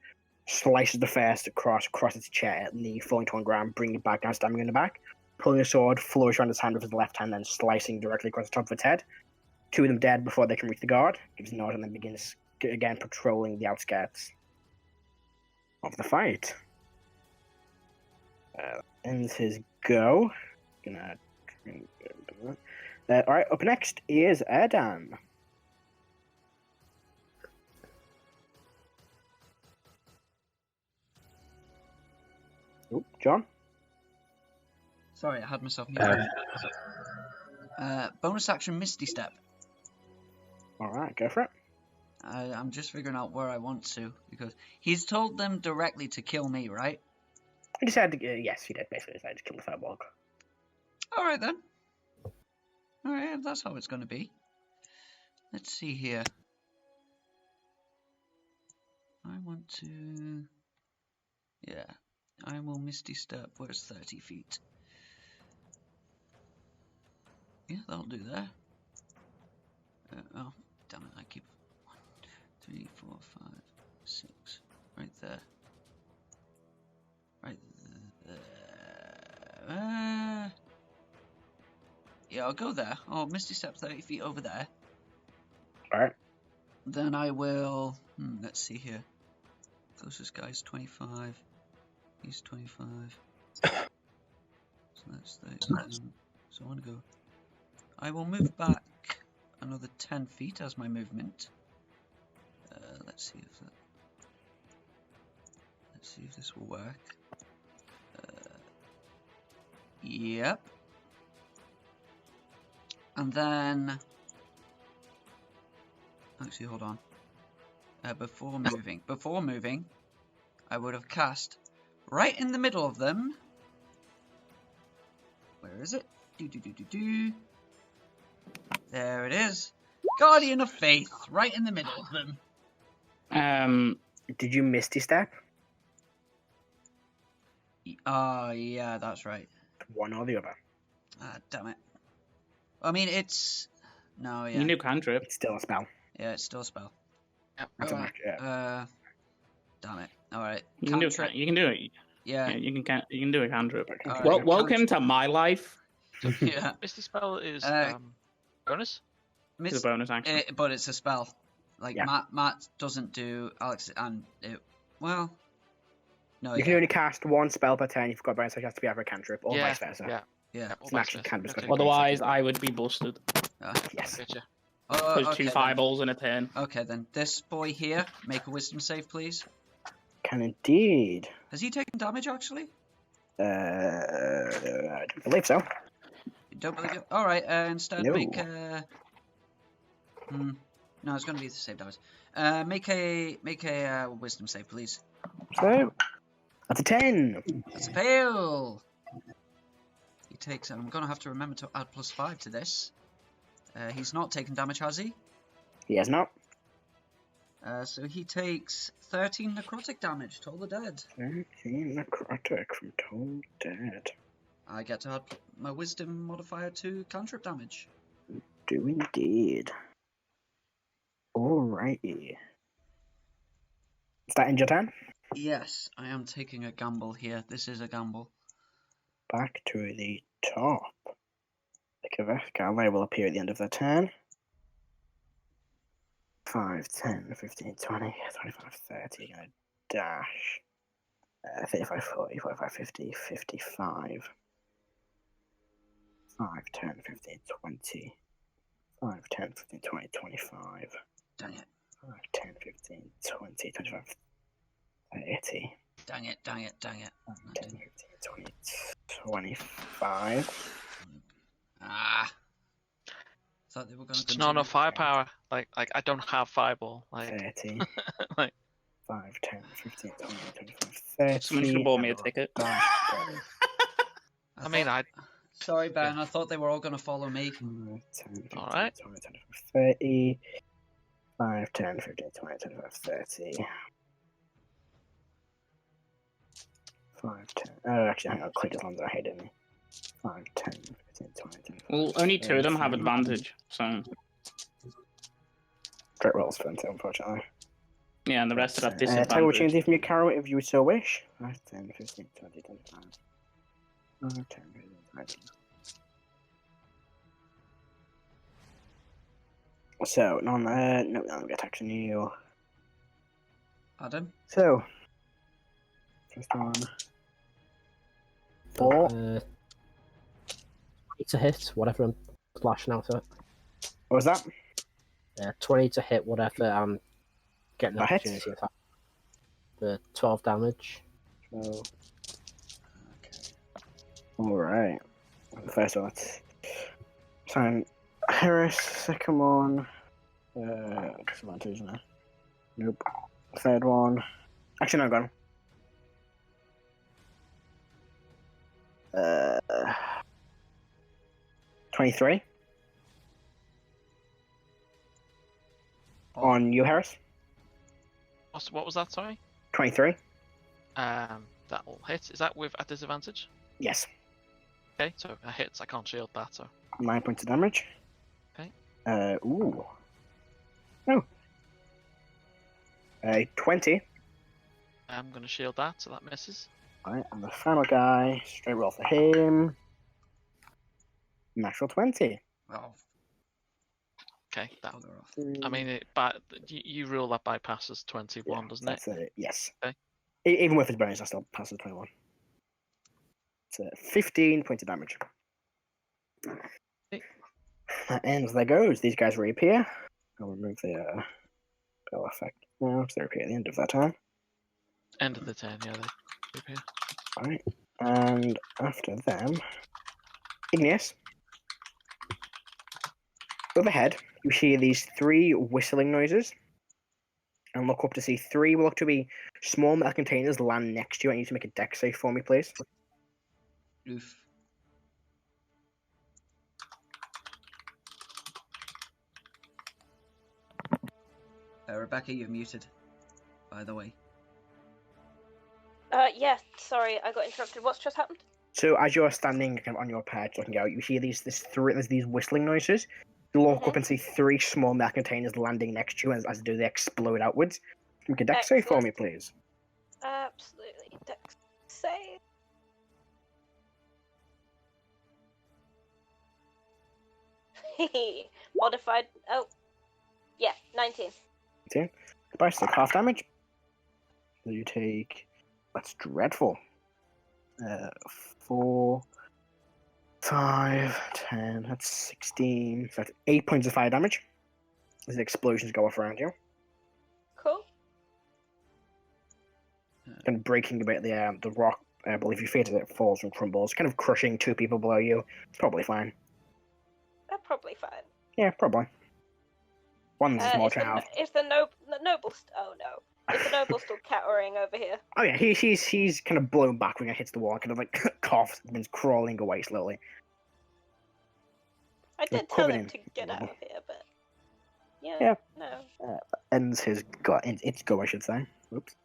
Slices the first across its chair, knee falling to one ground, bringing it back down, stabbing in the back. Pulling a sword, flourish around his hand with his left hand, then slicing directly across the top of its head. 2 of them dead before they can reach the guard. Gives a nod and then begins again patrolling the outskirts of the fight. Ends his go. Alright, up next is Erdan. Oh, John? Sorry, I had myself muted. Bonus action Misty Step. Alright, go for it. I'm just figuring out where I want to, because he's told them directly to kill me, right? He decided to, yes, he did basically decide to kill the Firblog. Alright then. Alright, if that's how it's going to be. Let's see here. I want to... Yeah, I will Misty Step. Where's 30 feet? Yeah, that'll do there. Oh, damn it, I keep 1, 2, 3, 4, 5, 6. Right there. Right there. Yeah, I'll go there. Oh, Misty Step 30 feet over there. Alright. Then I will... let's see here. Closest guy's 25. He's 25. So that's 30. So I want to go... I will move back another 10 feet as my movement. Let's see if this will work. Yep. And then... Actually, hold on. Before moving, I would have cast right in the middle of them. Where is it? There it is. Guardian of Faith, right in the middle of them. Did you Misty Step? Yeah, that's right. One or the other. Damn it. I mean, it's... No, yeah. You knew cantrip. It's still a spell. Yeah, it's still a spell. Yep. That's a Alright, match, yeah. Damn it. Alright. You can do it. You can do it. Yeah. Yeah, you can do a cantrip. Alright, Well, cantrip. welcome to my life. Yeah. Misty spell is bonus. It's a bonus action. But it's a spell. Like, Yeah. Matt doesn't do Alex, and it... Well... No, You can only cast one spell per turn. You've got bonus, so it has to be either a cantrip or vice versa. Yeah. Yeah. It's an action cantrip. Okay. Otherwise, I would be busted. Yes. Gotcha. Oh, There's two fireballs in a turn. Okay, then. This boy here, make a wisdom save, please. Can indeed. Has he taken damage, actually? I don't believe so. You don't believe it? Alright, instead No. make No, it's going to be the same damage. Make a wisdom save, please. So, that's a 10. That's a fail! He takes... I'm going to have to remember to add +5 to this. He's not taken damage, has he? He has not. So he takes 13 necrotic damage to all the dead. 13 necrotic from Toll Dead. I get to add my wisdom modifier to cantrip damage. Do indeed. Alrighty. Is that in your turn? Yes, I am taking a gamble here. This is a gamble. Back to the top. The Rebeca layer will appear at the end of the turn. 5, 10, 15, 20, 25, 30. You're going to dash. 35, 40, 45, 50, 55. 5, 10, 15, 20. 5, 10, 15, 20, 25. Dang it. 5, 10, 15, 20, 25, 30. Dang it, dang it, dang it. 5, 10, 15, 20, 25. Ah. Thought they were going to It's not enough firepower. Like I don't have fireball. Like 30. like 5, 10, 15, 20, 25, 30. Someone should have bought me a ticket. I mean I Sorry, Ben, I thought they were all going to follow me. 10, 15, All right. 20, 25, 30. 5, 10, 15, 20, 25, 30. 5, 10. Oh, actually, hang on. Click as long as I hate it. 5, 10, 15, 20, 25. Well, only two of them have 30. advantage, so Great rolls for them, too, unfortunately. yeah, and the rest have Tell me what disadvantage. you can do from your Karo if you so wish. 5, 10, 15, 20, 25. 5, 10, 15, 20. So, no, we get action you. Adam? So, first one. 4. It's a hit, whatever I'm slashing out at. What was that? 20 to hit whatever I'm getting an That hits. opportunity attack. The 12 damage. So, alright. The first one, that's sign Heris. Second one, disadvantage, isn't it? Nope. Third one, actually, no, gone. 23 on you, Heris. what was that? Sorry. 23. That will hit. Is that with a disadvantage? Yes. Okay, so if it hits, I can't shield that. So 9 points of damage. Okay. Ooh. Oh. 20. I'm gonna shield that, so that misses. Alright, and the final guy, straight roll for him. Natural 20. Oh, Okay, that. bugger off. I mean, you rule that bypasses 21, doesn't it? That's yes. Okay. Even with his bonus, I still pass the 21. It's 15 points of damage. Okay. That ends. There goes. These guys reappear. I'll remove the spell effect now, because they reappear at the end of that turn. End of the turn, yeah. They appear. Alright. And after them, Igneous. Overhead, you hear these 3 whistling noises. And look up to see 3 will look to be small metal containers land next to you. I need you to make a dex save for me, please. Oof. Rebecca, you're muted. by the way. Yeah, sorry, I got interrupted. What's just happened? So as you're standing kind of on your perch looking out, you hear there's these whistling noises. You look up and see 3 small metal containers landing next to you, and as they do, they explode outwards. Make a dex save for me, please. Absolutely. Dex save. Modified. Oh. Yeah, 19. 19. Goodbye, take half damage. So you take. That's dreadful. 4, 5, 10. That's 16. So that's 8 points of fire damage as the explosions go off around you. Cool. Kind of breaking a bit the rock. I believe you feel as it falls and crumbles, kind of crushing 2 people below you. It's probably fine. They're probably fine. Yeah, probably. One's a small child. Is the noble? Oh no! Is the noble still cowering over here? Oh yeah, he's kind of blown back when he hits the wall, kind of like coughs and then crawling away slowly. I did tell him to get out of here, but yeah. No. Ends his go. Its go, I should say. Oops.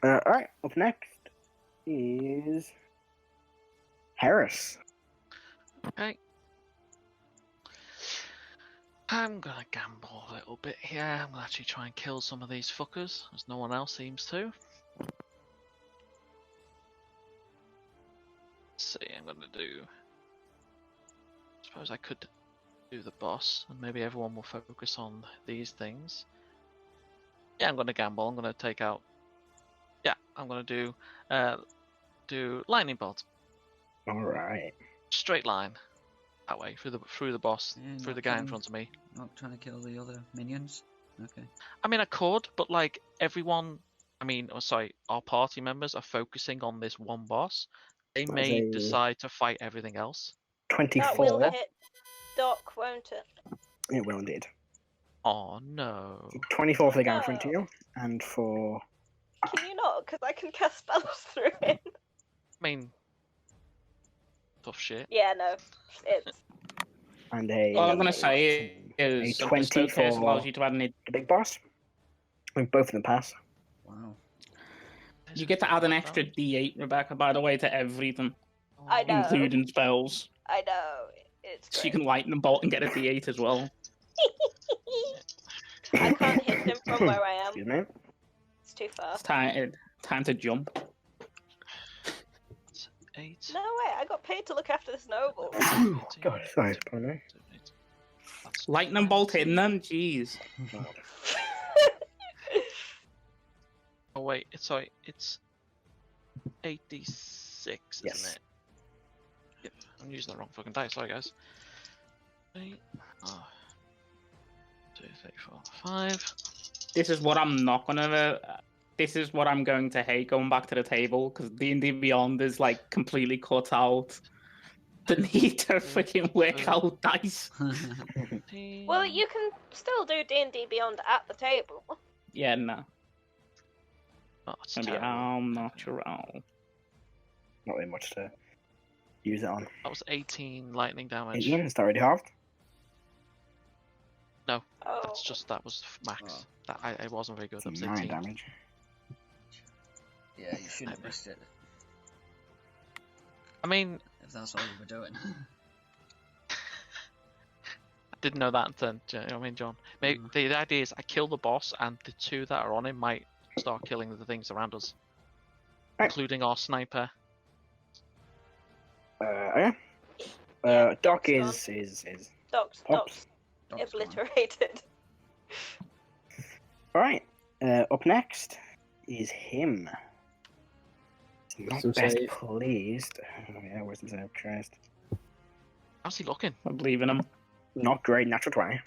All right. Up next is Heris. Okay. I'm gonna gamble a little bit here. I'm gonna actually try and kill some of these fuckers, as no one else seems to. Let's see, I'm gonna do. I suppose I could do the boss, and maybe everyone will focus on these things. Yeah, I'm gonna gamble. I'm gonna take out. Yeah, I'm gonna do lightning bolt. All right. Straight line. That way, through the boss, Yeah, through the guy in front of me. Not trying to kill the other minions? Okay. I mean, I could, but like everyone, our party members are focusing on this one boss. They may decide to fight everything else. 24. That will hit Doc, won't it? It will indeed. Oh no. 24 for the guy in front of you, and for. Can you not? Because I can cast spells through him. I mean, tough shit. Yeah, no, it's. And a. All I'm gonna say is a 20 for allows you to add an. the big boss. I mean, both of them pass. Wow. You get to add an extra D8, Rebecca, by the way, to everything, I know. including spells. I know. It's. So you Great. can lightning bolt and get a D8 as well. I can't hit him from where I am. Excuse me. It's too far. It's time to jump. 8. No way! I got paid to look after this noble. God, sorry, pardon me. Lightning bolt hitting them, jeez. Oh wait, it's 86, Yes. isn't it? Yep, I'm using the wrong fucking dice. Sorry, guys. 8. 2, 3, 4, 5. This is what I'm not gonna. This is what I'm going to hate going back to the table, because D&D Beyond is like completely cut out the need to freaking work out dice. Well, you can still do D&D Beyond at the table. Yeah, no. Oh, it's It's gonna be terrible. natural. Not really much to use it on. That was 18 lightning damage. Yeah, it's already halved. No, Oh. that was max. Oh. That I wasn't very good. That was 9 18. damage. Yeah, you shouldn't have missed it, I mean, if that's all you were doing. I didn't know that until, you know what I mean, John? Maybe the idea is I kill the boss, and the 2 that are on him might start killing the things around us, Right. including our sniper. Yeah. Doc Doc's is. Doc's Oops. Doc's gone. obliterated. Alright. Up next is him. He's not Wisdom best save. pleased. Oh, yeah, wisdom save, Christ. How's he looking? I believe in him. Not great, natural 20.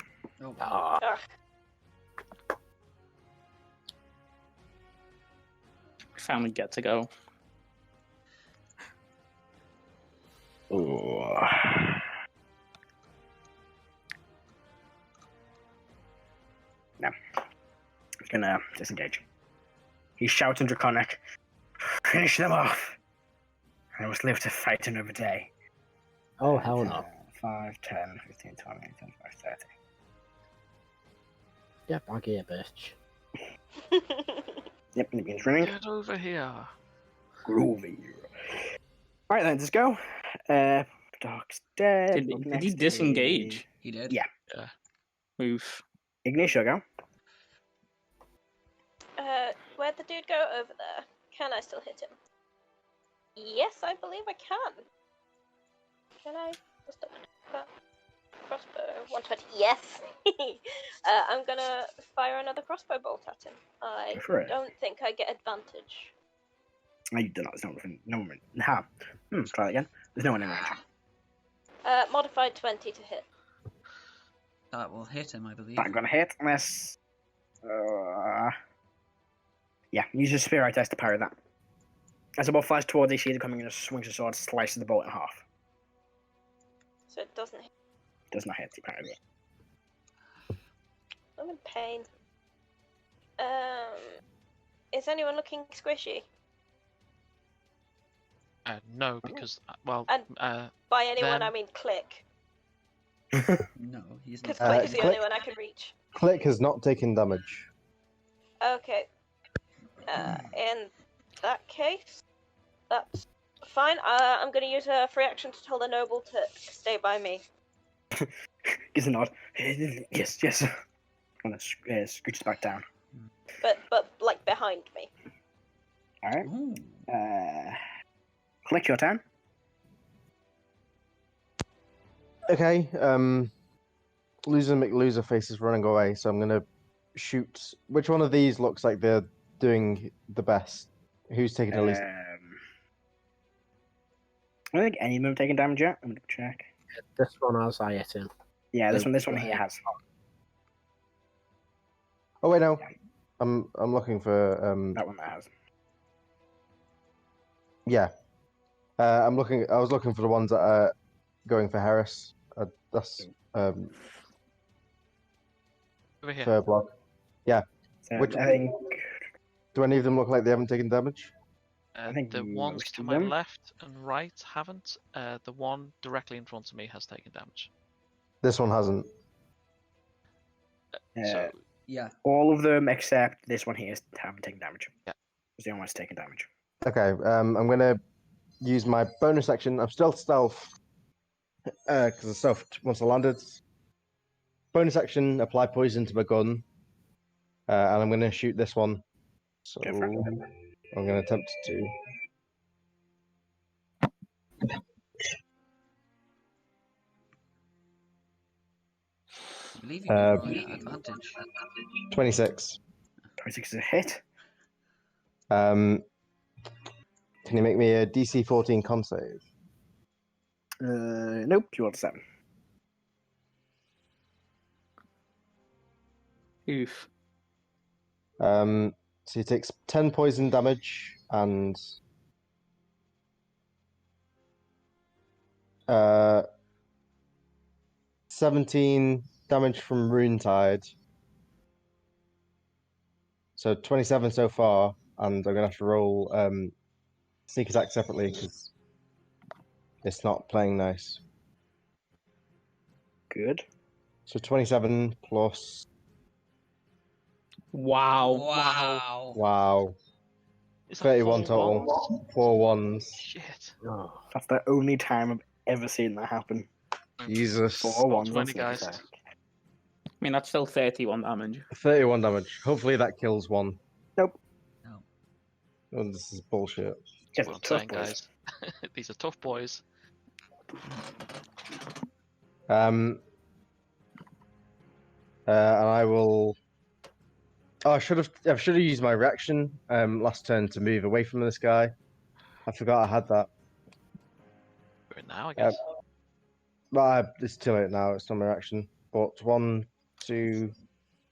Oh, wow. Ugh. Finally get to go. Ooh. No. He's gonna disengage. He shouts in Draconic, "Finish them off! I must live to fight another day." Oh, hell no. 5, 10, 15, 20, 25, 30. Yeah, back here, bitch. Yep, it means running. Get over here. Groovy. Alright then, let's go. Dark's dead. Did Up he next disengage? is- He did. Yeah. Oof. Igneous, you go. Where'd the dude go? Over there. Can I still hit him? Yes, I believe I can. Can I? What's the crossbow? 120. Yes. I'm gonna fire another crossbow bolt at him. I Go for it. don't think I get advantage. No, you do not. There's no one. Ha. Try that again. There's no one in range. Modified 20 to hit. That will hit him, I believe. Not gonna hit unless. Yeah, use your spirit test to parry that. As the bolt flies towards you, she coming in and swings her sword, slices the bolt in half. So it doesn't hit. Does not hit, apparently. I'm in pain. Is anyone looking squishy? No, because well, And- By anyone, Then- I mean Click. No, he's Because not. Click is the Click- only one I can reach. Click has not taken damage. Okay. In that case, that's fine. I'm going to use a free action to tell the noble to stay by me. Gives a nod. Yes. I'm gonna scooch back down. But like behind me. Alright. Ooh. Click your turn. Okay. Loser McLoser face is running away, so I'm gonna shoot. Which one of these looks like they're doing the best? Who's taking the least? I don't think any of them have taken damage yet. I'm gonna check. This one has I hit him. Yeah, this one here has. Oh wait, no. I'm looking for That one that has. yeah. I was looking for the ones that are going for Heris. That's over here. Firblog. So Which- I think Do any of them look like they haven't taken damage? think The ones most to of my them. left and right haven't. The one directly in front of me has taken damage. This one hasn't. So Yeah. all of them except this one here haven't taken damage. Yeah. It's the only one that's taken damage. Okay. I'm gonna use my bonus action. I'm still stealth because the stealth once I landed. Bonus action: apply poison to my gun, and I'm gonna shoot this one. So Go for it. I'm gonna attempt to. I believe you can roll advantage. 26. 26 is a hit. Can you make me a DC 14 con save? Nope, you rolled a 7. Oof. So he takes 10 poison damage and 17 damage from Runetide. So 27 so far, and I'm gonna have to roll sneak attack separately because it's not playing nice. Good. So 27 plus. Wow. Wow. Wow. is that 31 4 ones? total. 4 ones. Shit. Oh, That's the only time I've ever seen that happen. Jesus. 4 ones on 20 sneak guys. attack. I mean, that's still 31 damage. 31 damage. Hopefully that kills one. Nope. No. Oh, this is bullshit. Yes, That's what I'm tough saying, boys. guys. These are tough boys. And I will. Oh, I should have used my reaction last turn to move away from this guy. I forgot I had that. Do it now, I guess. But it's too late now. It's not my reaction. But 1, 2,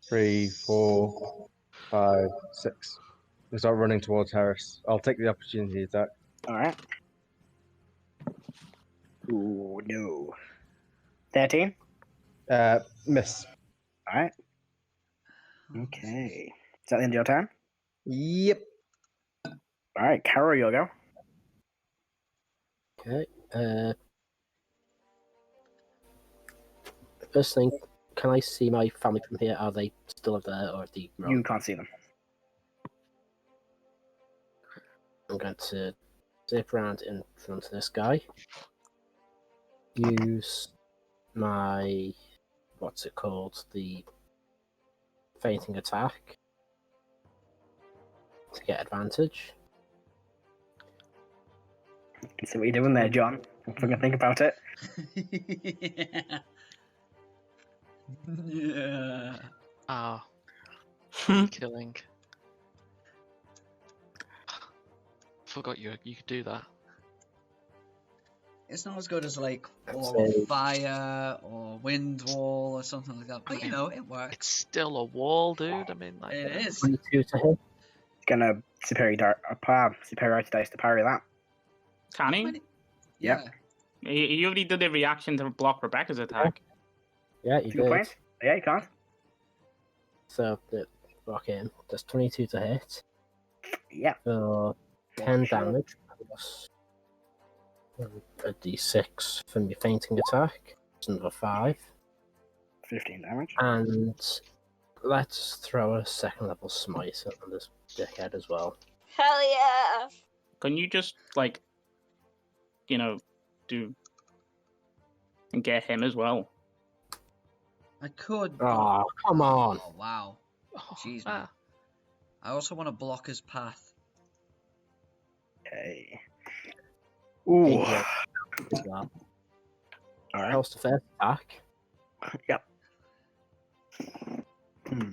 3, 4, 5, 6. We start running towards Heris. I'll take the opportunity attack. Alright. Ooh, no. 13? Miss. Alright. Okay. Is that the end of your turn? Yep. Alright, Karo, you'll go. okay. First thing, can I see my family from here? Are they still there, or are they? You can't see them. I'm going to zip around in front of this guy. Use my, what's it called? The fainting attack to get advantage. See what you're doing there, John. Don't fucking think about it. Yeah. Ah, killing. Forgot you could do that. It's not as good as like I'd Wall say- of Fire or Wind Wall or something like that, but you know, it works. It's still a wall, dude. I mean, like, It is. 22 to hit. It's gonna superiority dice to parry that. Can he? Yeah. He already did a reaction to block Rebecca's attack. Yeah, you 2 did. points. Yeah, you can't. So, block in. That's 22 to hit. Yeah. For 10 Sure. damage. Plus a d6 from your fainting attack. It's another 5. 15 damage. And let's throw a second level smite on this dickhead as well. Hell yeah! Can you just, like, you know, do and get him as well? I could. but- Oh, come on. Oh, wow. oh, Jeez, man. I also want to block his path. Okay. Ooh. Yeah. As well. Alright. Else to first attack. Yep. Hmm.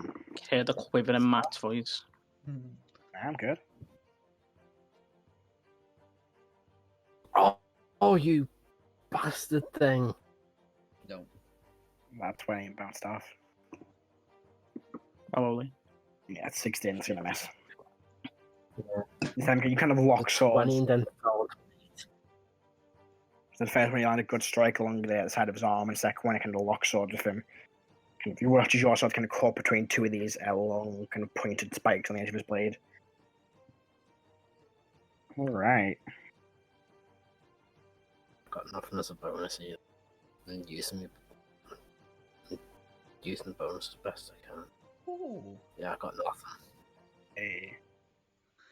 Hear the quiver in Matt's voice. I'm good. Oh, you bastard thing. No. That 20 bounced off. Probably. Yeah, it's 16. It's gonna miss. Yeah. This time you kind of lock swords. 20 and then forward. So the first one you land a good strike along the side of his arm, and the second one you kind of lock swords with him. Kind of, you watch as your sword kind of caught between two of these long, kind of pointed spikes on the edge of his blade. Alright. Got nothing as a bonus either. And using the bonus as best I can. Ooh. Yeah, I got nothing. Hey.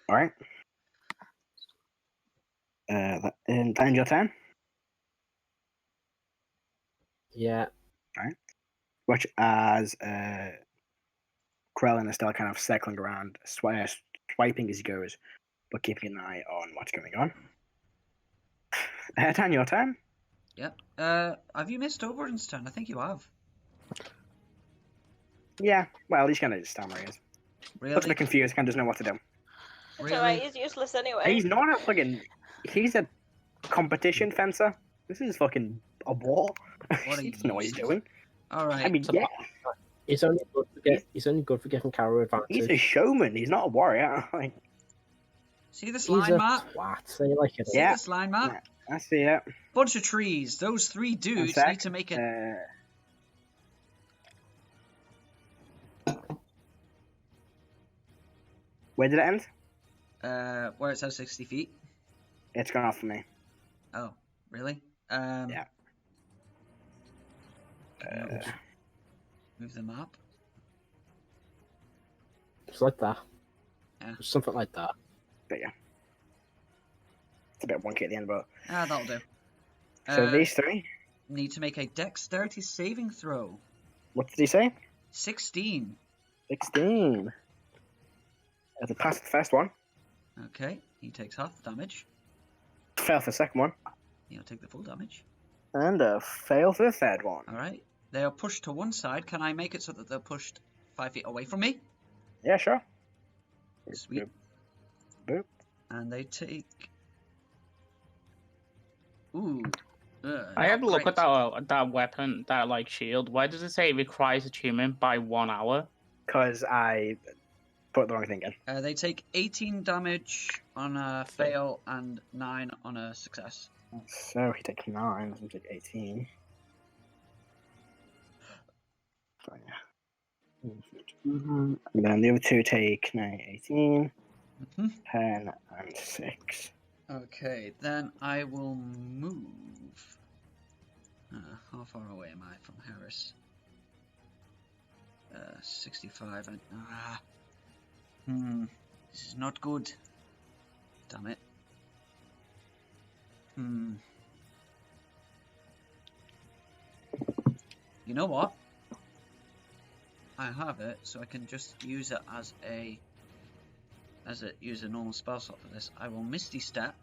Alright. That ends your turn. Yeah. Watch as Krellin is still kind of circling around, swiping as he goes, but keeping an eye on what's going on. Erdan, your turn. Yep. Have you missed Oberon's turn? I think you have. Yeah, well, he's kind of just stand where he is. Really? Looks a bit confused, kind of doesn't know what to do. It's Really? alright, he's useless anyway. He's not a fucking. He's a competition fencer. This is fucking a war. What he a doesn't know what he's useless- doing. All right. I mean, yeah, He's only good for giving Karo advantage. he's a showman. He's not a warrior. Like, See this He's line a map? twat. Say like it. See Yeah. this line map? I see it. Bunch of trees. Those three dudes sec. need to make it. Where did it end? Where it says 60 feet. It's gone off for me. Oh, really? Yeah. Move the map. It's like that. Yeah. Something like that. But yeah. It's a bit wonky at the end, but. Ah, that'll do. So these three. Need to make a dexterity saving throw. What did he say? 16. 16. As a pass the first one. Okay, he takes half the damage. Fail for the second one. He'll take the full damage. And a fail for the third one. Alright. They are pushed to one side. Can I make it so that they're pushed 5 feet away from me? Yeah, sure. Sweet. Boop. And they take... Ooh. I had a not look great. at that weapon, that like shield. Why does it say it requires attunement by 1 hour? Because I put the wrong thing in. They take 18 damage on a fail and 9 on a success. So he takes 9, doesn't take 18. So yeah. And then the other two take 9, 18, Mhm. 10, and 6. Okay, then I will move. How far away am I from Heris? 65 and... This is not good. Damn it. You know what? I have it, so I can just use it use a normal spell slot for this. I will Misty Step.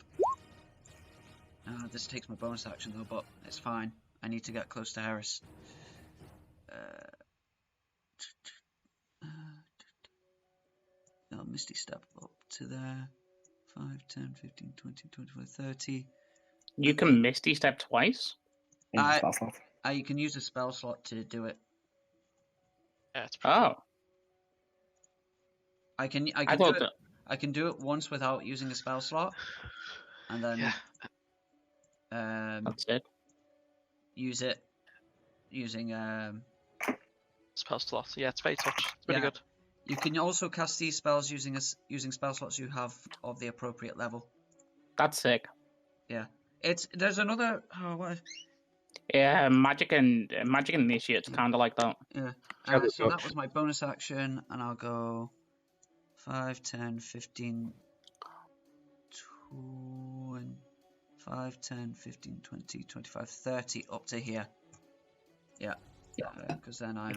This takes my bonus action though, but it's fine. I need to get close to Heris. I'll Misty Step up to there. 5, 10, 15, 20, 25, 30. You can Misty Step twice? In the spell slot. You can use a spell slot to do it. Yeah, it's pretty cool. I can do it once without using a spell slot, and then that's it. Use it using spell slots. Yeah, it's Fey Touch. It's pretty good. You can also cast these spells using spell slots you have of the appropriate level. That's sick. Yeah, there's another. Oh, what? Yeah, Magic Initiate's kind of like that. Yeah. So that was my bonus action, and I'll go 5, 10, 15, 20, 5, 10, 15, 20, 25, 30, up to here. Yeah. Because then I'm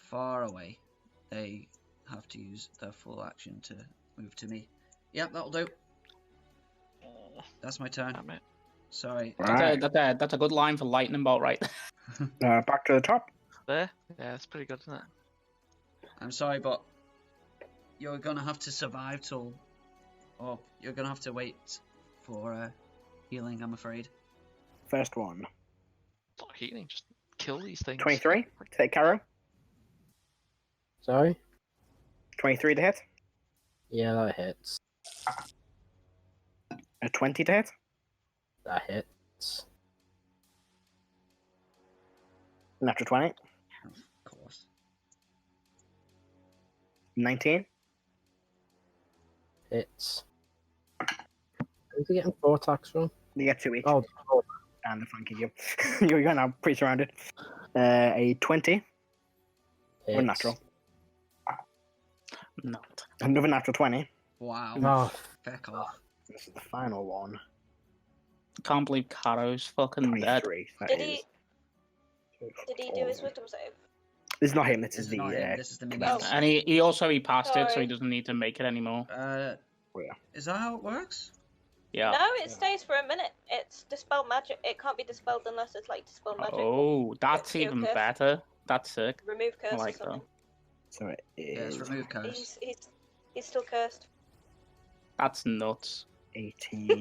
far away. They have to use their full action to move to me. Yep, that'll do. That's my turn. Damn it. Sorry. Right. That's a good line for lightning bolt, right? Back to the top. There? Yeah, it's pretty good, isn't it? I'm sorry, but you're gonna have to survive till, or you're gonna have to wait for healing, I'm afraid. First one. It's not healing, just kill these things. 23. Take Karo. Sorry? 23 to hit. Yeah, that hits. A 20 to hit. That hits. Natural 20. Of course. 19. Hits. Who's he getting 4 attacks from? You get 2 each. Oh, And the flanking you. You're now pretty surrounded. A 20. hits. Or natural. No. Another natural 20. Wow. Oh, Feck off. This is the final one. Can't believe Karo's fucking dead. 23. That Did is. Did he do his wisdom save? This is not him. This This is is the. not him, this is the Oh. minions. And he passed it, so Sorry. he doesn't need to make it anymore. Is that how it works? Yeah. No, it stays for a minute. It's dispel magic. It can't be dispelled unless it's like dispel magic. Oh, that's You're even cursed. better. That's sick. Remove curse I or like something. that. So it Yes, is remove curse. He's still cursed. That's nuts. 18.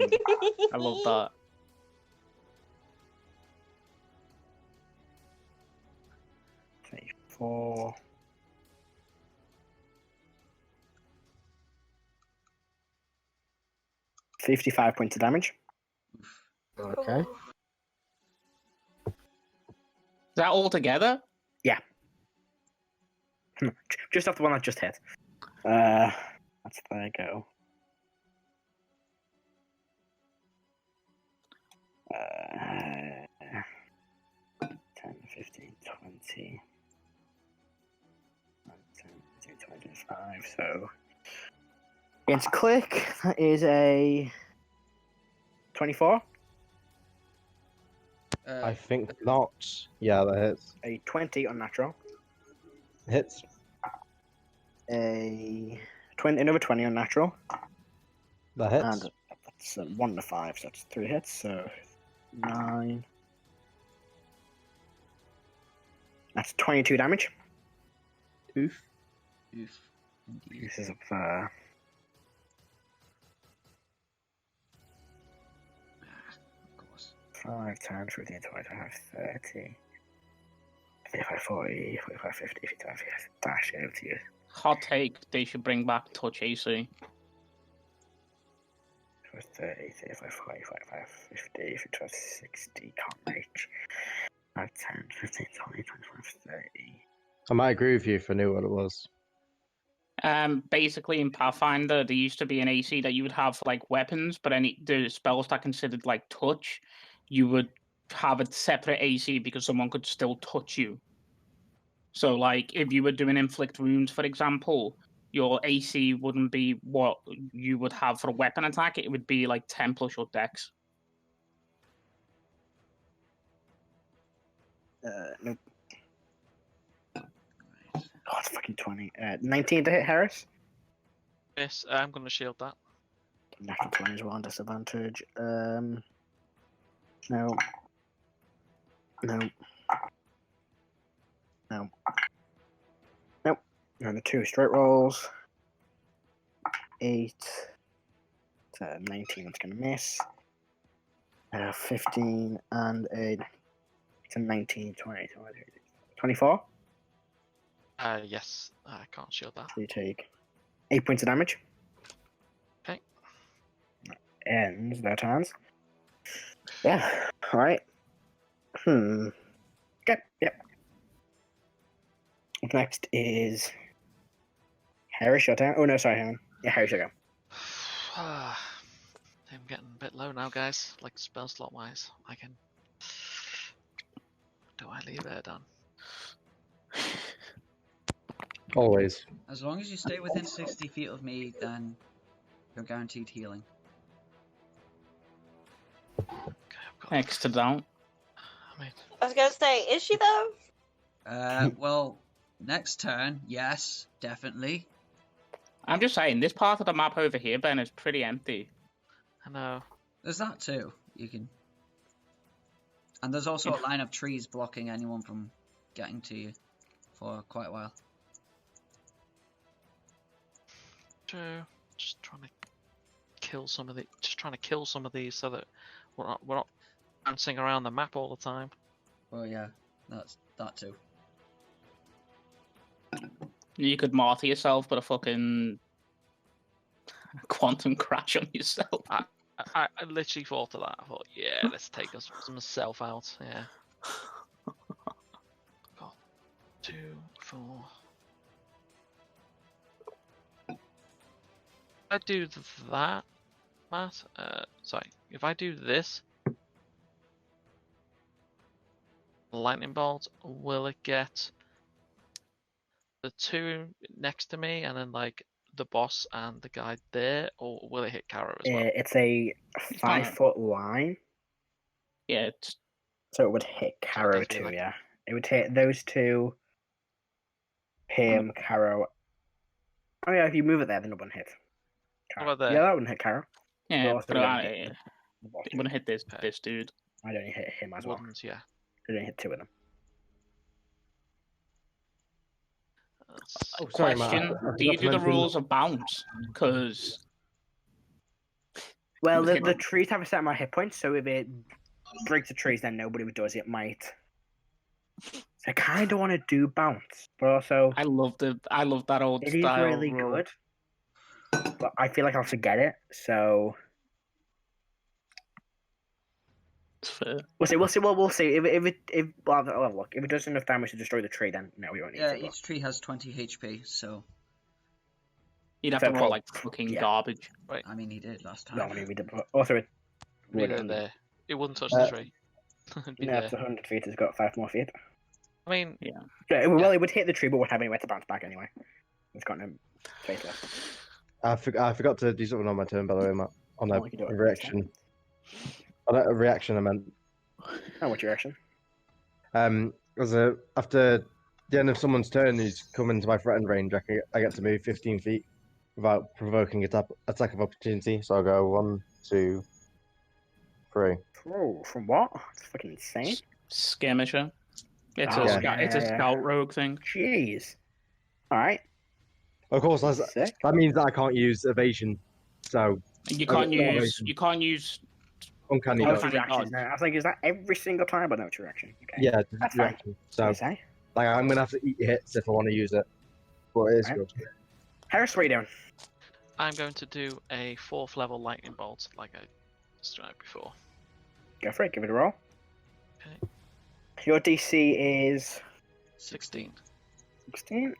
I love that. Four. $55 points of damage. okay. Ooh. Is that all together? Just off the one I just hit. That's there you go. 10, 15, 20. 10, 15, 25. So against Click, that is a 24. I think not. Yeah, that hits. A 20 unnatural. Hits. A 20, another 20 unnatural. That hits. And that's 1 to 5, so that's 3 hits. So 9. That's 22 damage. Oof. Indeed. This is up there. Of course. 5, 10, 15, 25, 30. 35, 40, 45, 50, 55, yes. Dash it over to you. Hot take, they should bring back touch AC. 30, 35, 40, 45, 50, 55, 60, can't reach. 5, 10, 15, 20, 25, 30. I might agree with you if I knew what it was. Basically in Pathfinder, there used to be an AC that you would have for like weapons, but the spells that considered like touch, you would have a separate AC because someone could still touch you. So like if you were doing inflict wounds, for example, your AC wouldn't be what you would have for a weapon attack. It would be like 10 plus your dex. Nope. Oh, it's fucking 20. 19 to hit Heris. Yes, I'm going to shield that. Natural 20 as well on disadvantage. No. No. No. Nope. And the 2 straight rolls. 8 to 19, that's going to miss. 15 and a 19, 20, 24. Yes, I can't shield that. So you take 8 points of damage. Okay. Ends their turns. Yeah, alright. Okay, yep. Up next is Heris, your turn. Oh no, sorry, hang on. Yeah, Heris, you go. I'm getting a bit low now, guys. Like spell slot wise, I can. Do I leave Erdan? Always. As long as you stay within 60 feet of me, then you're guaranteed healing. Okay, I've got. Next to down. I mean, I was gonna say, is she though? Well, next turn, yes, definitely. I'm just saying, this part of the map over here, Ben, is pretty empty. I know. There's that too. You can. And there's also a line of trees blocking anyone from getting to you for quite a while. True. Just trying to kill some of the. Just trying to kill some of these so that we're not bouncing around the map all the time. Well, yeah, that's that too. You could martyr yourself, but a fucking quantum crash on yourself. I literally thought of that. I thought, yeah, let's take us some self out. Yeah. Got 2, 4. If I do that, Matt. Sorry. If I do this, lightning bolt, will it get the 2 next to me, and then like the boss and the guy there, or will it hit Karo as well? It's a 5-foot line. Yeah, it's So it would hit Karo does mean, too, like- yeah. It would hit those 2, him, Karo. Oh yeah, if you move it there, then it wouldn't hit Karo. What about there? Yeah, that wouldn't hit Karo. yeah, also but wouldn't hit the boss it too. wouldn't hit this dude. I'd only hit him as well. Wouldn't, yeah. I'd only hit 2 of them. That's- Oh, sorry, Matt. Question: I forgot do you to do the mention- rules of bounce? Because Well, Hit the them. trees have a set amount of hit points, so if it breaks the trees, then nobody would does it might. So I kind of want to do bounce, but also I love that old it is style really rule. good. But I feel like I'll forget it, so It's fair. we'll see. We'll see. Well, look, if it does enough damage to destroy the tree, then no, we won't need Yeah, to. each tree has 20 HP, so You'd have Fair to roll call. like fucking Yeah. garbage. I mean he did last time. No, I mean we did. But also, it Neither wouldn't. there. It wouldn't touch Uh, the tree. It'd be No, there. it's 100 feet. It's got 5 more feet. I mean, Yeah, well, it would hit the tree, but would have anywhere to bounce back anyway. It's got no space left. I forgot to do something on my turn, by the way, Matt. On a Oh, we can do it next reaction. On a reaction, I meant. Oh, what's your action? After the end of someone's turn who's come into my threatened range, I get to move 15 feet without provoking attack of opportunity. So I'll go 1, 2, 3. Oh, from what? It's fucking insane. Skirmisher. It's Oh, it's a yeah. scout rogue thing. Jeez. All right. Of course, Sick. that means that I can't use evasion. So You Okay, can't yeah, use uncanny Oh, Oh, dodge. it's your funny reaction. dodge. I was like, is that every single time? But no, it's your reaction. Okay. Yeah, it's That's fine. reaction. What So do you say? like, I'm gonna have to eat hits if I want to use it. But it is Right. good. Harris, what are you doing? I'm going to do a 4th level lightning bolt like I described before. Go for it. Give it a roll. Okay. Your DC is 16. 16.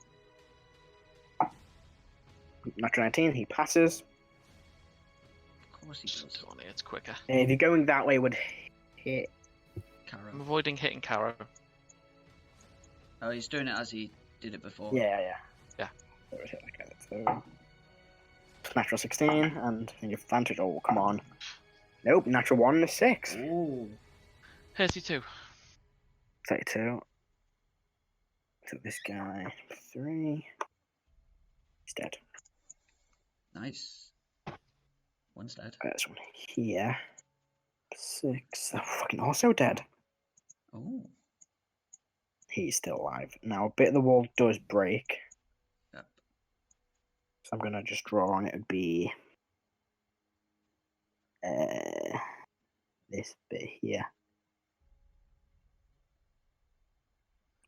Natural 19. He passes. Of course he Just does. 20, it's quicker. If you're going that way, would hit. I'm Karo. avoiding hitting Karo. Oh, he's doing it as he did it before. Yeah. Where is it? Okay, so natural 16 and advantage. Oh, come on. Nope, natural 1 is 6. Ooh. Here's you two. 32. So this guy, 3. He's dead. Nice. One's dead. There's one here. 6. They're fucking also dead. Oh. He's still alive. Now, a bit of the wall does break. Yep. So I'm going to just draw on it. It would be this bit here.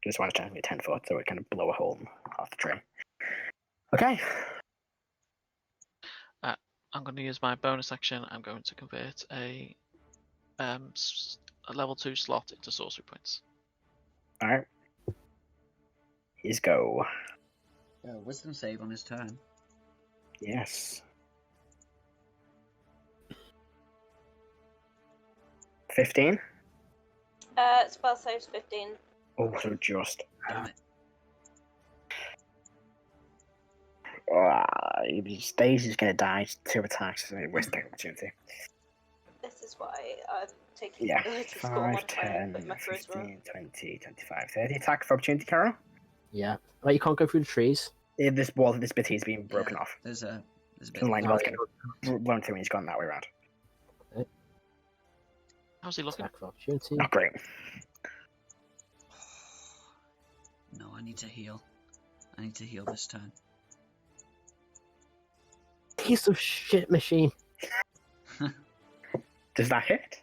Just want to turn me 10 foot so it kind of blow a hole in half the tree. Okay. I'm going to use my bonus action. I'm going to convert a level 2 slot into sorcery points. Alright. Here's go. Wisdom save on his turn. Yes. 15. Spell saves 15. Oh, so just. Damn it. He stays, he's going to die. 2 attacks. Waste the opportunity. This is why I'm taking Yeah. ability score 5, modifier 10, with my charisma. 15, 20, 25, 30. Attack for opportunity, Karo. Yeah. Like, you can't go through the trees. This wall, this bit he's been broken Yeah, off. There's a bit. The line Oh, bell's kind of blown through and he's gone that way around. How's he looking? Attack of opportunity. Not great. No, I need to heal. I need to heal this turn. Piece of shit machine. Does that hit?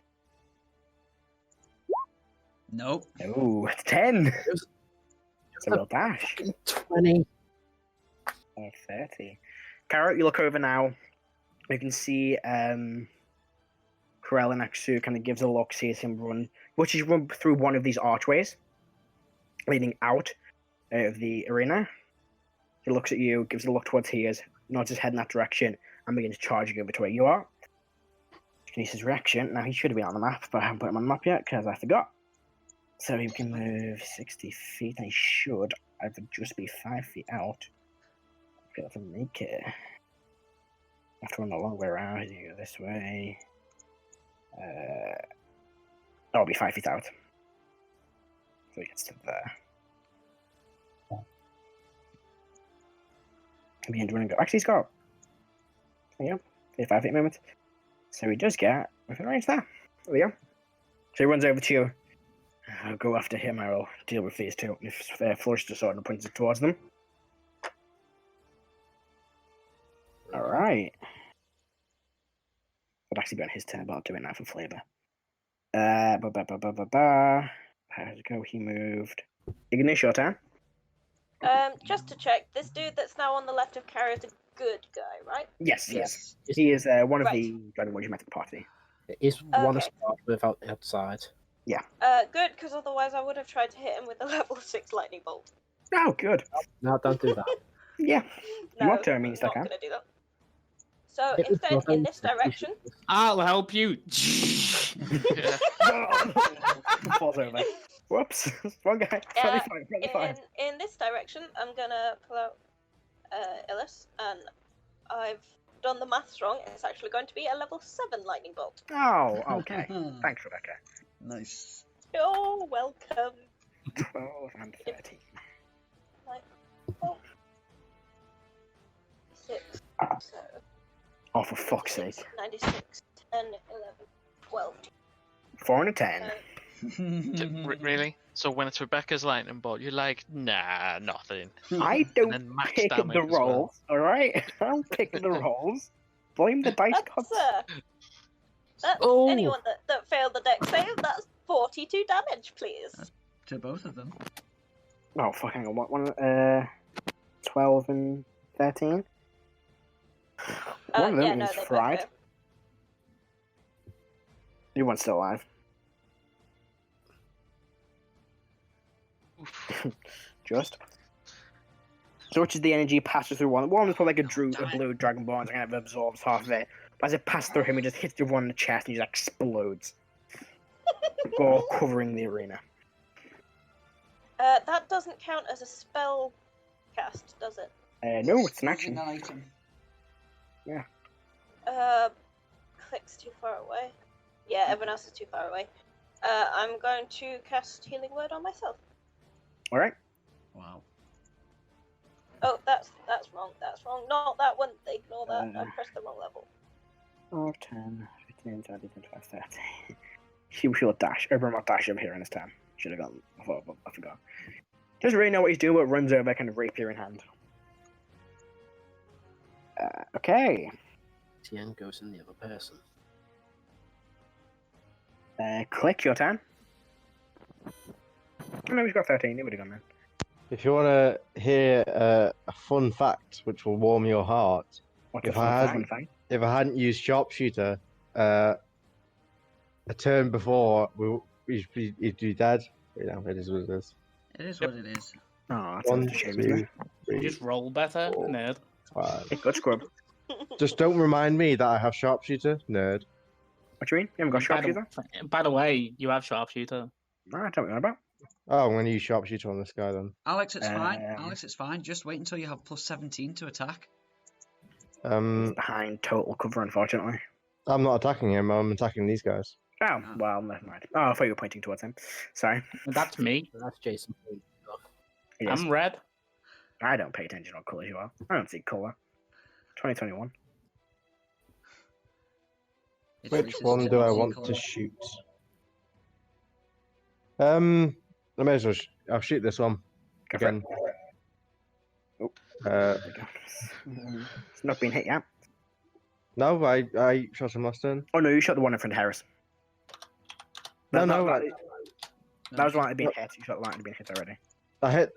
Nope. Oh, it's 10. It's a real dash. 20. 30. Karo, you look over now. You can see Krell and Aksu kind of gives a look, sees him run. Watch he's run through one of these archways leading out of the arena. He looks at you, gives a look towards Heris, nods his head in that direction, and begins charging over to where you are. You can use his reaction. Now, he should have been on the map, but I haven't put him on the map yet because I forgot. So he can move 60 feet, and he should either just be 5 feet out. Be able to make it. I have to run the long way around. He's gonna go this way. I'll be 5 feet out. So he gets to there. Begin to run and go. Actually, he's got. There you go. 5 feet movement. So he does get within range there. There we go. So he runs over to you. I'll go after him. I will deal with these two. If flourishes the sword and points it towards them. Alright. Would actually be on his turn, but I'll do it now for flavour. How's it go? He moved. Igneous, your turn. Just to check, this dude that's now on the left of Karo is a good guy, right? Yes, he Yes. is. He is one of Right. the Dragonborn you met at the party. It is one Okay. spot without the outside. Good, because otherwise I would have tried to hit him with a level 6 lightning bolt. Oh, good. No, don't do that. Yeah. No, want to, I mean, I'm still not can. gonna do that. So It was instead, not in this only- direction, I'll help you. Yeah. Falls over. Whoops. Wrong guy. Friendly fire. Friendly fire. in this direction, I'm gonna pull out Illis, and I've done the maths wrong. It's actually going to be a level 7 lightning bolt. Oh, okay. Thanks, Rebecca. Nice. You're welcome. 12 and 13. 6, so Oh, for fuck's sake. 96, 10, 11, 12. 4 and a 10. Really? So when it's Rebecca's lightning bolt, you're like, nah, nothing. I And don't then max pick damage the as well. rolls, alright? I don't pick the rolls. Blame the dice gods. That's Oh. anyone that failed the deck save, that's 42 damage, please. To both of them. Oh, fuck, hang on. What one? 12 and 13? One of them yeah, no, is they both fried. fail. The one's still alive. Just. So much as the energy passes through one. One was probably like a blue Dragonborn, so kind of absorbs half of it. But as it passes through him, he just hits the one in the chest and he just explodes. Gore covering the arena. That doesn't count as a spell cast, does it? No, it's an Using action. an item. Click's too far away. Yeah, everyone else is too far away. I'm going to cast Healing Word on myself. All right. Wow. Oh, that's wrong. That's wrong. Not that one. Ignore that. I pressed the wrong level. 5, 10, 15, 20, 25, 30. He will dash. Everyone will dash over here in his turn. Should have gone. I forgot. Doesn't really know what he's doing, but runs over, kind of rapier in hand. Okay. Tien goes in the other person. Click your turn. Oh, no, he's got 13. He would have gone then. If you want to hear a fun fact which will warm your heart, What's If a I fun had- fact? if I hadn't used sharpshooter, a turn before, he'd be dead. You know, it is what it is. It is what it is. Oh, that's One, a shame, 2, isn't it? 3, Just roll better, Four. nerd. 5. Good scrub. Just don't remind me that I have sharpshooter, nerd. What do you mean? You haven't got sharpshooter? By the way, you have sharpshooter. No, I don't know about. Oh, I'm going to use sharpshooter on this guy then. Alex, it's fine. Um, Alex, it's fine. Just wait until you have plus 17 to attack. Behind total cover, unfortunately. I'm not attacking him. I'm attacking these guys. Oh, well, never mind. Oh, I thought you were pointing towards him. Sorry. That's me. That's Jason. It is. I'm red. I don't pay attention to what colours you are. I don't see colour. 2021. It's Which racist one to do I not see want colour. to shoot? I may as well. I'll shoot this one Go for it. again. Oh. Uh, It's not been hit yet. no, I shot him last turn. Oh no, you shot the one in front of Heris. No, That No, was the one that had been hit. You shot the one that had been hit already.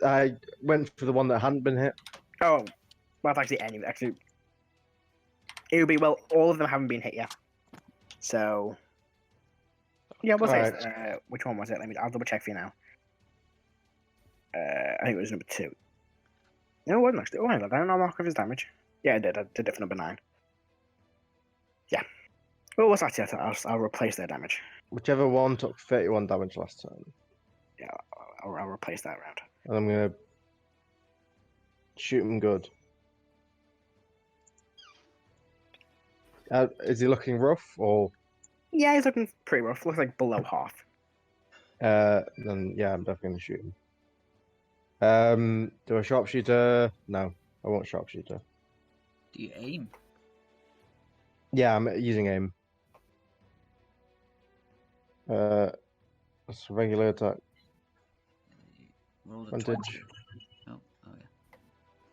I went for the one that hadn't been hit. Oh, well, it's actually any. Actually, it would be, well, all of them haven't been hit yet. So, yeah, we'll say, which one was it? I'll double check for you now. I think it was number 2. No, it wasn't actually. Oh, I don't know mark of his damage. Yeah, I did. I did it for number 9. Yeah. Well, what's actually, I'll replace their damage. Whichever one took 31 damage last turn. Yeah, I'll replace that round. And I'm going to shoot him good. Is he looking rough or? Yeah, he's looking pretty rough. Looks like below half. Then yeah, I'm definitely going to shoot him. Do a sharpshooter? No, I won't sharpshooter. Do you aim? Yeah, I'm using aim. That's a regular attack. Roll a Advantage. 20. Oh yeah.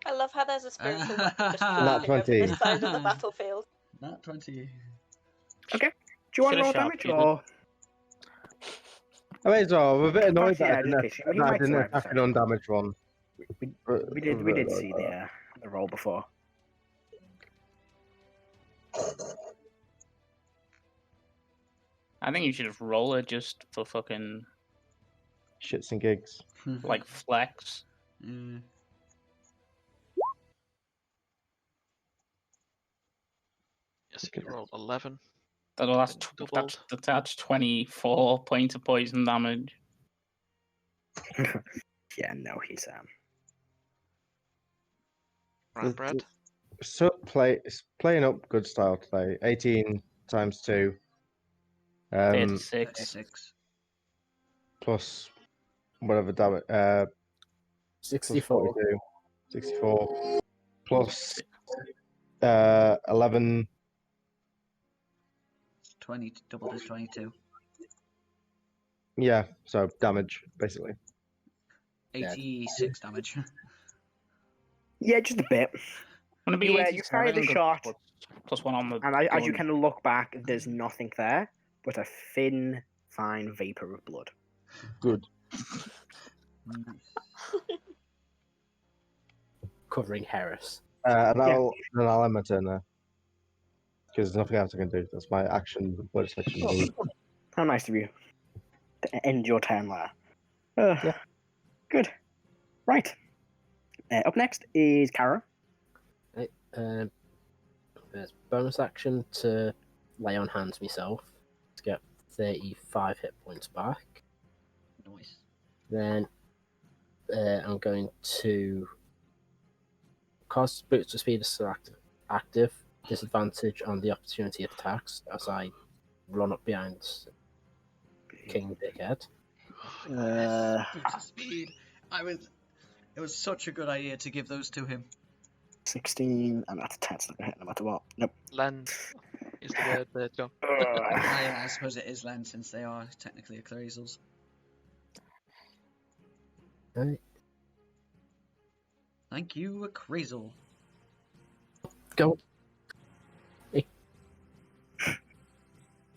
I love how there's a spiritual weapon just Nat floating over 20. this side of the battlefield. Not 20. Okay. Do you want Should've more damage sharpshooted. or? I mean, so I'm a bit annoyed Yeah, that just I he might didn't survive, attack an sorry. undamaged one. We did see the roll before. I think you should just roll it just for fucking Shits and gigs. like flex. Mm. Yes, you rolled 11. That's 24 points of poison damage. Yeah, no, he's Brown bread. So it's playing up good style today. 18 times 2. 36. 36. Plus whatever damage. 64. 42, 64. Plus 11. 20. Doubled is 22. Yeah, so damage, basically. 86 damage. yeah, just a bit. Gonna be You 87 carry the and shot, plus 1 on the. and as you gun. kind of look back, there's nothing there but a thin, fine vapor of blood. Good. Covering Heris. And I'll end my turn there. Because there's nothing else I can do. That's my action, word section. How nice of you to end your turn there. Yeah. Good. Right. Up next is Karo. Right, there's bonus action to lay on hands myself to get 35 hit points back. Nice. Then I'm going to because boots of speed is still active, disadvantage on the opportunity attacks as I run up behind King Dickhead. Boots of speed. It was such a good idea to give those to him. 16, and that's a 10, so not gonna hit no matter what. Nope. Lend is the word there, John. I suppose it is Len, since they are technically Akrasiels. Right. Thank you, Akrasiel. Go. It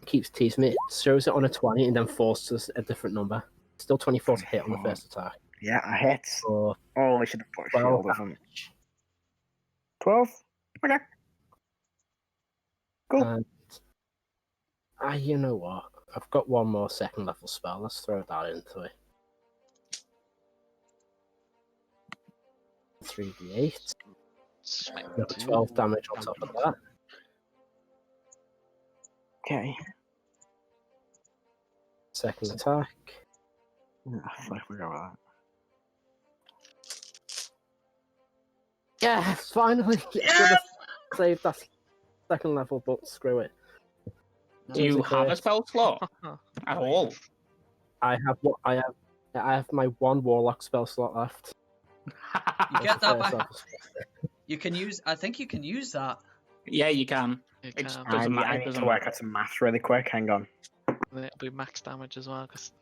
keeps teasing me. It shows it on a 20 and then forces a different number. Still 24 to hit on the first attack. Yeah, I hit. So, Oh, I should have put a 12 shield with him. 12? Okay. Cool. And you know what? I've got one more second level spell. Let's throw that into it. 3d8. Sweet. 12 damage on top of that. Okay. Second attack. I forgot about that. Yeah, finally! I should have saved that second level, but screw it. Do you have a spell slot at all? I have my one Warlock spell slot left. You get That's the that first back. level spell. You can use. I think you can use that. Yeah, you can. You It's can. doesn't matter. I It need doesn't to work matter. out some maths really quick. Hang on. It'll be max damage as well, because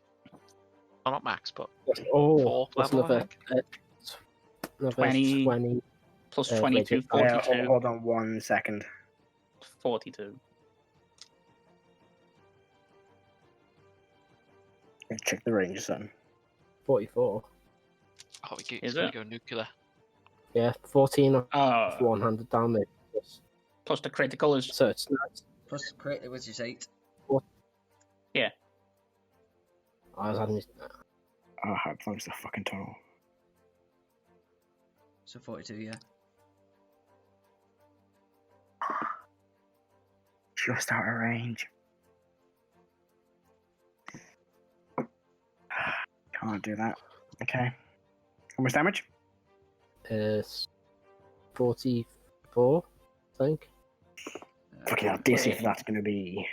well, not max, but Oh, fourth what's level, I another, think. another 20. 20. Plus Uh, 22, radiant 42, Hold on 1 second. 42. Let's check the range, son. 44. Oh, Is it's going it? to go nuclear. Yeah, 14 of Uh, 100 damage. plus the critical is So it's nice. Plus crit, it was just 8. I was having Oh, how close the fucking total? So 42, yeah. Just out of range. Can't do that. Okay. How much damage? 44, I think. Fucking hell, DC for that's gonna be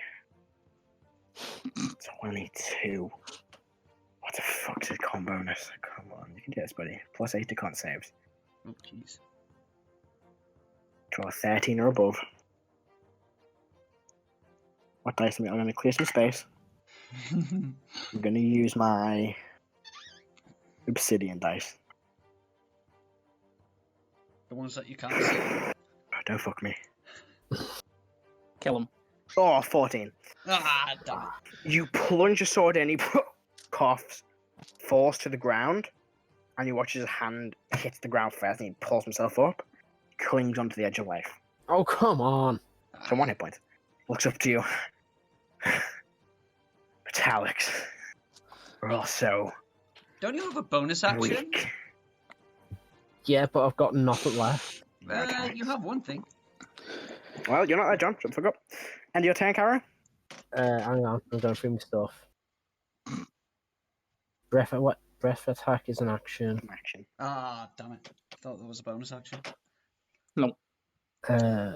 22. What the fuck's a con bonus? Come on, you can do this, buddy. Plus 8 to con saves. Oh, jeez. Draw 13 or above. What dice am I? I'm gonna clear some space. I'm gonna use my obsidian dice. The ones that you can't see. Oh, don't fuck me. kill him. Oh, 14. Ah, damn it. You plunge your sword in, he coughs, falls to the ground, and you watch his hand hits the ground first, and he pulls himself up, clings onto the edge of life. Oh, come on. So 1 hit point. Looks up to you. Metallics. We're all so Don't you have a bonus action? weak. Yeah, but I've got nothing left. You have one thing. Well, you're not there, John. Shut the fuck up. End of your turn, Karo. Hang on, I'm going through my stuff. Breath attack is an action. Action. Ah, damn it. I thought there was a bonus action. Uh,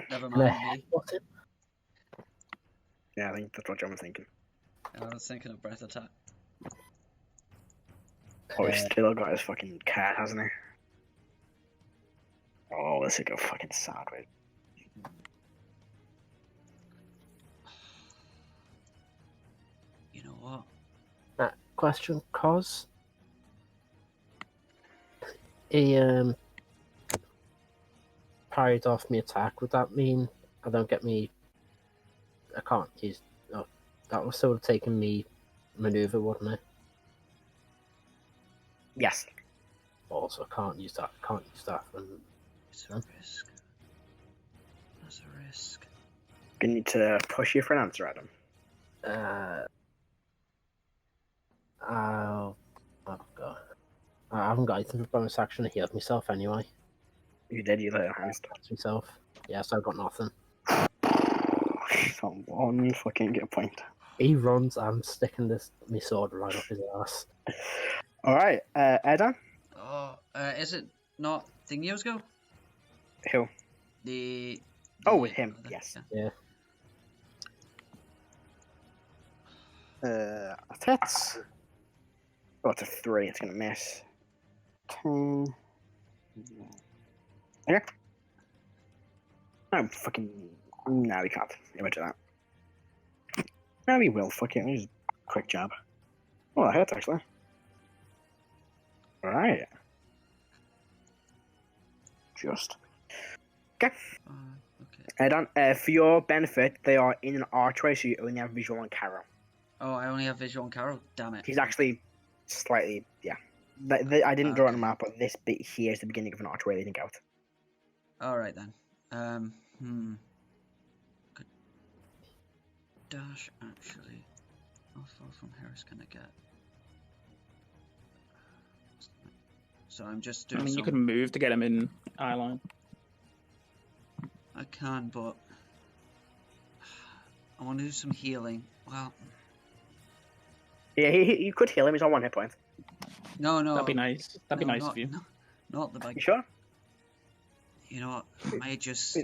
Never can I mind me. headbutt him? Yeah, I think that's what John was thinking. I was thinking of breath attack. Oh, he's still got his fucking cat, hasn't he? Oh, this will go fucking sideways. You know what? Question, cause he parried off my attack. Would that mean I don't get me? I can't use. Oh, that was sort of taking me maneuver, wouldn't it? Yes. Also, I can't use that. Can't use that. It's a risk. That's a risk. You need to push you for an answer, Adam. Oh god. I haven't got anything for bonus action. I healed myself anyway. You did, you little hand. That's myself. Yeah, so I've got nothing. So 1 fucking get point. He runs, I'm sticking my sword right up his ass. Alright, Erdan? Oh, is it not Igneous go? Who? The Oh, with him, other- yes. yeah. That's. Oh, it's a 3. It's gonna miss. 10. Yeah. No, fucking. No, we can't. Never do that. No, we will. Fuck it. Just quick jab. Oh, that hurts actually. Alright. Just. Okay. Okay. Erdan, for your benefit, they are in an archway, so you only have visual on Karo. Oh, I only have visual on Karo. Damn it. He's actually slightly, yeah. I didn't draw it on Okay. the map, but this bit here is the beginning of an archway leading out. All right then. Good. Dash actually. How far from Heris can I get? So I'm just doing. I mean, you some... could move to get him in eye line. I can, but I want to do some healing. Well, Yeah, you could heal him. He's on 1 hit point. no. That'd be nice. That'd be no, nice not, of you. No, not the big. You sure? You know what? I may just.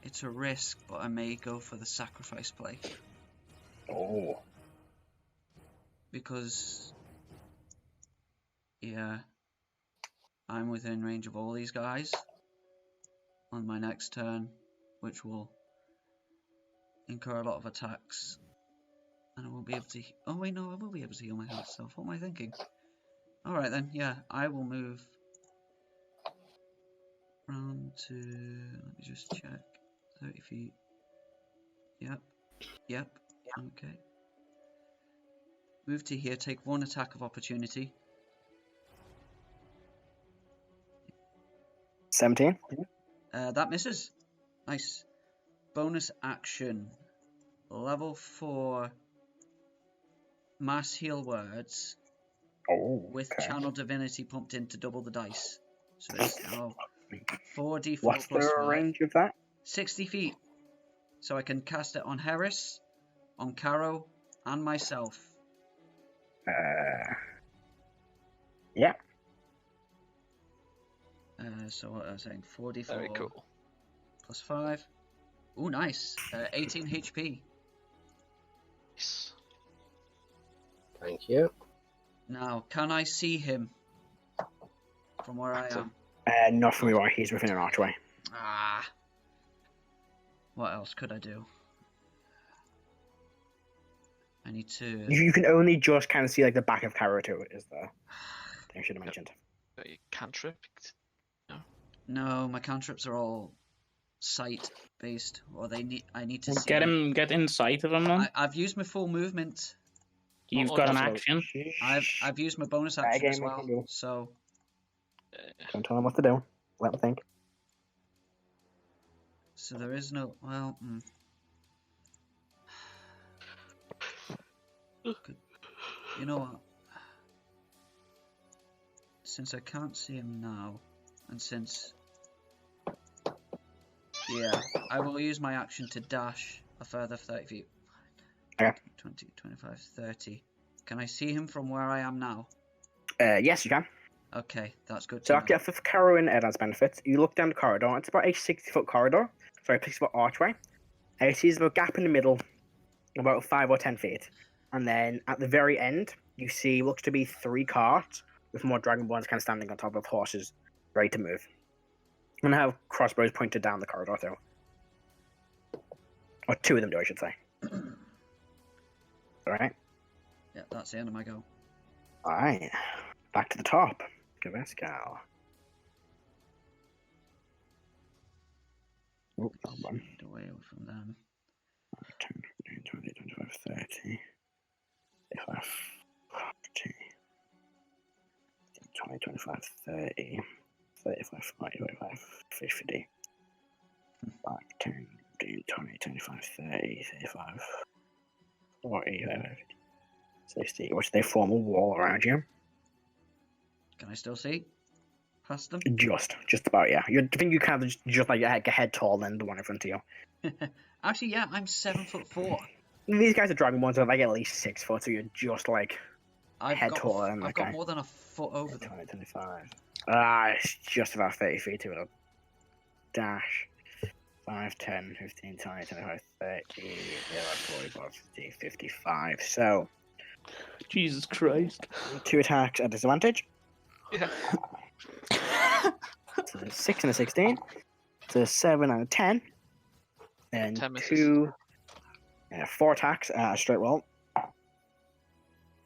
It's a risk, but I may go for the sacrifice play Oh. because, yeah, I'm within range of all these guys on my next turn, which will incur a lot of attacks, and I won't be able to. Oh wait, no, I will be able to heal my health stuff. What am I thinking? All right then, yeah, I will move round to. Let me just check. 30 feet. Yep. Okay. Move to here. Take 1 attack of opportunity. 17. That misses. Nice. Bonus action. Level 4. Mass heal words Oh. with Okay. channel divinity pumped in to double the dice. So it's now 4d4 What's plus the 5. range of that? 60 feet. So I can cast it on Heris, on Karo, and myself. Yeah. So what I was saying, 4d4 Very cool. plus 5. Ooh, nice. 18 HP. Nice. Thank you. Now, can I see him from where I am? Not from where he's within an archway. Ah. What else could I do? I need to. You can only just kind of see like the back of Karo too. Is the thing I should have mentioned. Got your cantrip. No, my cantrips are all sight based, or they need. I need to Well, see. get in sight of him then. I've used my full movement. You've Oh, got an that's action. I've used my bonus Right, action as game, I well. can do. So Don't tell him what to do. Let him think. so there is no. Well. Good. You know what? Since I can't see him now, and since. Yeah, I will use my action to dash a further 30 feet. Okay. 20, 25, 30. Can I see him from where I am now? Yes, you can. Okay, that's good. So to actually, know. for Karo and Erdan's benefit, you look down the corridor. It's about a 60-foot corridor. Sorry, 60-foot archway. It sees a gap in the middle, about 5 or 10 feet. And then at the very end, you see looks to be 3 carts with more Dragonborns kind of standing on top of horses, ready to move. And have crossbows pointed down the corridor, though. Or 2 of them do, I should say. Alright. Yeah, that's the end of my go. Alright. Back to the top. Gavescal. Oh, wrong one. Get away from them. 10, 15, 20, 25, 30. 35, 40. 20, 25, 30. 35, 40, 45, 50. 5, 10, 15, 20, 25, 30, 35, 40, 60. Which they form a wall around you. Can I still see past them? Just about, yeah. I think you kind of just like a head taller than the one in front of you. Actually, yeah, I'm 7'4". These guys are Dragonborns, so they get at least 6 foot, so you're just like. I've head got taller than I've that got guy. more than a foot over them. 20, 25. It's just about 30 feet to it. Dash. 5, 10, 15, 20, 25, 30, 45, 50, 55. So, Jesus Christ. 2 attacks at disadvantage. Yeah. So 6 and a 16. So 7 and a 10. And 10 misses. 2, 4 attacks at a straight roll.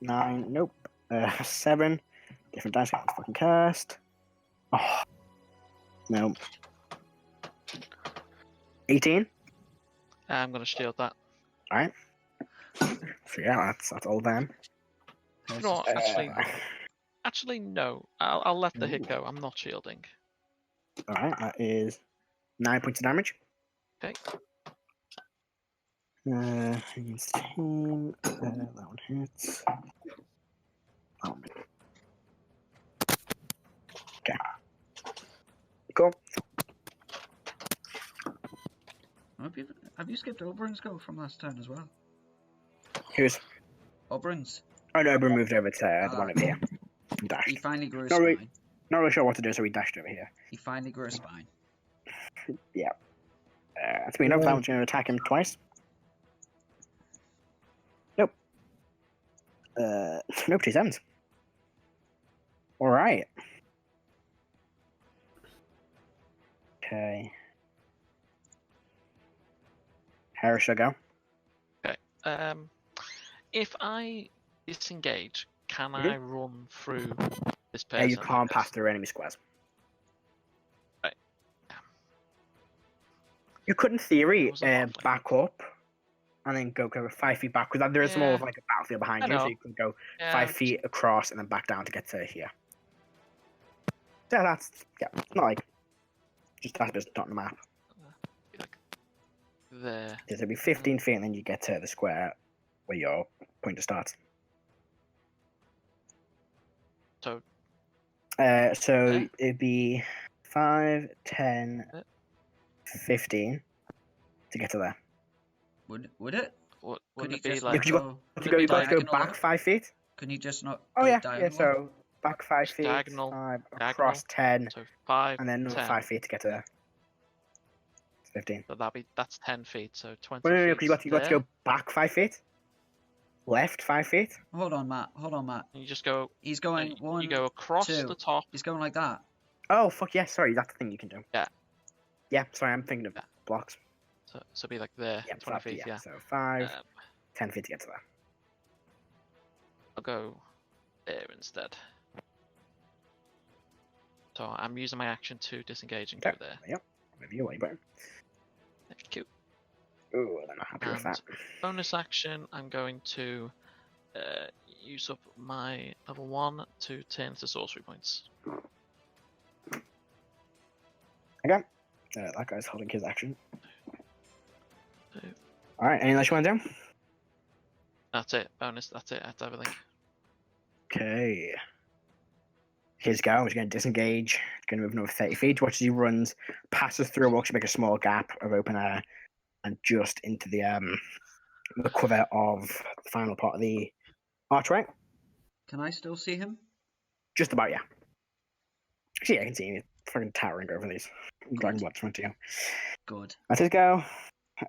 9, nope. 7. Different dice, I can't fucking cast. Oh, no. 18. I'm going to shield that. Alright. So yeah, that's all them. You know what, actually, no. I'll let the hit Ooh. go. I'm not shielding. Alright, that is 9 points of damage. Okay. Against him. That one hits. That one. Okay. Cool. Have you skipped Oberon's go from last turn as well? Who's? Oberon's. Oh no, we moved over to the one over here. He Dashed. finally grew a Not really- spine. Not really sure what to do, so we dashed over here. He finally grew a spine. Yeah. That's me enough. That one's going to attack him twice. Nope. Nope, she's ends. Alright. Okay. Heris shall go. If I disengage, can I run through this Yeah, person? you can't pass through enemy squares. Right. You could, in theory, What was that? back up and then go 5 feet back, because there is more of Yeah. like a battlefield behind I you, so know. you can go Yeah, 5 feet across and then back down to get to here. So that's, yeah, it's not like, just that's just not on the map. like there. There's be 15 feet and then you get to the square where your pointer starts. So So it'd be 5, 10, 15 to get to there. Would it? what Could would he it be just like? Yeah, 'cause you got- go? You've got to go diagonal back up? 5 feet. Can you just not? Oh go yeah, yeah. diagonal? So back 5 feet, Diagonal, 5 diagonal. across 10, So 5, and then another 10. 5 feet to get to there. It's 15. So that's 10 feet. So 20 Well, no, feet. because you got to there. go back 5 feet, left 5 feet. Hold on, Matt. And you just go. He's going one. You go across 2. the top. He's going like that. Oh fuck yeah! Sorry, that's the thing you can do. Yeah. Yeah, sorry, I'm thinking of Yeah. blocks. So be like there. Yeah, 20 5 feet. Yeah. So 5, Um, 10 feet to get to there. I'll go there instead. So I'm using my action to disengage and go Okay. there. Yep. Maybe you like better. Cute. Ooh, I'm not happy with And that. bonus action, I'm going to use up my level 1 to turn to sorcery points. Okay. That guy's holding his action. So Alright, anything else you want to do? that's it. Bonus. That's it. That's everything. Okay. His go. He's going to disengage. He's going to move another 30 feet. Watch as he runs, passes through a wall to make a small gap of open air, and just into the cover of the final part of the archway. Can I still see him? Just about, yeah. Actually, yeah, I can see him. He's fucking towering over these Dragonborn in front of you. Good. That's his go.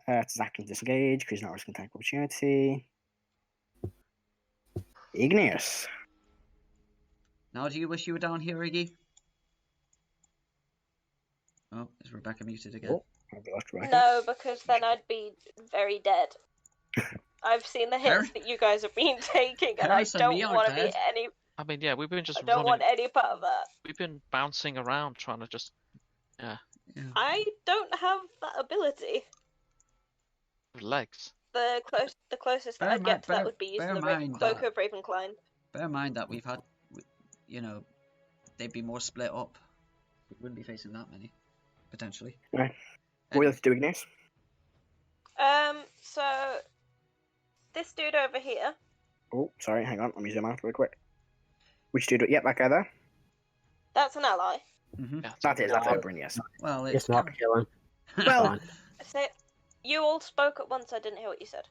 It's his action to disengage because he's not risking attack opportunity. Igneous. Now, do you wish you were down here, Iggy? Oh, is Rebecca muted again? Oh, I've lost Rebecca. No, because then I'd be very dead. I've seen the hits Harry- that you guys have been taking, and I Harris and don't me aren't want to be dead. any. I mean, yeah, we've been just I don't running. want any part of that. We've been bouncing around trying to just. Yeah. I don't have that ability. Legs. The closest that Bear I'd get to bear- that would be using bear the mind Cloak that- of Ravencline. Bear in mind that we've had, they'd be more split up. We wouldn't be facing that many, potentially. Right. What else do Igneous? So this dude over here. Oh, sorry, hang on. Let me zoom out real quick. Which dude? Yep, that guy there. That's an ally. Mm-hmm. Yeah, That's Oberon, yes. Well, It's not killing. Well, Fine. So you all spoke at once. I didn't hear what you said.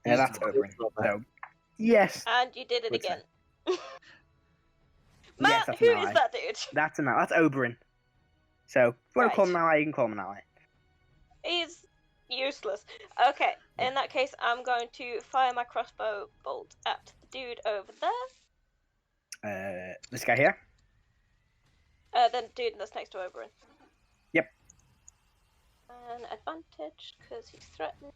yeah, that's He's Oberon. So, Yes. And you did it Would say. again. Matt, that's who an is ally. that dude? That's Oberyn. So, if you want to call him Right. an ally, you can call him an ally. He's useless. Okay, in that case, I'm going to fire my crossbow bolt at the dude over there. This guy here? Then dude that's next to Oberyn. Yep. An advantage, because he's threatened.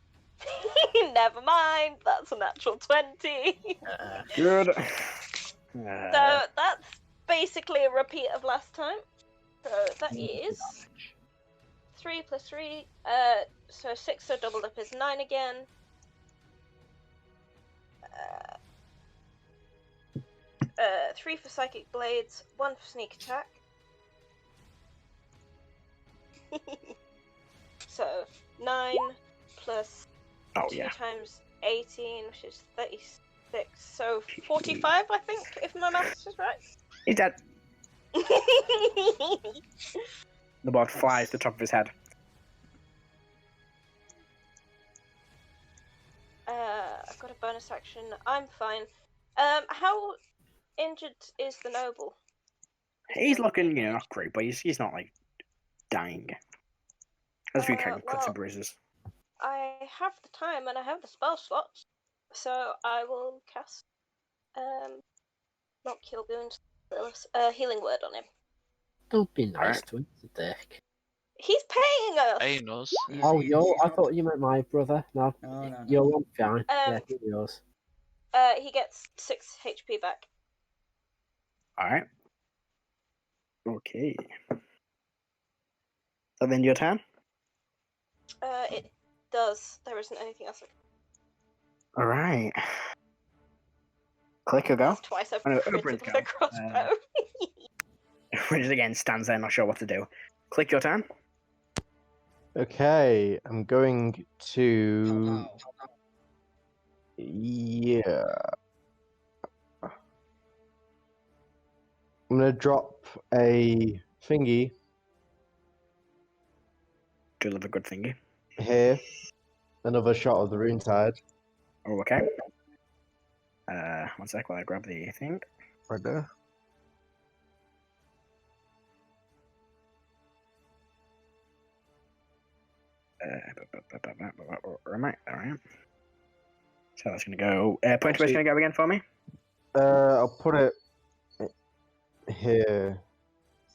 Never mind, that's a natural 20. Good. So that's basically a repeat of last time. So that is 3 plus 3. So 6, so doubled up is 9 again. 3 for psychic blades, 1 for sneak attack. So 9 plus 2 times 18, which is 36. So 45, I think, if my maths is right. He's dead. The bot flies to the top of his head. I've got a bonus action. I'm fine. How injured is the noble? He's looking, not great, but he's not like dying. Has a few kind of cuts and bruises. I have the time and I have the spell slots, so I will cast not kill wounds, healing word on him. Don't be nice to him, the dick. He's paying us. Paying us. Oh, I thought you meant my brother. No, No. you're one fine. Yeah, he's yours. He gets 6 HP back. Alright. Okay. So then your turn? It does. There isn't anything else. Alright. Click or go? That's twice I've critted with a crossbow. Which again stands there, not sure what to do. Click your turn. Okay, I'm going to. Wow. Yeah. I'm gonna drop a thingy Do love a good thingy. here. Another shot of the rune tide. Oh, okay. 1 sec while I grab the thing. Right there. Where am I? There I am. So that's going to go. Point where's going to go again for me? I'll put it here.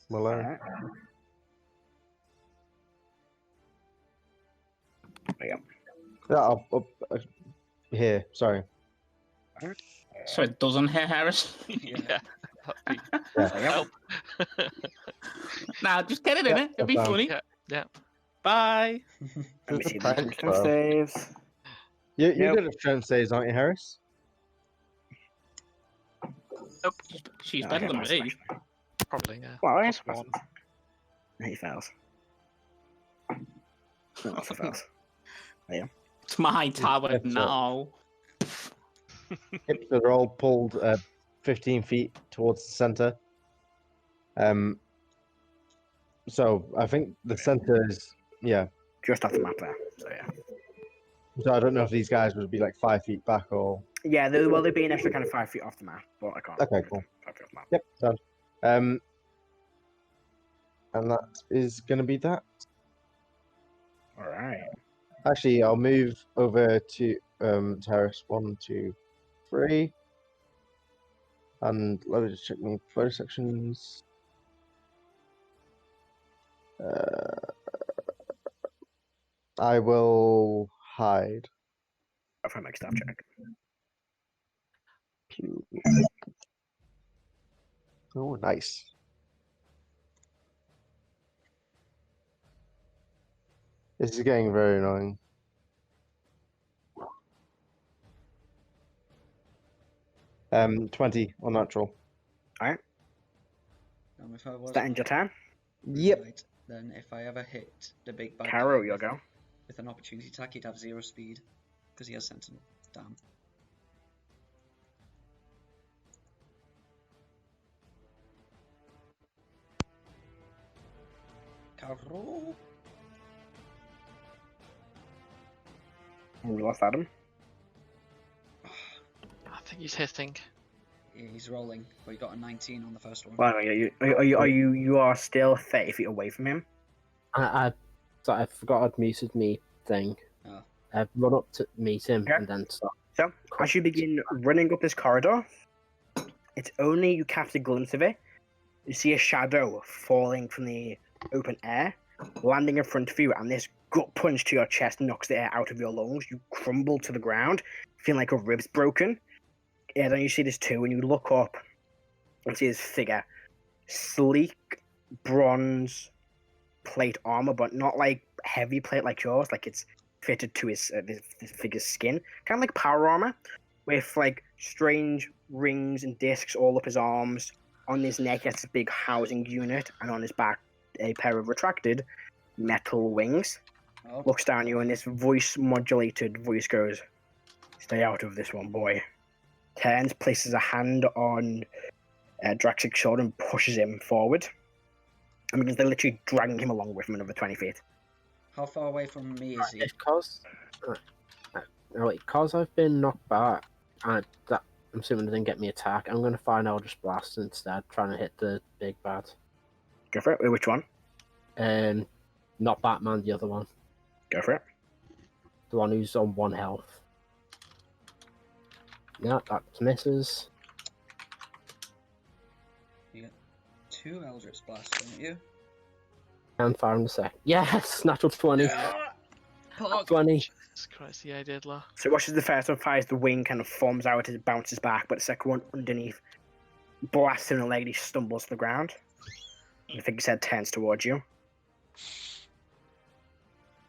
Below. Alright. There you go. Yeah, I'll here. Sorry. So it doesn't hit Heris. Yeah. There you go. Nah, just get it in it. It'll be that's funny. Yeah. Bye. Let me Just see a the prank, strength bro. saves. You're Yep. good at strength saves, aren't you, Heris? Nope. She's No, I better get than my me. smash. Probably, yeah. Well, I Plus suppose. one. He fails. No, also fails. It's my tower That's now. Hips are all pulled 15 feet towards the center. So I think the center is Just off the map there. So yeah. So I don't know if these guys would be like 5 feet back or. Yeah, they'd be an extra kind of 5 feet off the map, but I can't. Okay, cool. 5 feet off the map. Yep, done. And that is going to be that. All right. Actually, I'll move over to Terrace 1, 2, 3. And let me just check my photo sections. I will hide. I'll find my staff check. Pew. Oh, nice. This is getting very annoying. Um, 20 on natural. If I was Is that end your turn? Yep. right, then if I ever hit the big bad Karo, guy your go. with an opportunity attack, he'd have 0 speed because he has Sentinel. Damn. Karo. We lost Adam. I think He's hitting. Yeah, he's rolling, but he got a 19 on the first one. Well, you are still 30 feet away from him. I forgot I'd muted me thing. Oh. Run up to meet him Okay. and then stop. So, as you begin running up this corridor, it's only you catch a glimpse of it. You see a shadow falling from the open air, landing in front of you, and this gut punch to your chest knocks the air out of your lungs. You crumble to the ground, feeling like a rib's broken. Yeah, then you see this too, and you look up and see this figure. Sleek, bronze plate armor, but not like heavy plate like yours, like it's fitted to his this figure's skin. Kind of like power armor, with like strange rings and discs all up his arms. On his neck, he has this big housing unit, and on his back, a pair of retracted metal wings. Oh. Looks down at you, and this voice-modulated voice goes, "Stay out of this one, boy." Turns, places a hand on Draxic's shoulder, and pushes him forward. And begins to literally dragging him along with him another 20 feet. How far away from me is he? Because I've been knocked back, I'm assuming it didn't get me attack. I'm going to find Eldritch Blast instead, trying to hit the big bad. Go for it. Which one? Not Batman, the other one. Go for it. The one who's on 1 health. Yeah, that misses. You get 2 Eldritch Blasts, don't you? And fire in a sec. Yes! Natural 20. Fuck. 20. Jesus Christ, yeah, I did, laugh. So watches the first one fires, the wing kind of forms out as it bounces back, but the second one underneath blasts in the leg, he stumbles to the ground. And the figure's head turns towards you.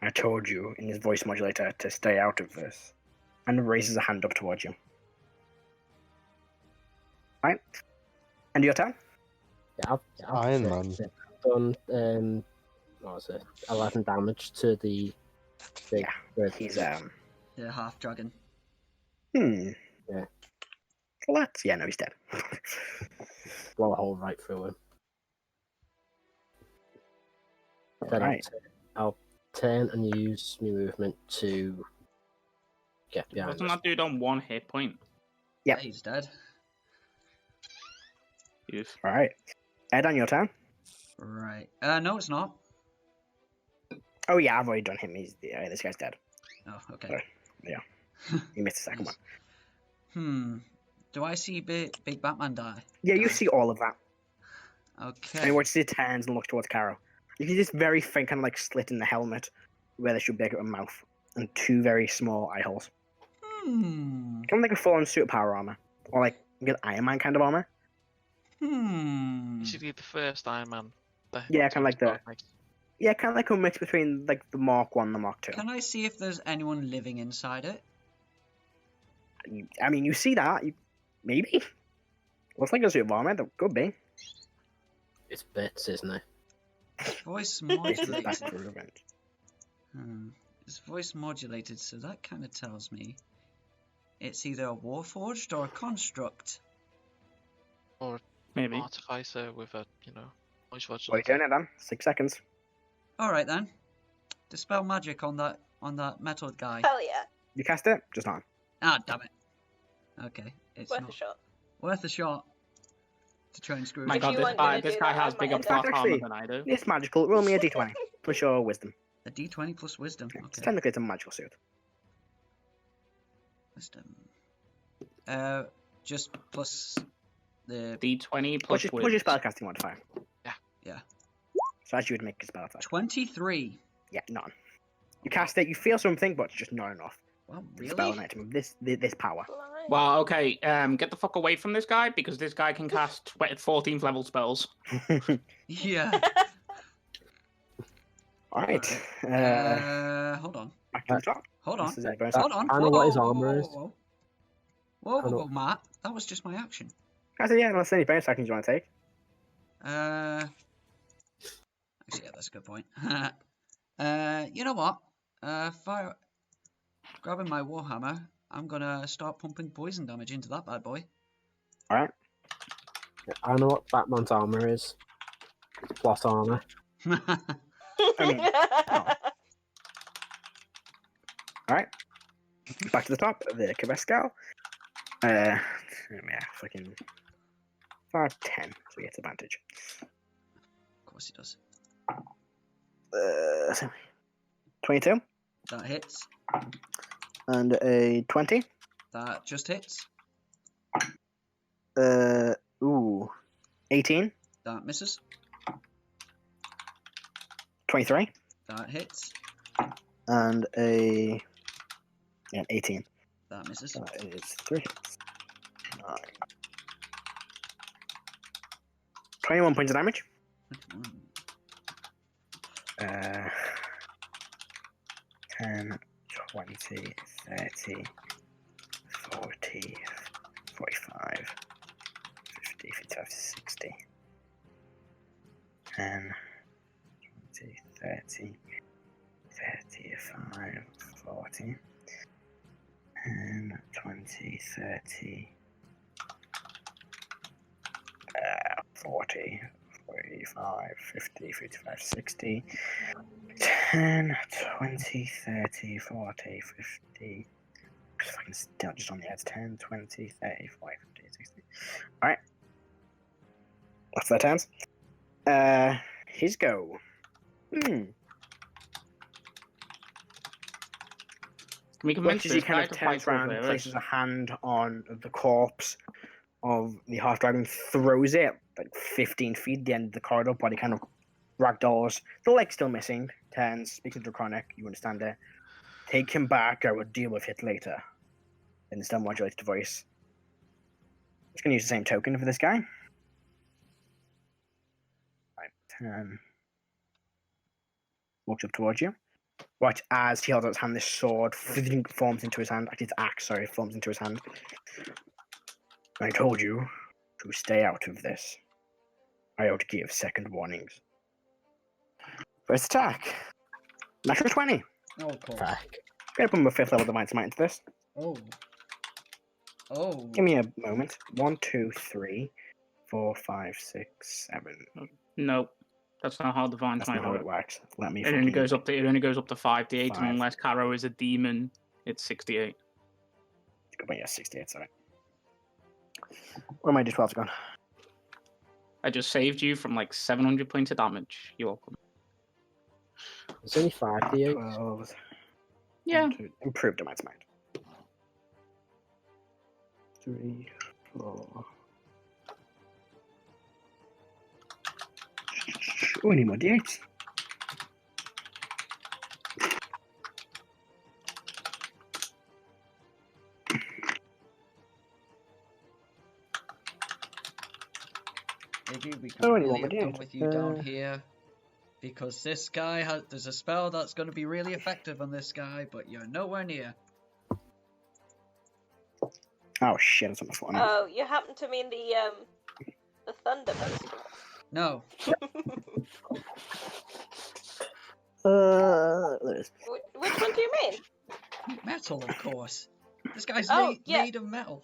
I told you in his voice modulator to stay out of this. And raises a hand up towards you. Right. And your turn? Yeah, Iron Man. Done, what was it? 11 damage to the big red. He's Yeah, half dragon. Yeah. Well, that's... Yeah, no, he's dead. Blow a hole right through him. Then Right. I'll turn and use my movement to get behind Wasn't us. that dude on 1 hit point? Yep. He's dead. Yes. Alright. Erdan, your turn? Right. No, it's not. Oh yeah, I've already done him. This guy's dead. Oh, okay. Sorry. You missed the second one. Do I see Big Batman die? Yeah, you see all of that. Okay. And he watches it turns and looks towards Karo. You see this very faint kind of like slit in the helmet where there should be like a mouth and 2 very small eye holes. Kind of like a full-on suit of power armor. Or like Iron Man kind of armor. Basically, the first Iron Man. Yeah, kind of like the... Yeah, kind of like a mix between like the Mark 1 and the Mark 2. Can I see if there's anyone living inside it? I mean, you see that. Maybe. Looks like a suit of armor. That could be. It's bits, isn't it? Voice This is modulated. back to revenge. It's voice modulated, so that kind of tells me it's either a warforged or a construct. Or Maybe. artificer with a, voice What are you modulator. doing it then? 6 seconds. All right then. Dispel magic on that metal guy. Hell yeah. You cast it? Just not. Ah, damn it. Okay, it's Worth not a shot. worth a shot to try and screw My it. If god, you this weren't guy, gonna this do guy that, has I bigger might plot end up- armor Actually, than I do. It's magical. Roll me a d20. Plus your wisdom. A d20 plus wisdom. It's Okay. technically it's a magical suit. Wisdom. Just plus the D20 Plus plus your spellcasting modifier. yeah. So as you would make a spell attack. 23. Yeah, none. You cast it, you feel something, but it's just not enough. Wow, To spell an really? item of this power. Blind. Well, okay, get the fuck away from this guy, because this guy can cast 14th level spells. Yeah. Alright. Hold on. Back to the top. Hold on. This is a bonus Hold on. I know Whoa, what his whoa, armor whoa, is. whoa, whoa. I know- Whoa, Matt. That was just my action. I said, yeah, unless any bonus actions you want to take. Actually, yeah, that's a good point. You know what? Grabbing my warhammer, I'm gonna start pumping poison damage into that bad boy. Alright. I know what Batman's armor is. It's plot armor. I mean, Alright. Back to the top of the Cabescal. Yeah, fucking 5, 10, so he gets advantage. Of course he does. 22 That hits. and a 20. That just hits. Ooh, 18, That misses. 23, That hits. and a 18. That misses. That is 3 hits. 9. 21 points of damage. 10, 20, 30, 40, 45, 50, 55, 60. 10, 20, 30, 35, 40. 10, 20, 30, 40, 45, 50, 55, 60. 10, 20, 30, 40, 50. If I can still just on the edge. 10, 20, 30, 40, 50, 60. Alright. That's their turns. His go. Can we convince Watches he this kind guy of to turns fight around, over places a hand on the corpse of the half dragon, throws it like 15 feet the end of the corridor, body kind of ragdolls. The leg's still missing. Turns, speaks in Draconic, you understand it. Take him back, I will deal with it later. In the still modulated voice. Just gonna use the same token for this guy. Right, 10. Walks up towards you. Watch as he holds out his hand, this sword forms into his hand. Actually, it's axe, sorry, forms into his hand. I told you to stay out of this. I ought to give second warnings. First attack. Natural 20. Oh, of course. Fuck. Gonna put my 5th level Divine Smite into this. Oh. Oh. Give me a moment. 1, 2, 3, 4, 5, 6, 7. Nope. That's not how Divine That's Smite not how it works. works. Let me It only goes up to 5d8, 5. and unless Karo is a demon, it's 68. Yeah, 68, sorry. Where my d12s gone? I just saved you from like 700 points of damage. You're welcome. It's only 5d8. 12. Yeah. 2, improved Divine Smite. 3, 4. Oh, I need more d8s. Maybe we Oh, can you really want me have to done with do you it? down here. Because this guy has. There's a spell that's going to be really effective on this guy, but you're nowhere near. Oh shit, it's on the phone. Oh, you happen to mean the thunder based one? No. There it is. Which one do you mean? Metal, of course. This guy's Oh, yeah. made of metal.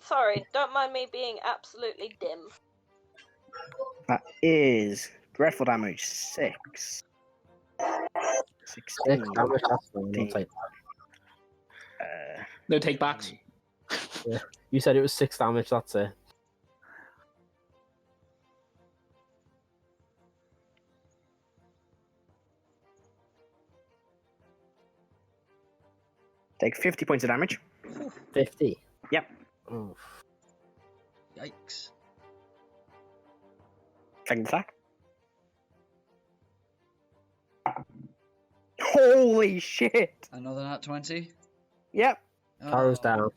Sorry, don't mind me being absolutely dim. That is dreadful damage 6. 16. 6 damage, that's fine. I'll take No take backs. that. You said it was 6 damage, that's it. Take 50 points of damage. 50? Yep. Oh, Yikes. Second attack. Holy shit! Another nat 20. Yep. Karo's Oh, down.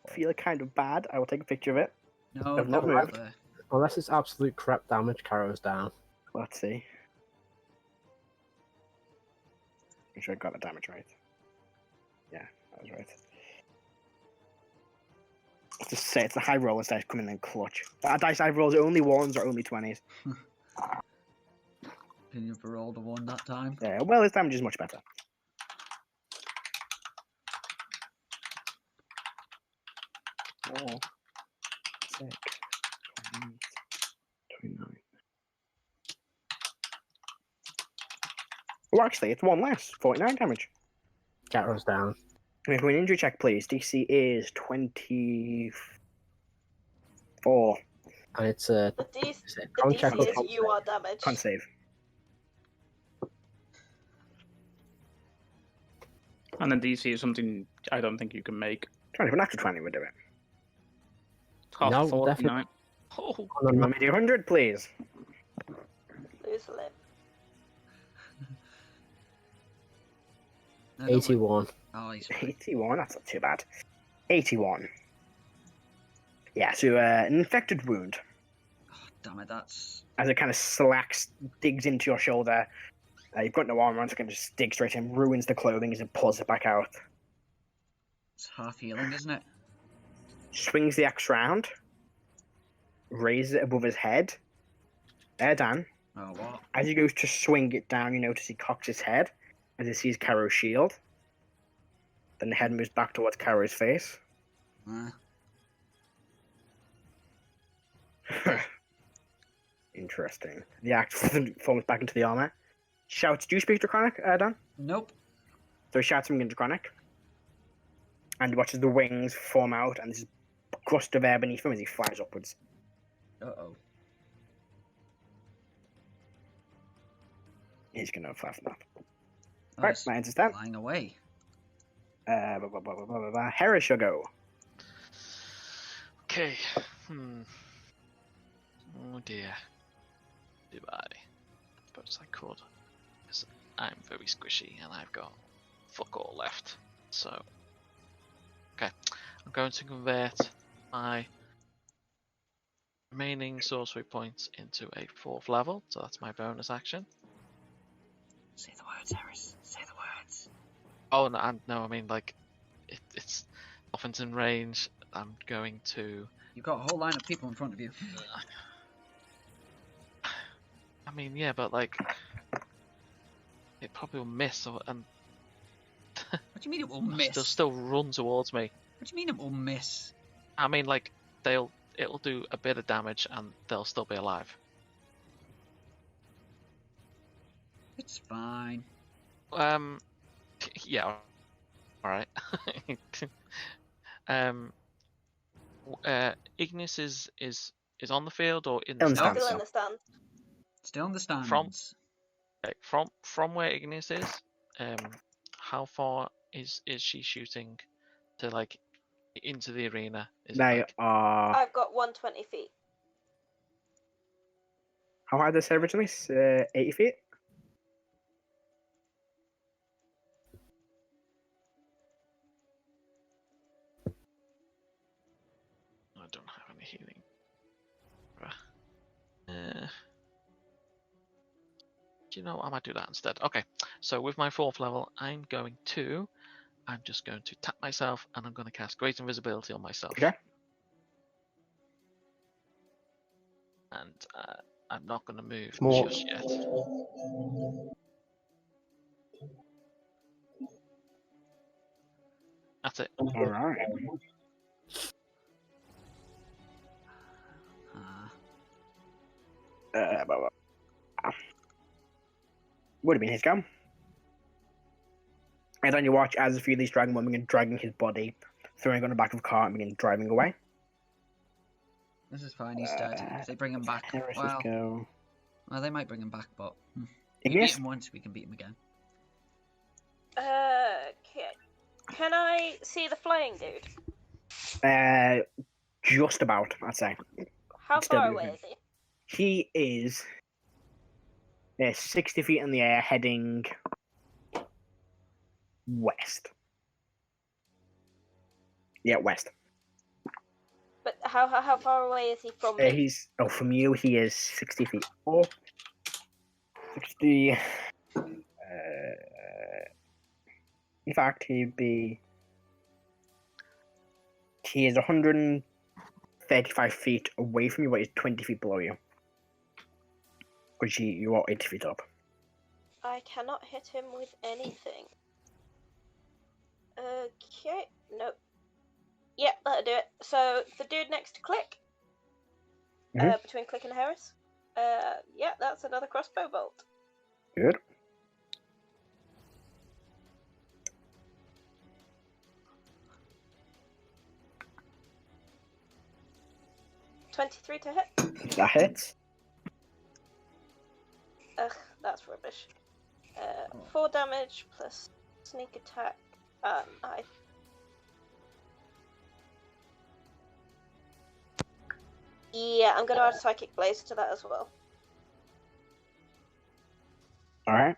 Feel kind of bad. I will take a picture of it. No, I've not don't moved. bother. Unless it's absolute crap damage, Karo's down. Let's see. Make sure I got the damage right. Yeah, that was right. Let's just say it's the high rollers dice coming in clutch. That dice I rolls are only 1s or only 20s. Opinion for roll the 1 that time. Yeah, well, his damage is much better. Oh, 6, 28, 29. Oh, actually, it's 1 less. 49 damage. Karo's down. Make an injury check, please. DC is 24. And it's a, The DC, is it a the con check or DC is con you are damaged. Can't save. And then DC is something I don't think you can make. 20, an actual 20 would do it. Oh, No, 49. Oh, save? You want me to do 100, please? Lose a limb. No, don't worry. 81. Oh, he's fine. 81, that's not too bad. 81. Yeah, so an infected wound. Oh, damn it, that's... As it kind of digs into your shoulder. You've got no armor on, so it can just dig straight in, ruins the clothing as it pulls it back out. It's half healing, isn't it? Swings the axe round. Raises it above his head. Erdan, Oh, what? as he goes to swing it down, you notice he cocks his head as he sees Karo's shield. Then the head moves back towards Karo's face. Interesting. The axe forms back into the armor. Shouts, do you speak Draconic, Erdan? Nope. So he shouts him in Draconic. And watches the wings form out, and this crust of air beneath him as he flies upwards. Uh-oh. He's going to fly from that. Oh, Right, he's my answer's that. flying away. Heris shall go. okay. Oh dear. Do I? Suppose I could. Because I'm very squishy and I've got fuck all left. So. Okay. I'm going to convert my remaining sorcery points into a 4th level. So that's my bonus action. Say the words, Heris. Say the words. Oh, no, I mean, like, it's nothing's in range. I'm going to. You've got a whole line of people in front of you. I mean, yeah, but, like, it probably will miss, and What do you mean it will miss? they'll still run towards me. What do you mean it will miss? I mean, like, it'll do a bit of damage, and they'll still be alive. It's fine. Yeah, alright. Igneous is on the field or in the On the stands? Still in the stand. Still on the stands. Okay, from where Igneous is, how far is she shooting to, like, into the arena? Is it, They like, are. I've got 120 feet. How high did they say originally? 80 feet? I don't have any healing. Do you know what? I might do that instead. Okay, so with my 4th level, I'm just going to tap myself, and I'm going to cast Great Invisibility on myself. Okay. And I'm not going to move More. just yet. That's it. Alright. Would have been his go. And then you watch as a few of these Dragonborn begin dragging his body, throwing on the back of a car and begin driving away. This is fine, he's dead. If they bring him back, Heris' well, go. they might bring him back, but we beat Igneous? him once, we can beat him again. Okay. Can I see the flying dude? Just about, I'd say. How Still far moving. away is he? He is 60 feet in the air, heading west. Yeah, west. But how far away is he from me? From you, he is 60 feet. 60. In fact, he is 135 feet away from you, but he's 20 feet below you. Because you are 80 feet up. I cannot hit him with anything. Okay, nope. Yeah, that'll do it. So, the dude next to Click. Mhm. Between Click and Heris. Yeah, that's another crossbow bolt. Good. 23 to hit. That hits. Ugh, that's rubbish. 4 damage plus sneak attack. Yeah, I'm gonna add Psychic Blaze to that as well. Alright.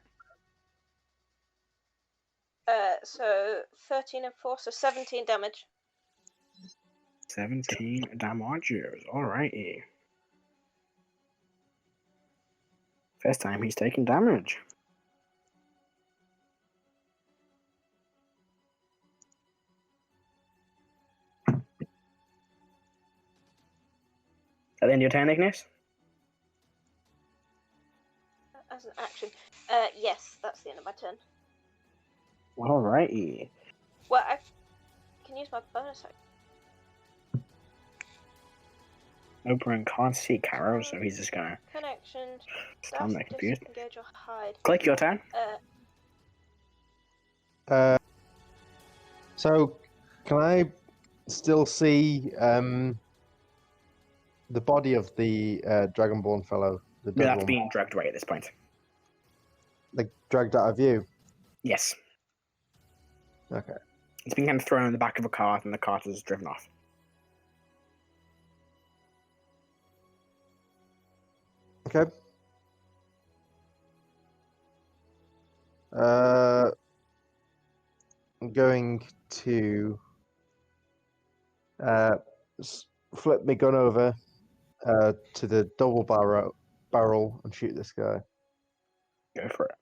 So 13 and 4, so 17 damage. 17 damages. Alrighty. First time he's taking damage. Is that the end of your turn, Igneous? As an action. Yes, that's the end of my turn. Alrighty. Well, I can use my bonus action. Oberon can't see Karo, so he's just gonna Connections. stand there confused. Disengage or hide. Click your turn. So, can I still see the body of the Dragonborn fellow? The dead That's one? being dragged away at this point. Like, dragged out of view? Yes. Okay. It's been kind of thrown in the back of a cart, and the cart is driven off. Okay. I'm going to flip my gun over to the double barrel and shoot this guy. Go for it.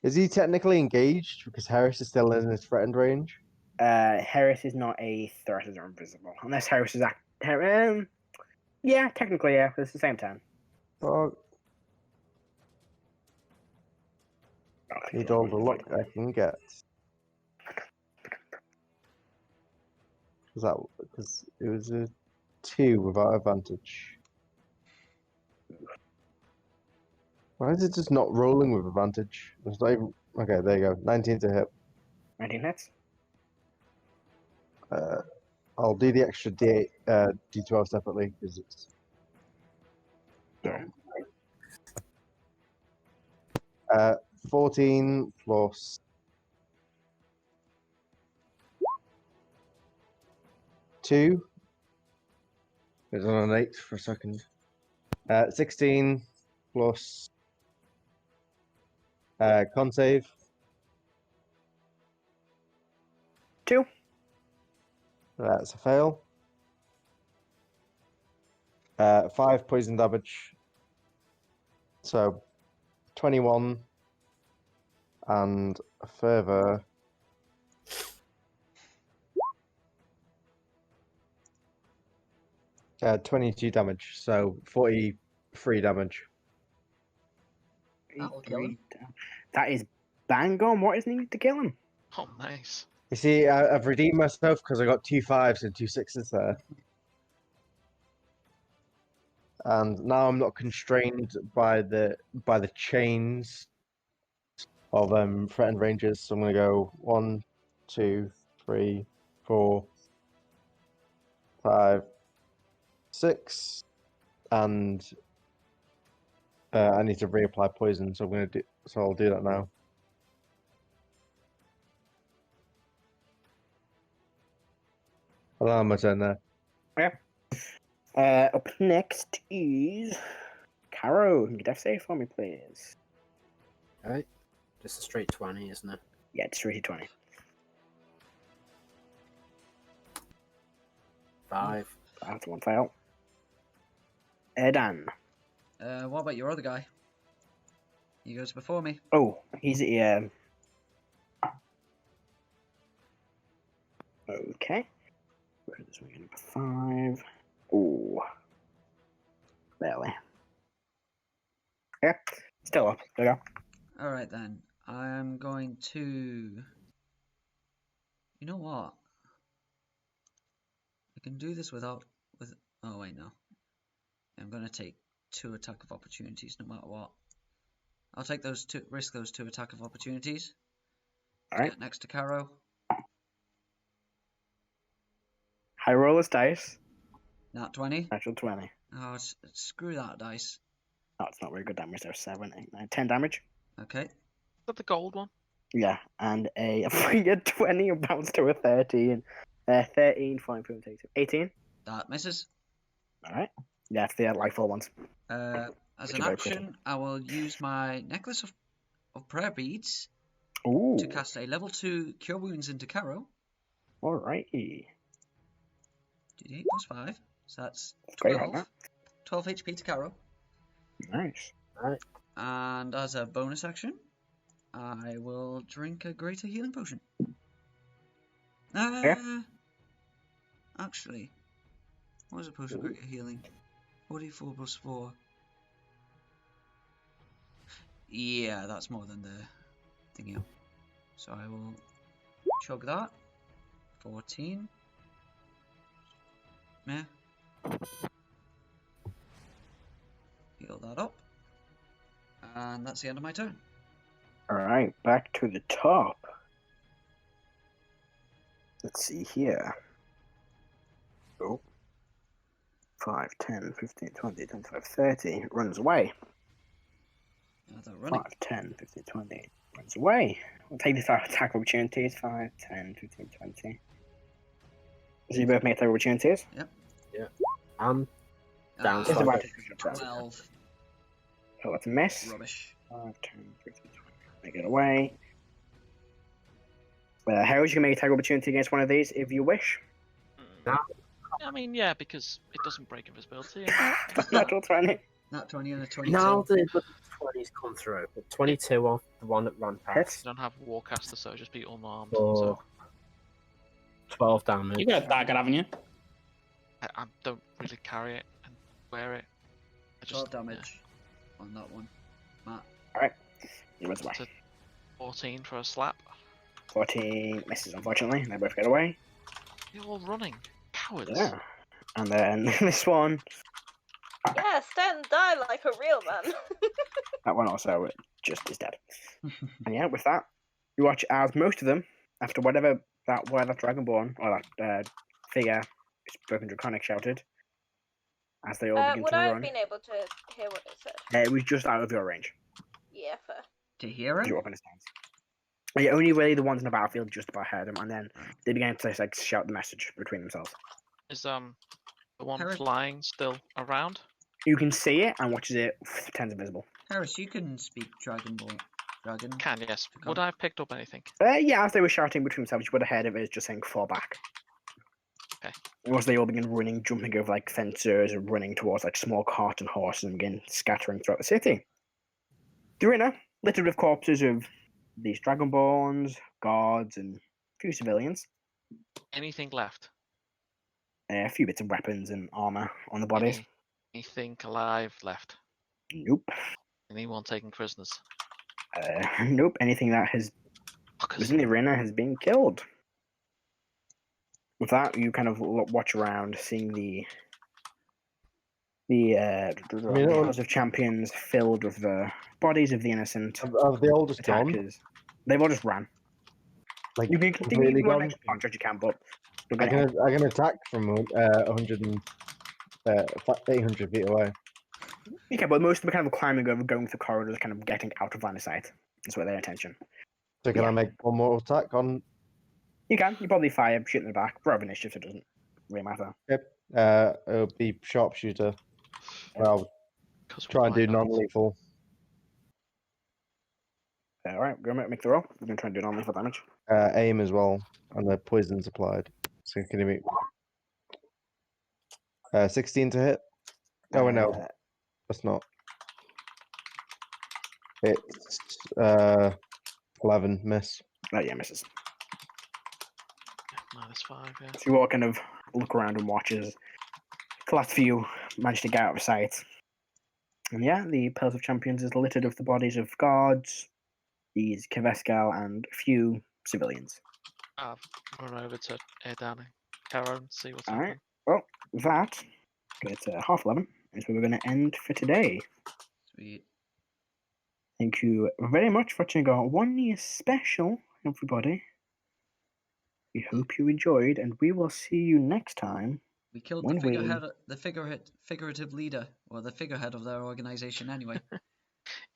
Is he technically engaged because Heris is still in his threatened range? Heris is not a threat as they're invisible. Unless Heris is yeah, technically, yeah, but it's the same time. Oh, need all the luck I can get. Because it was a 2 without advantage. Why is it just not rolling with advantage? It's not even... Okay, there you go. 19 to hit. 19 hits. I'll do the extra D8, D12 separately because it's. Yeah. 14 plus 2. It's on an 8 for a second. 16 plus con save. 2. That's a fail. 5 poison damage. So 21 and a further 22 damage. So 43 damage. That'll kill him. That is bang on. What is needed to kill him? Oh, nice. You see, I've redeemed myself because I got 2 5s and 2 6s there. And now I'm not constrained by the chains of threatened ranges. So I'm gonna go 1, 2, 3, 4, 5, 6, and I need to reapply poison. So I'll do that now. I'll have my turn there. Yeah. Up next is Karo. Can you death save for me, please? Alright. Just a straight 20, isn't it? Yeah, it's 3d20. 5. That's one fail. Erdan. What about your other guy? He goes before me. Oh, he's at Okay. Where is this one? Number 5. Oh. Barely. Yeah, still up. There you go. Alright then. I'm going to... You know what? I can do this without... Oh wait, no. I'm going to take 2 attack of opportunities no matter what. I'll take those 2, risk those 2 attack of opportunities. Alright. Get next to Karo. High rollers dice. Nat 20. Natural 20. Oh, screw that dice. Oh, it's not very good damage. There's 7, 8, 9, 10 damage. Okay. Is that the gold one? Yeah, and a 20 bounce to a 13. 13, 5, 18. That misses. Alright. Yeah, it's the life full ones. As Which an are very pretty. action, I will use my necklace of prayer beads Ooh. to cast a level 2 Cure Wounds into Karo. Alrighty. D8 plus 5. So that's Great, 12. right, 12 HP to Karo. Nice. And as a bonus action, I will drink a greater healing potion. Actually, what is a potion of greater healing? 44 plus 4. Yeah, that's more than the thingy up. So I will chug that. 14. Yeah. Heal that up. And that's the end of my turn. Alright, back to the top. Let's see here. Oh. 5, 10, 15, 20, 25, 30. Runs away. They're running. 5, 10, 15, 20. Runs away. We'll take these attack opportunities. 5, 10, 15, 20. So you both make attack opportunities? I'm down. It's Ah, about 12. So that's a miss. Rubbish. 5, 10, 15, 20. Make it away. Heris, you can make a attack opportunity against one of these if you wish. I mean, yeah, because it doesn't break invisibility. Natural 20. Nat 20 and a 22. Now the 20s come through. The 22 on the one that ran past. Hits. You don't have Warcaster, so just be unarmed. For So 12 damage. You got a dagger, haven't you? I don't really carry it and wear it. I 12 damage on that one. Matt. He runs away. So- 14 for a slap. 14 misses, unfortunately. They both get away. You're all running. Cowards. Yeah. And then this one, Yeah, stand and die like a real man. that one also just is dead. And yeah, with that, you watch as most of them, after whatever that Dragonborn or that figure, spoken draconic, shouted, as they all begin Would to I have run. been able to hear what it said? It was just out of your range. Yeah, fair. To hear You're it? up in a stance. Yeah, only really the ones in the battlefield just about heard them, and then they began to like shout the message between themselves. Is the one Heris- flying still around? You can see it and watches it turns invisible. Harris, you can speak Dragonborn. Dragon. Can, yes. Okay. Would I have picked up anything? Yeah, as they were shouting between themselves, you would have heard of it as just saying fall back. Okay. Once they all begin running, jumping over like fences, and running towards like small cart and horses, and begin scattering throughout the city. The arena littered with corpses of these Dragonborns, guards, and a few civilians. Anything left? A few bits of weapons and armor on the bodies. Anything alive left? Nope. Anyone taken prisoners? Nope. Anything that was in the arena has been killed. With that, you kind of watch around, seeing the House of Champions filled with the bodies of the innocent Have they all just gone? attackers. They've all just ran. Like, You can continue completely to run gone? next contract you can, but you're I gonna can attack from 800 feet away. okay, but most of them are kind of climbing over, going through corridors, kind of getting out of line of sight. That's where their attention. So can Yeah. I make one more attack on? You can. You probably fire, shoot in the back. For initiative, so it doesn't really matter. It'll be sharpshooter. I'll 'Cause try and why do not? non-lethal. All right, go make the roll. We're gonna try and do non-lethal damage. Aim as well, and the poison's applied. So can you make 16 to hit? Oh no, that's not. It's 11 miss. Oh yeah, misses. -5, yeah. So you all kind of look around and watch as the last few manage to get out of sight. And yeah, the Palace of Champions is littered with the bodies of guards, these Keveskal, and a few civilians. I've run over to Erdan and Karo and see what's All right. happening. Well, that it's 11:30, is where we're going to end for today. Sweet. Thank you very much for watching our 1 year special, everybody. We hope you enjoyed, and we will see you next time. We killed One way. the figurative leader, or the figurehead of their organization anyway.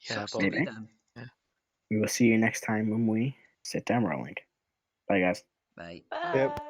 Yeah, Sucks to but be them. We will see you next time when we sit down rolling. Bye, guys. Bye. Bye. Yep.